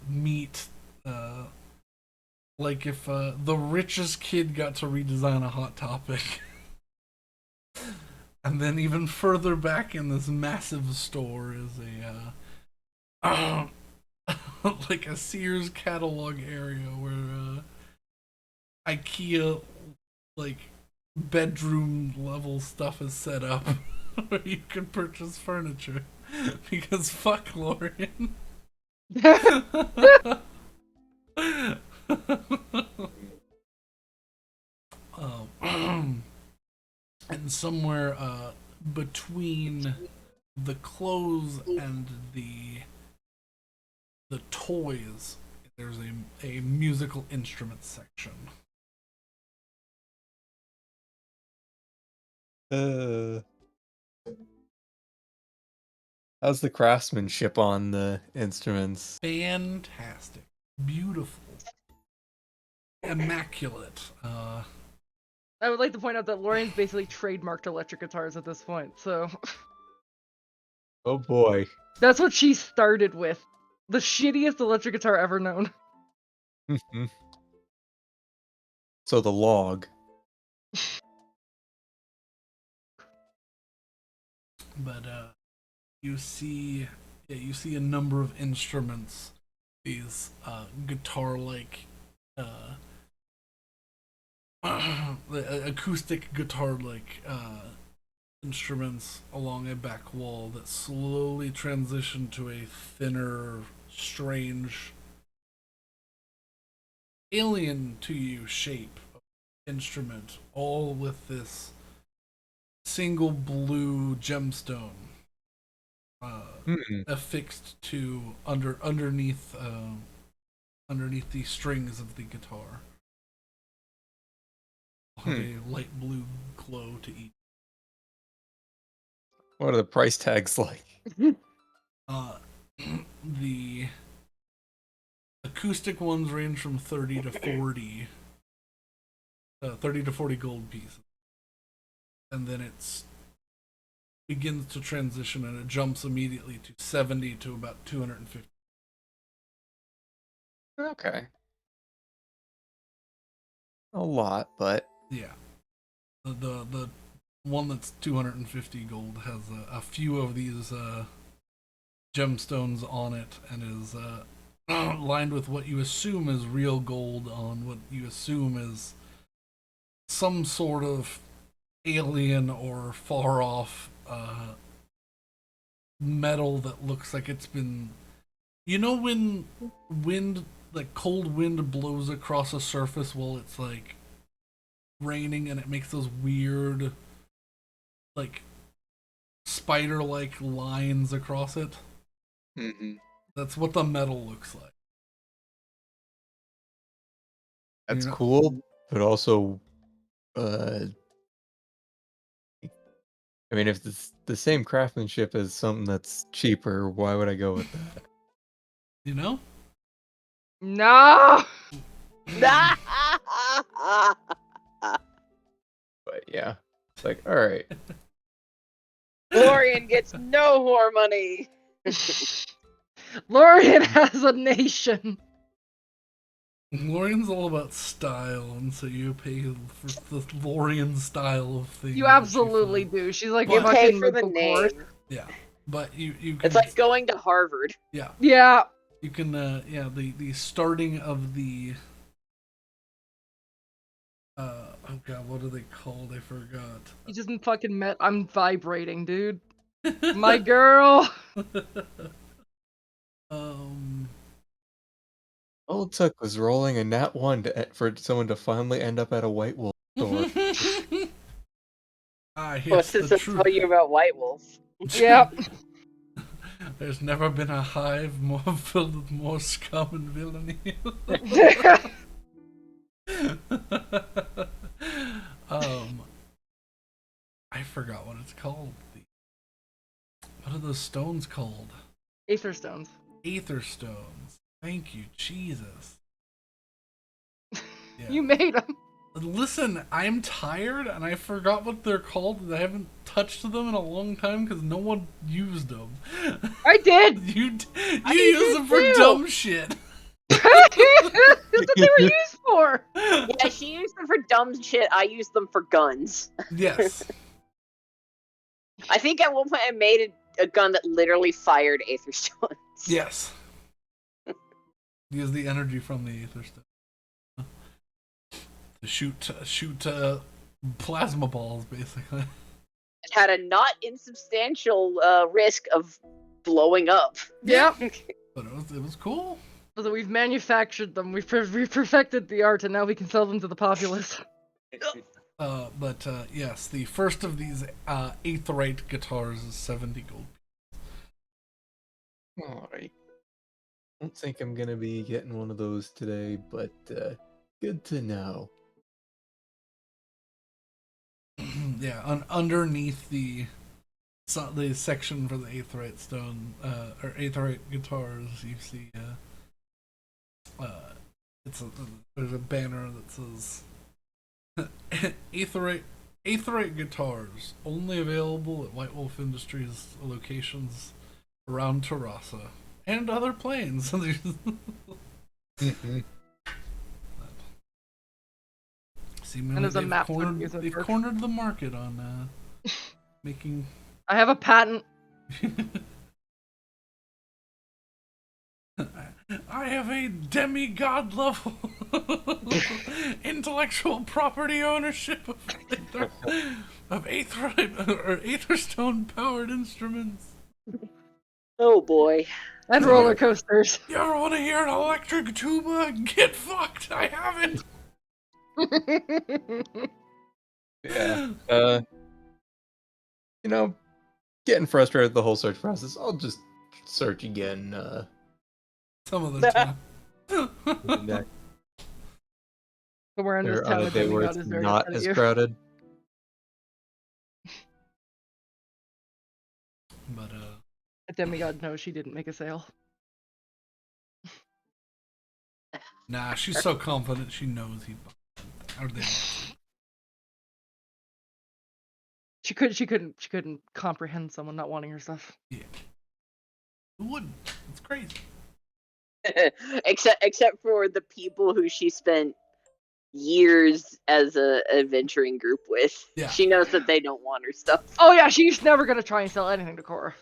meet. Like if the richest kid got to redesign a Hot Topic. And then even further back in this massive store is a like a Sears catalog area where IKEA like bedroom level stuff is set up where you can purchase furniture because fuck Lorian. And somewhere between the clothes and the toys, there's a musical instrument section. How's the craftsmanship on the instruments? Fantastic, beautiful, immaculate. I would like to point out that Lorian's basically trademarked electric guitars at this point, so Oh boy. that's what she started with. The shittiest electric guitar ever known. So the log. But you see a number of instruments, these guitar-like, acoustic guitar-like instruments along a back wall that slowly transition to a thinner, strange, alien to you shape of instrument, all with this single blue gemstone affixed to underneath the strings of the guitar. A light blue glow to each. What are the price tags like? The acoustic ones range from 30 to 40 gold pieces, and then it's begins to transition and it jumps immediately to 70 to about 250. Okay. A lot, but Yeah, the one that's 250 gold has a few of these gemstones on it, and is lined with what you assume is real gold on what you assume is some sort of alien or far off metal that looks like it's been, you know, when wind, like cold wind, blows across a surface while it's like raining and it makes those weird like spider like lines across it. Mm-hmm. That's what the metal looks like. That's Yeah. cool, but also, I mean, if it's the same craftsmanship as something that's cheaper, why would I go with that? You know? No. But yeah, it's like, all right. Lorian gets no more money. Lorian has a nation. Lorian's all about style, and so you pay for the Lorian style of things. You that absolutely find. do. She's like You You pay fucking for the Michael Kors. name. Yeah, but you can. It's like going to Harvard. Yeah, Yeah. you can. Yeah, the starting of the. Oh god, what are they called? I forgot. You just fucking met. I'm vibrating, dude. My girl. All it took was rolling a nat 1 for someone to finally end up at a White Wolf store. Yes, What's the this truth. tell you about White Wolf? Yep. There's never been a hive more filled with more scum and villainy. I forgot what it's called. What are those stones called? Aether stones. Aether stones. Thank you, Jesus. Yeah. You made them. Listen, I'm tired and I forgot what they're called. And I haven't touched them in a long time because no one used them. I did. You I use did them for too. dumb shit. That's what they were used for. Yeah, she used them for dumb shit. I used them for guns. Yes. I think at one point I made a gun that literally fired Aether stones. Yes. Use the energy from the Aether stone to shoot plasma balls, basically. It had a not insubstantial risk of blowing up. Yep. But it was cool. So we've manufactured them. We've perfected the art, and now we can sell them to the populace. But yes, the first of these Aetherite guitars is 70 gold. Alright. Don't think I'm gonna be getting one of those today, but good to know. Yeah, underneath the section for the Aetherite stone or Aetherite guitars, you see there's a banner that says Aetherite guitars only available at White Wolf Industries locations around Terrassa and other planes. Seemingly And there's a they've map for cornered, use it they've for. cornered the market on making. I have a patent. I have a demigod level intellectual property ownership of Aetherstone powered instruments. Oh boy. And roller coasters. You ever want to hear an electric tuba? Get fucked! I haven't. Yeah. Getting frustrated with the whole search process. I'll just search again. Some of the time. Somewhere in this Or on town, a a day where demigod it's is very not upset as at you. crowded. But A demigod knows she didn't make a sale. nah, she's so confident she knows he. Or they. She couldn't comprehend someone not wanting her stuff. Yeah. Who wouldn't? It's crazy. except for the people who she spent years as a adventuring group with. Yeah. She knows that they don't want her stuff. Oh yeah, she's never gonna try and sell anything to Cora.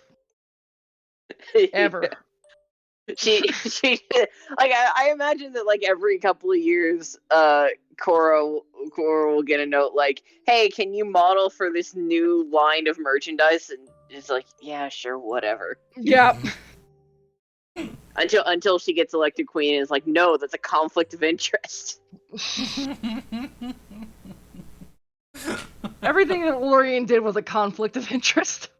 Ever. She like I imagine that like every couple of years Cora will get a note like, hey, can you model for this new line of merchandise? And it's like, yeah, sure, whatever. Yep. Until she gets elected queen and is like, no, that's a conflict of interest. Everything that Lorien did was a conflict of interest.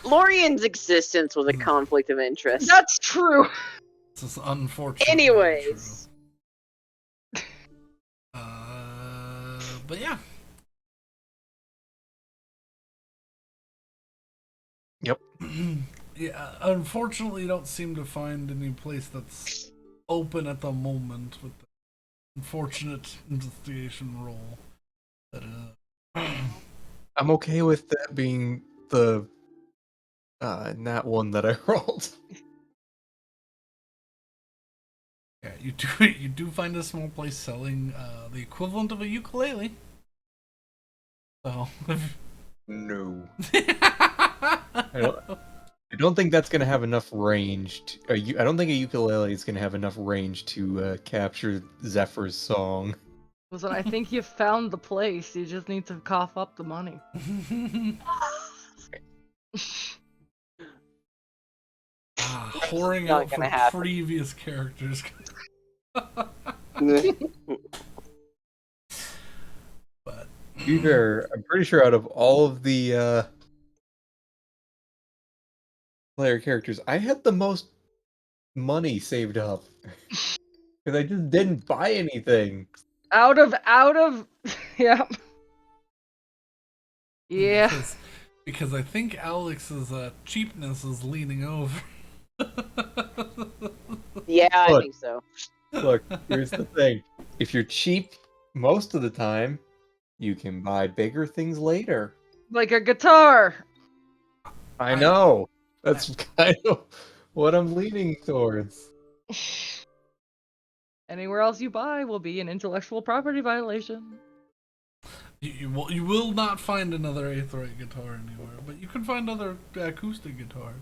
Lorian's existence was a conflict of interest. That's true. This is unfortunate. Anyways. But yeah. Yep. Yeah, unfortunately, you don't seem to find any place that's open at the moment with the unfortunate investigation role. That I'm okay with that being the nat one that I rolled. yeah, you do find a small place selling the equivalent of a ukulele. So, No. I don't think that's gonna have enough range. I don't think a ukulele is gonna have enough range to capture Zephyr's song. Listen, I think you found the place. You just need to cough up the money. whoring not out gonna for happen. previous characters. But To be fair, I'm pretty sure out of all of the player characters, I had the most money saved up. Because I just didn't buy anything. Out of, yeah. Yeah. Because I think Alex's cheapness is leaning over. Yeah, I Look. think so. Look, here's the thing. If you're cheap most of the time, you can buy bigger things later. Like a guitar. I know. That's kind of what I'm leaning towards. Anywhere else you buy will be an intellectual property violation. You will not find another Aetheryte guitar anywhere, but you can find other acoustic guitars.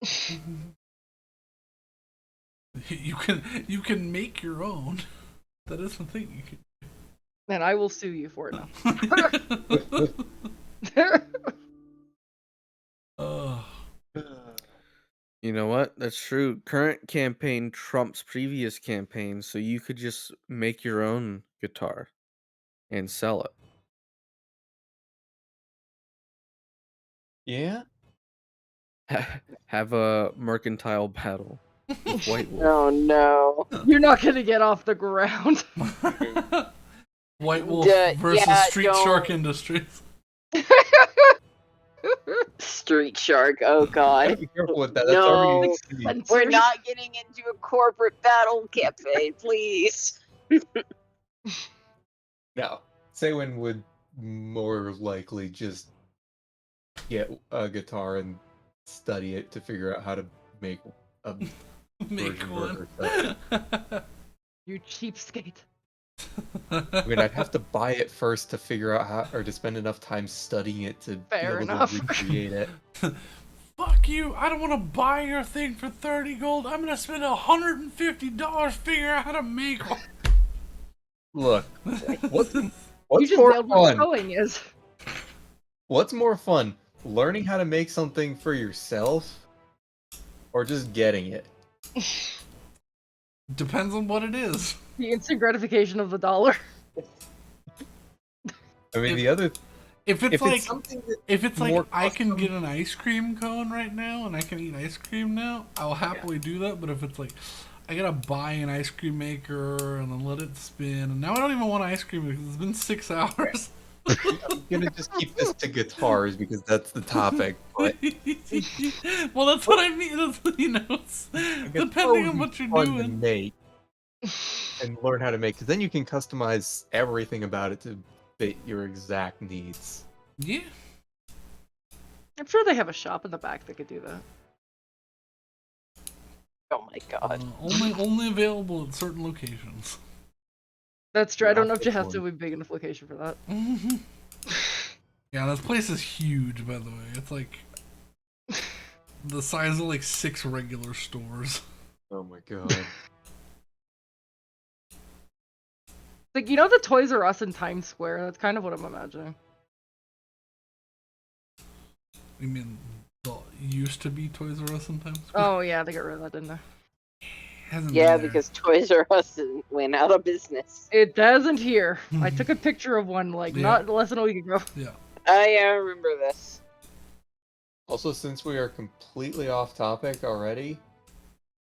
So. you can make your own. That is the thing you can. And I will sue you for it now. Oh. You know what? That's true. Current campaign trumps previous campaigns, so you could just make your own guitar and sell Yeah? it. Have a mercantile battle with White Wolf. Oh no. You're not gonna get off the ground. White Wolf Duh, versus yeah, Street don't- Shark Industries. Street Shark, oh god. Be careful with that. That's No. already We're not getting into a corporate battle campaign, please. No. Saywin would more likely just get a guitar and study it to figure out how to make a Make version one. for herself. You cheapskate. I mean, I'd have to buy it first to figure out how, or to spend enough time studying it to Fair be able enough. to recreate it. Fuck you! I don't want to buy your thing for 30 gold. I'm gonna spend $150 figuring out how to make one. Look, what's You what's just more nailed what fun? sewing is. What's more fun? Learning how to make something for yourself, or just getting it? Depends on what it is. The instant gratification of the dollar. I mean, If- the other If it's if like it's something that if it's like more I can custom- get an ice cream cone right now and I can eat ice cream now, I'll happily do that. But if it's like I gotta buy an ice cream maker and then let it spin, and now I don't even want ice cream because it's been 6 hours. I'm gonna just keep this to guitars because that's the topic. But Well, that's what I mean. That's, it's a guitar depending would on be what you're fun to doing. make and learn how to make, because then you can customize everything about it to fit your exact needs. Yeah. I'm sure they have a shop in the back that could do that. Oh my god. Only available at certain locations. That's true. I don't know if That's Jahesta one. would be big enough location for that. Yeah, this place is huge, by the way. It's like the size of like 6 regular stores. Oh my god. Like, you know the Toys R Us in Times Square? That's kind of what I'm imagining. You mean the used to be Toys R Us in Times Square? Oh yeah, they got rid of that, didn't they? Hasn't Yeah, been there. because Toys R Us went out of business. It doesn't here. I took a picture of one like Yeah. not less than a week ago. Yeah. I remember this. Also, since we are completely off topic already,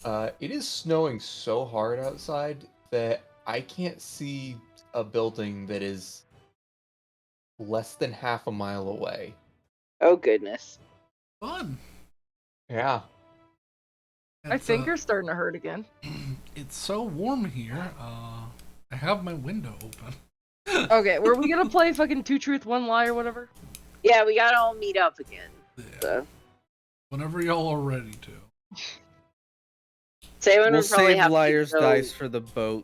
it is snowing so hard outside that I can't see a building that is less than half a mile away. Oh goodness. Fun. Yeah. My It's, finger's starting to hurt again. it's so warm here. I have my window open. Okay, were we gonna play fucking Two Truth, One Lie or whatever? Yeah, we gotta all meet up again. Yeah. So Whenever y'all are ready to. Sayman We'll would probably save have liar's to go... dice for the boat.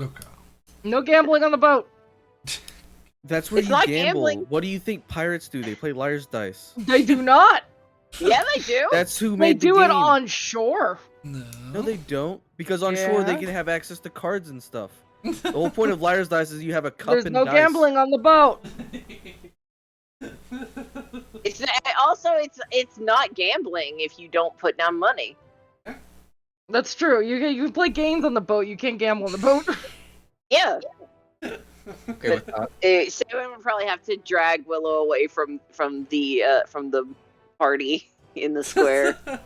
Okay. No gambling on the boat. That's where It's you not gamble. gambling. What do you think pirates do? They play liar's dice. They do not. Yeah, they do. That's who They made the do game. it on shore. No. No, they don't. Because on shore they Yeah. can have access to cards and stuff. The whole point of liar's dice is you have a cup There's and no dice. gambling on the boat. It's also it's not gambling if you don't put down money. That's true. You can play games on the boat. You can't gamble on the boat. Yeah. Okay with that. Sayman would probably have to drag Willow away from the party in the square. I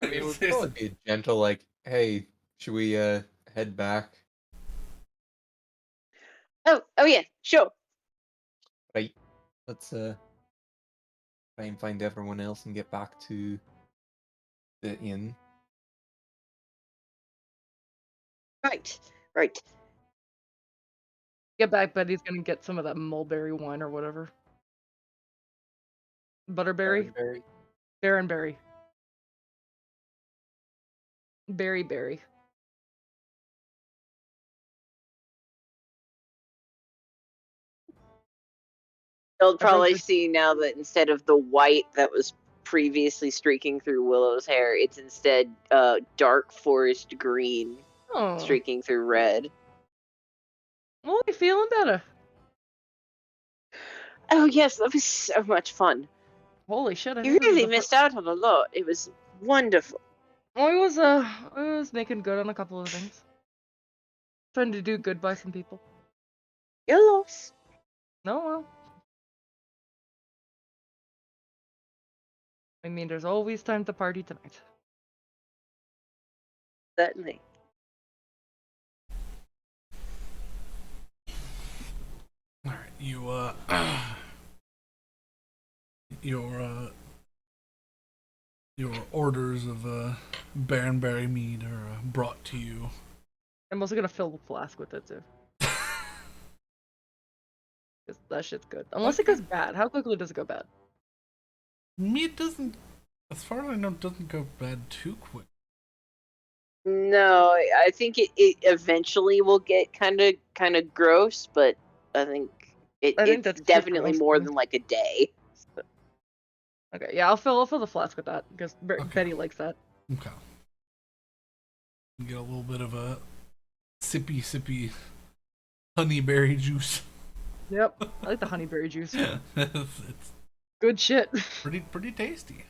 mean, it would probably be a gentle, like, hey, should we head back? Oh yeah, sure. Right. Let's try and find everyone else and get back to the inn. Right. Get back, Betty's gonna get some of that mulberry wine or whatever. Butterberry? Berry. Barrenberry. Berry. They'll probably the- see now that instead of the white that was previously streaking through Willow's hair, it's instead dark forest green Oh. streaking through red. Well, you feeling better? Oh yes, that was so much fun. Holy shit! I You think this is really the missed out on a lot. It was wonderful. I was making good on a couple of things. Trying to do good by some people. Your loss. No, well. I mean, there's always time to party tonight. Certainly. All right, you your orders of Baronberry mead are brought to you. I'm also gonna fill the flask with it too. 'Cause that shit's good. Unless it goes bad. How quickly does it go bad? Mead doesn't, as far as I know, doesn't go bad too quick. No, I think it eventually will get kind of gross, but I think I think it's that's definitely super more awesome. than like a day. Okay, yeah, I'll fill the flask with that because Okay. Betty likes that. Okay. You get a little bit of a sippy honeyberry juice. Yep, I like the honeyberry juice. It's Good shit. pretty tasty.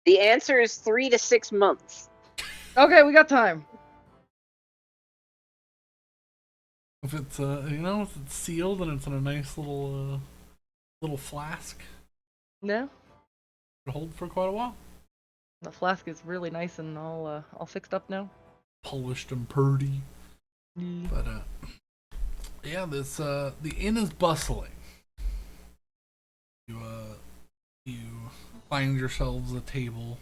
The answer is 3 to 6 months. Okay, we got time. If it's if it's sealed and it's in a nice little flask, No, it'll hold for quite a while. the flask is really nice and all fixed up now. Polished and purdy. But yeah, this the inn is bustling. You find yourselves a table.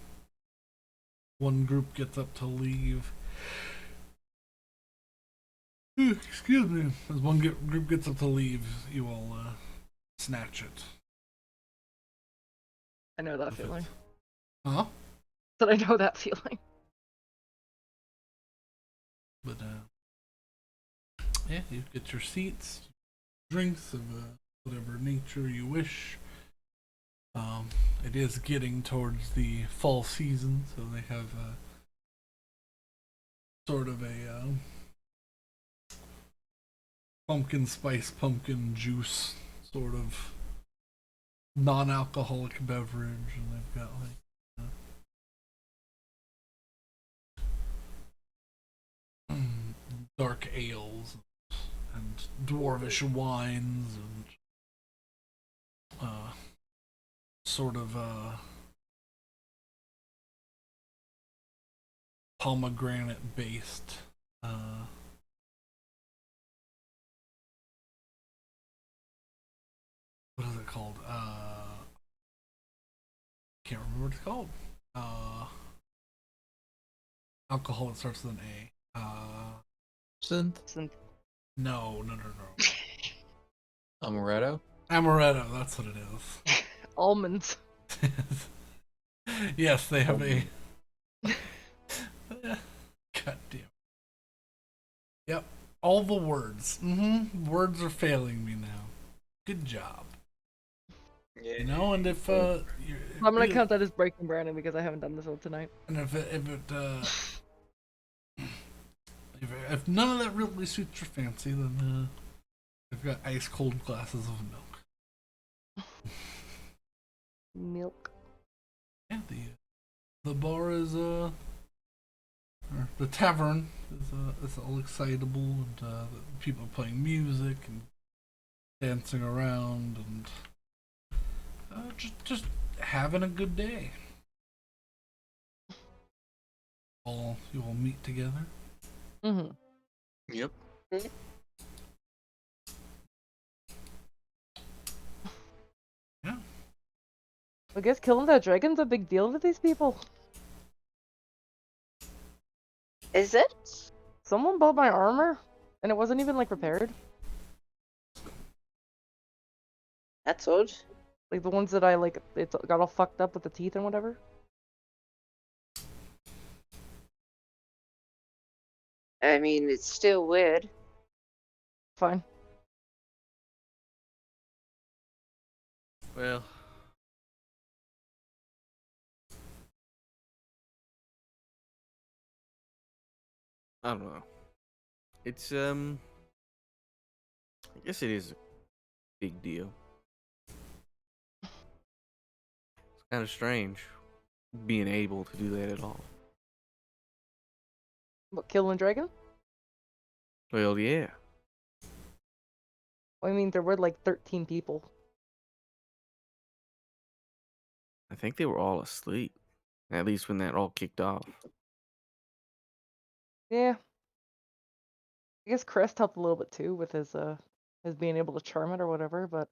One group gets up to leave. Excuse me. As one group gets up to leave, you all snatch it. I know that feeling. Huh? But I know that feeling. But yeah, you get your seats, drinks of whatever nature you wish. It is getting towards the fall season, so they have sort of a pumpkin spice, pumpkin juice sort of non-alcoholic beverage, and they've got like dark ales and dwarvish wines and sort of pomegranate based what is it called? Can't remember what it's called. Alcohol that starts with an A. Synth? No. Amaretto? Amaretto, that's what it is. Almonds. Yes, they have a. God damn. Yep, all the words. Words are failing me now. Good job. Yeah. You know, and if I'm gonna count that as breaking Brandon because I haven't done this all tonight. and if none of that really suits your fancy, then I've got ice cold glasses of milk. Milk. Yeah, the bar is or the tavern is all excitable, and people are playing music and dancing around and just having a good day. You all meet together. Mm-hmm. Yep. Yeah. I guess killing that dragon's a big deal to these people. Is it? Someone bought my armor, and it wasn't even like repaired. That's odd. Like the ones that I like, it got all fucked up with the teeth and whatever. I mean, it's still weird. Fine. Well, I don't know. It's I guess it is a big deal. It's kind of strange being able to do that at all. What, killing dragon? Well, yeah. I mean, there were like 13 people. I think they were all asleep. At least when that all kicked off. Yeah. I guess Crest helped a little bit too with his being able to charm it or whatever, but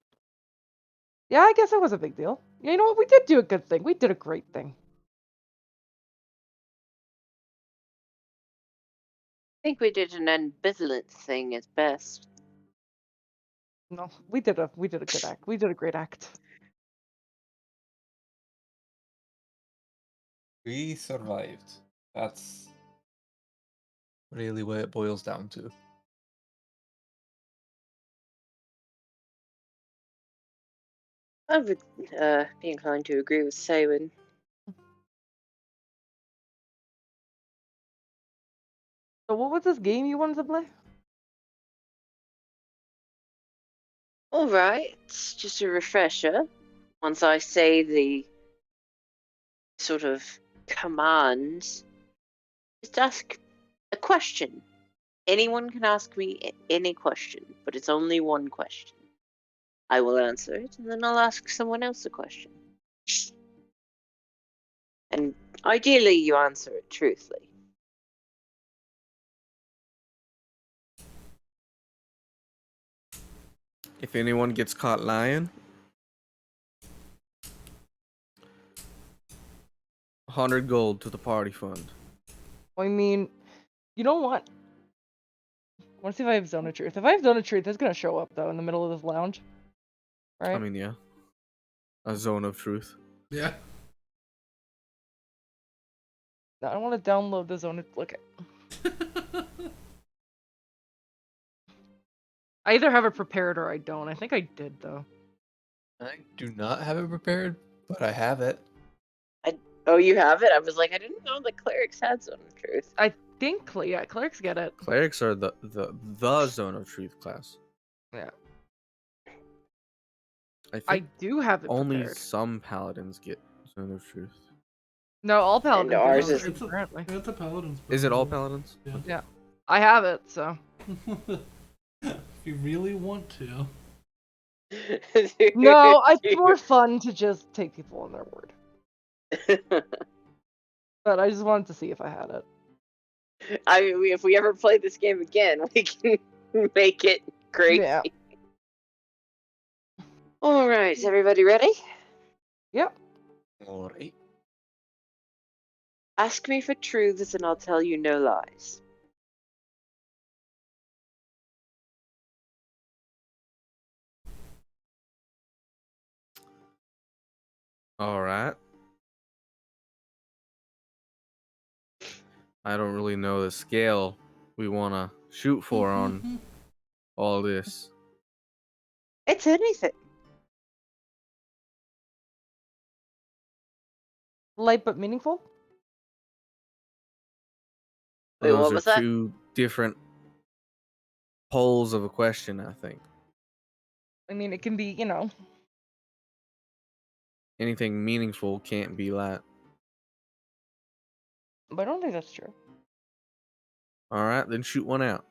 yeah, I guess it was a big deal. Yeah, you know what? We did do a good thing. We did a great thing. I think we did an ambivalent thing at best. No, we did a good act. We did a great act. We survived. That's really what it boils down to. I would be inclined to agree with Saywin. So what was this game you wanted to play? Alright, just a refresher. Once I say the sort of command, just ask a question. Anyone can ask me any question, but it's only one question. I will answer it, and then I'll ask someone else a question. And ideally, you answer it truthfully. If anyone gets caught lying, 100 gold to the party fund. I mean, you know what? I want to see if I have Zone of Truth. If I have Zone of Truth, it's gonna show up though in the middle of this lounge, right? I mean, yeah. A zone of truth. Yeah. I want to download the Zone of look. I either have it prepared or I don't. I think I did though. I do not have it prepared, but I have it. Oh, you have it? I was like, I didn't know the clerics had Zone of Truth. I think yeah, clerics get it. Clerics are the zone of truth class. Yeah. I think I do have it only prepared. some paladins get zone of truth. No, all paladins. And get ours Zone of is- Truth, apparently. It's a paladin's. Is it all paladins? Yeah. Yeah. I have it, so If you really want to. No, it's more fun to just take people on their word. But I just wanted to see if I had it. I mean, if we ever play this game again, we can make it crazy. Yeah. All right, is everybody ready? Yep. All right. Ask me for truths and I'll tell you no lies. All right. I don't really know the scale we want to shoot for on all this. It's anything. Light but meaningful? Wait, Those what are was that? two different poles of a question, I think. I mean, it can be, Anything meaningful can't be that. but I don't think that's true. All right, then shoot one out.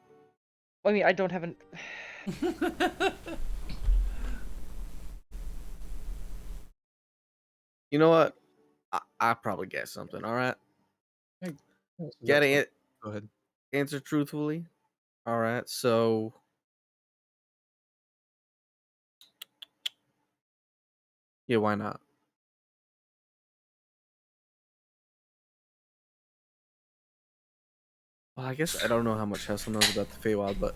I mean, I don't have an. You know what? I probably guess something. All right. Yeah, Getting it. Go ahead. Answer truthfully. All right. So yeah, why not? Well, I guess I don't know how much Hessel knows about the Feywild, but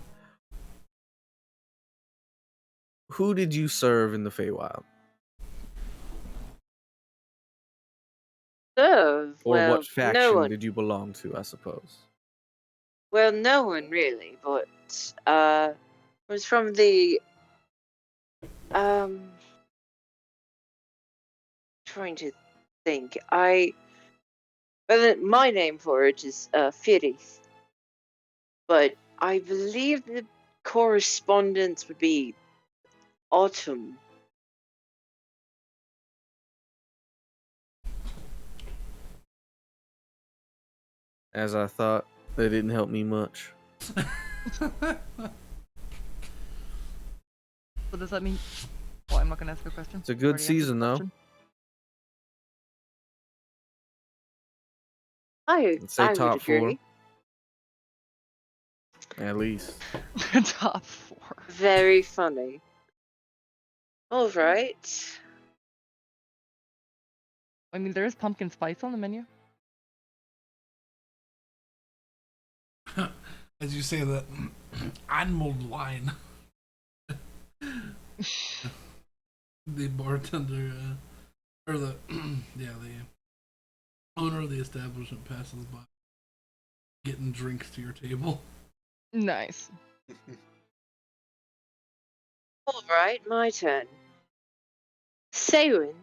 who did you serve in the Feywild? Serve? Or Well, what no faction one. did you belong to, I suppose? Well, no one really, but it was from the trying to think. My name for it is Firith, but I believe the correspondence would be autumn. As I thought, that didn't help me much. What does that mean? Well, I'm not gonna ask a question. It's a You good already answered the season, though. question. Let's say I would top four, agree. at least. Top 4. Very funny. All right. I mean, there is pumpkin spice on the menu. As you say that animal line, the bartender or the yeah the owner of the establishment passes by, getting drinks to your table. Nice. All right, my turn. Sewin,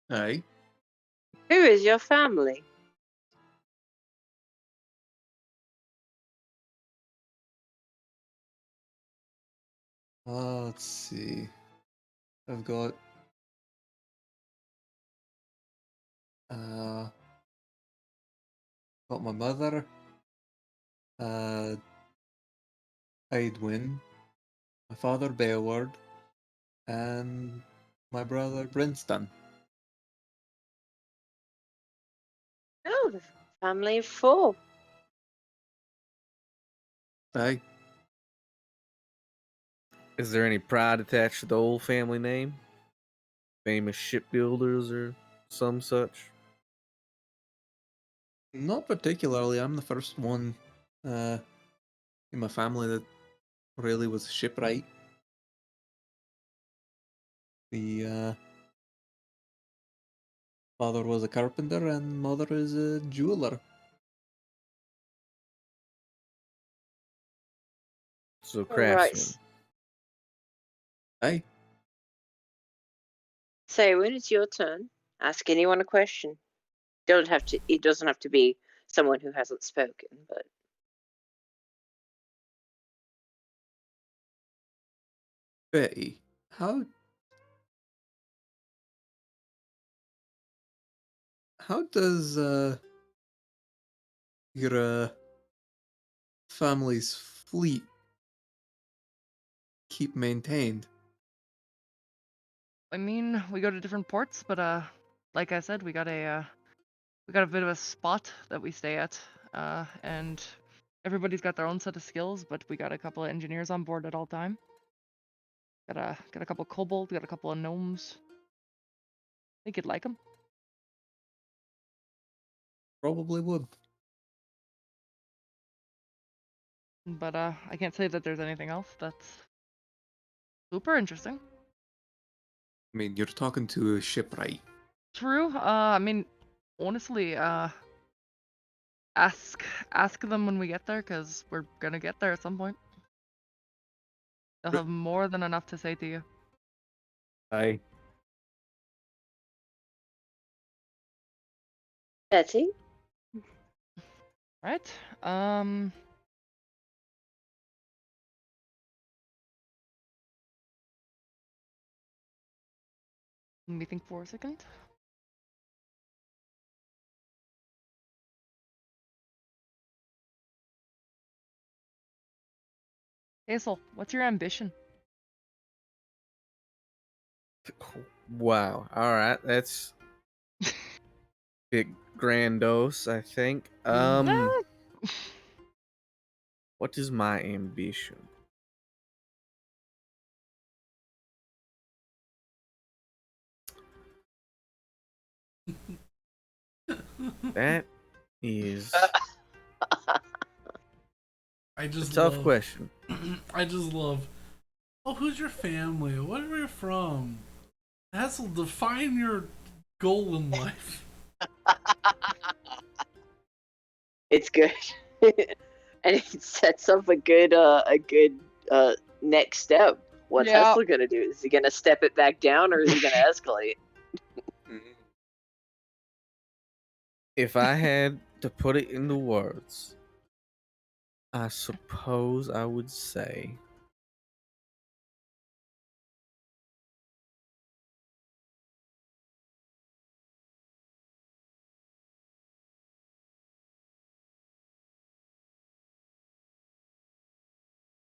Aye. who is your family? Let's see. I've got uh got my mother, uh Edwin, my father Beoward, and my brother Brinston. Oh, the family of 4. Aye. Is there any pride attached to the old family name? Famous shipbuilders or some such? Not particularly. I'm the first one uh in my family that really was shipwright. The father was a carpenter and mother is a jeweler. So All right. craftsman. Aye. Sewin, it's your turn. Ask anyone a question. Don't have to. It doesn't have to be someone who hasn't spoken, but Betty, how does your family's fleet keep maintained? I mean, we go to different ports, but like I said, we got a bit of a spot that we stay at, and everybody's got their own set of skills, but we got a couple of engineers on board at all time. Got a couple of kobolds, got a couple of gnomes. Think you'd like them. Probably would. But I can't say that there's anything else that's super interesting. I mean, you're talking to a shipwright. True. I mean, honestly, ask them when we get there, cause we're gonna get there at some point. They'll have more than enough to say to you. Aye. Betty? Right? Let me think for a second. Hazel, what's your ambition? Wow. All right, that's bit grandiose, I think. Ah, What is my ambition? That is I a just tough love. question. I just love. Oh, who's your family? Where are you from? Hassel, define your goal in life. It's good. And it sets up a good next step. What's Yeah. Hessler gonna do? Is he gonna step it back down or is he gonna escalate? If I had to put it into words, I suppose I would say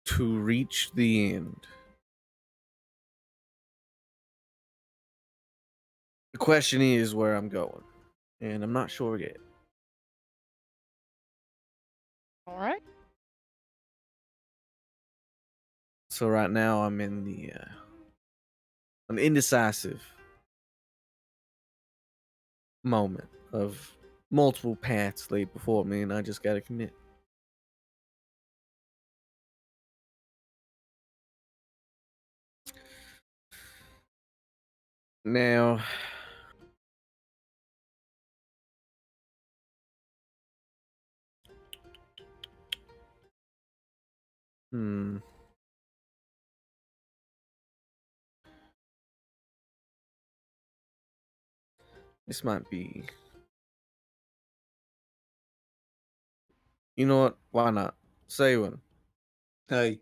to reach the end. The question is where I'm going, and I'm not sure yet. All right. So right now I'm in the an indecisive moment of multiple paths laid before me, and I just gotta commit. Now, hmm. This might be. You know what? Why not? Say one. Aye.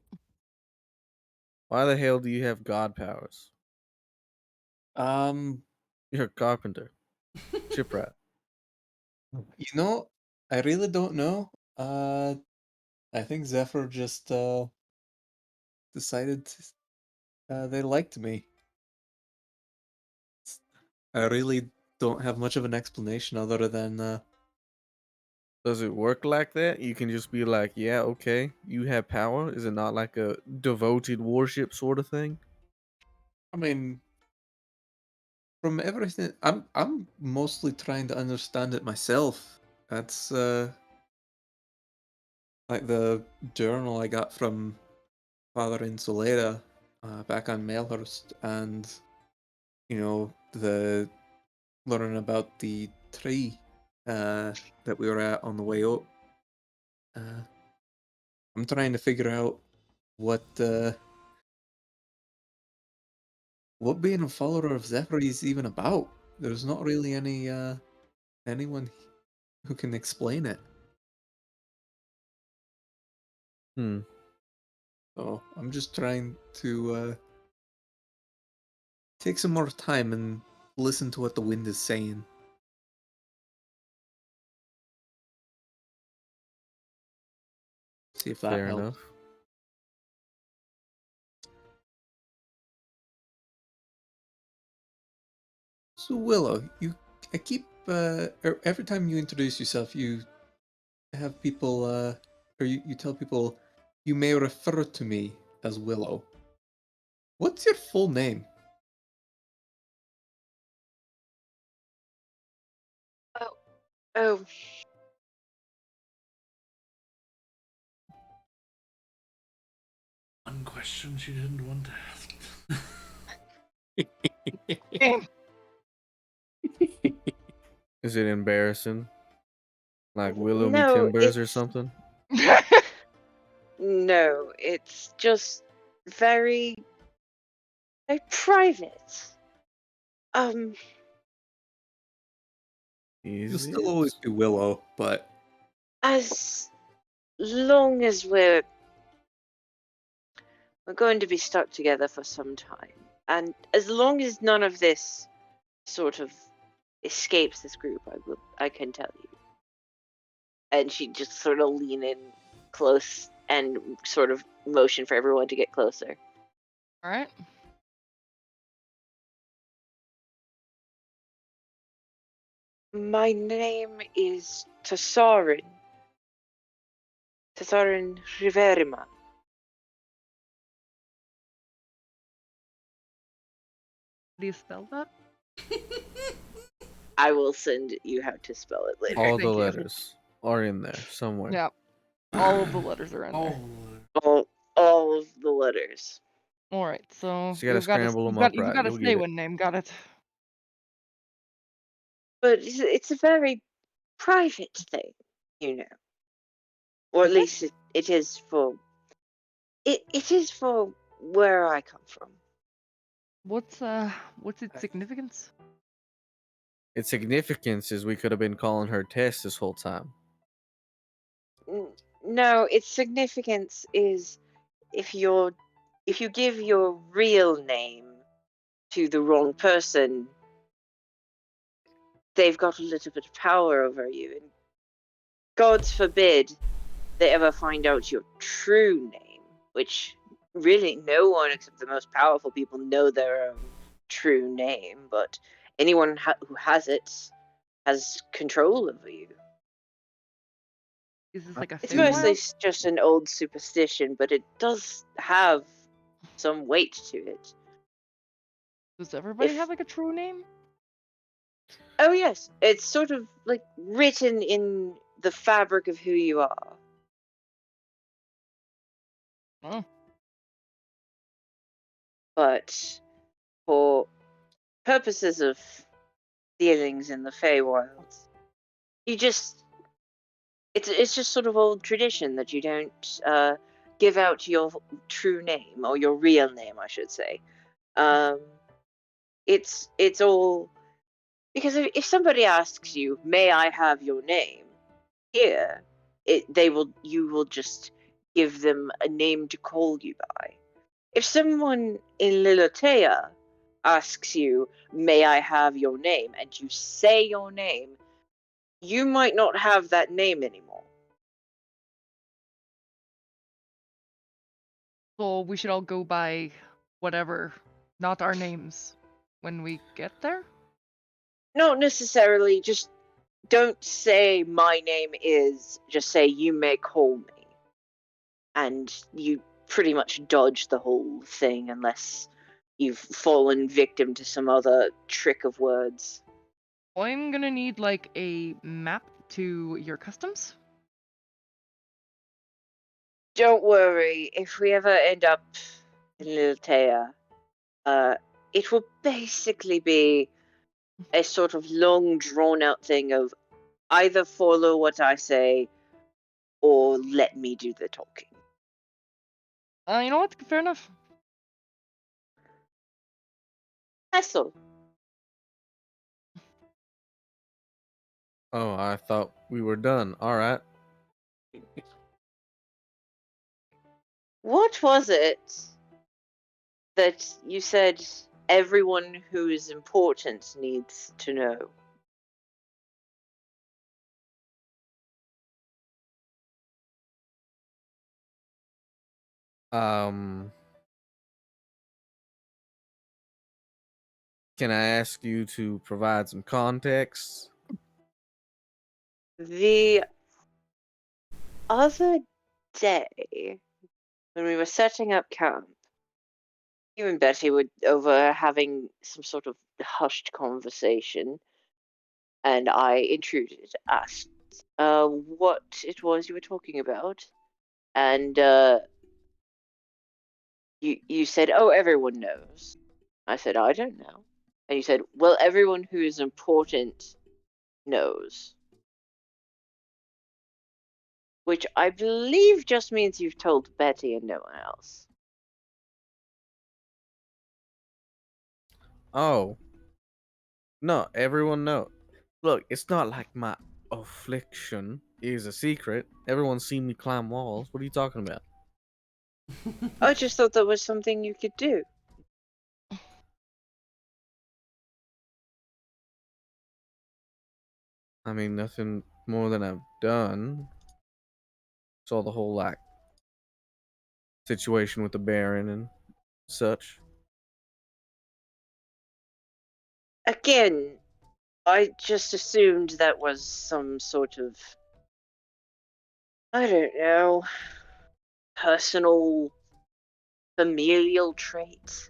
Why the hell do you have god powers? Um, You're a carpenter. Shipwright. you know, I really don't know. I think Zephyr just decided they liked me. I really don't have much of an explanation other than Does it work like that? You can just be like, yeah, okay, you have power. Is it not like a devoted worship sort of thing? I mean, from everything, I'm mostly trying to understand it myself. That's like the journal I got from Father Insulata back on Malehurst, and the learning about the tree that we were at on the way up. I'm trying to figure out what what being a follower of Zephyr is even about. There's not really anyone who can explain it. Hmm. So I'm just trying to take some more time and listen to what the wind is saying. See if that Fair helps. enough. So Willow, I keep every time you introduce yourself, you have people or you tell people you may refer to me as Willow. What's your full name? Oh, One question she didn't want to ask. Game. Is it embarrassing? Like Willow me no, Timbers or something? no, it's just very, very private. Um, You'll Is still always it? be Willow, but as long as we're going to be stuck together for some time, and as long as none of this sort of escapes this group, I can tell you. And she just sort of lean in close and sort of motion for everyone to get closer. All right. My name is Tassarin. Tassarin Riverima. Do you spell that? I will send you how to spell it later. All the Thank you. letters are in there somewhere. Yeah. All of the letters are in Oh, there. All of the letters. All right. So So you gotta you've got to scramble them you've got up you've right. got to You'll say get it. one name. Got it. But it's a very private thing, you know. Or at Is it? least it is for it is for where I come from. What's its significance? Its significance is we could have been calling her Tess this whole time. No, its significance is if you give your real name to the wrong person, they've got a little bit of power over you, and God forbid they ever find out your true name, which really no one except the most powerful people know their own true name, but anyone who has it has control over you. Is this like a It's Feywild? mostly just an old superstition, but it does have some weight to it. Does everybody If have like a true name? oh yes, it's sort of like written in the fabric of who you are. Oh. But for purposes of dealings in the Feywilds, you just it's just sort of old tradition that you don't give out your true name or your real name, I should say. Um, it's all because if somebody asks you, "May I have your name?" Here, you will just give them a name to call you by. If someone in Lilotea asks you, "May I have your name?" and you say your name, you might not have that name anymore. So we should all go by whatever, not our names, when we get there? Not necessarily, just don't say my name is, just say you may call me. And you pretty much dodge the whole thing unless you've fallen victim to some other trick of words. I'm gonna need like a map to your customs. Don't worry, if we ever end up in Liltea, it will basically be a sort of long drawn out thing of either follow what I say or let me do the talking. You know what? Fair enough. That's all. Oh, I thought we were done. All right. What was it that you said everyone who is important needs to know? Um. Can I ask you to provide some context? The other day, when we were setting up camp, you and Betty were over having some sort of hushed conversation, and I intruded, asked what it was you were talking about, and you said, "Oh, everyone knows." I said, "I don't know," and you said, "Well, everyone who is important knows," which I believe just means you've told Betty and no one else. Oh, no, everyone know. Look, it's not like my affliction is a secret. Everyone's seen me climb walls. What are you talking about? I just thought that was something you could do. I mean, nothing more than I've done. Saw the whole like situation with the Baron and such. Again, I just assumed that was some sort of, I don't know, personal, familial trait.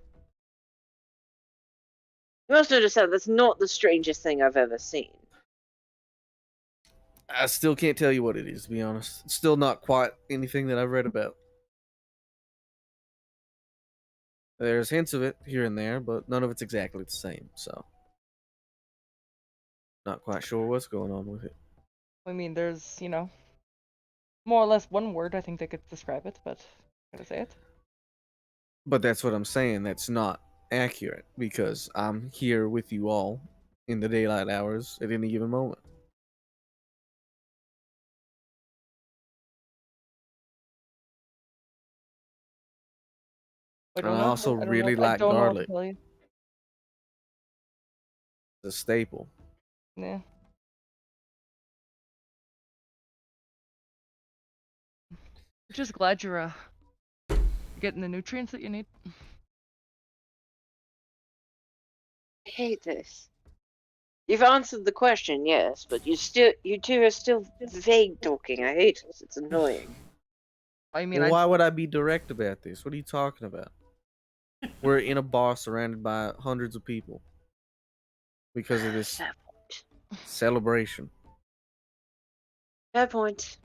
You must understand that's not the strangest thing I've ever seen. I still can't tell you what it is, to be honest. It's still not quite anything that I've read about. There's hints of it here and there, but none of it's exactly the same, so not quite sure what's going on with it. I mean, there's, more or less one word I think that could describe it, but I'm gonna say it. But that's what I'm saying. That's not accurate because I'm here with you all in the daylight hours at any given moment. I And don't I know. also I don't know. really I like don't know what to garlic. tell you. It's a staple. Yeah. Just glad you're getting the nutrients that you need. I hate this. You've answered the question, yes, but you two are still vague talking. I hate it. It's annoying. I mean, Well, why would I be direct about this? What are you talking about? We're in a bar surrounded by hundreds of people because of this Fair point. celebration. Fair point.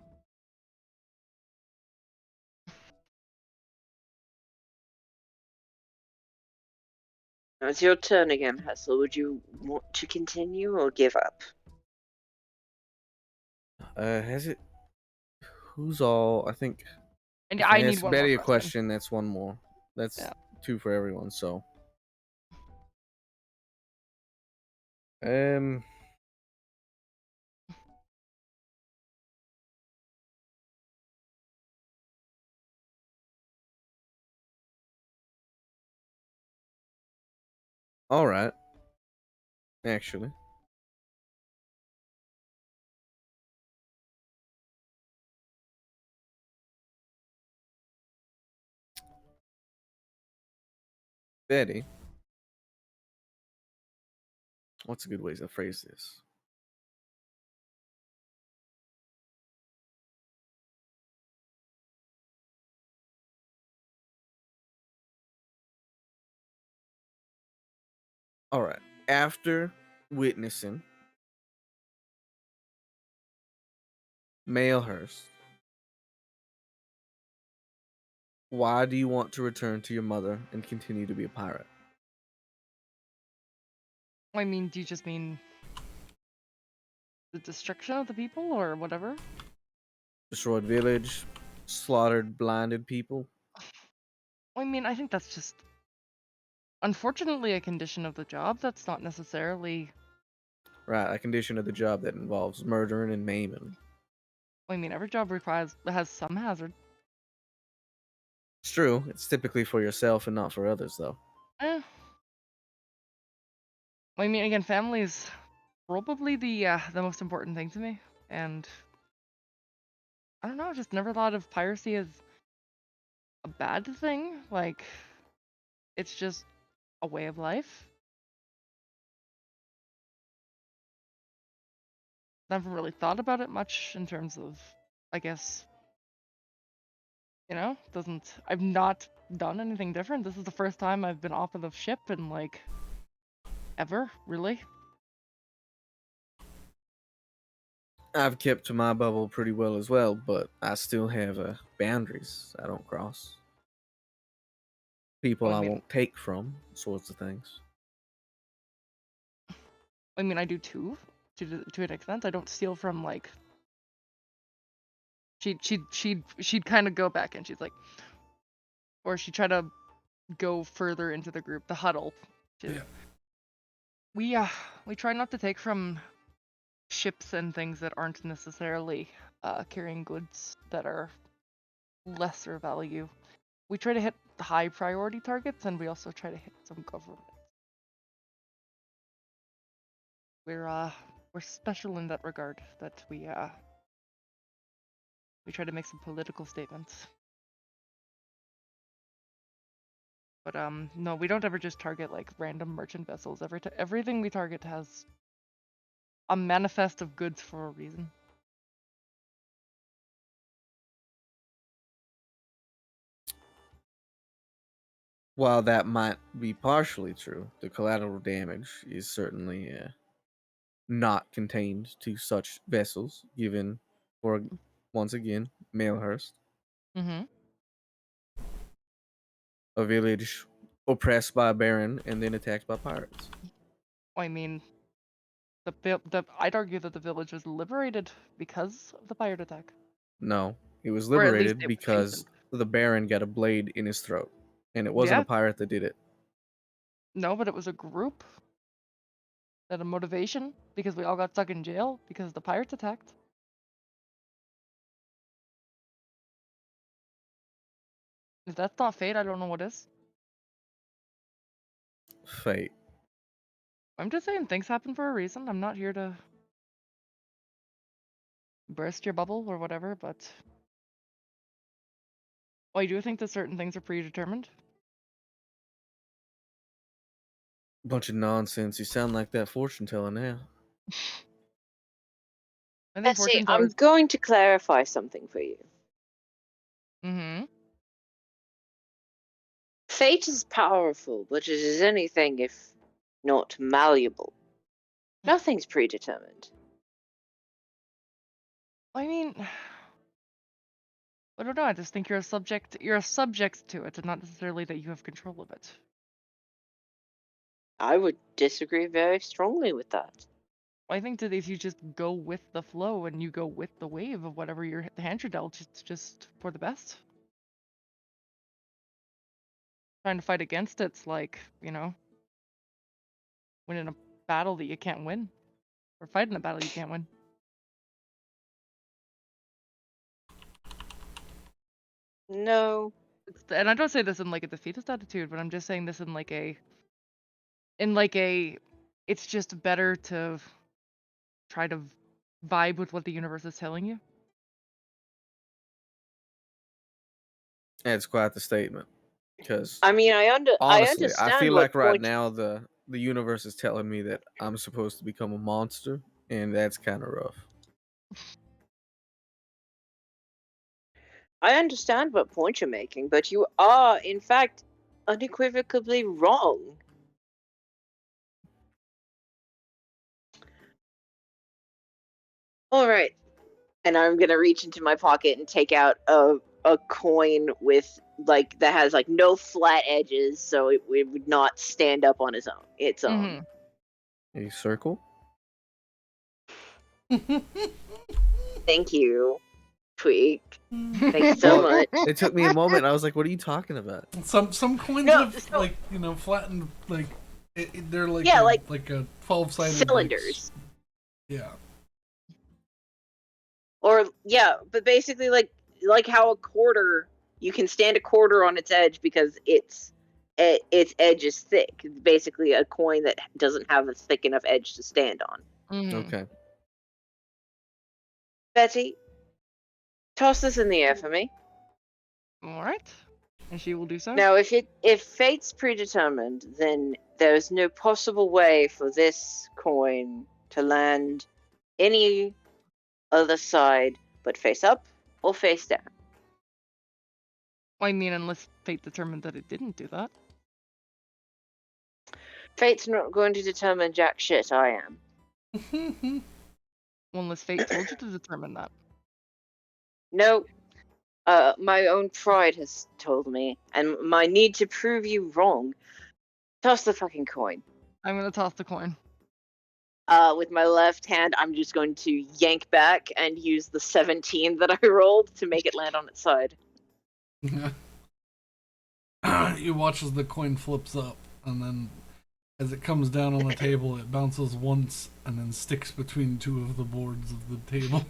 Now it's your turn again, Hessel. Would you want to continue or give up? Has it? Who's all? I think and if I I need ask one more Betty a question. question, that's one more. That's Yeah. two for everyone. So, um, all right. Actually, Betty, what's a good way to phrase this? All right. After witnessing Malehurst, why do you want to return to your mother and continue to be a pirate? I mean, do you just mean the destruction of the people or whatever? Destroyed village, slaughtered, blinded people. I mean, I think that's just unfortunately a condition of the job. That's not necessarily. Right, a condition of the job that involves murdering and maiming. I mean, every job has some hazard. It's true. It's typically for yourself and not for others, though. Eh. I mean, again, family is probably the most important thing to me, and I don't know. I just never thought of piracy as a bad thing. Like, it's just a way of life. never really thought about it much in terms of, I guess, I've not done anything different. This is the first time I've been off of the ship in, like, ever, really. I've kept to my bubble pretty well as well, but I still have boundaries I don't cross. People Well, I I mean, won't take from, sorts of things. I do too, to an extent. I don't steal from, like. She'd kind of go back and she's like, or she'd try to go further into the group, the huddle. Yeah. We try not to take from ships and things that aren't necessarily carrying goods that are lesser value. We try to hit high priority targets, and we also try to hit some government. We're special in that regard, that we try to make some political statements. But no, we don't ever just target like random merchant vessels. Everything we target has a manifest of goods for a reason. While that might be partially true, the collateral damage is certainly not contained to such vessels, given, for once again, Malehurst, Mm-hmm. a village oppressed by a baron and then attacked by pirates. I mean, I'd argue that the village was liberated because of the pirate attack. No, it was Or at least liberated it was because chastened. the baron got a blade in his throat, and it wasn't Yeah. a pirate that did it. No, but it was a group. That a motivation because we all got stuck in jail because the pirates attacked. If that's not fate, I don't know what is. Fate. I'm just saying things happen for a reason. I'm not here to burst your bubble or whatever, but I do think that certain things are predetermined. Bunch of nonsense. You sound like that fortune teller now. I think Let's see, fortunes I'm always. going to clarify something for you. Mm-hmm. Fate is powerful, but it is anything if not malleable. Nothing's predetermined. I mean, I don't know. I just think you're a subject. You're a subject to it, and not necessarily that you have control of it. I would disagree very strongly with that. I think that if you just go with the flow and you go with the wave of whatever your hand you're dealt, it's just for the best. Trying to fight against it's like, winning a battle that you can't win, or fighting a battle you can't win. No. And I don't say this in like a defeatist attitude, but I'm just saying this in like a, it's just better to try to vibe with what the universe is telling you. That's quite the statement. Because I mean, I honestly, I understand feel what like right point. now the universe is telling me that I'm supposed to become a monster, and that's kind of rough. I understand what point you're making, but you are, in fact, unequivocally wrong. All right, and I'm gonna reach into my pocket and take out a coin with that has like no flat edges, so it would not stand up on its own. Mm-hmm. A circle? Thank you, Tweak. Thanks so Well, much. it took me a moment. I was like, "What are you talking about?" Some coins No, have so- flattened they're like Yeah, like a 12-sided Cylinders. Yeah. Or yeah, but basically like how a quarter, you can stand a quarter on its edge because its edge is thick. It's basically a coin that doesn't have a thick enough edge to stand on. Mm-hmm. Okay. Betty, toss this in the air for me. All right, and she will do so. Now, if fate's predetermined, then there's no possible way for this coin to land other side, but face up or face down. I mean, unless fate determined that it didn't do that. Fate's not going to determine jack shit, I am. Well, unless fate told you to determine that. No, my own pride has told me, and my need to prove you wrong. Toss the fucking coin. I'm gonna toss the coin. With my left hand, I'm just going to yank back and use the 17 that I rolled to make it land on its side. You watch as the coin flips up, and then as it comes down on the table, it bounces once and then sticks between two of the boards of the table.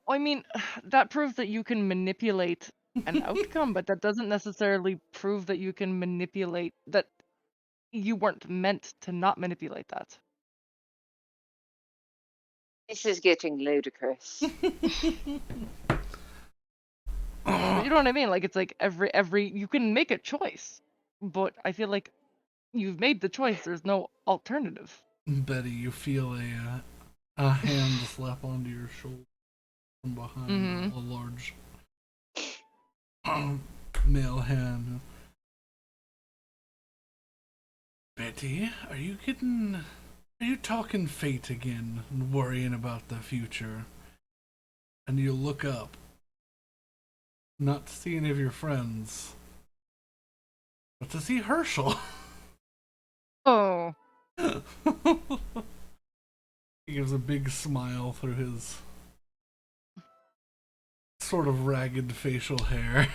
I mean, that proves that you can manipulate an outcome, but that doesn't necessarily prove that you can manipulate that you weren't meant to not manipulate that. This is getting ludicrous. But you know what I mean? Like, it's like every you can make a choice, but I feel like you've made the choice. There's no alternative. Betty, you feel a hand slap onto your shoulder from behind, a large male hand. Betty, are you talking fate again and worrying about the future? And you look up, not to see any of your friends, but to see Herschel. Oh. He gives a big smile through his sort of ragged facial hair.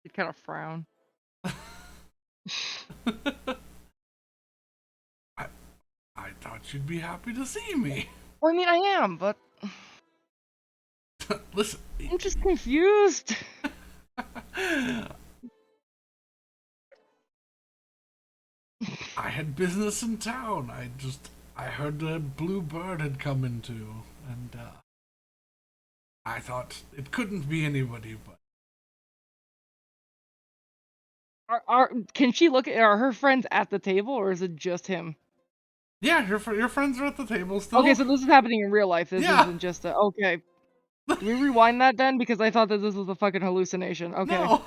You kind of frown. I thought you'd be happy to see me. Well, I mean, I am, but Listen, I'm just confused. I had business in town. I heard a blue bird had come into, and I thought it couldn't be anybody but. Can she look at, are her friends at the table, or is it just him? Yeah, your friends are at the table still. Okay, so this is happening in real life. This Yeah. isn't just a, okay. Can we rewind that then? Because I thought that this was a fucking hallucination. Okay. No.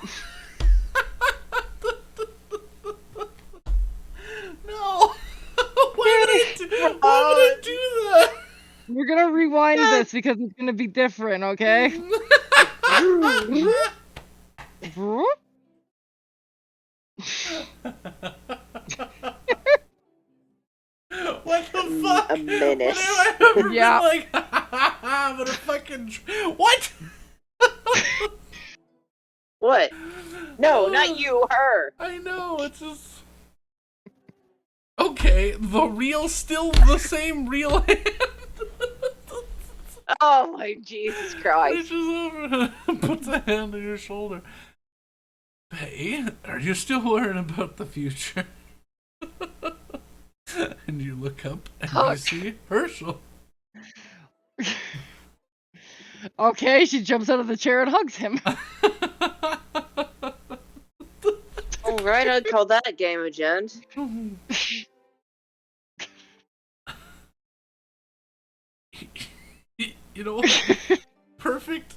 No. Why would I do that? We're gonna rewind this because it's gonna be different, okay? What the fuck? A menace. When have I ever Yeah. been like, I'm gonna fucking. What? What? No, not you, her. I know, it's just. Okay, still the same real hand. Oh my Jesus Christ. Reaches over and puts a hand on your shoulder. Hey, are you still worried about the future? And you look up and you see Herschel. Okay, she jumps out of the chair and hugs him. Alright, I'd call that a game of gent. You know what? Perfect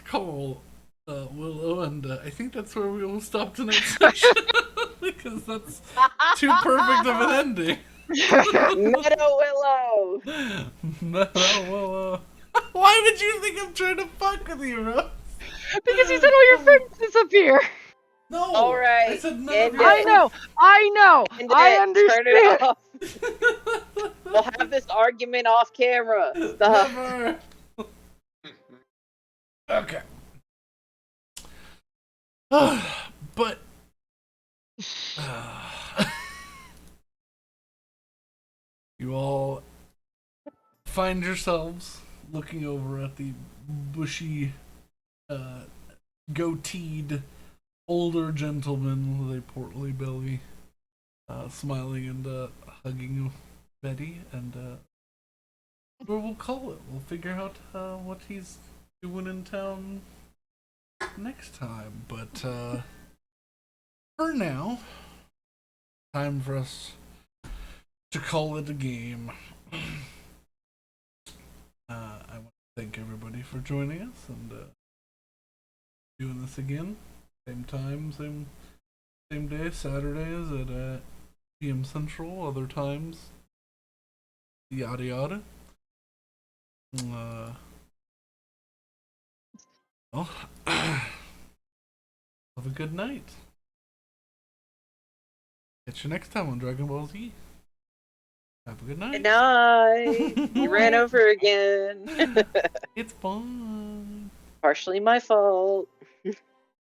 call, Willow, and I think that's where we will stop tonight's session. Because that's too perfect of an ending. Meadow Willow! Meadow Willow. Why would you think I'm trying to fuck with you, Rose? Because you said all your friends disappear. No! Alright, I said none end of your it. I know! End I it. understand! Turn it off. We'll have this argument off camera. Stop. Never. Okay. But you all find yourselves looking over at the bushy, goateed older gentleman with a portly belly, smiling and hugging Betty, and we'll call it. We'll figure out what he's doing in town next time. But for now, time for us to call it a game. I want to thank everybody for joining us and doing this again. Same time, same day, Saturdays at PM Central. Other times, yada yada. Well, have a good night. Catch you next time on Dragon Ball Z. Have a good night. Good night. You ran over again. It's fun. Partially my fault.